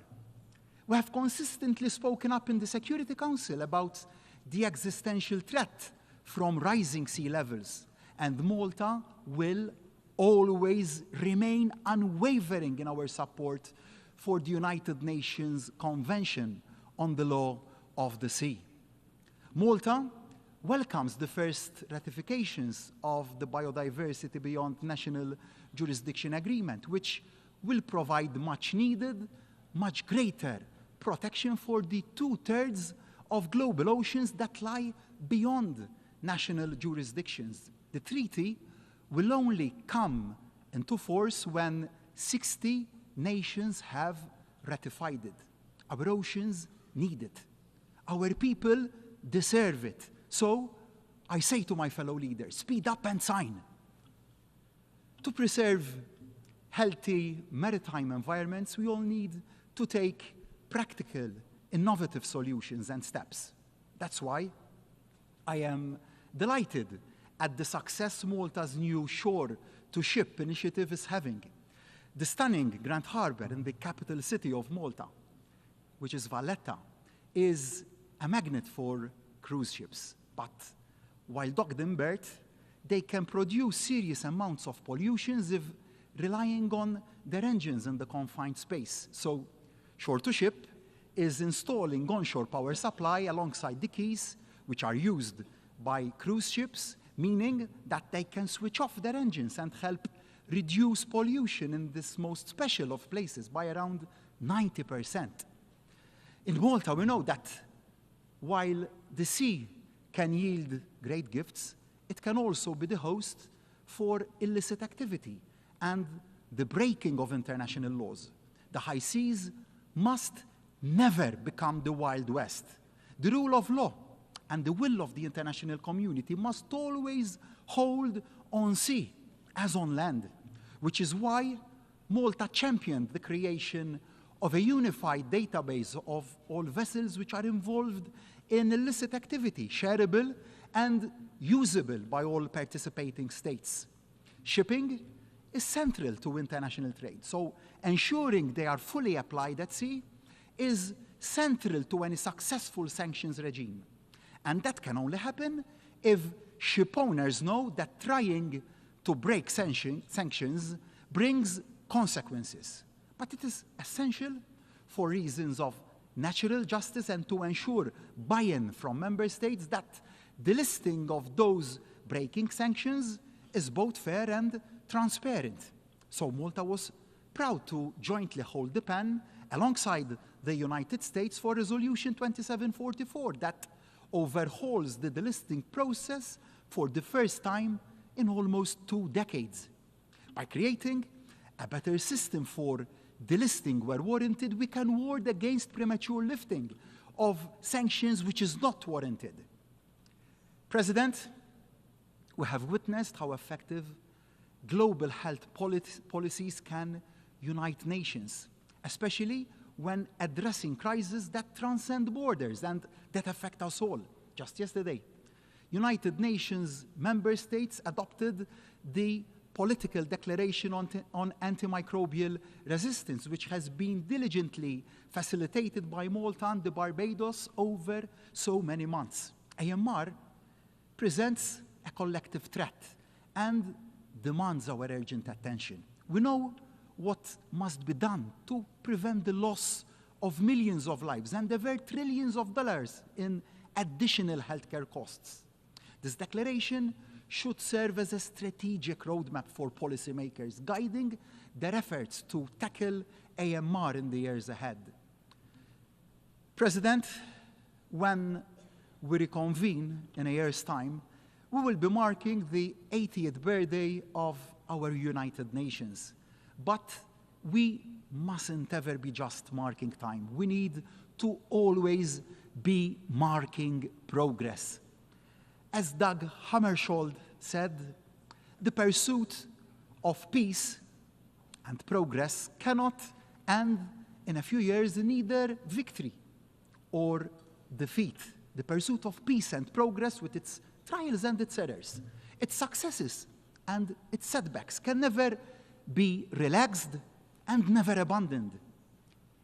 We have consistently spoken up in the Security Council about the existential threat from rising sea levels, and Malta will always remain unwavering in our support for the United Nations Convention on the Law of the Sea. Malta welcomes the first ratifications of the Biodiversity Beyond National Jurisdiction Agreement, which will provide much needed, much greater protection for the 2/3 of global oceans that lie beyond national jurisdictions. The treaty will only come into force when 60 nations have ratified it. Our oceans need it. Our people deserve it. So I say to my fellow leaders, speed up and sign. To preserve healthy maritime environments, we all need to take practical, innovative solutions and steps. That's why I am delighted at the success Malta's new shore-to-ship initiative is having. The stunning Grand Harbour in the capital city of Malta, which is Valletta, is a magnet for cruise ships. But while docked in berth, they can produce serious amounts of pollutions if relying on their engines in the confined space. So shore-to-ship is installing onshore power supply alongside the quays, which are used by cruise ships, meaning that they can switch off their engines and help reduce pollution in this most special of places by around 90%. In Malta, we know that while the sea can yield great gifts, it can also be the host for illicit activity and the breaking of international laws. The high seas must never become the Wild West. The rule of law and the will of the international community must always hold on sea as on land, which is why Malta championed the creation of a unified database of all vessels which are involved in illicit activity, shareable and usable by all participating states. Shipping is central to international trade, so ensuring they are fully applied at sea is central to any successful sanctions regime. And that can only happen if ship owners know that trying to break sanctions brings consequences. But it is essential for reasons of natural justice and to ensure buy-in from member states that the listing of those breaking sanctions is both fair and transparent. So Malta was proud to jointly hold the pen alongside the United States for Resolution 2744 that overhauls the delisting process for the first time in almost 2 decades. By creating a better system for delisting where warranted, we can ward against premature lifting of sanctions which is not warranted. President, we have witnessed how effective global health policies can unite nations, especially when addressing crises that transcend borders and that affect us all. Just yesterday, United Nations member states adopted the political declaration on antimicrobial resistance, which has been diligently facilitated by Malta and the Barbados over so many months. AMR presents a collective threat and demands our urgent attention. We know what must be done to prevent the loss of millions of lives and avert trillions of dollars in additional healthcare costs. This declaration should serve as a strategic roadmap for policymakers, guiding their efforts to tackle AMR in the years ahead. President, when we reconvene in a year's time, we will be marking the 80th birthday of our United Nations. But we mustn't ever be just marking time. We need to always be marking progress. As Dag Hammarskjöld said, the pursuit of peace and progress cannot end in a few years in either victory or defeat. The pursuit of peace and progress with its trials and its errors, its successes and its setbacks can never be relaxed and never abandoned.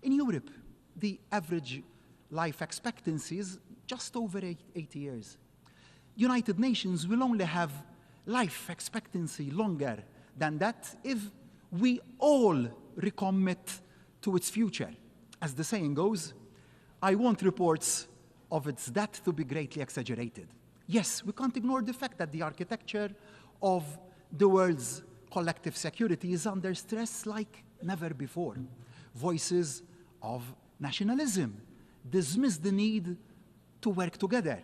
In Europe, the average life expectancy is just over 80 years. United Nations will only have life expectancy longer than that if we all recommit to its future. As the saying goes, I want reports of its death to be greatly exaggerated. Yes, we can't ignore the fact that the architecture of the world's collective security is under stress like never before. Voices of nationalism dismiss the need to work together.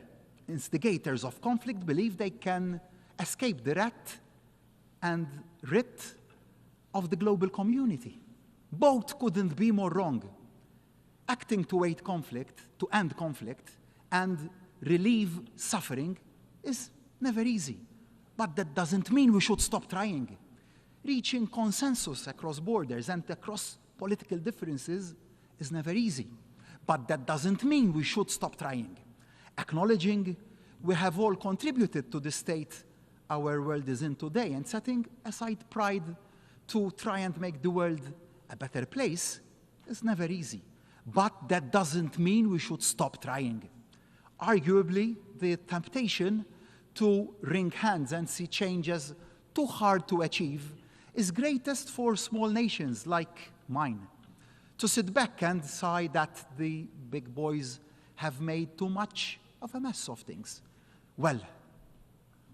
Instigators of conflict believe they can escape the rat and writ of the global community. Both couldn't be more wrong. Acting to end conflict, and relieve suffering is never easy. But that doesn't mean we should stop trying. Reaching consensus across borders and across political differences is never easy. But that doesn't mean we should stop trying. Acknowledging we have all contributed to the state our world is in today and setting aside pride to try and make the world a better place is never easy. But that doesn't mean we should stop trying. Arguably, the temptation to wring hands and see change as too hard to achieve is greatest for small nations like mine. To sit back and sigh that the big boys have made too much of a mess of things. Well,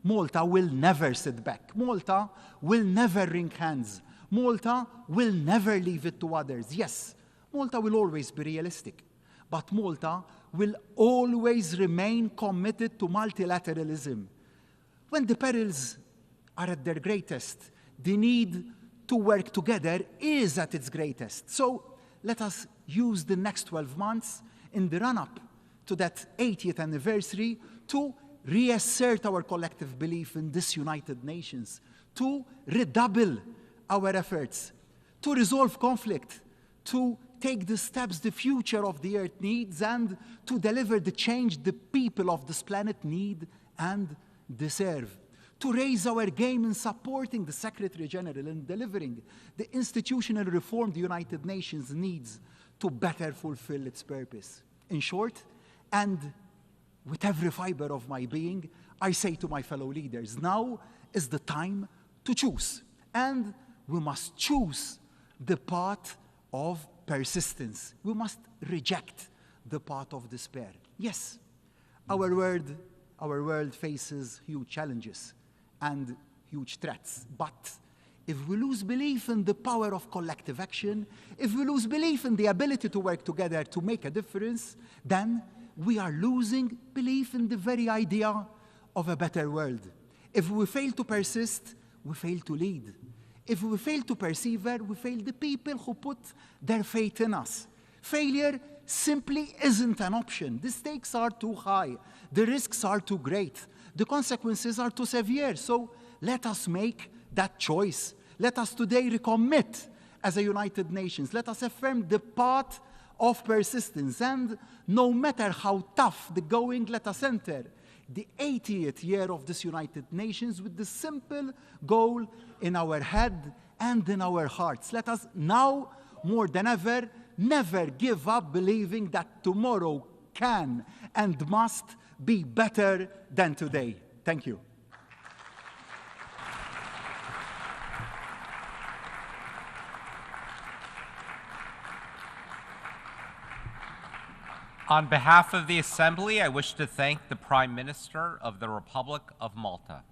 Malta will never sit back. Malta will never wring hands. Malta will never leave it to others. Yes, Malta will always be realistic, but Malta will always remain committed to multilateralism. When the perils are at their greatest, the need to work together is at its greatest. So let us use the next 12 months in the run-up to that 80th anniversary to reassert our collective belief in this United Nations, to redouble our efforts, to resolve conflict, to take the steps the future of the Earth needs, and to deliver the change the people of this planet need and deserve. To raise our game in supporting the Secretary General in delivering the institutional reform the United Nations needs to better fulfill its purpose. In short, and with every fiber of my being, I say to my fellow leaders, now is the time to choose. And we must choose the path of persistence. We must reject the path of despair. Yes, our world faces huge challenges and huge threats. But if we lose belief in the power of collective action, if we lose belief in the ability to work together to make a difference, then we are losing belief in the very idea of a better world. If we fail to persist, we fail to lead. If we fail to persevere, we fail the people who put their faith in us. Failure simply isn't an option. The stakes are too high. The risks are too great. The consequences are too severe. So let us make that choice. Let us today recommit as a United Nations. Let us affirm the path of persistence. And no matter how tough the going, let us enter the 80th year of this United Nations with the simple goal in our head and in our hearts. Let us now, more than ever, never give up believing that tomorrow can and must be better than today. Thank you. On behalf of the Assembly, I wish to thank the Prime Minister of the Republic of Malta.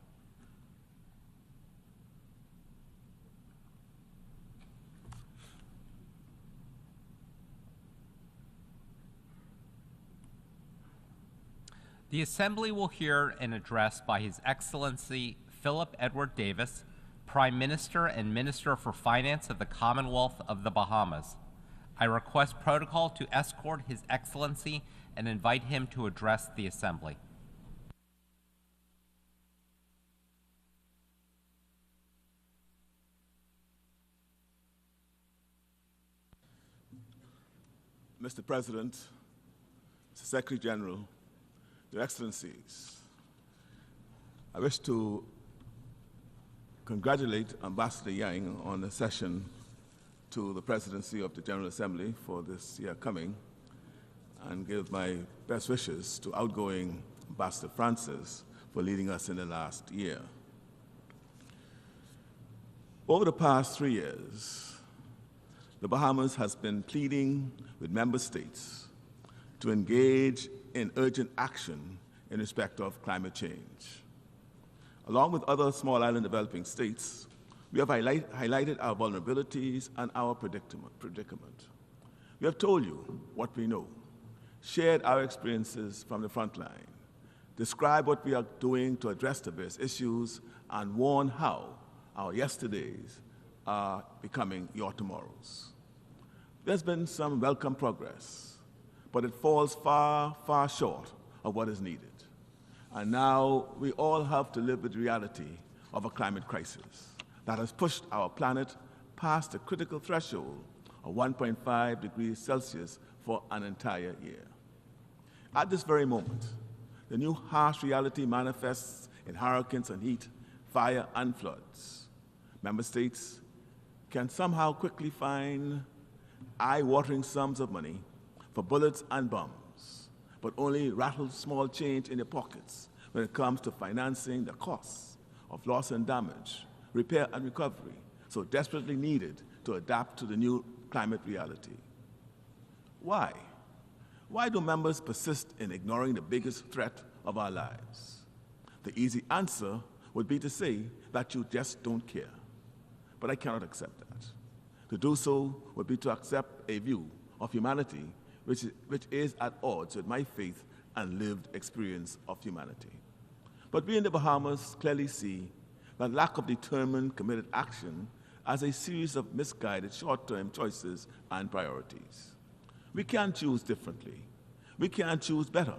The Assembly will hear an address by His Excellency Philip Edward Davis, Prime Minister and Minister for Finance of the Commonwealth of the Bahamas. I request protocol to escort His Excellency and invite him to address the Assembly. Mr. President, Mr. Secretary General, Your Excellencies, I wish to congratulate Ambassador Yang on the session to the presidency of the General Assembly for this year coming, and give my best wishes to outgoing Ambassador Francis for leading us in the last year. Over the past 3 years, the Bahamas has been pleading with member states to engage in urgent action in respect of climate change. Along with other small island developing states, we have highlighted our vulnerabilities and our predicament. We have told you what we know, shared our experiences from the front line, described what we are doing to address the various issues, and warned how our yesterdays are becoming your tomorrows. There's been some welcome progress, but it falls far, far short of what is needed. And now we all have to live with the reality of a climate crisis that has pushed our planet past the critical threshold of 1.5 degrees Celsius for an entire year. At this very moment, the new harsh reality manifests in hurricanes and heat, fire and floods. Member states can somehow quickly find eye-watering sums of money for bullets and bombs, but only rattle small change in their pockets when it comes to financing the costs of loss and damage, repair and recovery, so desperately needed to adapt to the new climate reality. Why? Why do members persist in ignoring the biggest threat of our lives? The easy answer would be to say that you just don't care. But I cannot accept that. To do so would be to accept a view of humanity which is at odds with my faith and lived experience of humanity. But we in the Bahamas clearly see that lack of determined, committed action as a series of misguided short-term choices and priorities. We can choose differently. We can choose better.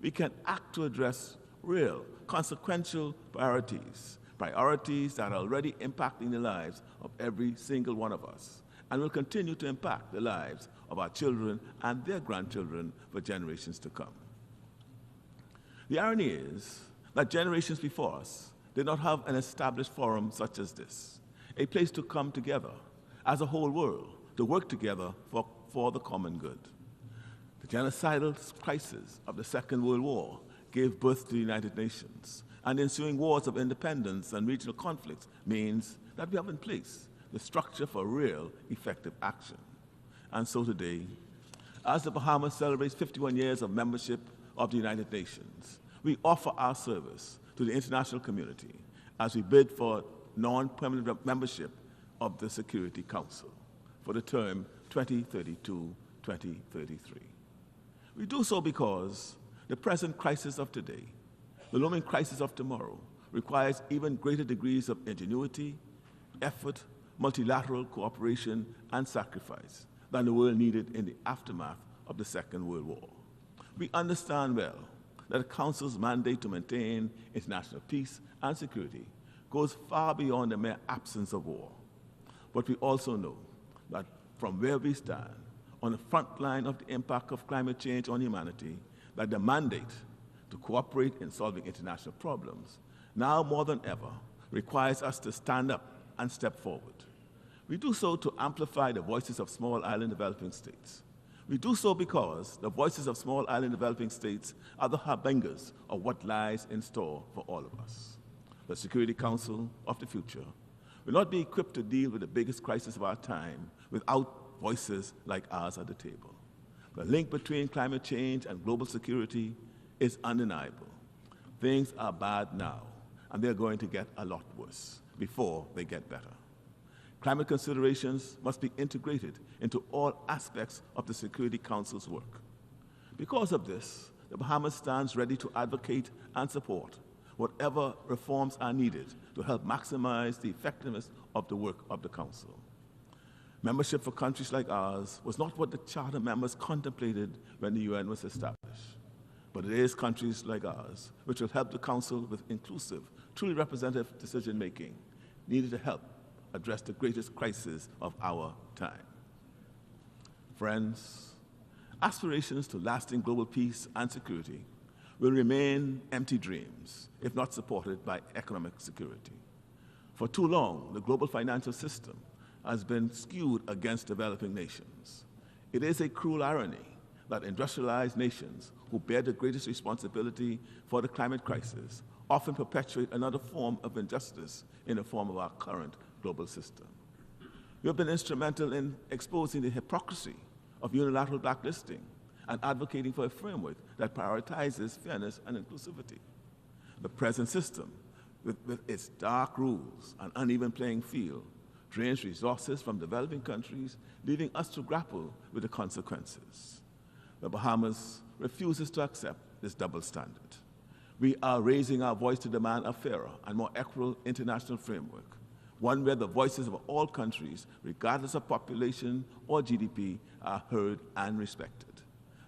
We can act to address real, consequential priorities, priorities that are already impacting the lives of every single one of us, and will continue to impact the lives of our children and their grandchildren for generations to come. The irony is that generations before us did not have an established forum such as this, a place to come together as a whole world, to work together for the common good. The genocidal crisis of the Second World War gave birth to the United Nations, and the ensuing wars of independence and regional conflicts means that we have in place the structure for real, effective action. And so today, as the Bahamas celebrates 51 years of membership of the United Nations, we offer our service to the international community as we bid for non-permanent membership of the Security Council for the term 2032-2033. We do so because the present crisis of today, the looming crisis of tomorrow, requires even greater degrees of ingenuity, effort, multilateral cooperation, and sacrifice than the world needed in the aftermath of the Second World War. We understand well that the Council's mandate to maintain international peace and security goes far beyond the mere absence of war. But we also know that from where we stand, on the front line of the impact of climate change on humanity, that the mandate to cooperate in solving international problems, now more than ever, requires us to stand up and step forward. We do so to amplify the voices of small island developing states. We do so because the voices of small island developing states are the harbingers of what lies in store for all of us. The Security Council of the future will not be equipped to deal with the biggest crisis of our time without voices like ours at the table. The link between climate change and global security is undeniable. Things are bad now, and they're going to get a lot worse before they get better. Climate considerations must be integrated into all aspects of the Security Council's work. Because of this, the Bahamas stands ready to advocate and support whatever reforms are needed to help maximize the effectiveness of the work of the Council. Membership for countries like ours was not what the Charter members contemplated when the UN was established, but it is countries like ours which will help the Council with inclusive, truly representative decision-making needed to help address the greatest crisis of our time. Friends, aspirations to lasting global peace and security will remain empty dreams if not supported by economic security. For too long, the global financial system has been skewed against developing nations. It is a cruel irony that industrialized nations who bear the greatest responsibility for the climate crisis often perpetuate another form of injustice in the form of our current global system. We have been instrumental in exposing the hypocrisy of unilateral blacklisting and advocating for a framework that prioritizes fairness and inclusivity. The present system, with its dark rules and uneven playing field, drains resources from developing countries, leaving us to grapple with the consequences. The Bahamas refuses to accept this double standard. We are raising our voice to demand a fairer and more equitable international framework, one where the voices of all countries, regardless of population or GDP, are heard and respected.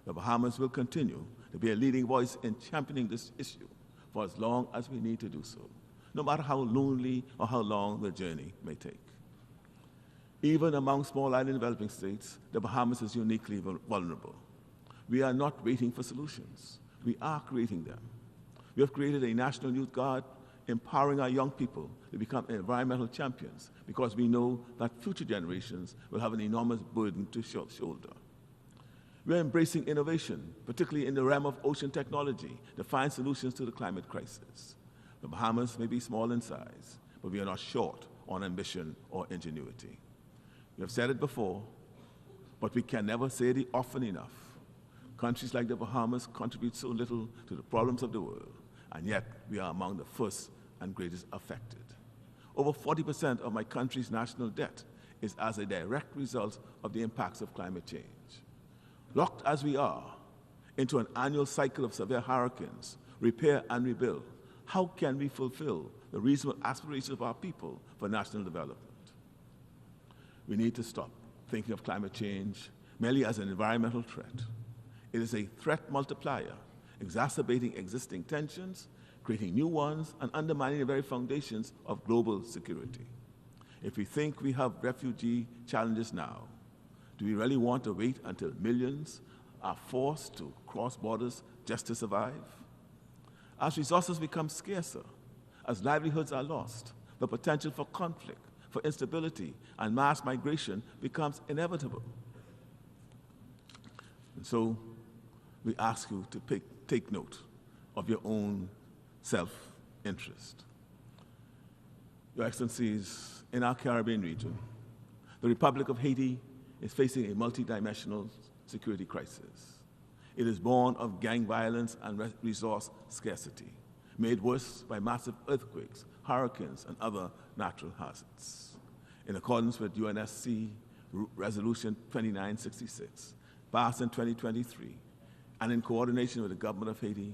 The Bahamas will continue to be a leading voice in championing this issue for as long as we need to do so, no matter how lonely or how long the journey may take. Even among small island developing states, the Bahamas is uniquely vulnerable. We are not waiting for solutions. We are creating them. We have created a National Youth Guard, empowering our young people to become environmental champions because we know that future generations will have an enormous burden to shoulder. We are embracing innovation, particularly in the realm of ocean technology, to find solutions to the climate crisis. The Bahamas may be small in size, but we are not short on ambition or ingenuity. We have said it before, but we can never say it often enough. Countries like the Bahamas contribute so little to the problems of the world, and yet we are among the first and greatest affected. Over 40% of my country's national debt is as a direct result of the impacts of climate change. Locked as we are into an annual cycle of severe hurricanes, repair and rebuild, how can we fulfill the reasonable aspirations of our people for national development? We need to stop thinking of climate change merely as an environmental threat. It is a threat multiplier, exacerbating existing tensions, creating new ones, and undermining the very foundations of global security. If we think we have refugee challenges now, do we really want to wait until millions are forced to cross borders just to survive? As resources become scarcer, as livelihoods are lost, the potential for conflict, for instability, and mass migration becomes inevitable. And so we ask you to take note of your own self-interest. Your Excellencies, in our Caribbean region, the Republic of Haiti is facing a multidimensional security crisis. It is born of gang violence and resource scarcity, made worse by massive earthquakes, hurricanes, and other natural hazards. In accordance with UNSC Resolution 2966, passed in 2023, and in coordination with the government of Haiti,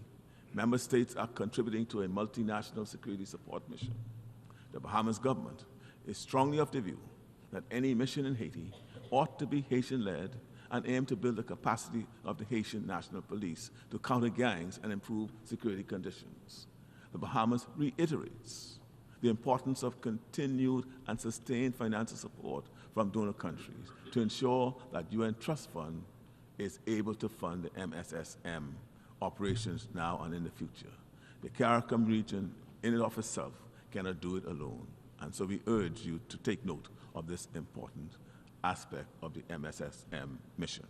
member states are contributing to a multinational security support mission. The Bahamas government is strongly of the view that any mission in Haiti ought to be Haitian-led and aim to build the capacity of the Haitian National Police to counter gangs and improve security conditions. The Bahamas reiterates the importance of continued and sustained financial support from donor countries to ensure that UN Trust Fund is able to fund the MSSM operations now and in the future. The CARICOM region in and of itself cannot do it alone, and so we urge you to take note of this important aspect of the MSSM mission.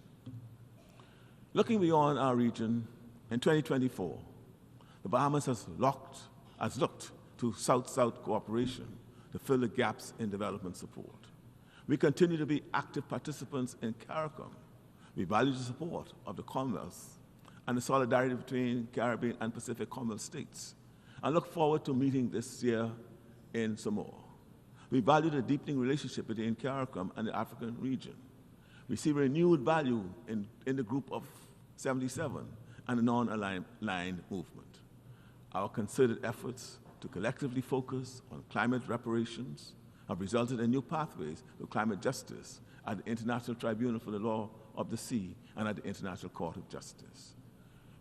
Looking beyond our region, in 2024, the Bahamas has looked to South-South cooperation to fill the gaps in development support. We continue to be active participants in CARICOM. We value the support of the Commonwealth and the solidarity between Caribbean and Pacific Commonwealth states, and look forward to meeting this year in Zamora. We value the deepening relationship between CARICOM and the African region. We see renewed value in the Group of 77 and the non-aligned movement. Our concerted efforts to collectively focus on climate reparations have resulted in new pathways to climate justice at the International Tribunal for the Law of the Sea and at the International Court of Justice.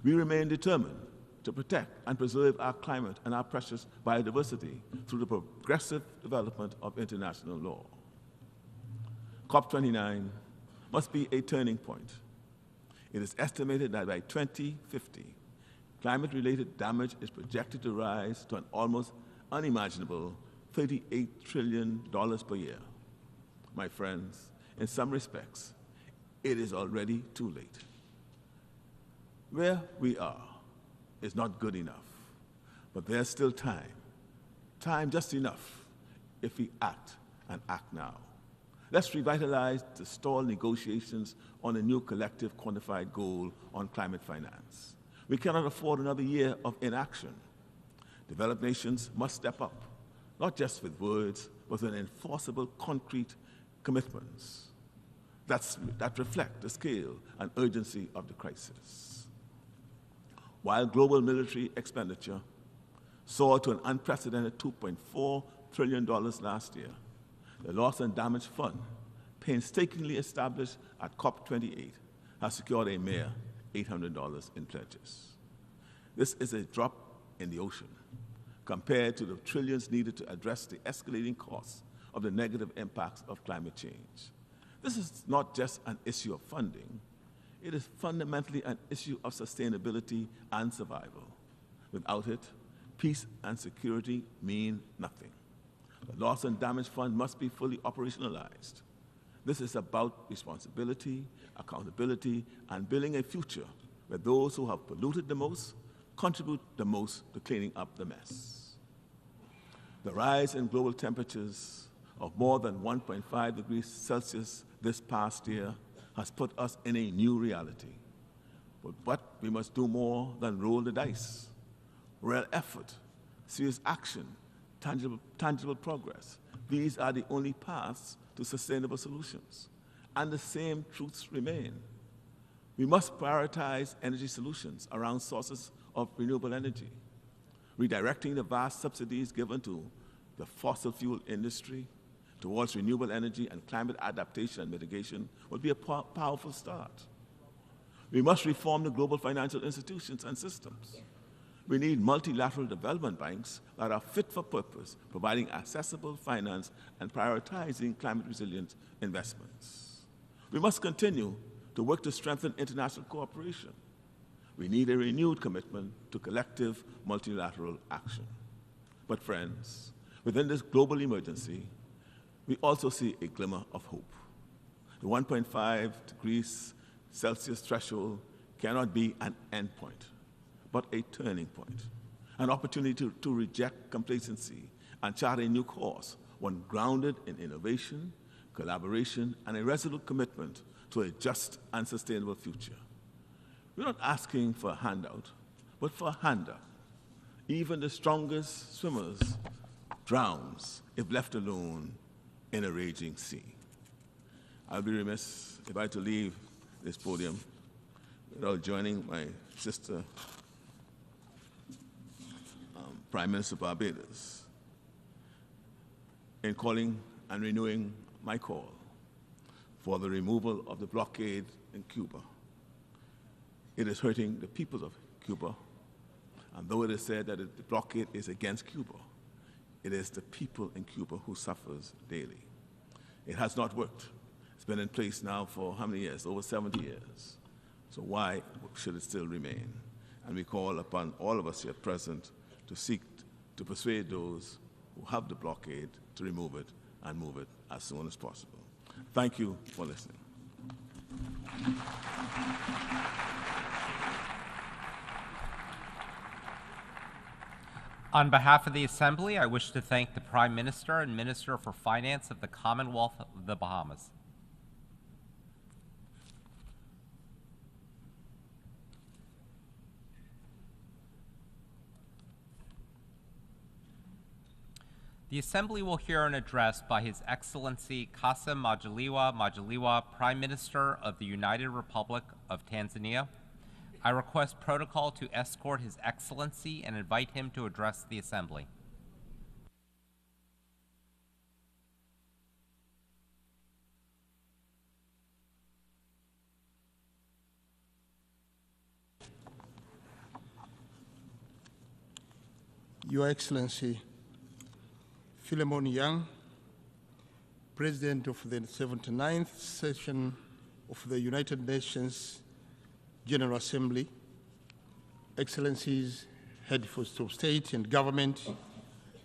We remain determined to protect and preserve our climate and our precious biodiversity through the progressive development of international law. COP29 must be a turning point. It is estimated that by 2050, climate-related damage is projected to rise to an almost unimaginable $38 trillion per year. My friends, in some respects, it is already too late. Where we are is not good enough, but there's still time just enough if we act and act now. Let's revitalize the stalled negotiations on a new collective quantified goal on climate finance. We cannot afford another year of inaction. Developed nations must step up, not just with words, but with enforceable, concrete commitments that reflect the scale and urgency of the crisis. While global military expenditure soared to an unprecedented $2.4 trillion last year, the Loss and Damage Fund, painstakingly established at COP28, has secured a mere $800 in pledges. This is a drop in the ocean compared to the trillions needed to address the escalating costs of the negative impacts of climate change. This is not just an issue of funding, it is fundamentally an issue of sustainability and survival. Without it, peace and security mean nothing. The Loss and Damage Fund must be fully operationalized. This is about responsibility, accountability, and building a future where those who have polluted the most contribute the most to cleaning up the mess. The rise in global temperatures of more than 1.5 degrees Celsius this past year has put us in a new reality. But we must do more than roll the dice. Real effort, serious action, tangible progress. These are the only paths to sustainable solutions. And the same truths remain. We must prioritize energy solutions around sources of renewable energy. Redirecting the vast subsidies given to the fossil fuel industry towards renewable energy and climate adaptation and mitigation will be a powerful start. We must reform the global financial institutions and systems. We need multilateral development banks that are fit for purpose, providing accessible finance and prioritizing climate-resilient investments. We must continue to work to strengthen international cooperation. We need a renewed commitment to collective multilateral action. But friends, within this global emergency, we also see a glimmer of hope. The 1.5 degrees Celsius threshold cannot be an endpoint, but a turning point, an opportunity to reject complacency and chart a new course, one grounded in innovation, collaboration, and a resolute commitment to a just and sustainable future. We're not asking for a handout, but for a hand-up. Even the strongest swimmers drowns if left alone in a raging sea. I'll be remiss if I had to leave this podium without joining my sister, Prime Minister Barbados, in calling and renewing my call for the removal of the blockade in Cuba. It is hurting the people of Cuba, and though it is said that the blockade is against Cuba, it is the people in Cuba who suffers daily. It has not worked. It's been in place now for how many years? Over 70 years. So why should it still remain? And we call upon all of us here present to seek to persuade those who have the blockade to remove it and move it as soon as possible. Thank you for listening. On behalf of the Assembly, I wish to thank the Prime Minister and Minister for Finance of the Commonwealth of the Bahamas. The Assembly will hear an address by His Excellency Kassim Majaliwa, Prime Minister of the United Republic of Tanzania. I request protocol to escort His Excellency and invite him to address the Assembly. Your Excellency, Philemon Yang, President of the 79th session of the United Nations General Assembly, Excellencies, Heads of State and Government,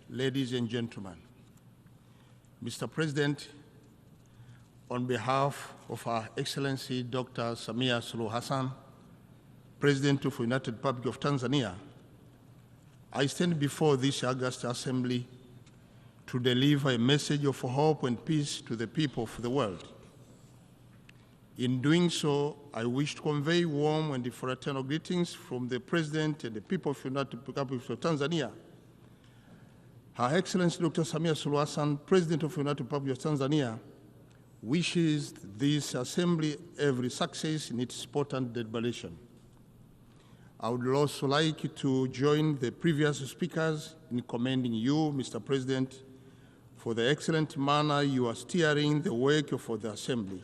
ladies and gentlemen. Mr. President, on behalf of Her Excellency Dr. Samia Suluhu Hassan, President of the United Republic of Tanzania, I stand before this august assembly to deliver a message of hope and peace to the people of the world. In doing so, I wish to convey warm and fraternal greetings from the President and the people of the United Republic of Tanzania. Her Excellency Dr. Samia Suluhu Hassan, President of the United Republic of Tanzania, wishes this assembly every success in its important deliberation. I would also like to join the previous speakers in commending you, Mr. President, for the excellent manner you are steering the work for the Assembly.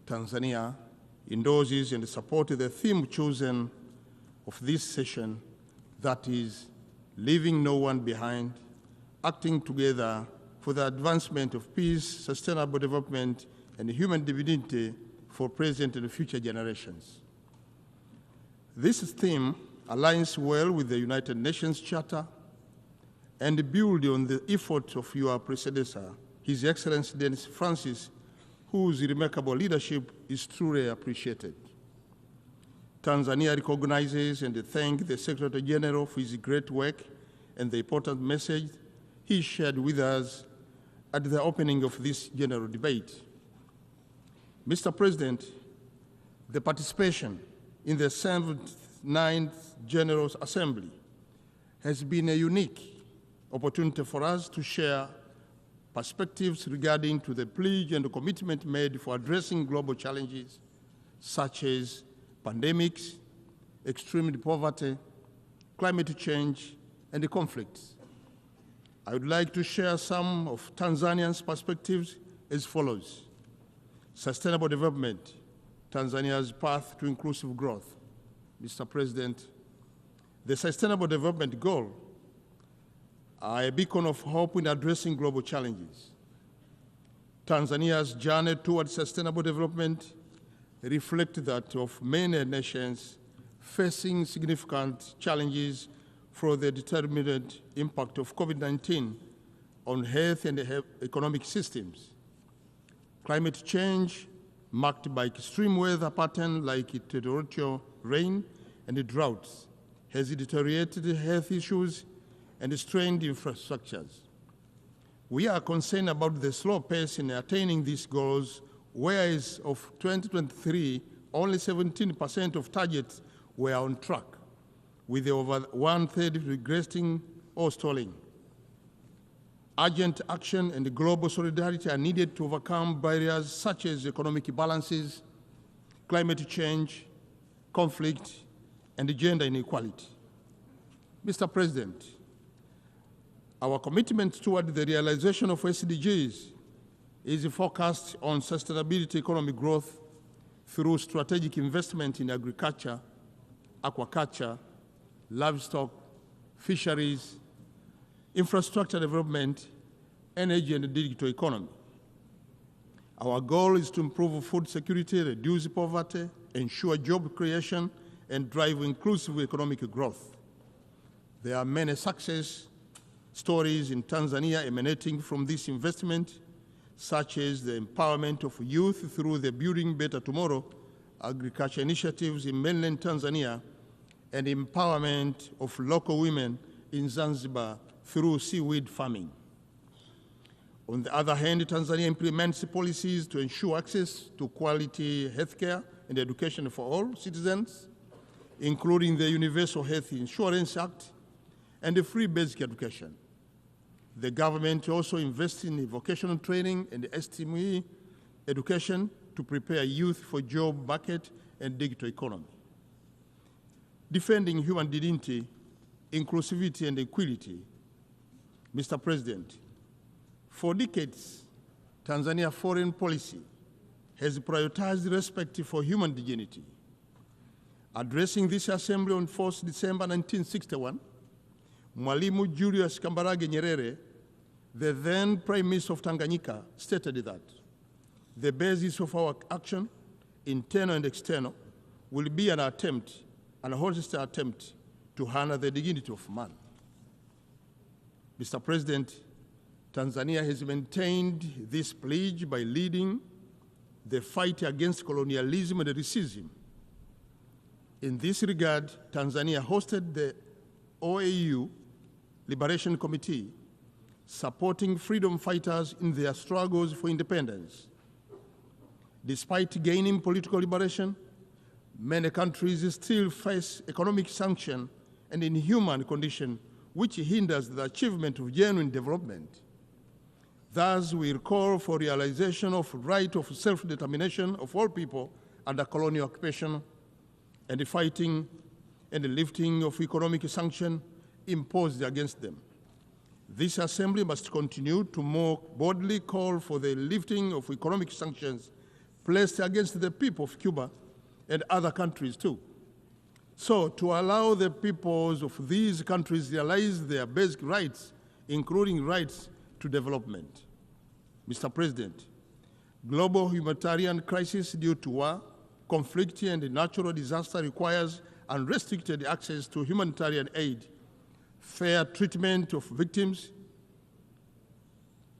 Tanzania endorses and supports the theme chosen of this session, that is, leaving no one behind, acting together for the advancement of peace, sustainable development, and human dignity for present and future generations. This theme aligns well with the United Nations Charter and builds on the efforts of your predecessor, His Excellency Dennis Francis, whose remarkable leadership is truly appreciated. Tanzania recognizes and thanks the Secretary General for his great work and the important message he shared with us at the opening of this general debate. Mr. President, the participation in the 79th General Assembly has been a unique opportunity for us to share perspectives regarding to the pledge and the commitment made for addressing global challenges such as pandemics, extreme poverty, climate change, and the conflicts. I would like to share some of Tanzania's perspectives as follows. Sustainable development, Tanzania's path to inclusive growth. Mr. President, the Sustainable Development Goals are a beacon of hope in addressing global challenges. Tanzania's journey towards sustainable development reflects that of many nations facing significant challenges from the determined impact of COVID-19 on health and economic systems. Climate change, marked by extreme weather patterns like torrential rain and droughts, has deteriorated health issues and strained infrastructures. We are concerned about the slow pace in attaining these goals, whereas of 2023, only 17% of targets were on track, with over one-third regressing or stalling. Urgent action and global solidarity are needed to overcome barriers such as economic imbalances, climate change, conflict, and gender inequality. Mr. President, our commitment toward the realization of SDGs is focused on sustainability economic growth through strategic investment in agriculture, aquaculture, livestock, fisheries, infrastructure development, energy, and digital economy. Our goal is to improve food security, reduce poverty, ensure job creation, and drive inclusive economic growth. There are many success stories in Tanzania emanating from this investment, such as the empowerment of youth through the Building Better Tomorrow agriculture initiatives in mainland Tanzania, and empowerment of local women in Zanzibar through seaweed farming. On the other hand, Tanzania implements policies to ensure access to quality healthcare and education for all citizens, including the Universal Health Insurance Act and the free basic education. The government also invests in vocational training and STEM education to prepare youth for job market and digital economy. Defending human dignity, inclusivity, and equality. Mr. President, for decades, Tanzania foreign policy has prioritized respect for human dignity. Addressing this assembly on 4th December 1961, Mwalimu Julius Kambarage Nyerere, the then Prime Minister of Tanganyika, stated that the basis of our action, internal and external, will be an attempt, an honest attempt, to honor the dignity of man. Mr. President, Tanzania has maintained this pledge by leading the fight against colonialism and racism. In this regard, Tanzania hosted the OAU Liberation Committee, supporting freedom fighters in their struggles for independence. Despite gaining political liberation, many countries still face economic sanction and inhuman conditions which hinders the achievement of genuine development. Thus, we call for realization of right of self-determination of all people under colonial occupation and the fighting and the lifting of economic sanctions imposed against them. This Assembly must continue to more boldly call for the lifting of economic sanctions placed against the people of Cuba and other countries too. So, to allow the peoples of these countries to realize their basic rights, including rights to development. Mr. President, global humanitarian crisis due to war, conflict, and natural disaster requires unrestricted access to humanitarian aid, fair treatment of victims,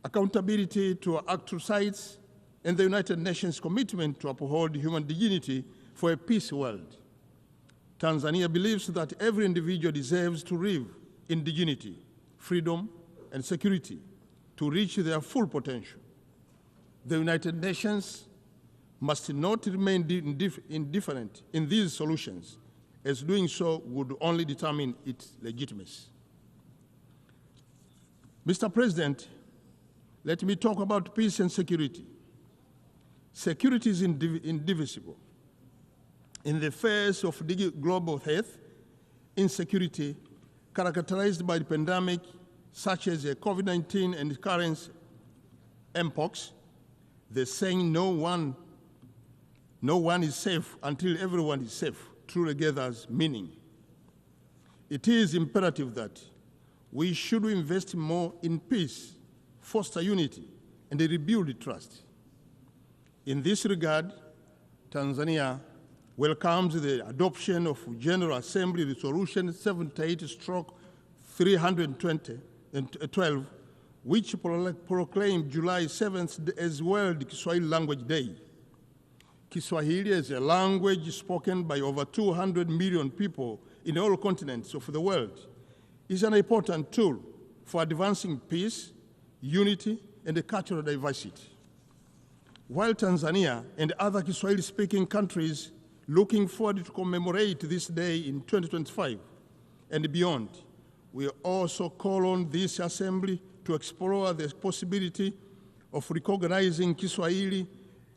accountability to actual sites, and the United Nations commitment to uphold human dignity for a peace world. Tanzania believes that every individual deserves to live in dignity, freedom, and security to reach their full potential. The United Nations must not remain indifferent in these solutions, as doing so would only determine its legitimacy. Mr. President, let me talk about peace and security. Security is indivisible. In the face of global health insecurity characterized by the pandemic, such as COVID-19 and current mpox, the saying no one is safe until everyone is safe truly gathers meaning. It is imperative that we should invest more in peace, foster unity, and rebuild trust. In this regard, Tanzania welcomes the adoption of General Assembly Resolution 78/312, which proclaimed July 7th as World Kiswahili Language Day. Kiswahili is a language spoken by over 200 million people in all continents of the world. It is an important tool for advancing peace, unity, and cultural diversity. While Tanzania and other Kiswahili-speaking countries looking forward to commemorate this day in 2025 and beyond, we also call on this Assembly to explore the possibility of recognizing Kiswahili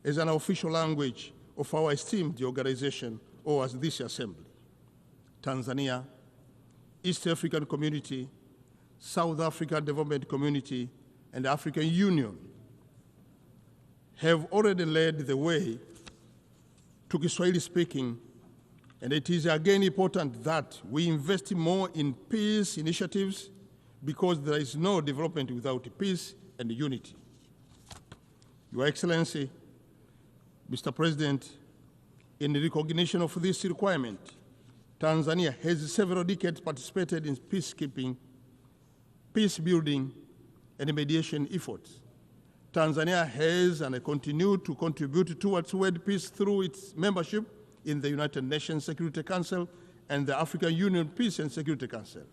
as an official language of our esteemed organization, or as this Assembly. Tanzania, East African Community, South African Development Community, and African Union have already led the way to Kiswahili speaking, and it is again important that we invest more in peace initiatives, because there is no development without peace and unity. Your Excellency, Mr. President, in recognition of this requirement, Tanzania has several decades participated in peacekeeping, peace building, and mediation efforts. Tanzania has and continues to contribute towards world peace through its membership in the United Nations Security Council and the African Union Peace and Security Council.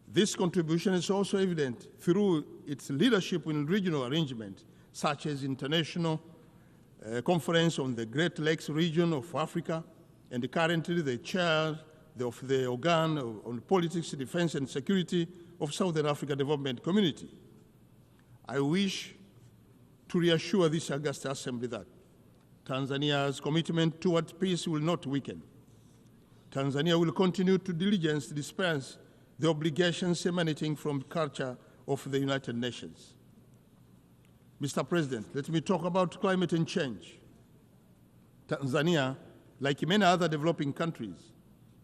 This contribution is also evident through its leadership in regional arrangements, such as International Conference on the Great Lakes region of Africa, and currently the chair of the organ on politics, defense, and security of Southern Africa Development Community. I wish to reassure this august Assembly that Tanzania's commitment towards peace will not weaken. Tanzania will continue to diligently dispense the obligations emanating from the culture of the United Nations. Mr. President, let me talk about climate and change. Tanzania, like many other developing countries,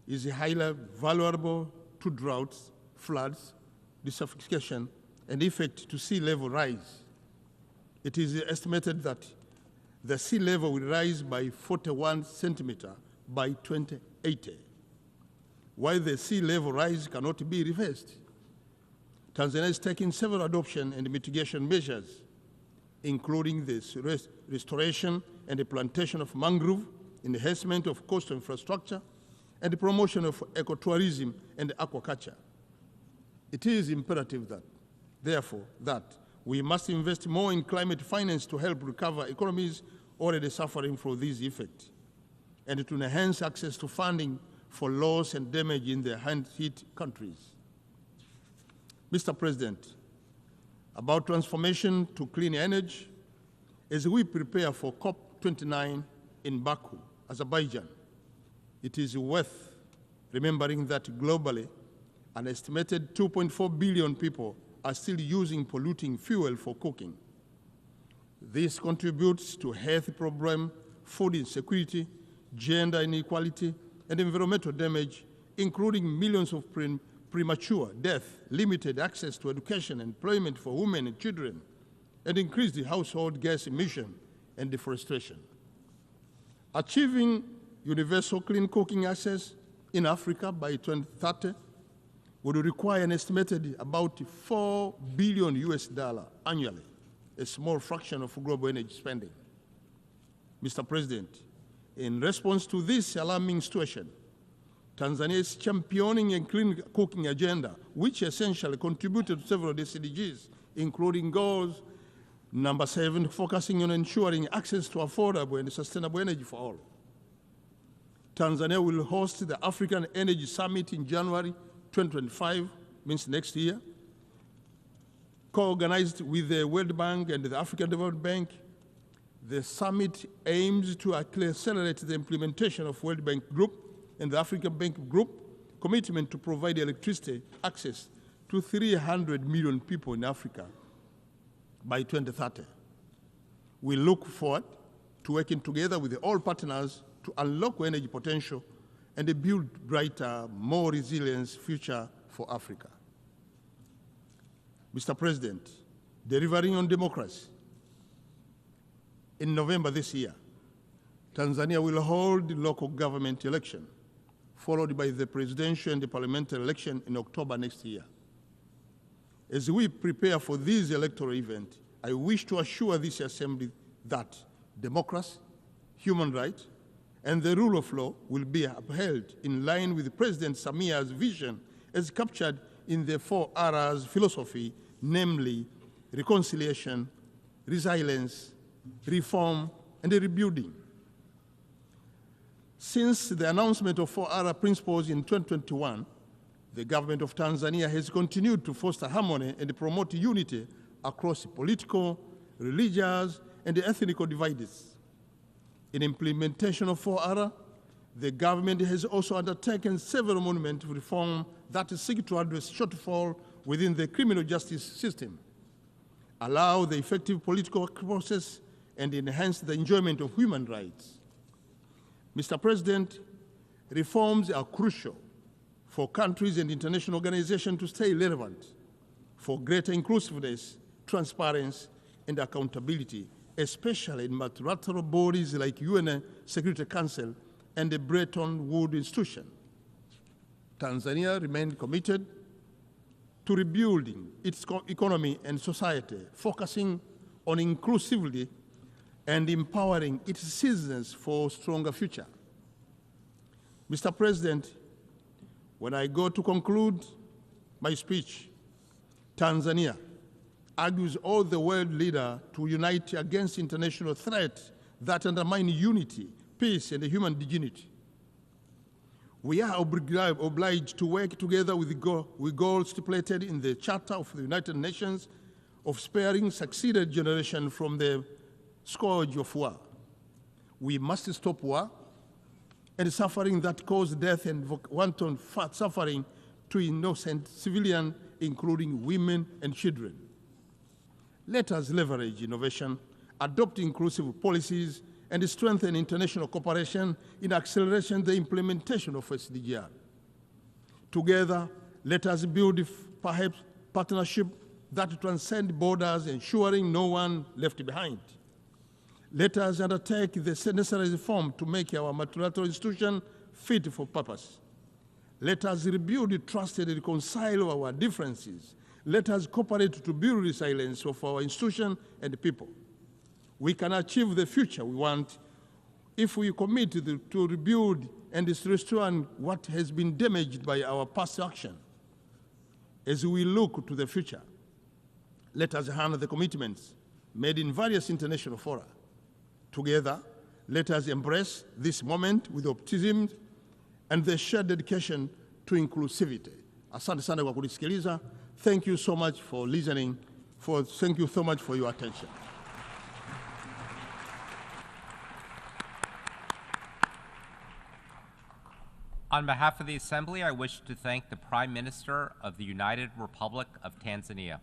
is highly vulnerable to droughts, floods, desertification, and effect to sea level rise. It is estimated that the sea level will rise by 41 centimeters by 2080, while the sea level rise cannot be reversed. Tanzania is taking several adoption and mitigation measures, including the restoration and the plantation of mangrove, enhancement of coastal infrastructure, and the promotion of ecotourism and aquaculture. It is imperative that, therefore, that we must invest more in climate finance to help recover economies already suffering from these effects, and to enhance access to funding for loss and damage in the hand-hit countries. Mr. President, about transformation to clean energy, as we prepare for COP29 in Baku, Azerbaijan, it is worth remembering that globally, an estimated 2.4 billion people are still using polluting fuel for cooking. This contributes to health problems, food insecurity, gender inequality, and environmental damage, including millions of premature death, limited access to education and employment for women and children, and increased household gas emission and deforestation. Achieving universal clean cooking access in Africa by 2030 would require an estimated about $4 billion annually, a small fraction of global energy spending. Mr. President, in response to this alarming situation, Tanzania is championing a clean cooking agenda, which essentially contributed to several SDGs, including goals number 7, focusing on ensuring access to affordable and sustainable energy for all. Tanzania will host the African Energy Summit in January 2025, means next year, co-organized with the World Bank and the African Development Bank. The summit aims to accelerate the implementation of World Bank Group and the African Bank Group commitment to provide electricity access to 300 million people in Africa by 2030. We look forward to working together with all partners to unlock energy potential and build brighter, more resilient future for Africa. Mr. President, delivering on democracy. In November this year, Tanzania will hold the local government election, followed by the presidential and the parliamentary election in October next year. As we prepare for this electoral event, I wish to assure this Assembly that democracy, human rights, and the rule of law will be upheld in line with President Samia's vision as captured in the 4 R's philosophy, namely reconciliation, resilience, reform, and rebuilding. Since the announcement of 4R principles in 2021, the government of Tanzania has continued to foster harmony and promote unity across political, religious, and ethnic divides. In implementation of 4R, the government has also undertaken several monumental reforms that seek to address shortfall within the criminal justice system, allow the effective political process, and enhance the enjoyment of human rights. Mr. President, reforms are crucial for countries and international organizations to stay relevant, for greater inclusiveness, transparency, and accountability, especially in multilateral bodies like UN Security Council and the Bretton Woods Institution. Tanzania remains committed to rebuilding its economy and society, focusing on inclusivity and empowering its citizens for a stronger future. Mr. President, when I go to conclude my speech, Tanzania argues all the world leaders to unite against international threats that undermine unity, peace, and human dignity. We are obliged to work together with goals stipulated in the Charter of the United Nations of sparing succeeded generations from the scourge of war. We must stop war and suffering that cause death and wanton suffering to innocent civilians, including women and children. Let us leverage innovation, adopt inclusive policies, and strengthen international cooperation in accelerating the implementation of SDGs. Together, let us build perhaps partnership that transcend borders, ensuring no one left behind. Let us undertake the necessary reform to make our multilateral institution fit for purpose. Let us rebuild trust and reconcile our differences, Let us cooperate to build resilience of our institution and the people. We can achieve the future we want if we commit to rebuild and restore what has been damaged by our past action. As we look to the future, let us honor the commitments made in various international fora. Together, let us embrace this moment with optimism and the shared dedication to inclusivity. Asante sana kwa kunisikiliza. Thank you so much for listening. Thank you so much for your attention. On behalf of the Assembly, I wish to thank the Prime Minister of the United Republic of Tanzania.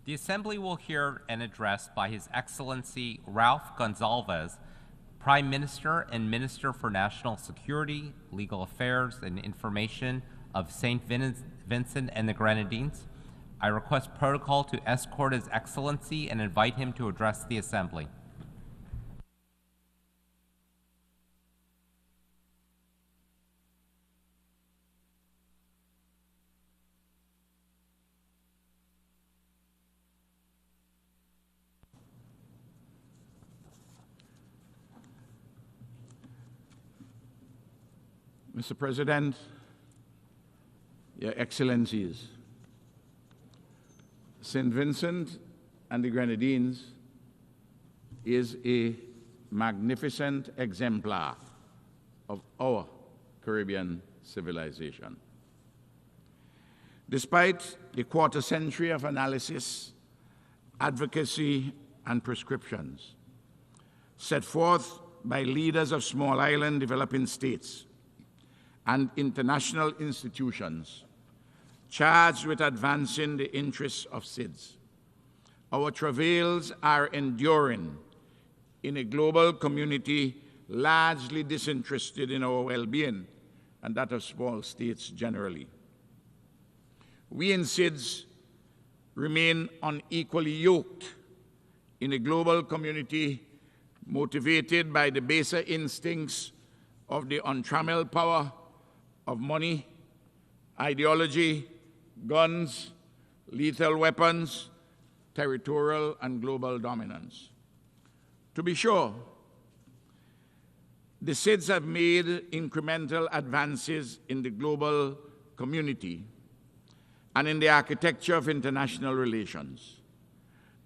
The Assembly will hear an address by His Excellency Ralph Gonsalves, Prime Minister and Minister for National Security, Legal Affairs, and Information of St. Vincent and the Grenadines. I request protocol to escort His Excellency and invite him to address the Assembly. Mr. President, Your Excellencies, St. Vincent and the Grenadines is a magnificent exemplar of our Caribbean civilization. Despite the quarter century of analysis, advocacy, and prescriptions set forth by leaders of small island developing states and international institutions charged with advancing the interests of SIDS, our travails are enduring in a global community largely disinterested in our well-being and that of small states generally. We in SIDS remain unequally yoked in a global community motivated by the baser instincts of the untrammeled power of money, ideology, guns, lethal weapons, territorial and global dominance. To be sure, the SIDS have made incremental advances in the global community and in the architecture of international relations.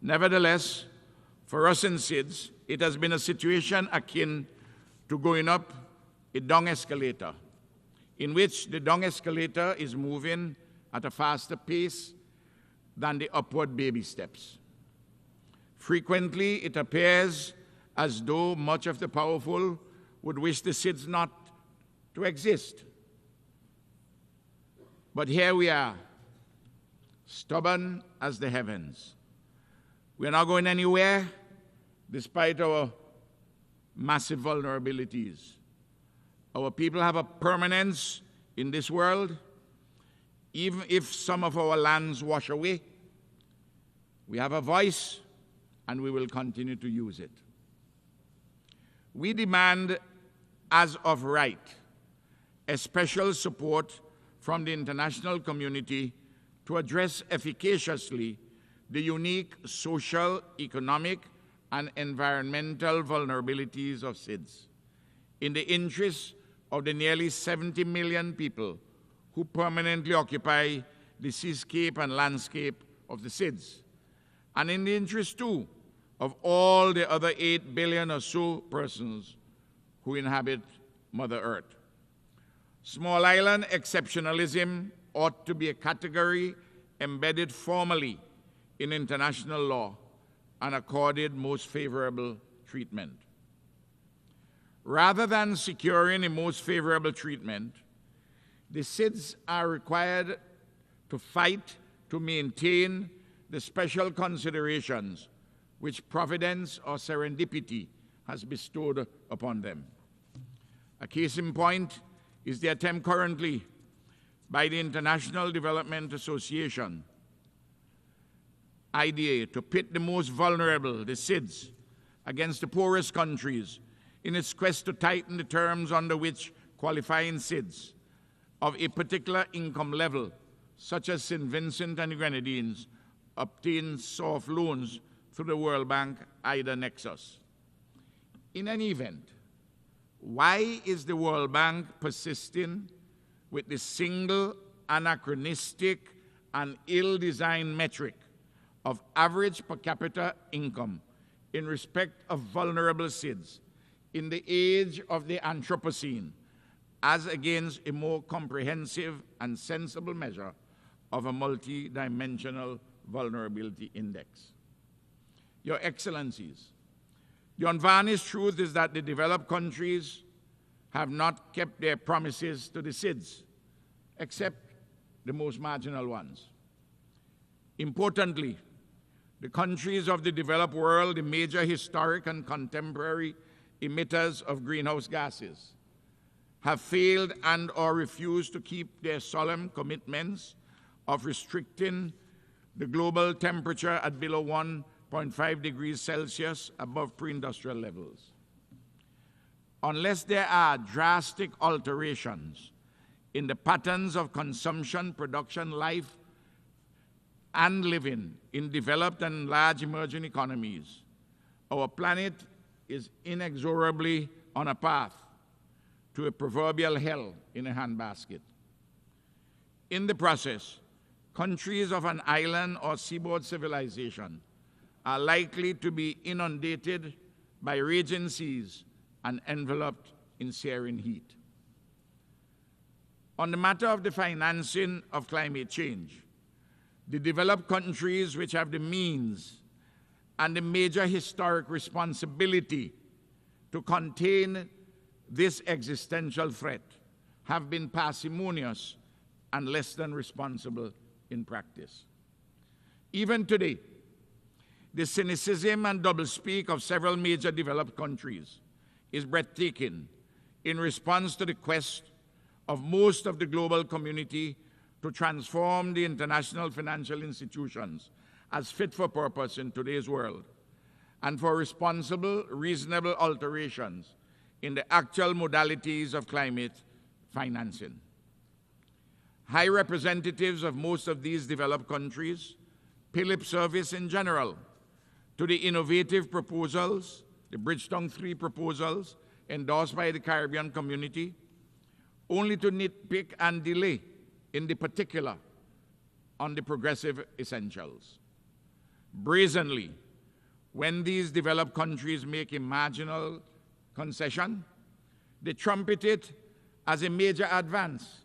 Nevertheless, for us in SIDS, it has been a situation akin to going up a dung escalator, in which the dung escalator is moving at a faster pace than the upward baby steps. Frequently, it appears as though much of the powerful would wish the SIDS not to exist. But here we are, stubborn as the heavens. We are not going anywhere despite our massive vulnerabilities. Our people have a permanence in this world. Even if some of our lands wash away, we have a voice and we will continue to use it. We demand, as of right, a special support from the international community to address efficaciously the unique social, economic, and environmental vulnerabilities of SIDS in the interests of the nearly 70 million people who permanently occupy the seascape and landscape of the SIDS, and in the interest, too, of all the other 8 billion or so persons who inhabit Mother Earth. Small island exceptionalism ought to be a category embedded formally in international law and accorded most favorable treatment. Rather than securing a most favorable treatment, the SIDS are required to fight to maintain the special considerations which providence or serendipity has bestowed upon them. A case in point is the attempt currently by the International Development Association, IDA, to pit the most vulnerable, the SIDS, against the poorest countries in its quest to tighten the terms under which qualifying SIDS of a particular income level, such as St. Vincent and the Grenadines, obtain soft loans through the World Bank IDA nexus. In any event, why is the World Bank persisting with the single, anachronistic, and ill-designed metric of average per capita income in respect of vulnerable SIDS in the age of the Anthropocene, as against a more comprehensive and sensible measure of a multi-dimensional vulnerability index? Your Excellencies, the unvarnished truth is that the developed countries have not kept their promises to the SIDS, except the most marginal ones. Importantly, the countries of the developed world, the major historic and contemporary emitters of greenhouse gases, have failed and or refused to keep their solemn commitments of restricting the global temperature at below 1.5 degrees Celsius above pre-industrial levels. Unless there are drastic alterations in the patterns of consumption, production, life, and living in developed and large emerging economies, our planet is inexorably on a path to a proverbial hell in a handbasket. In the process, countries of an island or seaboard civilization are likely to be inundated by raging seas and enveloped in searing heat. On the matter of the financing of climate change, the developed countries which have the means and the major historic responsibility to contain this existential threat have been parsimonious and less than responsible in practice. Even today, the cynicism and doublespeak of several major developed countries is breathtaking in response to the quest of most of the global community to transform the international financial institutions as fit for purpose in today's world, and for responsible, reasonable alterations in the actual modalities of climate financing. High representatives of most of these developed countries pay lip service in general to the innovative proposals, the Bridgetown 3 proposals endorsed by the Caribbean community, only to nitpick and delay in the particular on the progressive essentials. Brazenly, when these developed countries make a marginal concession, they trumpet it as a major advance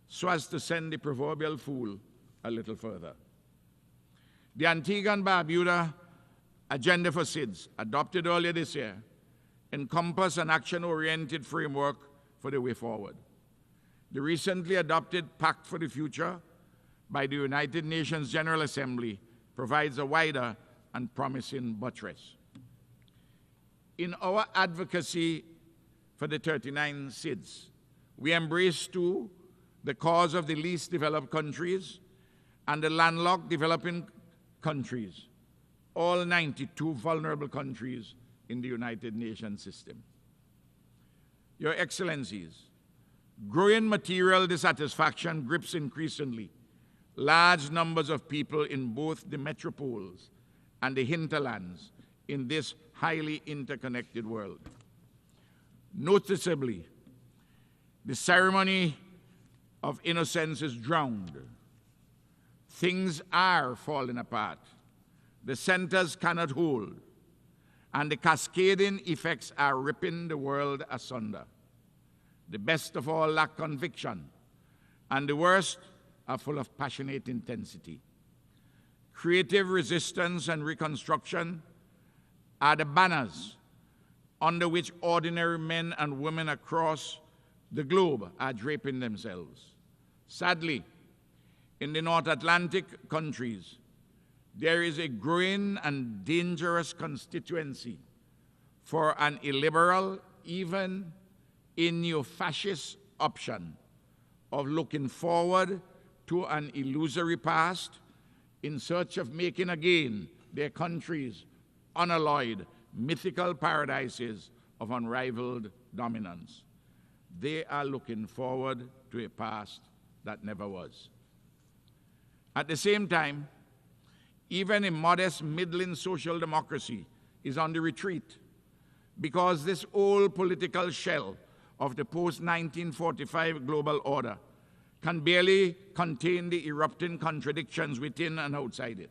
so as to send the proverbial fool a little further. The Antigua and Barbuda agenda for SIDS, adopted earlier this year, encompass an action-oriented framework for the way forward. The recently adopted Pact for the Future by the United Nations General Assembly provides a wider and promising buttress. In our advocacy for the 39 SIDS, we embrace too the cause of the least developed countries and the landlocked developing countries, all 92 vulnerable countries in the United Nations system. Your Excellencies, growing material dissatisfaction grips increasingly large numbers of people in both the metropoles and the hinterlands in this highly interconnected world. Noticeably, the ceremony of innocence is drowned. Things are falling apart. The centers cannot hold, and the cascading effects are ripping the world asunder. The best of all lack conviction, and the worst are full of passionate intensity. Creative resistance and reconstruction are the banners under which ordinary men and women across the globe are draping themselves. Sadly, in the North Atlantic countries, there is a growing and dangerous constituency for an illiberal, even a neo-fascist option of looking forward to an illusory past in search of making again their countries unalloyed mythical paradises of unrivaled dominance. They are looking forward to a past that never was. At the same time, even a modest middling social democracy is on the retreat because this old political shell of the post-1945 global order can barely contain the erupting contradictions within and outside it.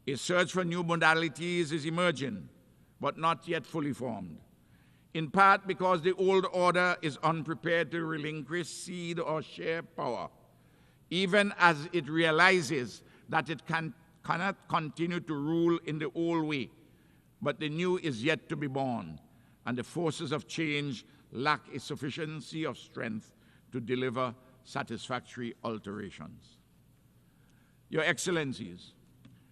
A search for new modalities is emerging, but not yet fully formed, in part because the old order is unprepared to relinquish, cede, or share power, even as it realizes that it cannot continue to rule in the old way, but the new is yet to be born, and the forces of change lack a sufficiency of strength to deliver satisfactory alterations. Your Excellencies,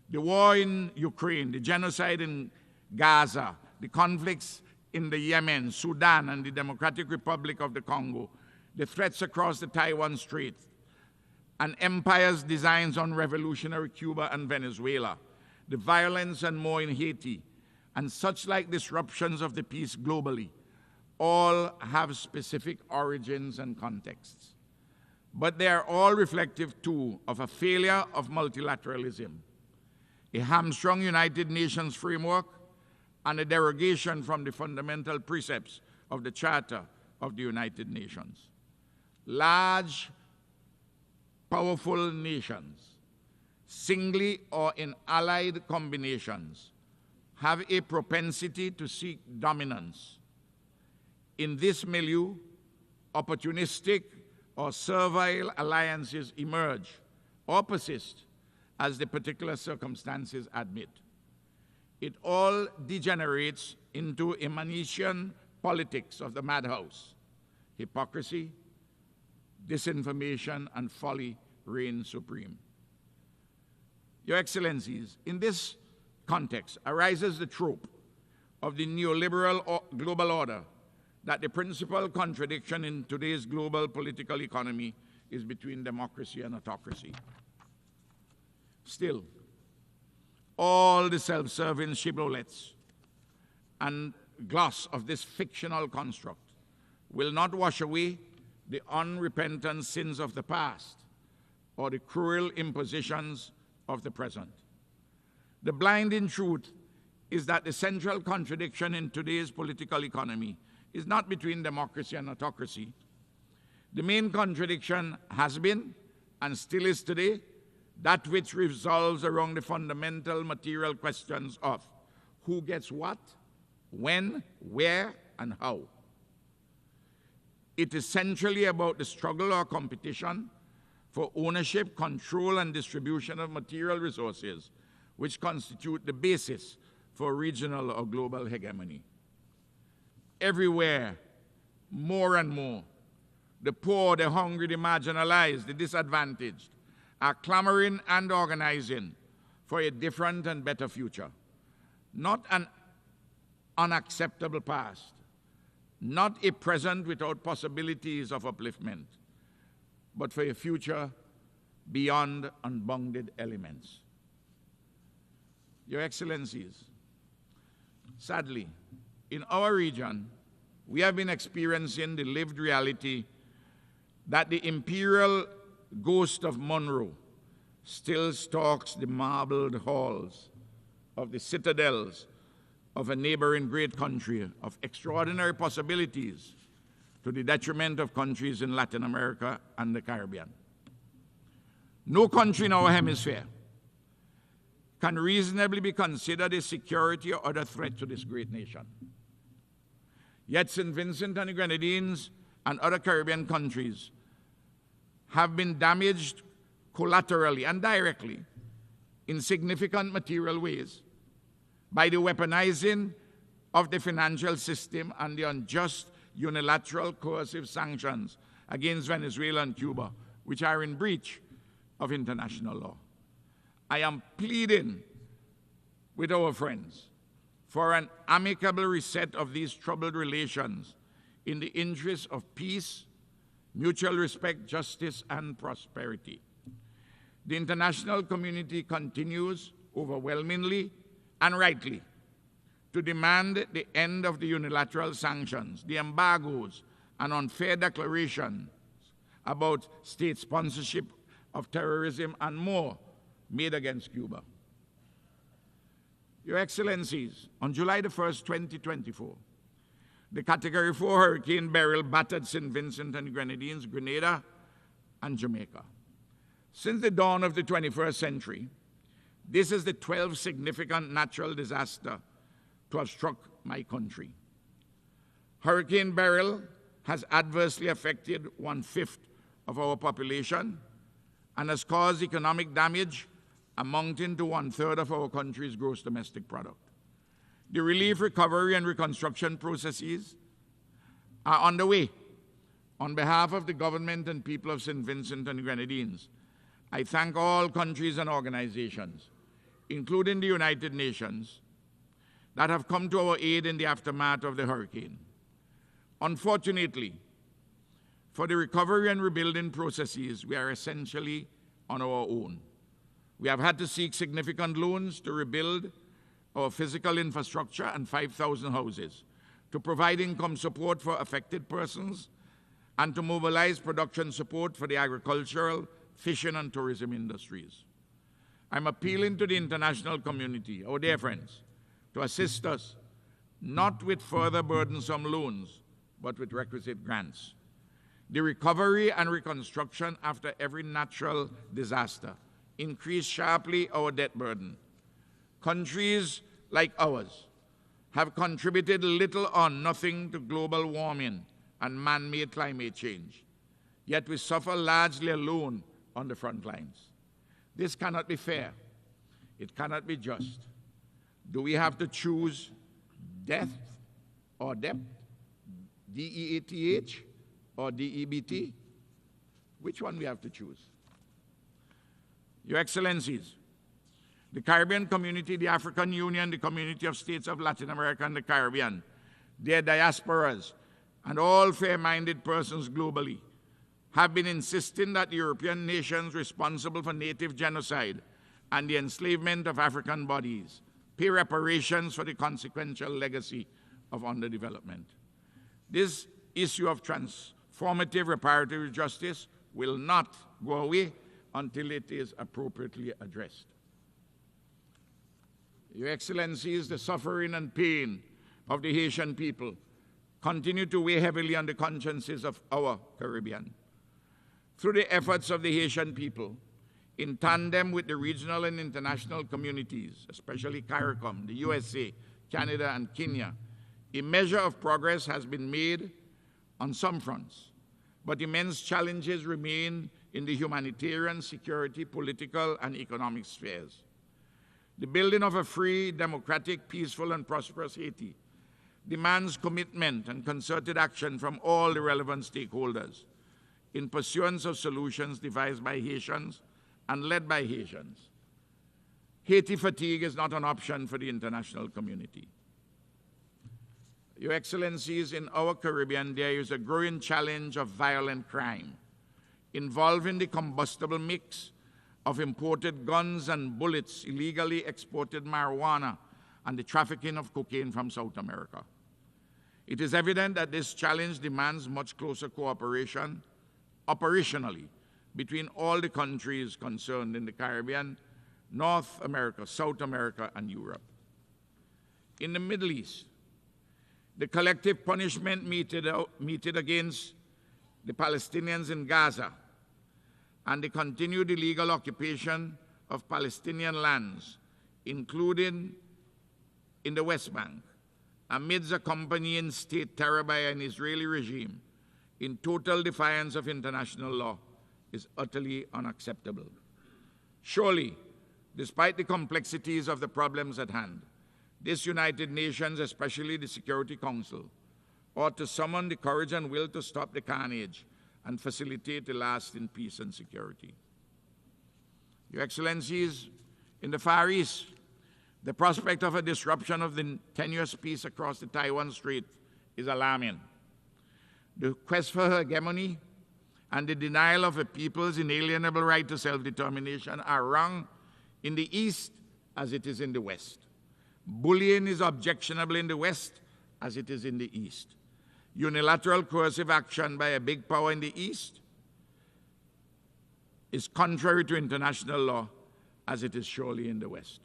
the war in Ukraine, the genocide in Gaza, the conflicts in the Yemen, Sudan, and the Democratic Republic of the Congo, the threats across the Taiwan Strait, and empire's designs on revolutionary Cuba and Venezuela, the violence and more in Haiti, and such like disruptions of the peace globally, all have specific origins and contexts. But they are all reflective, too, of a failure of multilateralism, a hamstrung United Nations framework, and a derogation from the fundamental precepts of the Charter of the United Nations. Large, powerful nations, singly or in allied combinations, have a propensity to seek dominance. In this milieu, opportunistic or servile alliances emerge or persist as the particular circumstances admit. It all degenerates into a Manichean politics of the madhouse. Hypocrisy, disinformation, and folly reign supreme. Your Excellencies, in this context arises the trope of the neoliberal global order that the principal contradiction in today's global political economy is between democracy and autocracy. Still, all the self-serving shibboleths and gloss of this fictional construct will not wash away the unrepentant sins of the past or the cruel impositions of the present. The blinding truth is that the central contradiction in today's political economy is not between democracy and autocracy. The main contradiction has been, and still is today, that which revolves around the fundamental material questions of who gets what, when, where, and how. It is centrally about the struggle or competition for ownership, control, and distribution of material resources, which constitute the basis for regional or global hegemony. Everywhere, more and more, the poor, the hungry, the marginalized, the disadvantaged are clamoring and organizing for a different and better future. Not an unacceptable past, not a present without possibilities of upliftment, but for a future beyond unbounded elements. Your Excellencies, sadly, in our region, we have been experiencing the lived reality that the imperial ghost of Monroe still stalks the marbled halls of the citadels of a neighboring great country of extraordinary possibilities to the detriment of countries in Latin America and the Caribbean. No country in our hemisphere can reasonably be considered a security or other threat to this great nation. Yet St. Vincent and the Grenadines and other Caribbean countries have been damaged collaterally and directly in significant material ways by the weaponizing of the financial system and the unjust unilateral coercive sanctions against Venezuela and Cuba, which are in breach of international law. I am pleading with our friends for an amicable reset of these troubled relations in the interest of peace, mutual respect, justice, and prosperity. The international community continues overwhelmingly and rightly to demand the end of the unilateral sanctions, the embargoes, and unfair declarations about state sponsorship of terrorism and more made against Cuba. Your Excellencies, on July the 1st, 2024, the Category 4 Hurricane Beryl battered St. Vincent and Grenadines, Grenada, and Jamaica. Since the dawn of the 21st century, this is the 12th significant natural disaster to have struck my country. Hurricane Beryl has adversely affected 1/5 of our population and has caused economic damage amounting to 1/3 of our country's gross domestic product. The relief, recovery, and reconstruction processes are underway. On behalf of the government and people of St. Vincent and Grenadines, I thank all countries and organizations, including the United Nations, that have come to our aid in the aftermath of the hurricane. Unfortunately, for the recovery and rebuilding processes, we are essentially on our own. We have had to seek significant loans to rebuild our physical infrastructure and 5,000 houses, to provide income support for affected persons, and to mobilize production support for the agricultural, fishing, and tourism industries. I'm appealing to the international community, our dear friends, to assist us, not with further burdensome loans, but with requisite grants. The recovery and reconstruction after every natural disaster increased sharply our debt burden. Countries like ours have contributed little or nothing to global warming and man-made climate change, yet we suffer largely alone on the front lines. This cannot be fair. It cannot be just. Do we have to choose death or debt? D-E-A-T-H or D-E-B-T? Which one we have to choose? Your Excellencies, the Caribbean community, the African Union, the Community of States of Latin America and the Caribbean, their diasporas, and all fair-minded persons globally have been insisting that the European nations responsible for native genocide and the enslavement of African bodies pay reparations for the consequential legacy of underdevelopment. This issue of transformative reparative justice will not go away until it is appropriately addressed. Your Excellencies, the suffering and pain of the Haitian people continue to weigh heavily on the consciences of our Caribbean. Through the efforts of the Haitian people, in tandem with the regional and international communities, especially CARICOM, the USA, Canada, and Kenya, a measure of progress has been made on some fronts, but immense challenges remain in the humanitarian, security, political, and economic spheres. The building of a free, democratic, peaceful, and prosperous Haiti demands commitment and concerted action from all the relevant stakeholders in pursuance of solutions devised by Haitians and led by Haitians. Haiti fatigue is not an option for the international community. Your Excellencies, in our Caribbean, there is a growing challenge of violent crime involving the combustible mix of imported guns and bullets, illegally exported marijuana, and the trafficking of cocaine from South America. It is evident that this challenge demands much closer cooperation operationally between all the countries concerned in the Caribbean, North America, South America, and Europe. In the Middle East, the collective punishment meted against the Palestinians in Gaza and the continued illegal occupation of Palestinian lands, including in the West Bank, amidst accompanying state terror by an Israeli regime in total defiance of international law, is utterly unacceptable. Surely, despite the complexities of the problems at hand, this United Nations, especially the Security Council, ought to summon the courage and will to stop the carnage and facilitate a lasting peace and security. Your Excellencies, in the Far East, the prospect of a disruption of the tenuous peace across the Taiwan Strait is alarming. The quest for hegemony and the denial of a people's inalienable right to self-determination are wrong in the East as it is in the West. Bullying is objectionable in the West as it is in the East. Unilateral coercive action by a big power in the East is contrary to international law as it is surely in the West.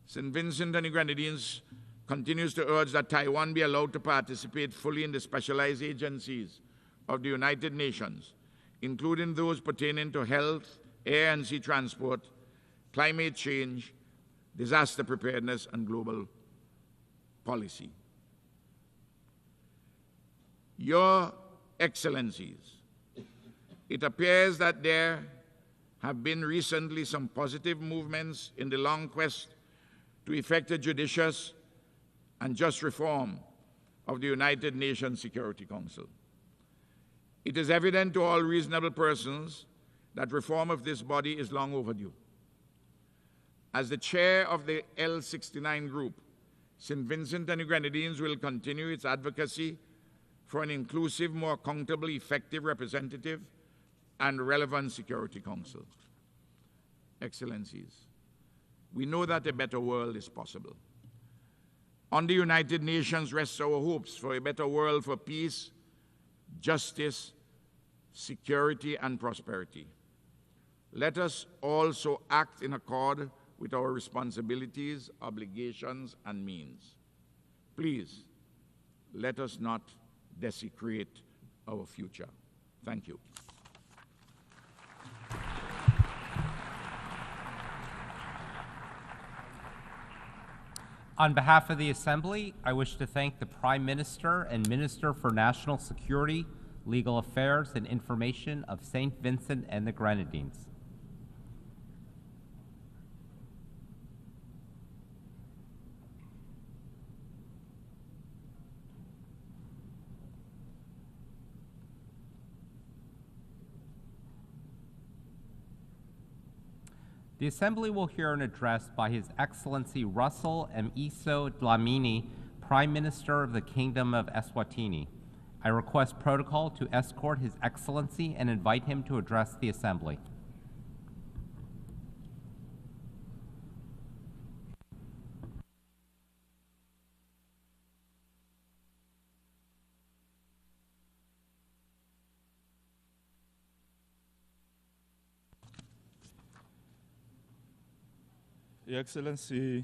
St. Vincent and the Grenadines continues to urge that Taiwan be allowed to participate fully in the specialized agencies of the United Nations, including those pertaining to health, air and sea transport, climate change, disaster preparedness, and global policy. Your Excellencies, it appears that there have been recently some positive movements in the long quest to effect a judicious and just reform of the United Nations Security Council. It is evident to all reasonable persons that reform of this body is long overdue. As the chair of the L69 group, St. Vincent and the Grenadines will continue its advocacy for an inclusive, more accountable, effective, representative, and relevant Security Council. Excellencies, we know that a better world is possible. On the United Nations rests our hopes for a better world for peace, justice, security, and prosperity. Let us also act in accord with our responsibilities, obligations, and means. Please, let us not desecrate our future. Thank you. On behalf of the Assembly, I wish to thank the Prime Minister and Minister for National Security, Legal Affairs, and Information of St. Vincent and the Grenadines. The Assembly will hear an address by His Excellency Russell M. Iso Dlamini, Prime Minister of the Kingdom of Eswatini. I request protocol to escort His Excellency and invite him to address the Assembly. Your Excellency,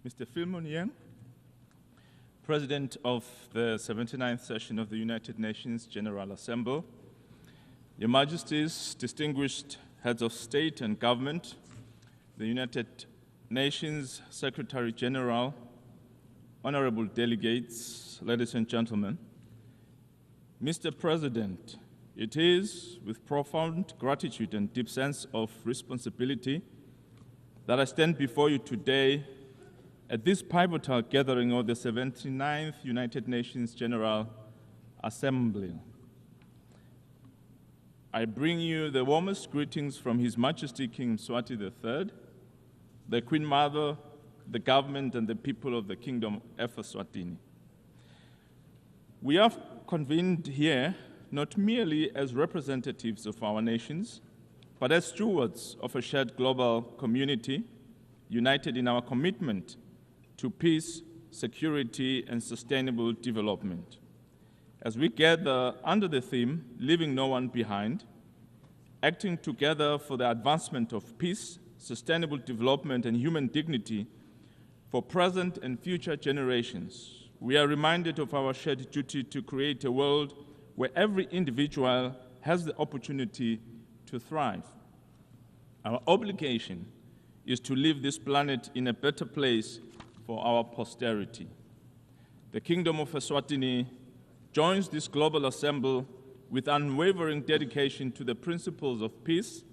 Mr. Philemon Yang, President of the 79th session of the United Nations General Assembly, Your Majesties, distinguished heads of state and government, the United Nations Secretary General, honorable delegates, ladies and gentlemen, Mr. President, it is with profound gratitude and deep sense of responsibility that I stand before you today at this pivotal gathering of the 79th United Nations General Assembly. I bring you the warmest greetings from His Majesty King Mswati III, the Queen Mother, the government, and the people of the Kingdom of Eswatini. We are convened here not merely as representatives of our nations, but as stewards of a shared global community, united in our commitment to peace, security, and sustainable development. As we gather under the theme, Leaving No One Behind, acting together for the advancement of peace, sustainable development, and human dignity for present and future generations, we are reminded of our shared duty to create a world where every individual has the opportunity to thrive. Our obligation is to leave this planet in a better place for our posterity. The Kingdom of Eswatini joins this global assembly with unwavering dedication to the principles of peace,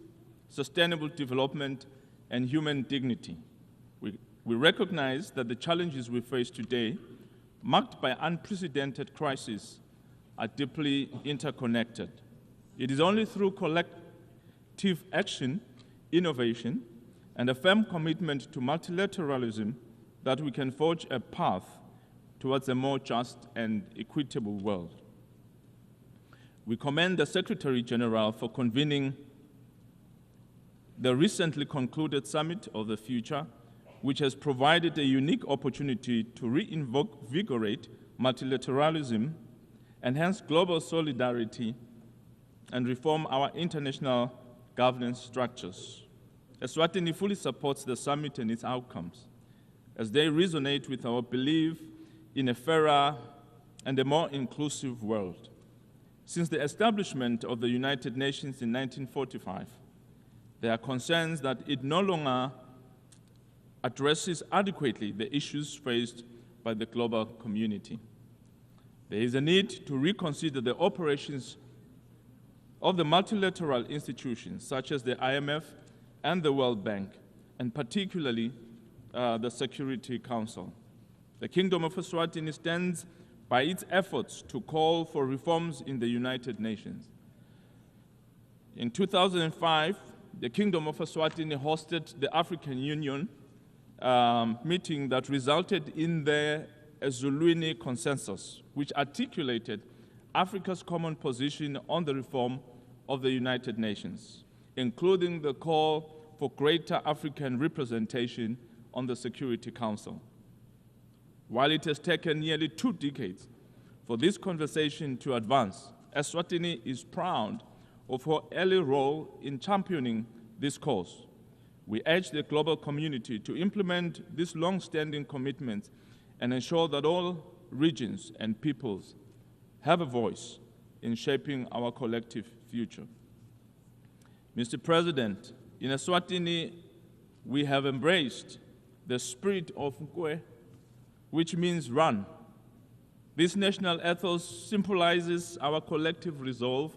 sustainable development, and human dignity. We recognize that the challenges we face today, marked by unprecedented crises, are deeply interconnected. It is only through collective action, innovation, and a firm commitment to multilateralism that we can forge a path towards a more just and equitable world. We commend the Secretary General for convening the recently concluded Summit of the Future, which has provided a unique opportunity to reinvigorate multilateralism, enhance global solidarity, and reform our international governance structures. Eswatini fully supports the summit and its outcomes, as they resonate with our belief in a fairer and a more inclusive world. Since the establishment of the United Nations in 1945, there are concerns that it no longer addresses adequately the issues faced by the global community. There is a need to reconsider the operations of the multilateral institutions such as the IMF and the World Bank, and particularly the Security Council. The Kingdom of Eswatini stands by its efforts to call for reforms in the United Nations. In 2005, the Kingdom of Eswatini hosted the African Union meeting that resulted in the Ezulwini Consensus, which articulated Africa's common position on the reform of the United Nations, including the call for greater African representation on the Security Council. While it has taken nearly 2 decades for this conversation to advance, Eswatini is proud of her early role in championing this cause. We urge the global community to implement these long-standing commitments and ensure that all regions and peoples have a voice in shaping our collective future. Mr. President, in Eswatini, we have embraced the spirit of Nkwe, which means run. This national ethos symbolizes our collective resolve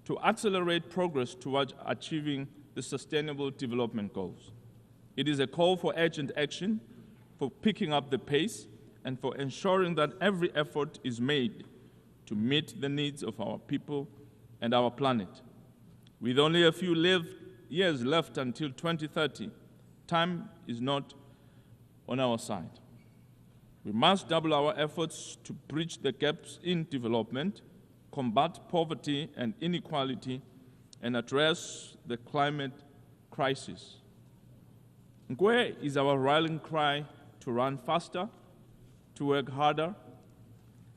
to accelerate progress towards achieving the Sustainable Development Goals. It is a call for urgent action, for picking up the pace, and for ensuring that every effort is made to meet the needs of our people and our planet. With only a few years left until 2030, time is not on our side. We must double our efforts to bridge the gaps in development, combat poverty and inequality, and address the climate crisis. Nkwe is our rallying cry to run faster, to work harder,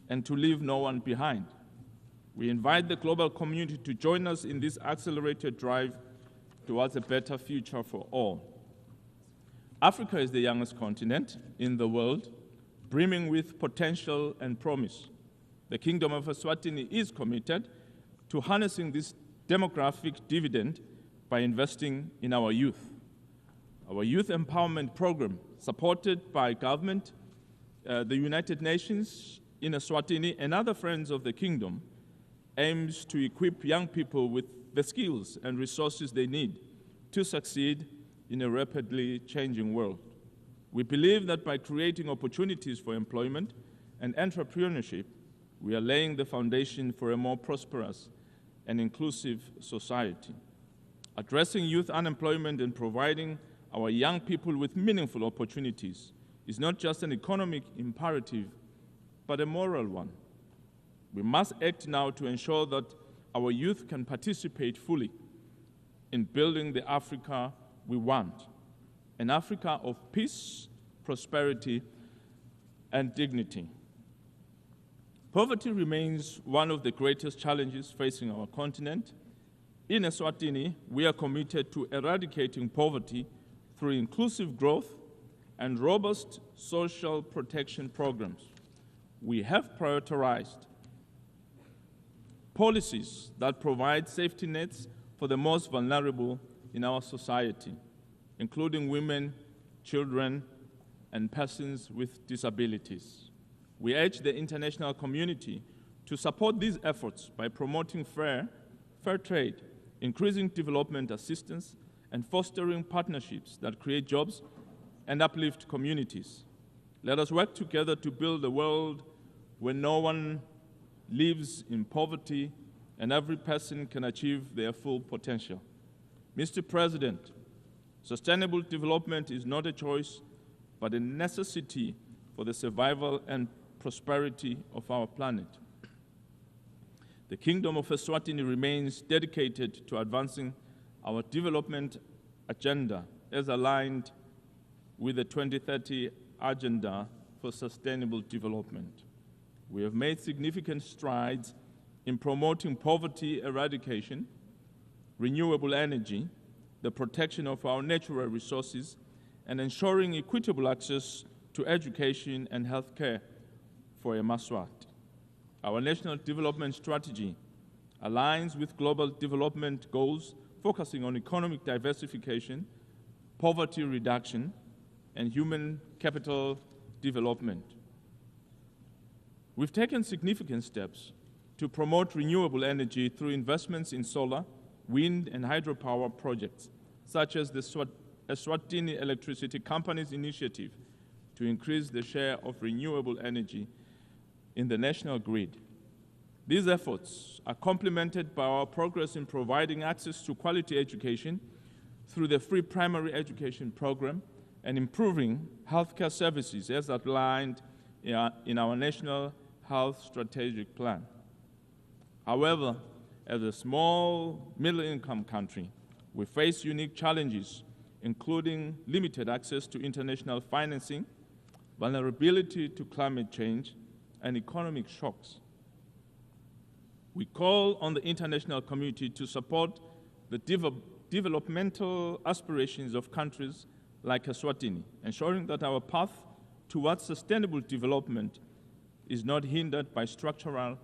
and to leave no one behind. We invite the global community to join us in this accelerated drive towards a better future for all. Africa is the youngest continent in the world, brimming with potential and promise. The Kingdom of Eswatini is committed to harnessing this demographic dividend by investing in our youth. Our youth empowerment program, supported by government, the United Nations in Eswatini, and other friends of the Kingdom, aims to equip young people with the skills and resources they need to succeed in a rapidly changing world. We believe that by creating opportunities for employment and entrepreneurship, we are laying the foundation for a more prosperous and inclusive society. Addressing youth unemployment and providing our young people with meaningful opportunities is not just an economic imperative, but a moral one. We must act now to ensure that our youth can participate fully in building the Africa we want, an Africa of peace, prosperity, and dignity. Poverty remains one of the greatest challenges facing our continent. In Eswatini, we are committed to eradicating poverty through inclusive growth and robust social protection programs. We have prioritized policies that provide safety nets for the most vulnerable in our society, including women, children, and persons with disabilities. We urge the international community to support these efforts by promoting fair trade, increasing development assistance, and fostering partnerships that create jobs and uplift communities. Let us work together to build a world where no one lives in poverty and every person can achieve their full potential. Mr. President, sustainable development is not a choice, but a necessity for the survival and prosperity of our planet. The Kingdom of Eswatini remains dedicated to advancing our development agenda as aligned with the 2030 Agenda for Sustainable Development. We have made significant strides in promoting poverty eradication, renewable energy, the protection of our natural resources, and ensuring equitable access to education and healthcare for Maswat. Our national development strategy aligns with global development goals focusing on economic diversification, poverty reduction, and human capital development. We've taken significant steps to promote renewable energy through investments in solar, wind, and hydropower projects, such as the Eswatini Electricity Company's initiative to increase the share of renewable energy in the national grid. These efforts are complemented by our progress in providing access to quality education through the free primary education program and improving healthcare services as outlined in our National Health Strategic Plan. However, as a small middle-income country, we face unique challenges, including limited access to international financing, vulnerability to climate change, and economic shocks. We call on the international community to support the developmental aspirations of countries like Eswatini, ensuring that our path towards sustainable development is not hindered by structural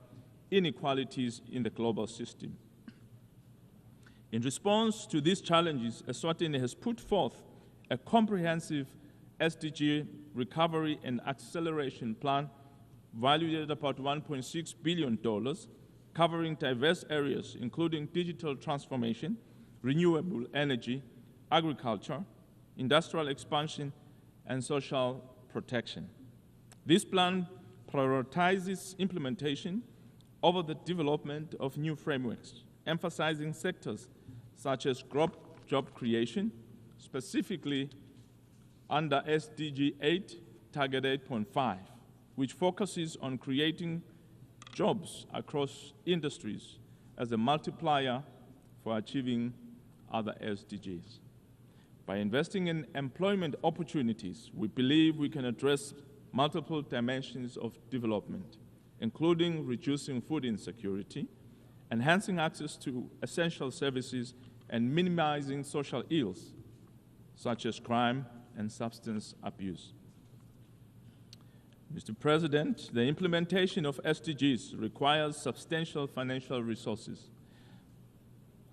inequalities in the global system. In response to these challenges, Eswatini has put forth a comprehensive SDG recovery and acceleration plan valued at about $1.6 billion, covering diverse areas including digital transformation, renewable energy, agriculture, industrial expansion, and social protection. This plan prioritizes implementation over the development of new frameworks, emphasizing sectors such as job creation, specifically under SDG 8, Target 8.5, which focuses on creating jobs across industries as a multiplier for achieving other SDGs. By investing in employment opportunities, we believe we can address multiple dimensions of development, including reducing food insecurity, enhancing access to essential services, and minimizing social ills, such as crime and substance abuse. Mr. President, the implementation of SDGs requires substantial financial resources.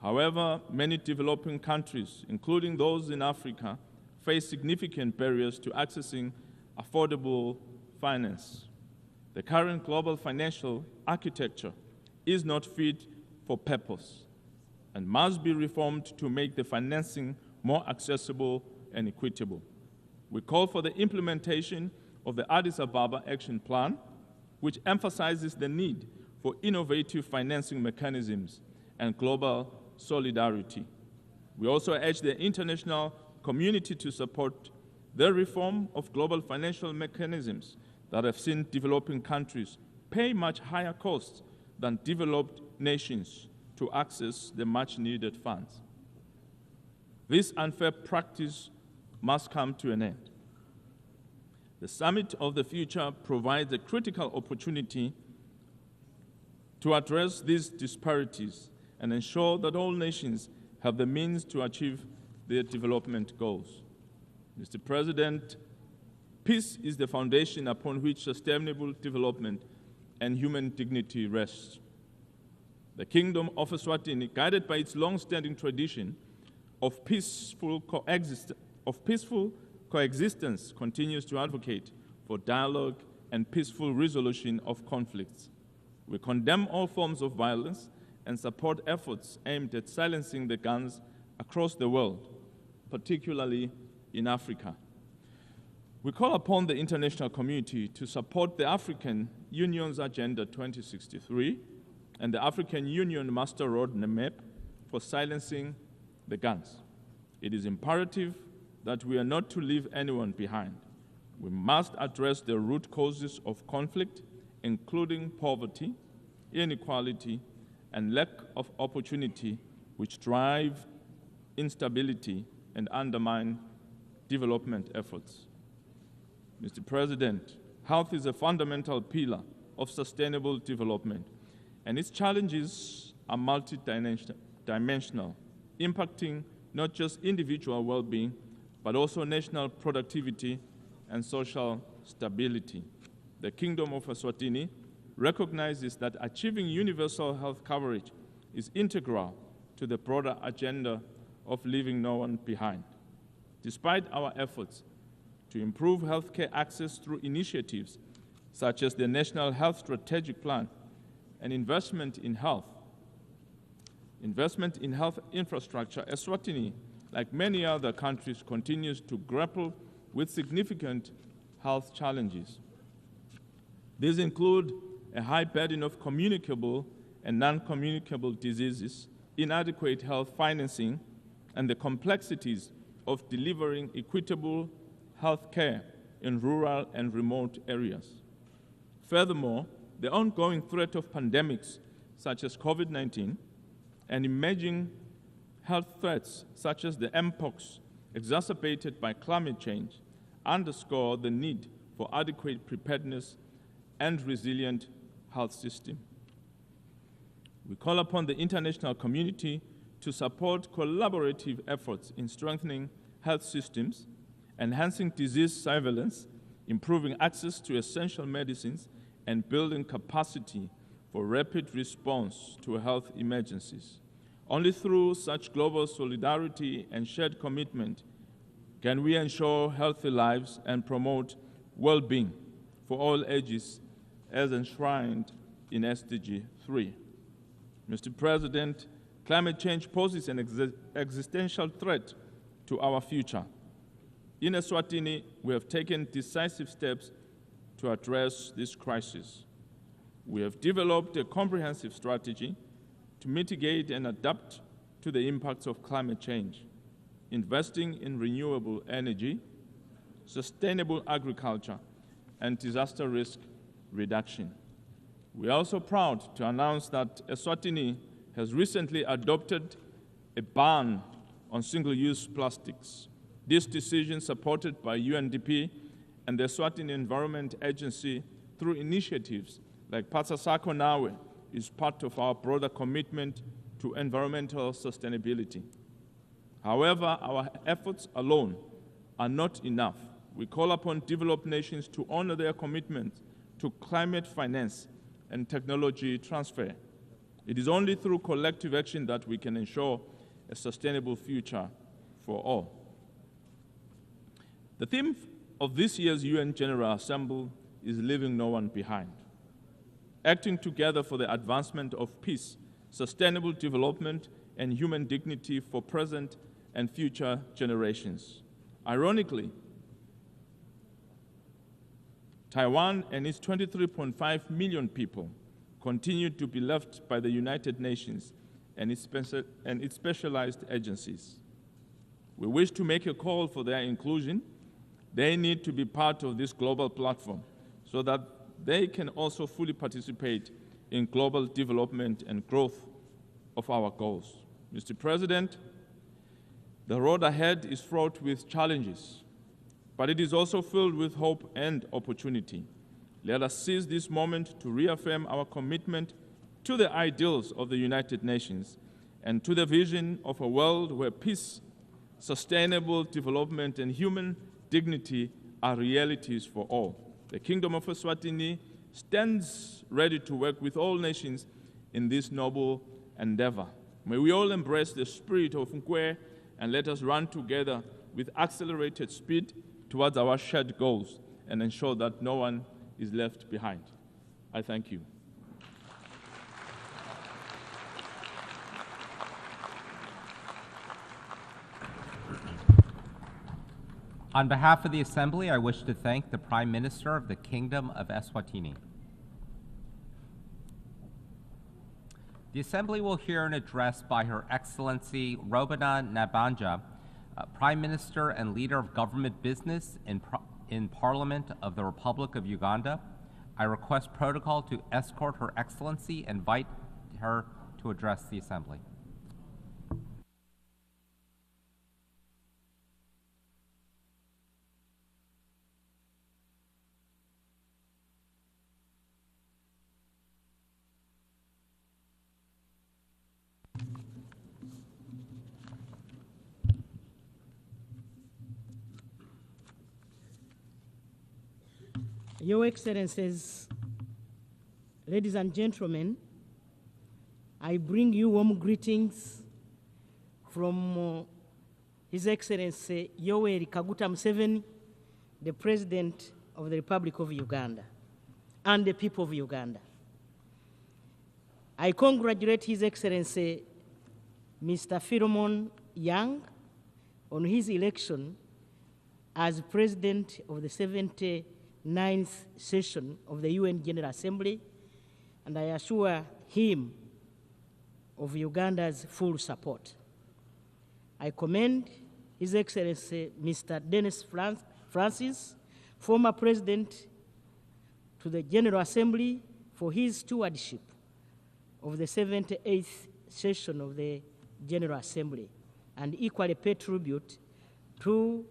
However, many developing countries, including those in Africa, face significant barriers to accessing affordable finance. The current global financial architecture is not fit for purpose and must be reformed to make the financing more accessible and equitable. We call for the implementation of the Addis Ababa Action Plan, which emphasizes the need for innovative financing mechanisms and global solidarity. We also urge the international community to support the reform of global financial mechanisms that have seen developing countries pay much higher costs than developed nations to access the much-needed funds. This unfair practice must come to an end. The Summit of the Future provides a critical opportunity to address these disparities and ensure that all nations have the means to achieve their development goals. Mr. President, peace is the foundation upon which sustainable development and human dignity rests. The Kingdom of Eswatini, guided by its long-standing tradition of peaceful coexistence, continues to advocate for dialogue and peaceful resolution of conflicts. We condemn all forms of violence and support efforts aimed at silencing the guns across the world, particularly in Africa. We call upon the international community to support the African Union's Agenda 2063 and the African Union Master Roadmap for silencing the guns. It is imperative that we are not to leave anyone behind. We must address the root causes of conflict, including poverty, inequality, and lack of opportunity, which drive instability and undermine development efforts. Mr. President, health is a fundamental pillar of sustainable development, and its challenges are multidimensional, impacting not just individual well-being, but also national productivity and social stability. The Kingdom of Eswatini recognizes that achieving universal health coverage is integral to the broader agenda of leaving no one behind. Despite our efforts to improve healthcare access through initiatives such as the National Health Strategic Plan and investment in health infrastructure, Eswatini, like many other countries, continues to grapple with significant health challenges. These include a high burden of communicable and non-communicable diseases, inadequate health financing, and the complexities of delivering equitable health care in rural and remote areas. Furthermore, the ongoing threat of pandemics such as COVID-19 and emerging health threats such as the mpox exacerbated by climate change underscore the need for adequate preparedness and resilient health system. We call upon the international community to support collaborative efforts in strengthening health systems, enhancing disease surveillance, improving access to essential medicines, and building capacity for rapid response to health emergencies. Only through such global solidarity and shared commitment can we ensure healthy lives and promote well-being for all ages as enshrined in SDG 3. Mr. President, climate change poses an existential threat to our future. In Eswatini, we have taken decisive steps to address this crisis. We have developed a comprehensive strategy to mitigate and adapt to the impacts of climate change, investing in renewable energy, sustainable agriculture, and disaster risk reduction. We are also proud to announce that Eswatini has recently adopted a ban on single-use plastics. This decision, supported by UNDP and the Eswatini Environment Agency through initiatives like Patsasako Nawe, is part of our broader commitment to environmental sustainability. However, our efforts alone are not enough. We call upon developed nations to honor their commitment to climate finance and technology transfer. It is only through collective action that we can ensure a sustainable future for all. The theme of this year's UN General Assembly is leaving no one behind, acting together for the advancement of peace, sustainable development, and human dignity for present and future generations. Ironically, Taiwan and its 23.5 million people continue to be left by the United Nations and its specialized agencies. We wish to make a call for their inclusion. They need to be part of this global platform so that they can also fully participate in global development and growth of our goals. Mr. President, the road ahead is fraught with challenges, but it is also filled with hope and opportunity. Let us seize this moment to reaffirm our commitment to the ideals of the United Nations and to the vision of a world where peace, sustainable development, and human dignity are realities for all. The Kingdom of Eswatini stands ready to work with all nations in this noble endeavor. May we all embrace the spirit of Nkwe and let us run together with accelerated speed towards our shared goals and ensure that no one is left behind. I thank you. On behalf of the Assembly, I wish to thank the Prime Minister of the Kingdom of Eswatini. The Assembly will hear an address by Her Excellency Robina Nabanja, Prime Minister and Leader of Government Business in Parliament of the Republic of Uganda. I request protocol to escort Her Excellency and invite her to address the Assembly. Your Excellencies, ladies and gentlemen, I bring you warm greetings from His Excellency Yoweri Kaguta Museveni, the President of the Republic of Uganda, and the people of Uganda. I congratulate His Excellency Mr. Philemon Yang on his election as President of the 79th session of the UN General Assembly, and I assure him of Uganda's full support. I commend His Excellency Mr. Dennis Francis, former President to the General Assembly, for his stewardship of the 78th session of the General Assembly, and equally pay tribute to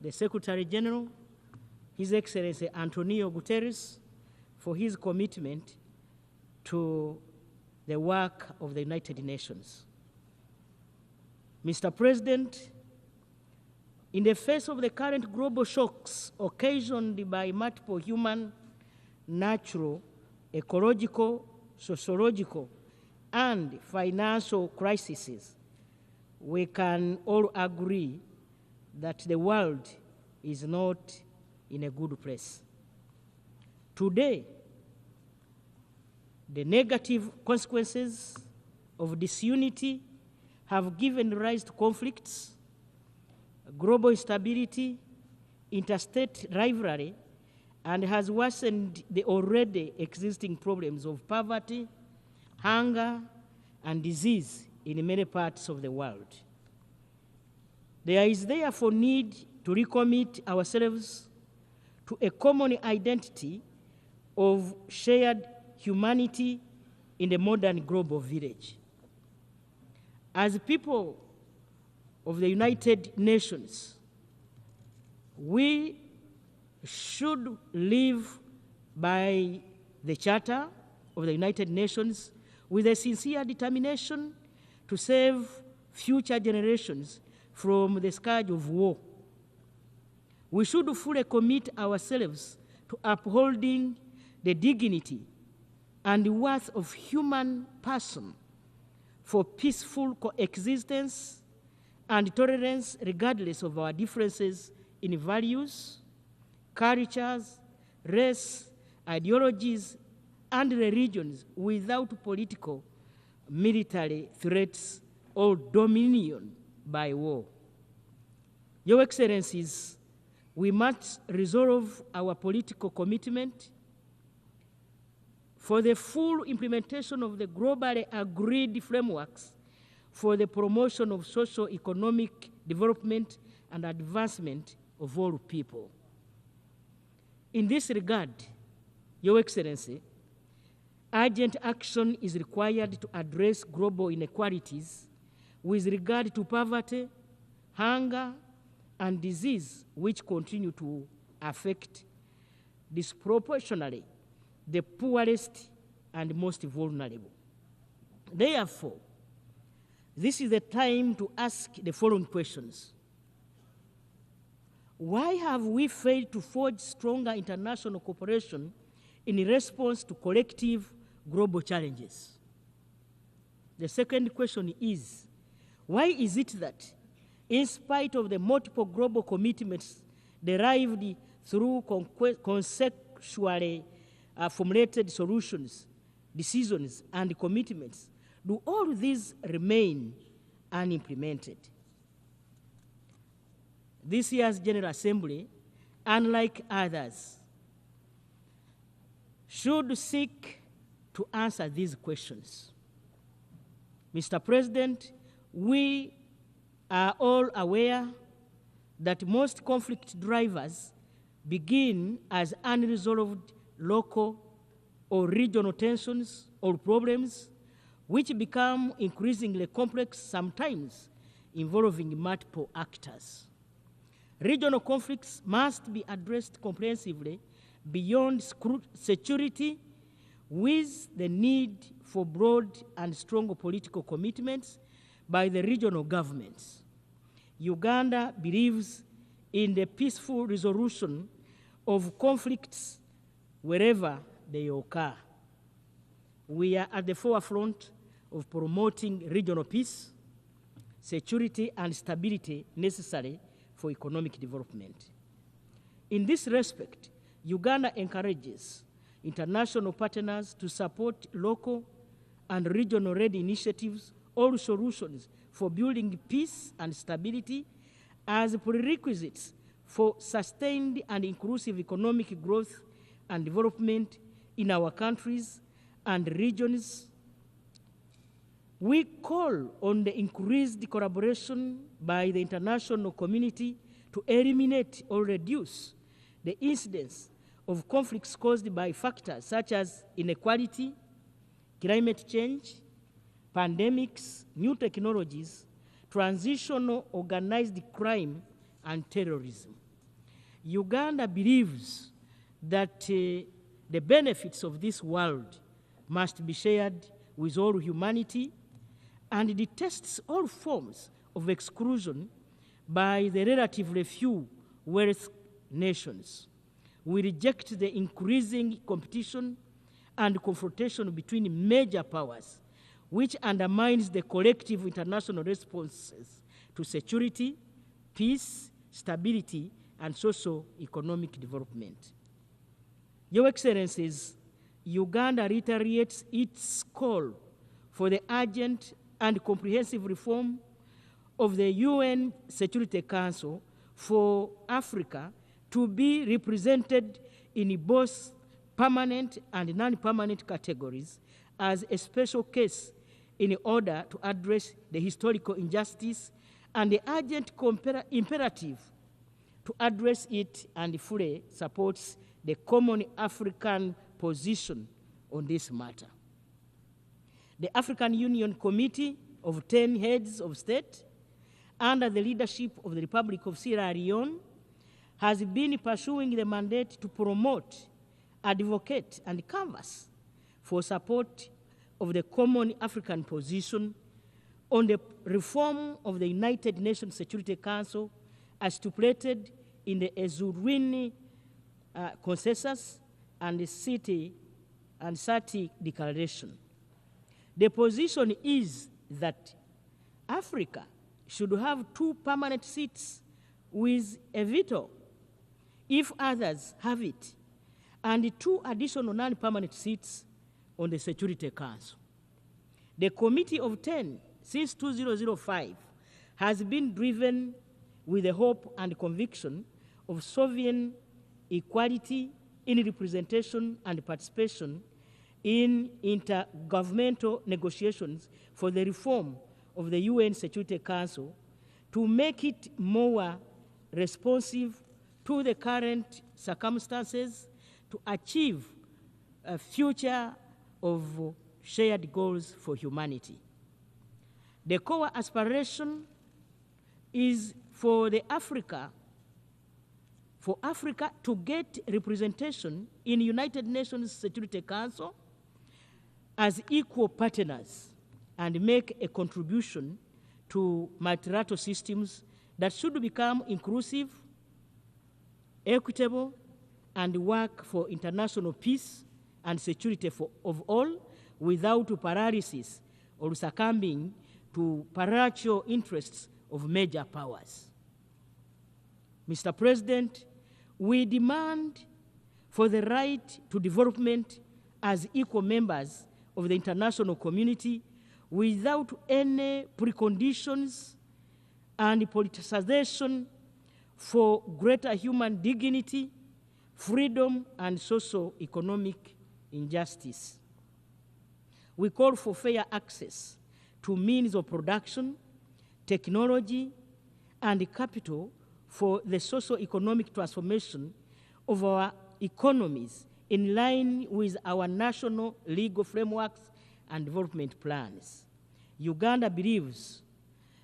the Secretary General, His Excellency Antonio Guterres, for his commitment to the work of the United Nations. Mr. President, in the face of the current global shocks occasioned by multiple human, natural, ecological, sociological, and financial crises, we can all agree that the world is not in a good place. Today, the negative consequences of disunity have given rise to conflicts, global instability, interstate rivalry, and has worsened the already existing problems of poverty, hunger, and disease in many parts of the world. There is therefore need to recommit ourselves to a common identity of shared humanity in the modern global village. As people of the United Nations, we should live by the Charter of the United Nations with a sincere determination to save future generations from the scourge of war. We should fully commit ourselves to upholding the dignity and the worth of human person for peaceful coexistence and tolerance regardless of our differences in values, cultures, race, ideologies, and religions without political, military threats or dominion by war. Your Excellencies, we must resolve our political commitment for the full implementation of the globally agreed frameworks for the promotion of socio-economic development and advancement of all people. In this regard, Your Excellency, urgent action is required to address global inequalities with regard to poverty, hunger, and disease, which continue to affect disproportionately the poorest and most vulnerable. Therefore, this is the time to ask the following questions. Why have we failed to forge stronger international cooperation in response to collective global challenges? The second question is, why is it that, in spite of the multiple global commitments derived through conceptually formulated solutions, decisions, and commitments, do all these remain unimplemented? This year's General Assembly, unlike others, should seek to answer these questions. Mr. President, we are all aware that most conflict drivers begin as unresolved local or regional tensions or problems, which become increasingly complex, sometimes involving multiple actors. Regional conflicts must be addressed comprehensively beyond security, with the need for broad and strong political commitments by the regional governments. Uganda believes in the peaceful resolution of conflicts wherever they occur. We are at the forefront of promoting regional peace, security, and stability necessary for economic development. In this respect, Uganda encourages international partners to support local and regional-led initiatives or solutions for building peace and stability as prerequisites for sustained and inclusive economic growth and development in our countries and regions. We call on the increased collaboration by the international community to eliminate or reduce the incidence of conflicts caused by factors such as inequality, climate change, pandemics, new technologies, transitional organized crime, and terrorism. Uganda believes that the benefits of this world must be shared with all humanity and detests all forms of exclusion by the relatively few wealthy nations. We reject the increasing competition and confrontation between major powers, which undermines the collective international responses to security, peace, stability, and socio-economic development. Your Excellencies, Uganda reiterates its call for the urgent and comprehensive reform of the UN Security Council for Africa to be represented in both permanent and non-permanent categories as a special case in order to address the historical injustice and the urgent imperative to address it, and fully supports the common African position on this matter. The African Union Committee of 10 heads of state, under the leadership of the Republic of Sierra Leone, has been pursuing the mandate to promote, advocate, and canvass for support of the common African position on the reform of the United Nations Security Council as stipulated in the Ezurwini Consensus and the Sati Declaration. The position is that Africa should have 2 permanent seats with a veto if others have it, and 2 additional non-permanent seats on the Security Council. The Committee of 10 since 2005 has been driven with the hope and conviction of sovereign equality in representation and participation in intergovernmental negotiations for the reform of the UN Security Council to make it more responsive to the current circumstances to achieve a future of shared goals for humanity. The core aspiration is for Africa to get representation in United Nations Security Council as equal partners and make a contribution to multilateral systems that should become inclusive, equitable, and work for international peace and security of all without paralysis or succumbing to parochial interests of major powers. Mr. President, we demand for the right to development as equal members of the international community without any preconditions and politicization, for greater human dignity, freedom, and socio-economic injustice. We call for fair access to means of production, technology, and capital for the socio-economic transformation of our economies in line with our national legal frameworks and development plans. Uganda believes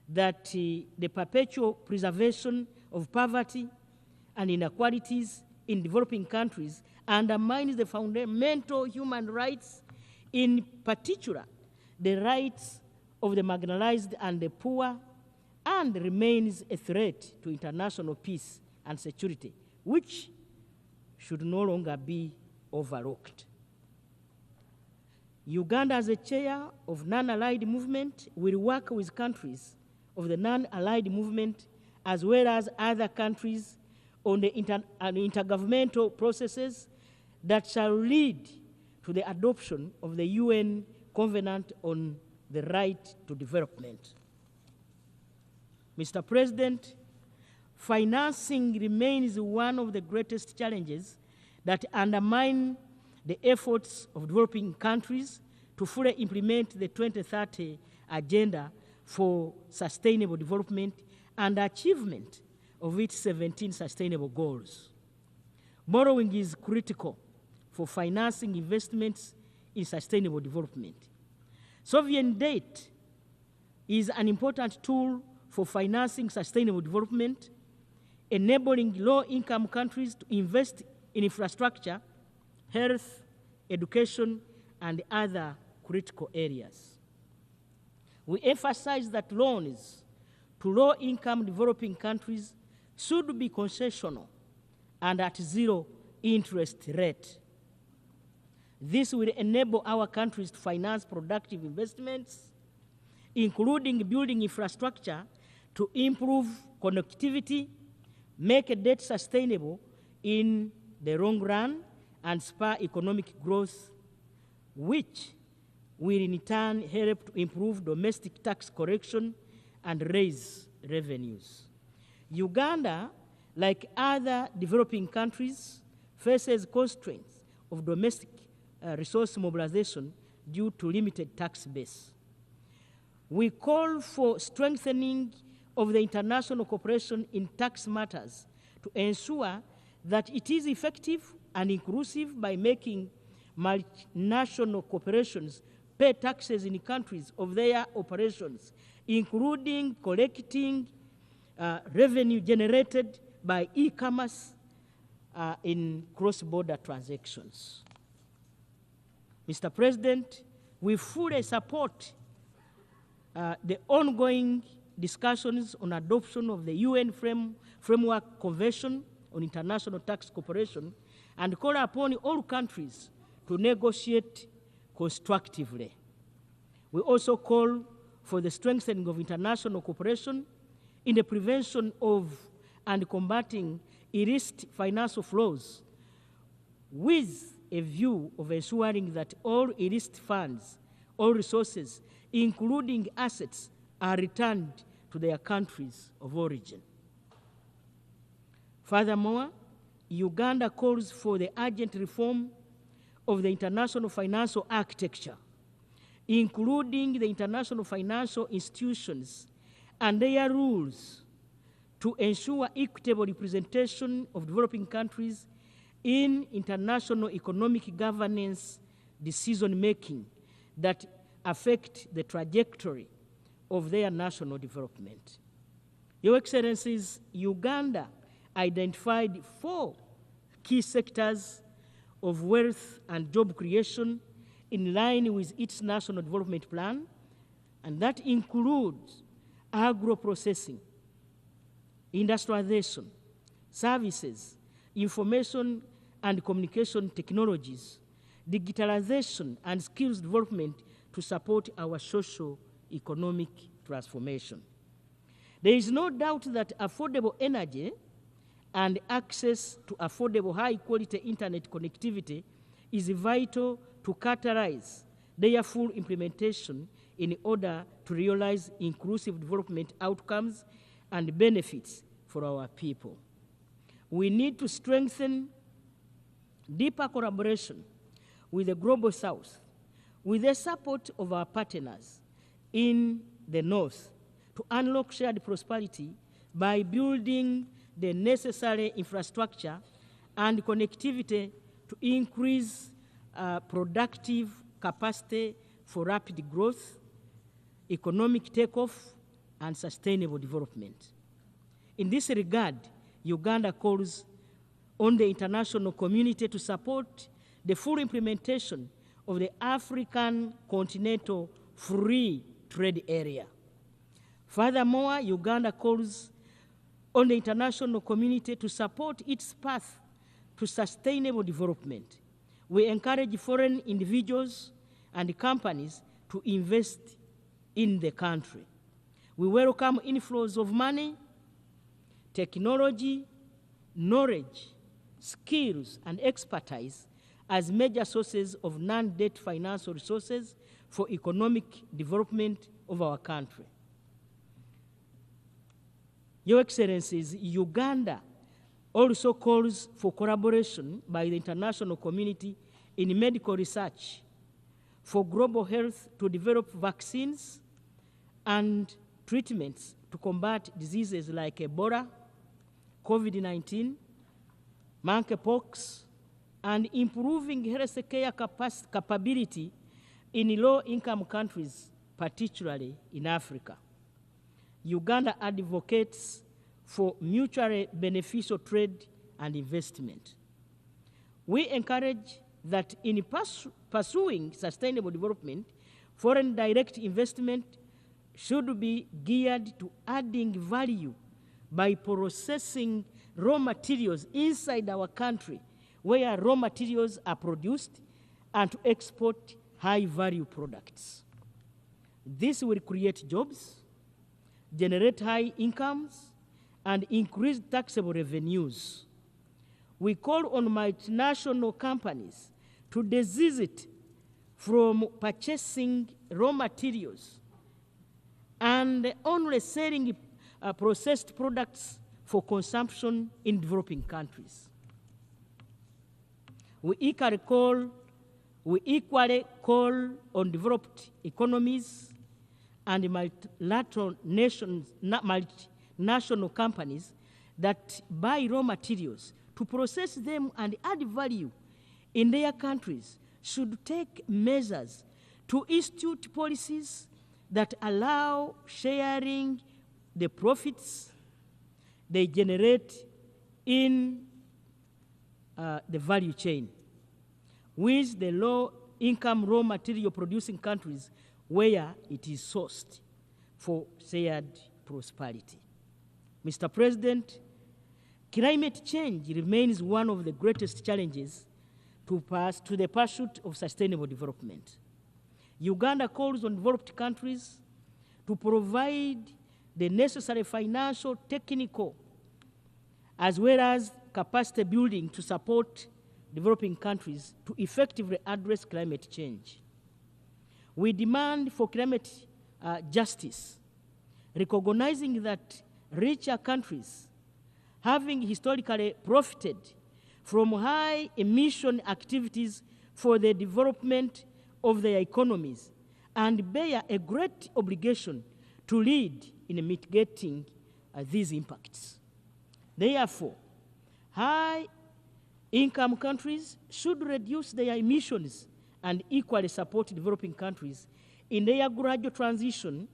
that the perpetual preservation of poverty and inequalities in developing countries undermines the fundamental human rights, in particular the rights of the marginalized and the poor, and remains a threat to international peace and security, which should no longer be overlooked. Uganda, as a chair of non-allied movement, will work with countries of the non-allied movement as well as other countries on the intergovernmental processes that shall lead to the adoption of the UN Covenant on the Right to Development. Mr. President, financing remains one of the greatest challenges that undermine the efforts of developing countries to fully implement the 2030 Agenda for Sustainable Development and achievement of its 17 sustainable goals. Borrowing is critical for financing investments in sustainable development. Sovereign debt is an important tool for financing sustainable development, enabling low-income countries to invest in infrastructure, health, education, and other critical areas. We emphasize that loans to low-income developing countries should be concessional and at zero interest rate. This will enable our countries to finance productive investments, including building infrastructure to improve connectivity, make debt sustainable in the long run, and spur economic growth, which will in turn help to improve domestic tax collection and raise revenues. Uganda, like other developing countries, faces constraints of domestic resource mobilization due to limited tax base. We call for strengthening of the international cooperation in tax matters to ensure that it is effective and inclusive by making multinational corporations pay taxes in countries of their operations, including collecting revenue generated by e-commerce in cross-border transactions. Mr. President, we fully support the ongoing discussions on adoption of the UN Framework Convention on International Tax Cooperation and call upon all countries to negotiate constructively. We also call for the strengthening of international cooperation in the prevention of and combating illicit financial flows with a view of ensuring that all illicit funds, all resources, including assets, are returned to their countries of origin. Furthermore, Uganda calls for the urgent reform of the international financial architecture, including the international financial institutions and their rules, to ensure equitable representation of developing countries in international economic governance decision-making that affect the trajectory of their national development. Your Excellencies, Uganda identified 4 key sectors of wealth and job creation in line with its national development plan, and that includes agro-processing, industrialization, services, information and communication technologies, digitalization, and skills development to support our socio-economic transformation. There is no doubt that affordable energy and access to affordable high-quality internet connectivity is vital to catalyze their full implementation in order to realize inclusive development outcomes and benefits for our people. We need to strengthen deeper collaboration with the Global South, with the support of our partners in the North, to unlock shared prosperity by building the necessary infrastructure and connectivity to increase productive capacity for rapid growth, economic takeoff, and sustainable development. In this regard, Uganda calls on the international community to support the full implementation of the African Continental Free Trade Area. Furthermore, Uganda calls on the international community to support its path to sustainable development We encourage foreign individuals and companies to invest in the country. We welcome inflows of money, technology, knowledge, skills, and expertise as major sources of non-debt financial resources for economic development of our country. Your Excellencies, Uganda also calls for collaboration by the international community in medical research for global health to develop vaccines and treatments to combat diseases like Ebola, COVID-19, monkeypox, and improving health care capability in low-income countries, particularly in Africa. Uganda advocates for mutually beneficial trade and investment. We encourage that in pursuing sustainable development, foreign direct investment should be geared to adding value by processing raw materials inside our country, where raw materials are produced, and to export high-value products. This will create jobs, generate high incomes, and increase taxable revenues. We call on multinational companies to desist from purchasing raw materials and only selling processed products for consumption in developing countries. We equally call on developed economies and multinational companies that buy raw materials to process them and add value in their countries should take measures to institute policies that allow sharing the profits they generate in the value chain with the low-income raw material producing countries where it is sourced for shared prosperity. Mr. President, climate change remains one of the greatest challenges to the pursuit of sustainable development. Uganda calls on developed countries to provide the necessary financial, technical, as well as capacity building to support developing countries to effectively address climate change. We demand for climate justice, recognizing that richer countries, having historically profited from high emission activities for the development of their economies, and bear a great obligation to lead in mitigating these impacts. Therefore, high-income countries should reduce their emissions and equally support developing countries in their gradual transition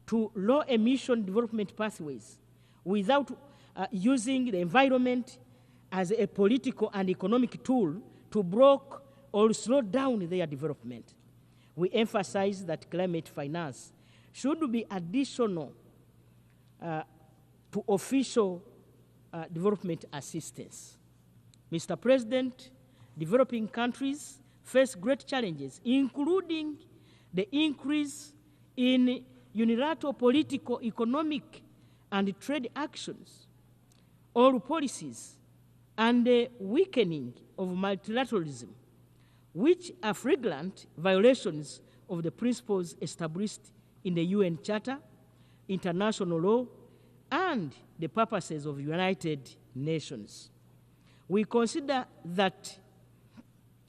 to low-emission development pathways without using the environment as a political and economic tool to block or slow down their development. We emphasize that climate finance should be additional to official development assistance. Mr. President, developing countries face great challenges, including the increase in unilateral political, economic, and trade actions, or policies, and the weakening of multilateralism, which are flagrant violations of the principles established in the UN Charter, international law, and the purposes of the United Nations. We consider that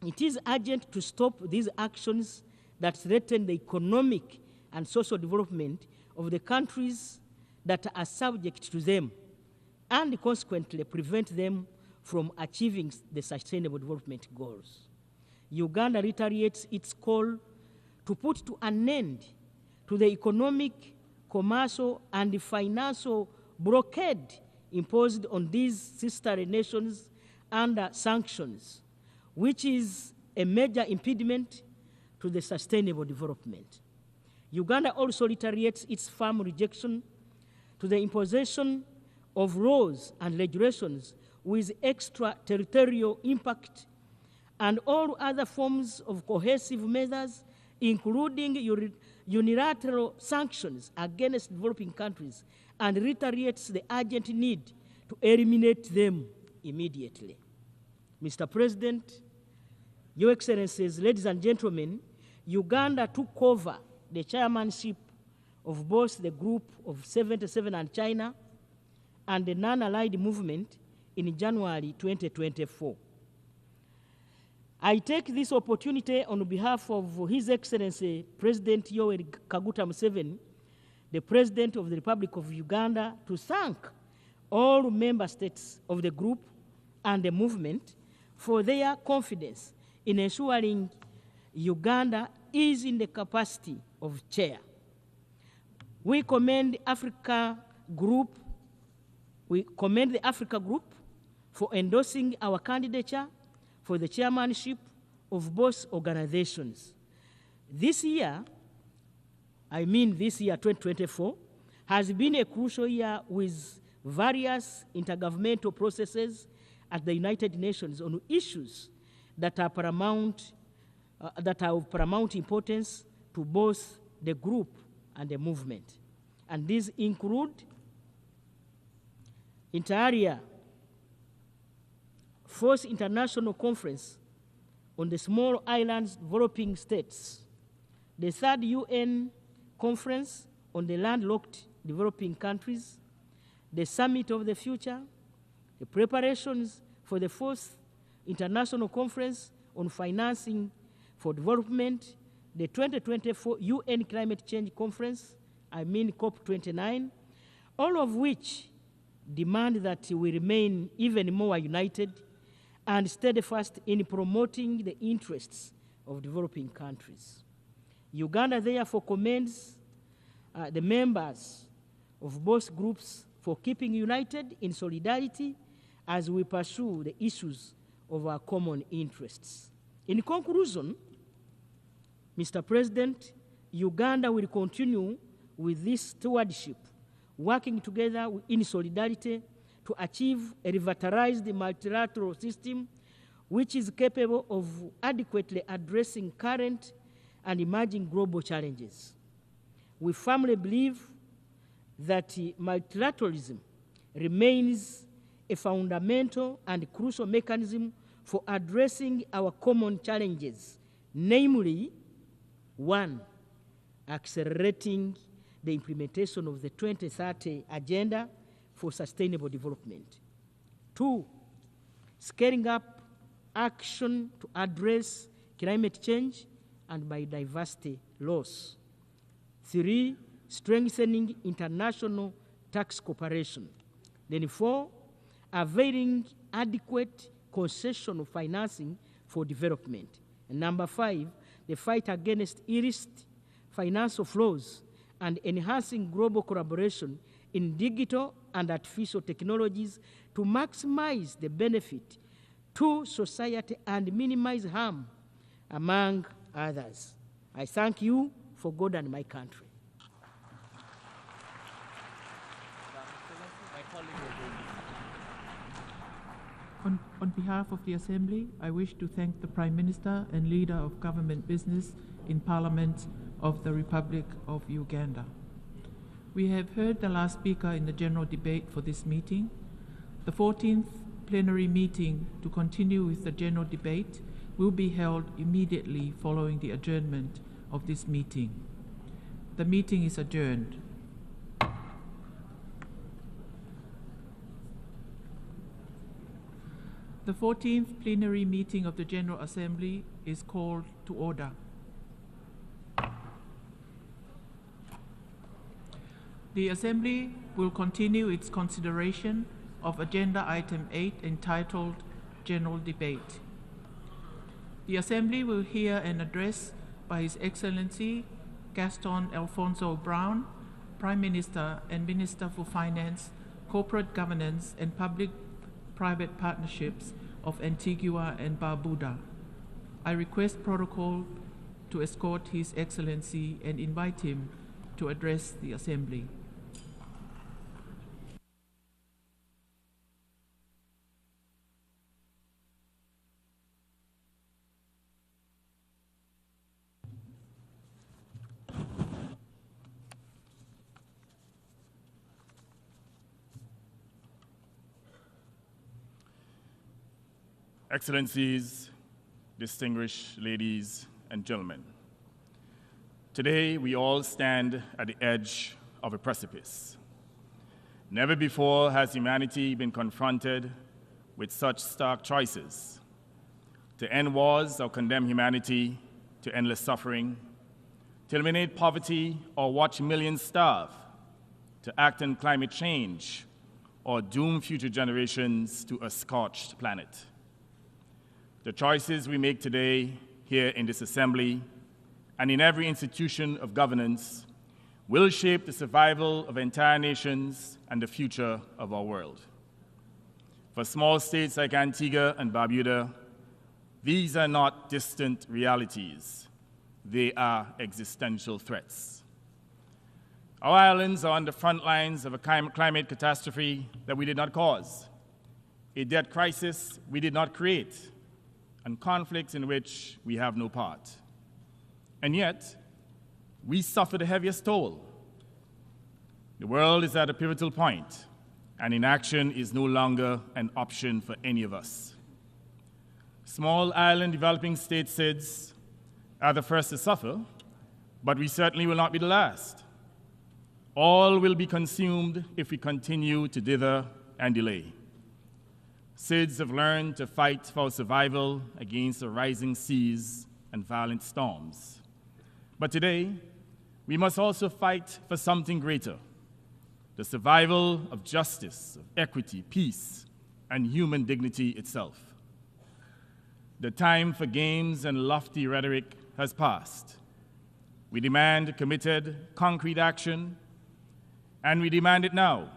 it is urgent to stop these actions that threaten the economic and social development of the countries that are subject to them, and consequently prevent them from achieving the Sustainable Development Goals. Uganda reiterates its call to put to an end to the economic, commercial, and financial blockade imposed on these sister nations under sanctions, which is a major impediment to the sustainable development. Uganda also reiterates its firm rejection to the imposition of laws and regulations with extraterritorial impact and all other forms of cohesive measures, including unilateral sanctions against developing countries, and reiterates the urgent need to eliminate them immediately. Mr. President, Your Excellencies, ladies and gentlemen, Uganda took over the chairmanship of both the Group of 77 and China and the Non-Allied Movement in January 2024. I take this opportunity on behalf of His Excellency President Yoweri Kaguta Museveni, the President of the Republic of Uganda, to thank all member states of the group and the movement for their confidence in ensuring Uganda is in the capacity of chair. We commend the Africa Group for endorsing our candidature for the chairmanship of both organizations. This year, 2024, has been a crucial year with various intergovernmental processes at the United Nations on issues that are of paramount importance to both the group and the movement. And these include inter alia, Fourth International Conference on the Small Islands Developing States, the Third UN Conference on the Landlocked Developing Countries, the Summit of the Future, the preparations for the Fourth International Conference on Financing for Development, the 2024 UN Climate Change Conference, COP29, all of which demand that we remain even more united and steadfast in promoting the interests of developing countries. Uganda therefore commends the members of both groups for keeping united in solidarity as we pursue the issues of our common interests. In conclusion, Mr. President, Uganda will continue with this stewardship, working together in solidarity to achieve a revitalized multilateral system which is capable of adequately addressing current and emerging global challenges. We firmly believe that multilateralism remains a fundamental and crucial mechanism for addressing our common challenges, namely, 1, accelerating the implementation of the 2030 Agenda for Sustainable Development. 2, scaling up action to address climate change and biodiversity loss. 3, strengthening international tax cooperation. Then 4, availing adequate concessional financing for development. And number 5, the fight against illicit financial flows and enhancing global collaboration in digital and artificial technologies to maximize the benefit to society and minimize harm, among others. I thank you for God and my country. On behalf of the Assembly, I wish to thank the Prime Minister and Leader of Government Business in Parliament of the Republic of Uganda. We have heard the last speaker in the general debate for this meeting. The 14th plenary meeting to continue with the general debate will be held immediately following the adjournment of this meeting. The meeting is adjourned. The 14th plenary meeting of the General Assembly is called to order. The Assembly will continue its consideration of Agenda Item 8 entitled General Debate. The Assembly will hear an address by His Excellency Gaston Alfonso Brown, Prime Minister and Minister for Finance, Corporate Governance and Public-Private Partnerships of Antigua and Barbuda. I request protocol to escort His Excellency and invite him to address the Assembly. Excellencies, distinguished ladies and gentlemen, today we all stand at the edge of a precipice. Never before has humanity been confronted with such stark choices: to end wars or condemn humanity to endless suffering, to eliminate poverty or watch millions starve, to act on climate change or doom future generations to a scorched planet. The choices we make today here in this assembly and in every institution of governance will shape the survival of entire nations and the future of our world. For small states like Antigua and Barbuda, these are not distant realities. They are existential threats. Our islands are on the front lines of a climate catastrophe that we did not cause, a debt crisis we did not create, and conflicts in which we have no part. And yet, we suffer the heaviest toll. The world is at a pivotal point, and inaction is no longer an option for any of us. Small island developing state SIDS are the first to suffer, but we certainly will not be the last. All will be consumed if we continue to dither and delay. SIDS have learned to fight for survival against the rising seas and violent storms. But today, we must also fight for something greater: the survival of justice, of equity, peace, and human dignity itself. The time for games and lofty rhetoric has passed. We demand committed, concrete action, and we demand it now.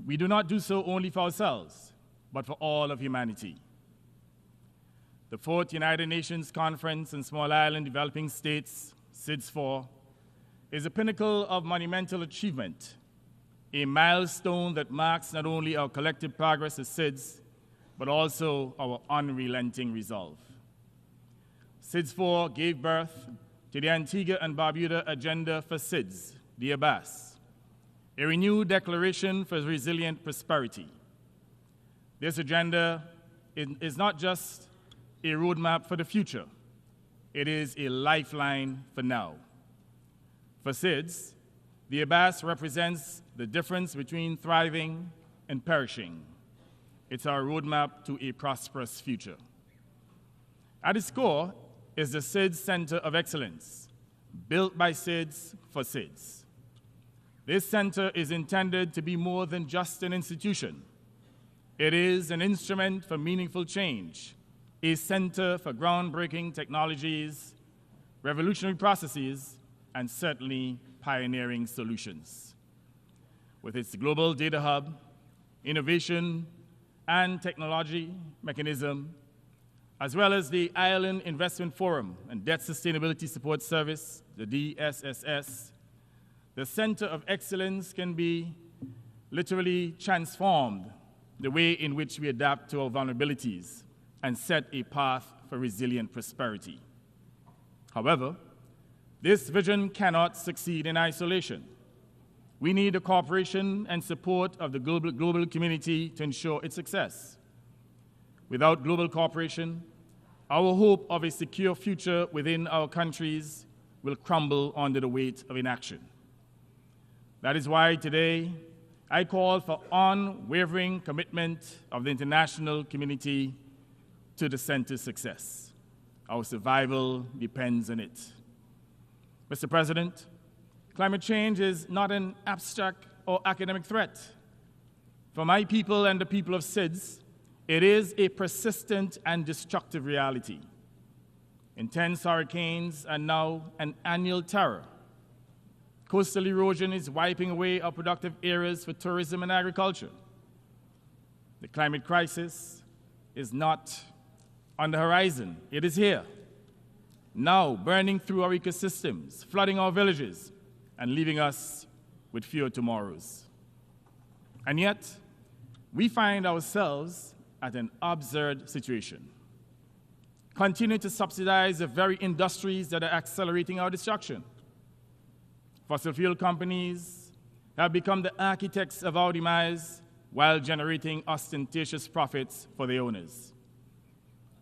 We do not do so only for ourselves, but for all of humanity. The Fourth United Nations Conference on Small Island Developing States, SIDS-4, is a pinnacle of monumental achievement, a milestone that marks not only our collective progress as SIDS, but also our unrelenting resolve. SIDS-4 gave birth to the Antigua and Barbuda Agenda for SIDS, the ABAS, a renewed declaration for resilient prosperity. This agenda is not just a roadmap for the future, it is a lifeline for now. For SIDS, the ABAS represents the difference between thriving and perishing. It's our roadmap to a prosperous future. At its core is the SIDS Center of Excellence, built by SIDS for SIDS. This center is intended to be more than just an institution. It is an instrument for meaningful change, a center for groundbreaking technologies, revolutionary processes, and certainly pioneering solutions. With its global data hub, innovation, and technology mechanism, as well as the Island Investment Forum and Debt Sustainability Support Service, the DSSS, the Center of Excellence can be literally transformed the way in which we adapt to our vulnerabilities and set a path for resilient prosperity. However, this vision cannot succeed in isolation. We need the cooperation and support of the global community to ensure its success. Without global cooperation, our hope of a secure future within our countries will crumble under the weight of inaction. That is why today I call for unwavering commitment of the international community to the center's success. Our survival depends on it. Mr. President, climate change is not an abstract or academic threat. For my people and the people of SIDS, it is a persistent and destructive reality. Intense hurricanes are now an annual terror. Coastal erosion is wiping away our productive areas for tourism and agriculture. The climate crisis is not on the horizon. It is here, now burning through our ecosystems, flooding our villages, and leaving us with fewer tomorrows. And yet, we find ourselves at an absurd situation. Continue to subsidize the very industries that are accelerating our destruction. Fossil fuel companies have become the architects of our demise while generating ostentatious profits for their owners.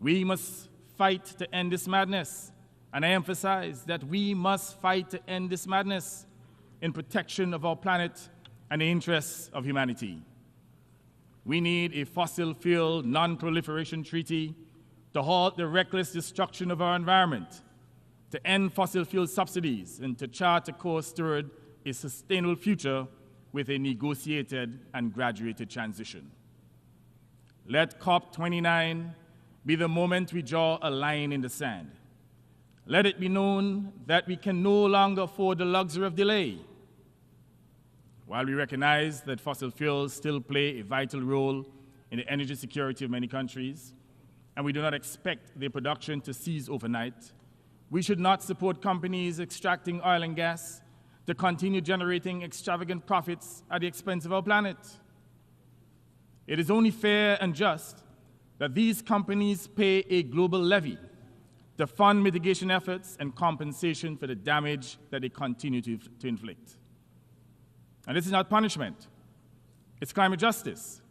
We must fight to end this madness. And I emphasize that we must fight to end this madness in protection of our planet and the interests of humanity. We need a fossil fuel non-proliferation treaty to halt the reckless destruction of our environment, to end fossil fuel subsidies, and to chart a course toward a sustainable future with a negotiated and graduated transition. Let COP29 be the moment we draw a line in the sand. Let it be known that we can no longer afford the luxury of delay. While we recognize that fossil fuels still play a vital role in the energy security of many countries, and we do not expect their production to cease overnight, we should not support companies extracting oil and gas to continue generating extravagant profits at the expense of our planet. It is only fair and just that these companies pay a global levy to fund mitigation efforts and compensation for the damage that they continue to inflict. And this is not punishment. It's climate justice.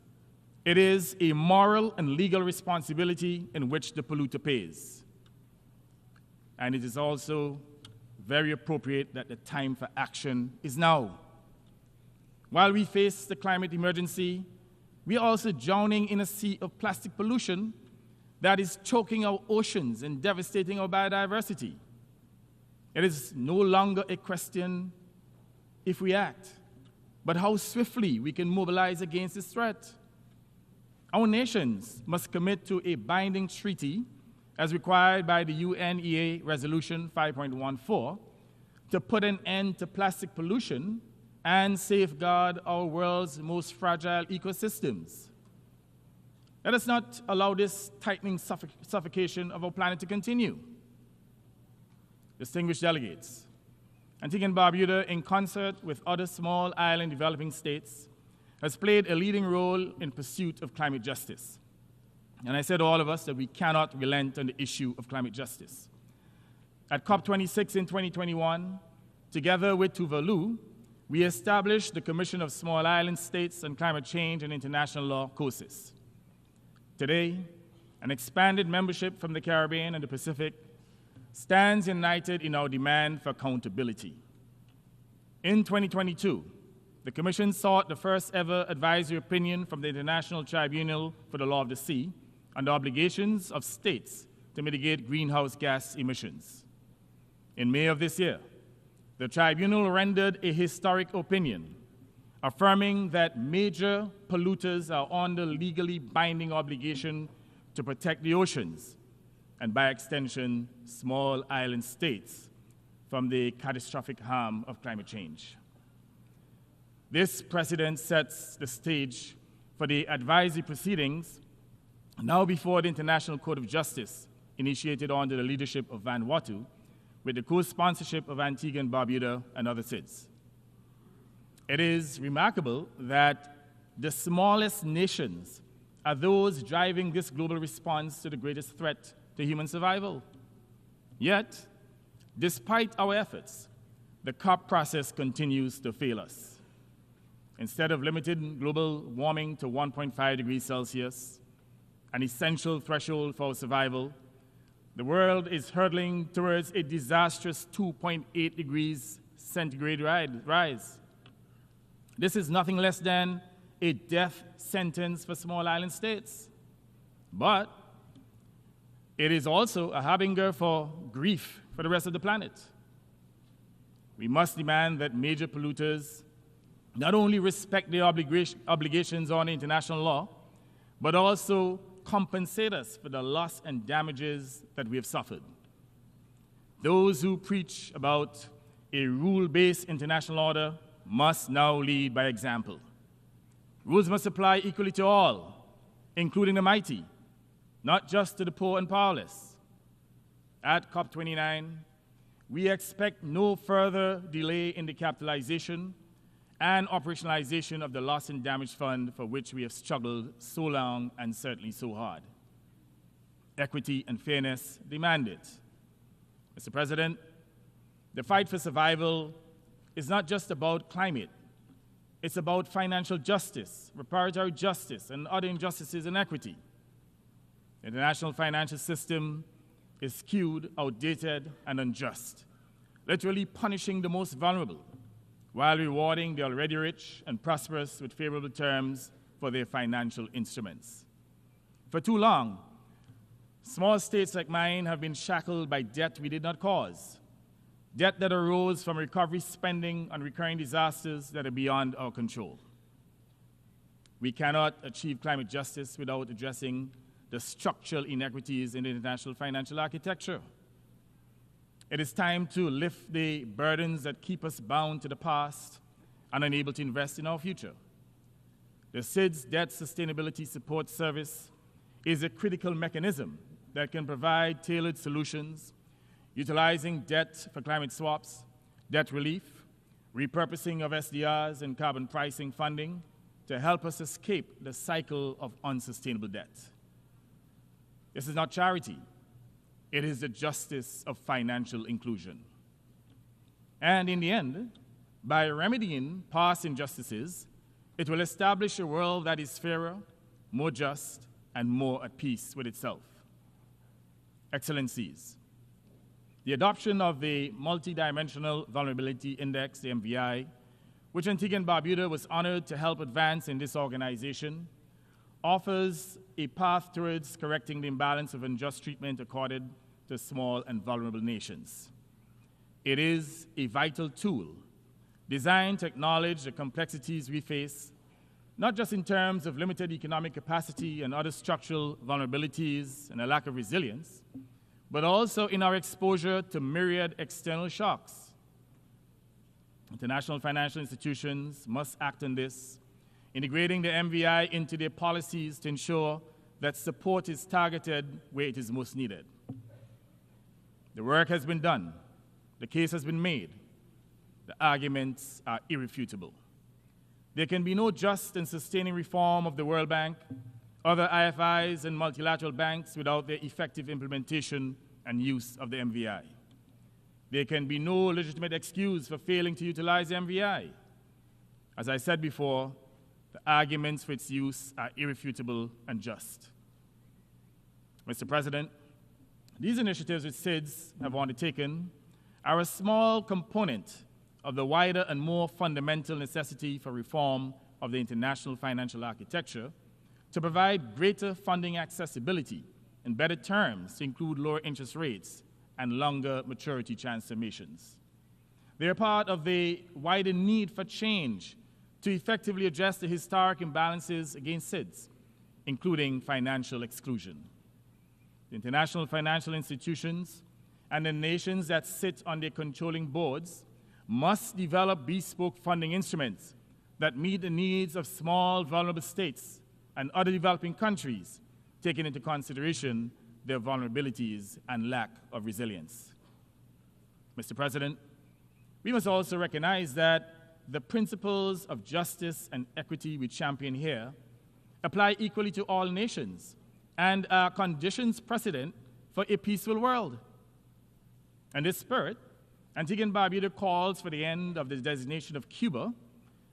It is a moral and legal responsibility in which the polluter pays. And it is also very appropriate that the time for action is now. While we face the climate emergency, we are also drowning in a sea of plastic pollution that is choking our oceans and devastating our biodiversity. It is no longer a question if we act, but how swiftly we can mobilize against this threat. Our nations must commit to a binding treaty as required by the UNEA Resolution 5.14 to put an end to plastic pollution and safeguard our world's most fragile ecosystems. Let us not allow this tightening suffocation of our planet to continue. Distinguished delegates, Antigua and Barbuda, in concert with other small island developing states, has played a leading role in pursuit of climate justice. And I said to all of us that we cannot relent on the issue of climate justice. At COP26 in 2021, together with Tuvalu, we established the Commission of Small Island States on Climate Change and International Law, COSIS. Today, an expanded membership from the Caribbean and the Pacific stands united in our demand for accountability. In 2022, the Commission sought the first ever advisory opinion from the International Tribunal for the Law of the Sea on the obligations of states to mitigate greenhouse gas emissions. In May of this year, the tribunal rendered a historic opinion affirming that major polluters are under legally binding obligation to protect the oceans and, by extension, small island states from the catastrophic harm of climate change. This precedent sets the stage for the advisory proceedings now before the International Court of Justice, initiated under the leadership of Vanuatu, with the co-sponsorship of Antigua and Barbuda and other SIDS. It is remarkable that the smallest nations are those driving this global response to the greatest threat to human survival. Yet, despite our efforts, the COP process continues to fail us. Instead of limiting global warming to 1.5 degrees Celsius, an essential threshold for survival, the world is hurtling towards a disastrous 2.8 degrees centigrade rise. This is nothing less than a death sentence for small island states. But it is also a harbinger for grief for the rest of the planet. We must demand that major polluters not only respect their obligations on international law, but also compensate us for the loss and damages that we have suffered. Those who preach about a rule-based international order must now lead by example. Rules must apply equally to all, including the mighty, not just to the poor and powerless. At COP29, we expect no further delay in the capitalization and operationalization of the Loss and Damage Fund, for which we have struggled so long and certainly so hard. Equity and fairness demand it. Mr. President, the fight for survival is not just about climate. It's about financial justice, reparatory justice, and other injustices and equity. The international financial system is skewed, outdated, and unjust, literally punishing the most vulnerable while rewarding the already rich and prosperous with favorable terms for their financial instruments. For too long, small states like mine have been shackled by debt we did not cause, debt that arose from recovery spending on recurring disasters that are beyond our control. We cannot achieve climate justice without addressing the structural inequities in the international financial architecture. It is time to lift the burdens that keep us bound to the past and unable to invest in our future. The SIDS Debt Sustainability Support Service is a critical mechanism that can provide tailored solutions, utilizing debt for climate swaps, debt relief, repurposing of SDRs and carbon pricing funding to help us escape the cycle of unsustainable debt. This is not charity. It is the justice of financial inclusion. And in the end, by remedying past injustices, it will establish a world that is fairer, more just, and more at peace with itself. Excellencies, the adoption of the Multidimensional Vulnerability Index, the MVI, which Antigua and Barbuda was honored to help advance in this organization, offers a path towards correcting the imbalance of unjust treatment accorded to small and vulnerable nations. It is a vital tool designed to acknowledge the complexities we face, not just in terms of limited economic capacity and other structural vulnerabilities and a lack of resilience, but also in our exposure to myriad external shocks. International financial institutions must act on this, integrating the MVI into their policies to ensure that support is targeted where it is most needed. The work has been done. The case has been made. The arguments are irrefutable. There can be no just and sustaining reform of the World Bank, other IFIs, and multilateral banks without their effective implementation and use of the MVI. There can be no legitimate excuse for failing to utilize the MVI. As I said before, the arguments for its use are irrefutable and just. Mr. President, these initiatives which SIDS have undertaken are a small component of the wider and more fundamental necessity for reform of the international financial architecture to provide greater funding accessibility and better terms to include lower interest rates and longer maturity transformations. They are part of the wider need for change to effectively address the historic imbalances against SIDS, including financial exclusion. The international financial institutions and the nations that sit on their controlling boards must develop bespoke funding instruments that meet the needs of small, vulnerable states and other developing countries, taking into consideration their vulnerabilities and lack of resilience. Mr. President, we must also recognize that the principles of justice and equity we champion here apply equally to all nations and are conditions precedent for a peaceful world. In this spirit, Antigua and Barbuda calls for the end of the designation of Cuba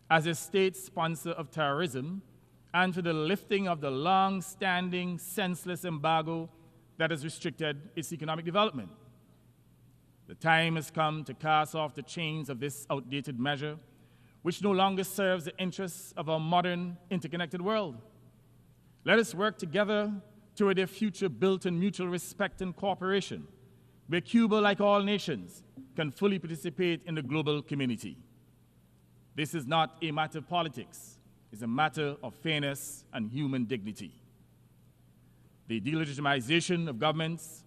as a state sponsor of terrorism and for the lifting of the long-standing, senseless embargo that has restricted its economic development. The time has come to cast off the chains of this outdated measure, which no longer serves the interests of our modern, interconnected world. Let us work together toward a future built on mutual respect and cooperation, where Cuba, like all nations, can fully participate in the global community. This is not a matter of politics. It's a matter of fairness and human dignity. The delegitimization of governments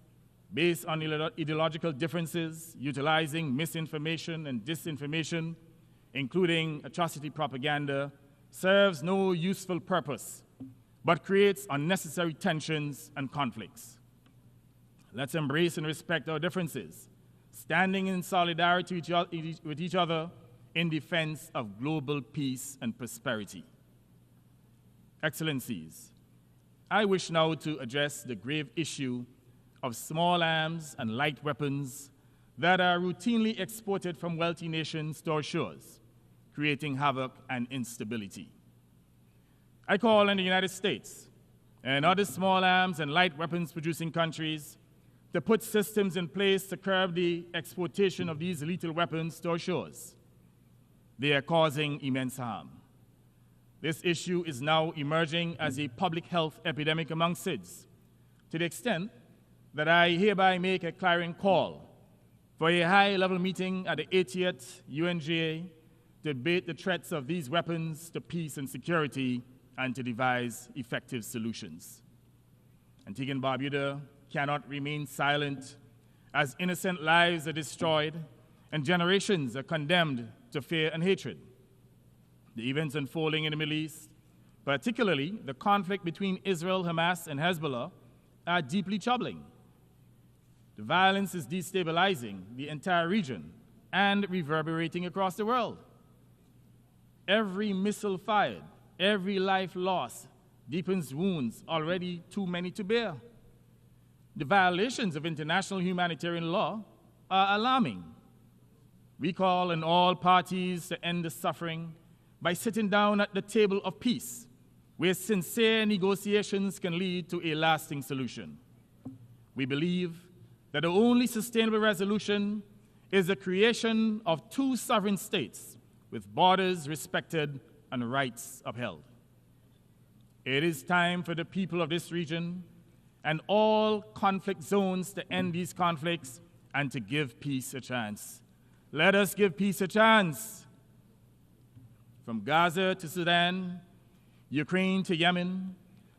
based on ideological differences, utilizing misinformation and disinformation, including atrocity propaganda, serves no useful purpose, but creates unnecessary tensions and conflicts. Let's embrace and respect our differences, standing in solidarity with each other in defense of global peace and prosperity. Excellencies, I wish now to address the grave issue of small arms and light weapons that are routinely exported from wealthy nations to our shores, creating havoc and instability. I call on the United States and other small arms and light weapons producing countries to put systems in place to curb the exportation of these lethal weapons to our shores. They are causing immense harm. This issue is now emerging as a public health epidemic among SIDS, to the extent that I hereby make a clarion call for a high-level meeting at the 80th UNGA to debate the threats of these weapons to peace and security and to devise effective solutions. Antigua and Barbuda cannot remain silent as innocent lives are destroyed and generations are condemned to fear and hatred. The events unfolding in the Middle East, particularly the conflict between Israel, Hamas, and Hezbollah, are deeply troubling. The violence is destabilizing the entire region and reverberating across the world. Every missile fired, every life lost deepens wounds already too many to bear. The violations of international humanitarian law are alarming. We call on all parties to end the suffering by sitting down at the table of peace, where sincere negotiations can lead to a lasting solution. We believe that the only sustainable resolution is the creation of two sovereign states with borders respected and rights upheld. It is time for the people of this region and all conflict zones to end these conflicts and to give peace a chance. Let us give peace a chance. From Gaza to Sudan, Ukraine to Yemen,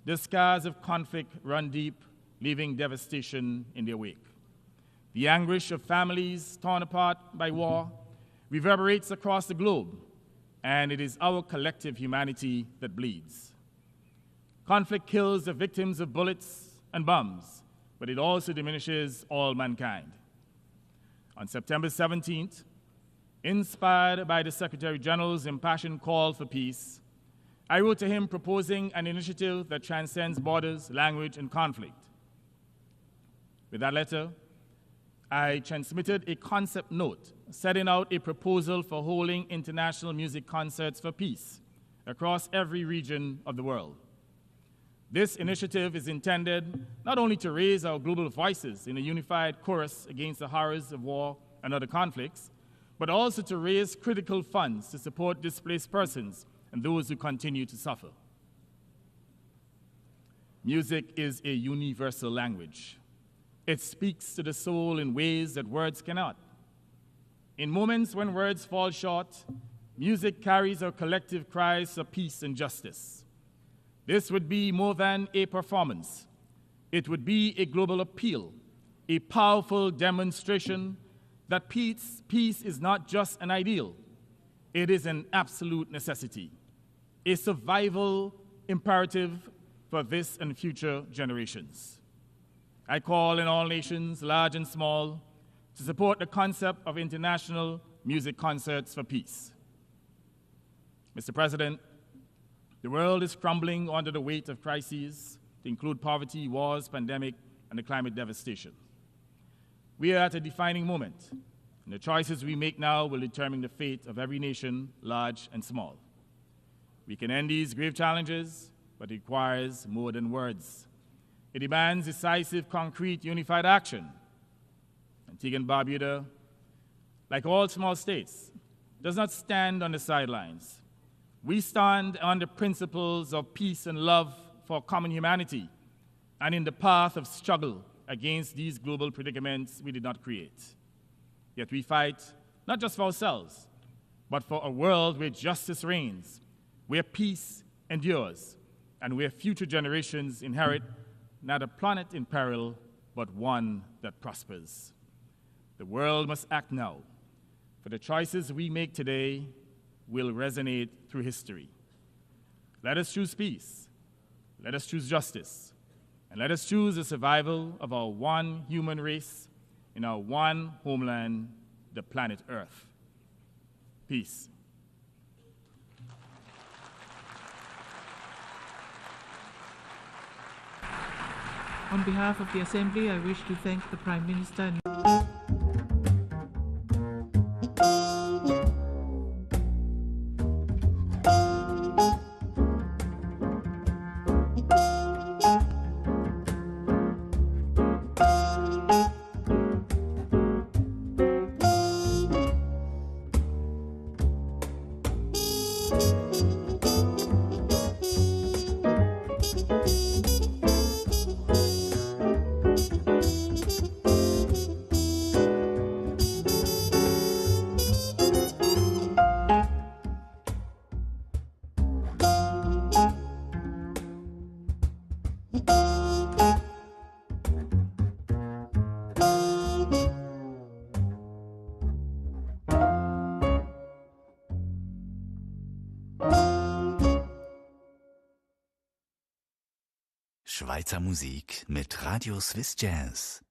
the scars of conflict run deep, leaving devastation in their wake. The anguish of families torn apart by war reverberates across the globe, and it is our collective humanity that bleeds. Conflict kills the victims of bullets and bombs, but it also diminishes all mankind. On September 17th, inspired by the Secretary General's impassioned call for peace, I wrote to him proposing an initiative that transcends borders, language, and conflict. With that letter, I transmitted a concept note setting out a proposal for holding international music concerts for peace across every region of the world. This initiative is intended not only to raise our global voices in a unified chorus against the horrors of war and other conflicts, but also to raise critical funds to support displaced persons and those who continue to suffer. Music is a universal language. It speaks to the soul in ways that words cannot. In moments when words fall short, music carries our collective cries for peace and justice. This would be more than a performance. It would be a global appeal, a powerful demonstration that peace is not just an ideal. It is an absolute necessity, a survival imperative for this and future generations. I call on all nations, large and small, to support the concept of international music concerts for peace. Mr. President, the world is crumbling under the weight of crises, to include poverty, wars, pandemic, and the climate devastation. We are at a defining moment, and the choices we make now will determine the fate of every nation, large and small. We can end these grave challenges, but it requires more than words. It demands decisive, concrete, unified action. Antigua and Barbuda, like all small states, does not stand on the sidelines. We stand on the principles of peace and love for common humanity and in the path of struggle against these global predicaments we did not create. Yet we fight not just for ourselves, but for a world where justice reigns, where peace endures, and where future generations inherit not a planet in peril, but one that prospers. The world must act now, for the choices we make today will resonate through history. Let us choose peace, let us choose justice, and let us choose the survival of our one human race in our one homeland, the planet Earth. Peace. On behalf of the Assembly, I wish to thank the Prime Minister and Schweizer Musik mit Radio Swiss Jazz.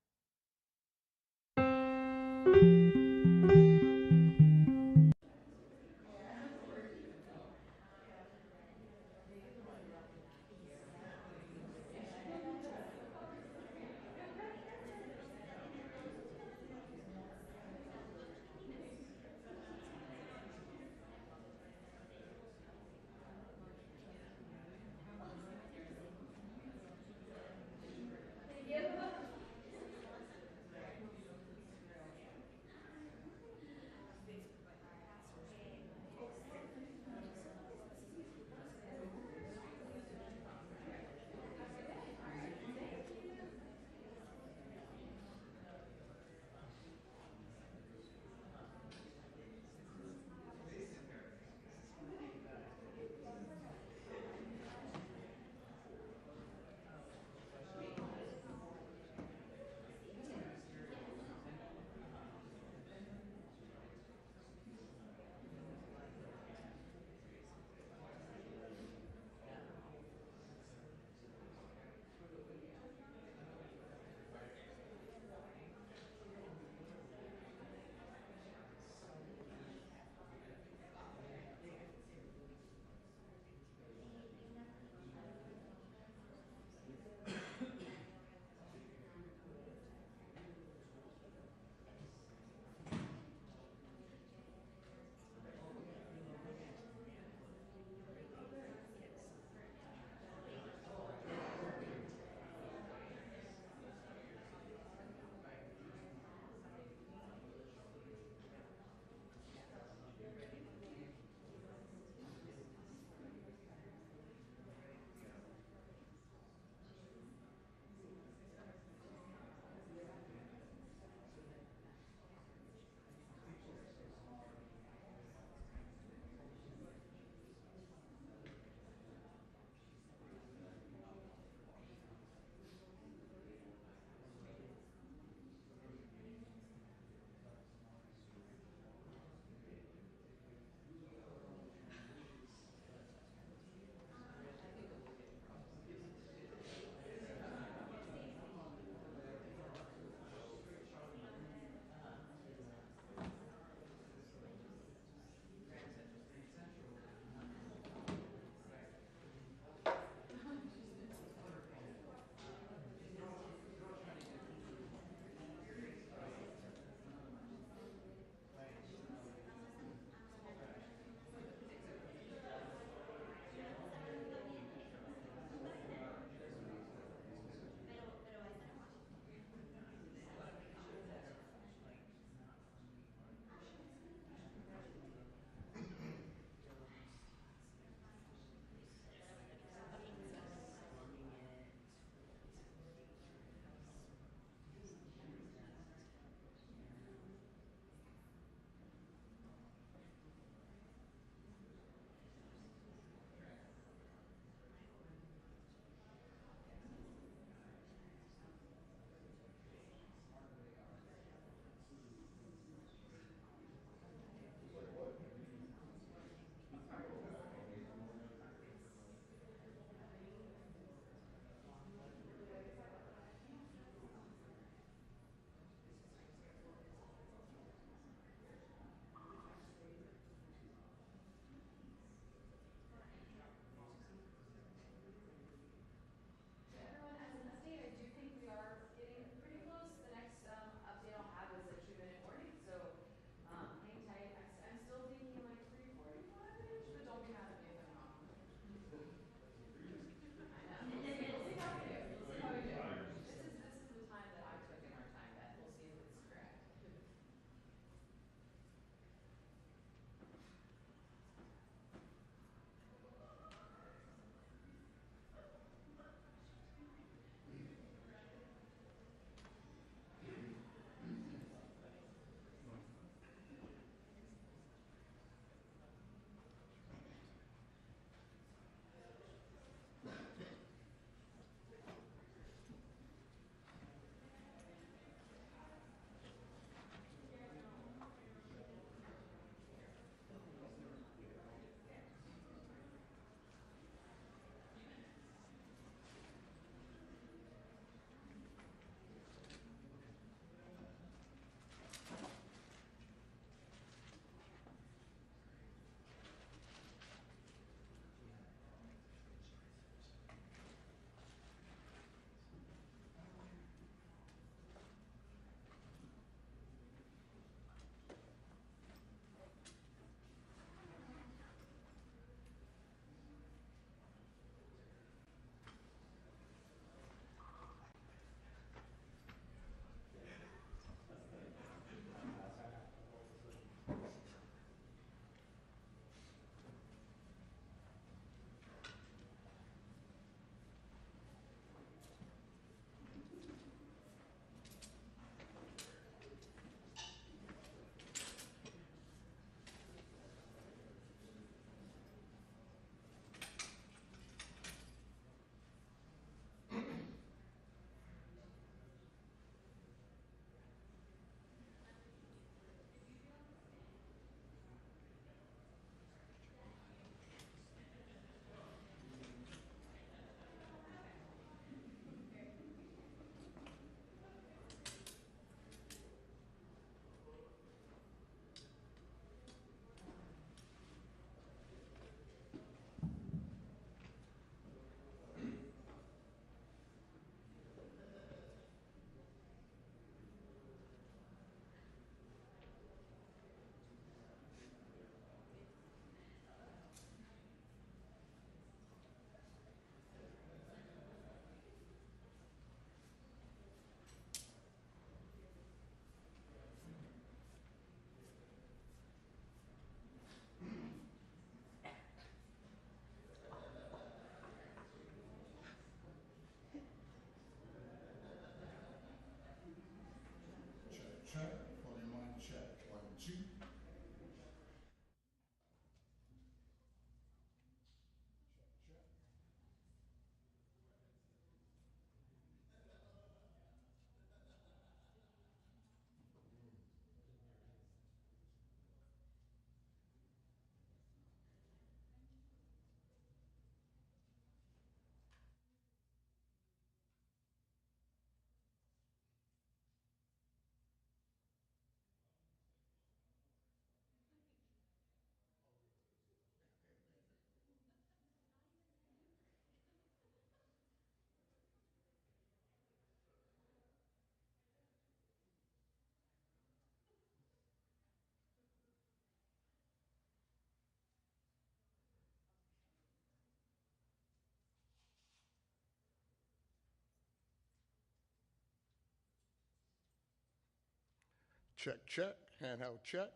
Check, check, handheld check.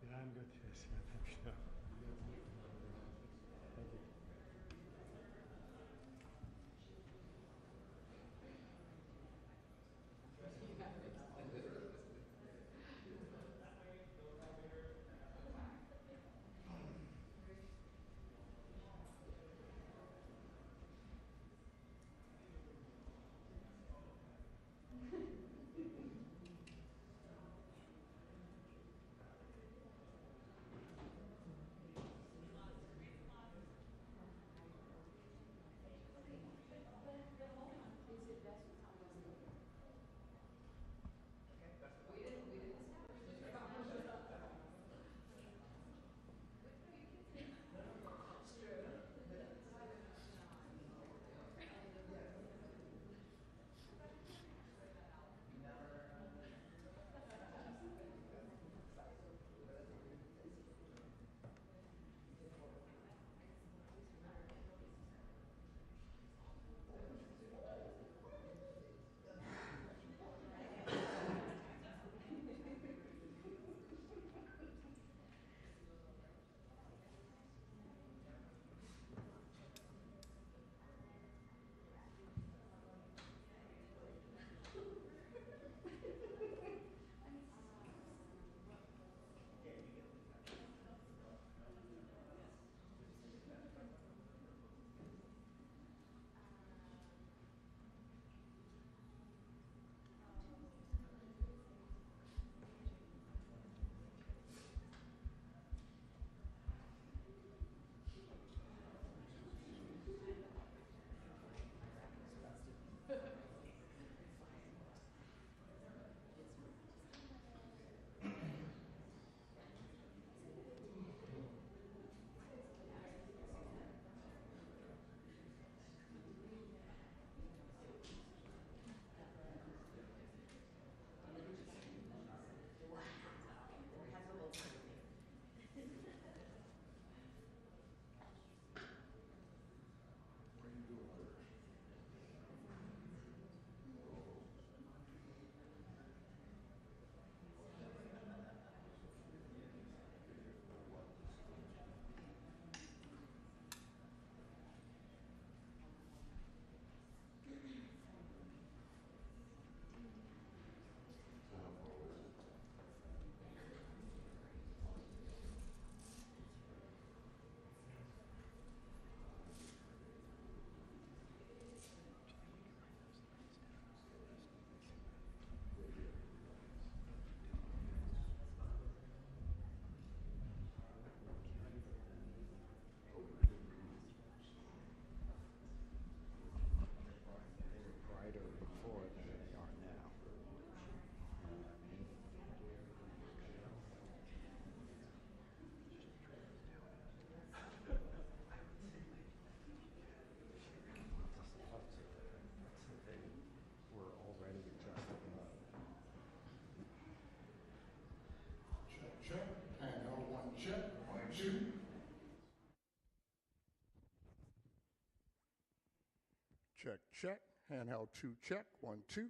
Yeah, I'm good. Yes, thank you. Check, handheld 1 check, 1 2. Check, check, handheld 2 check, 1 2.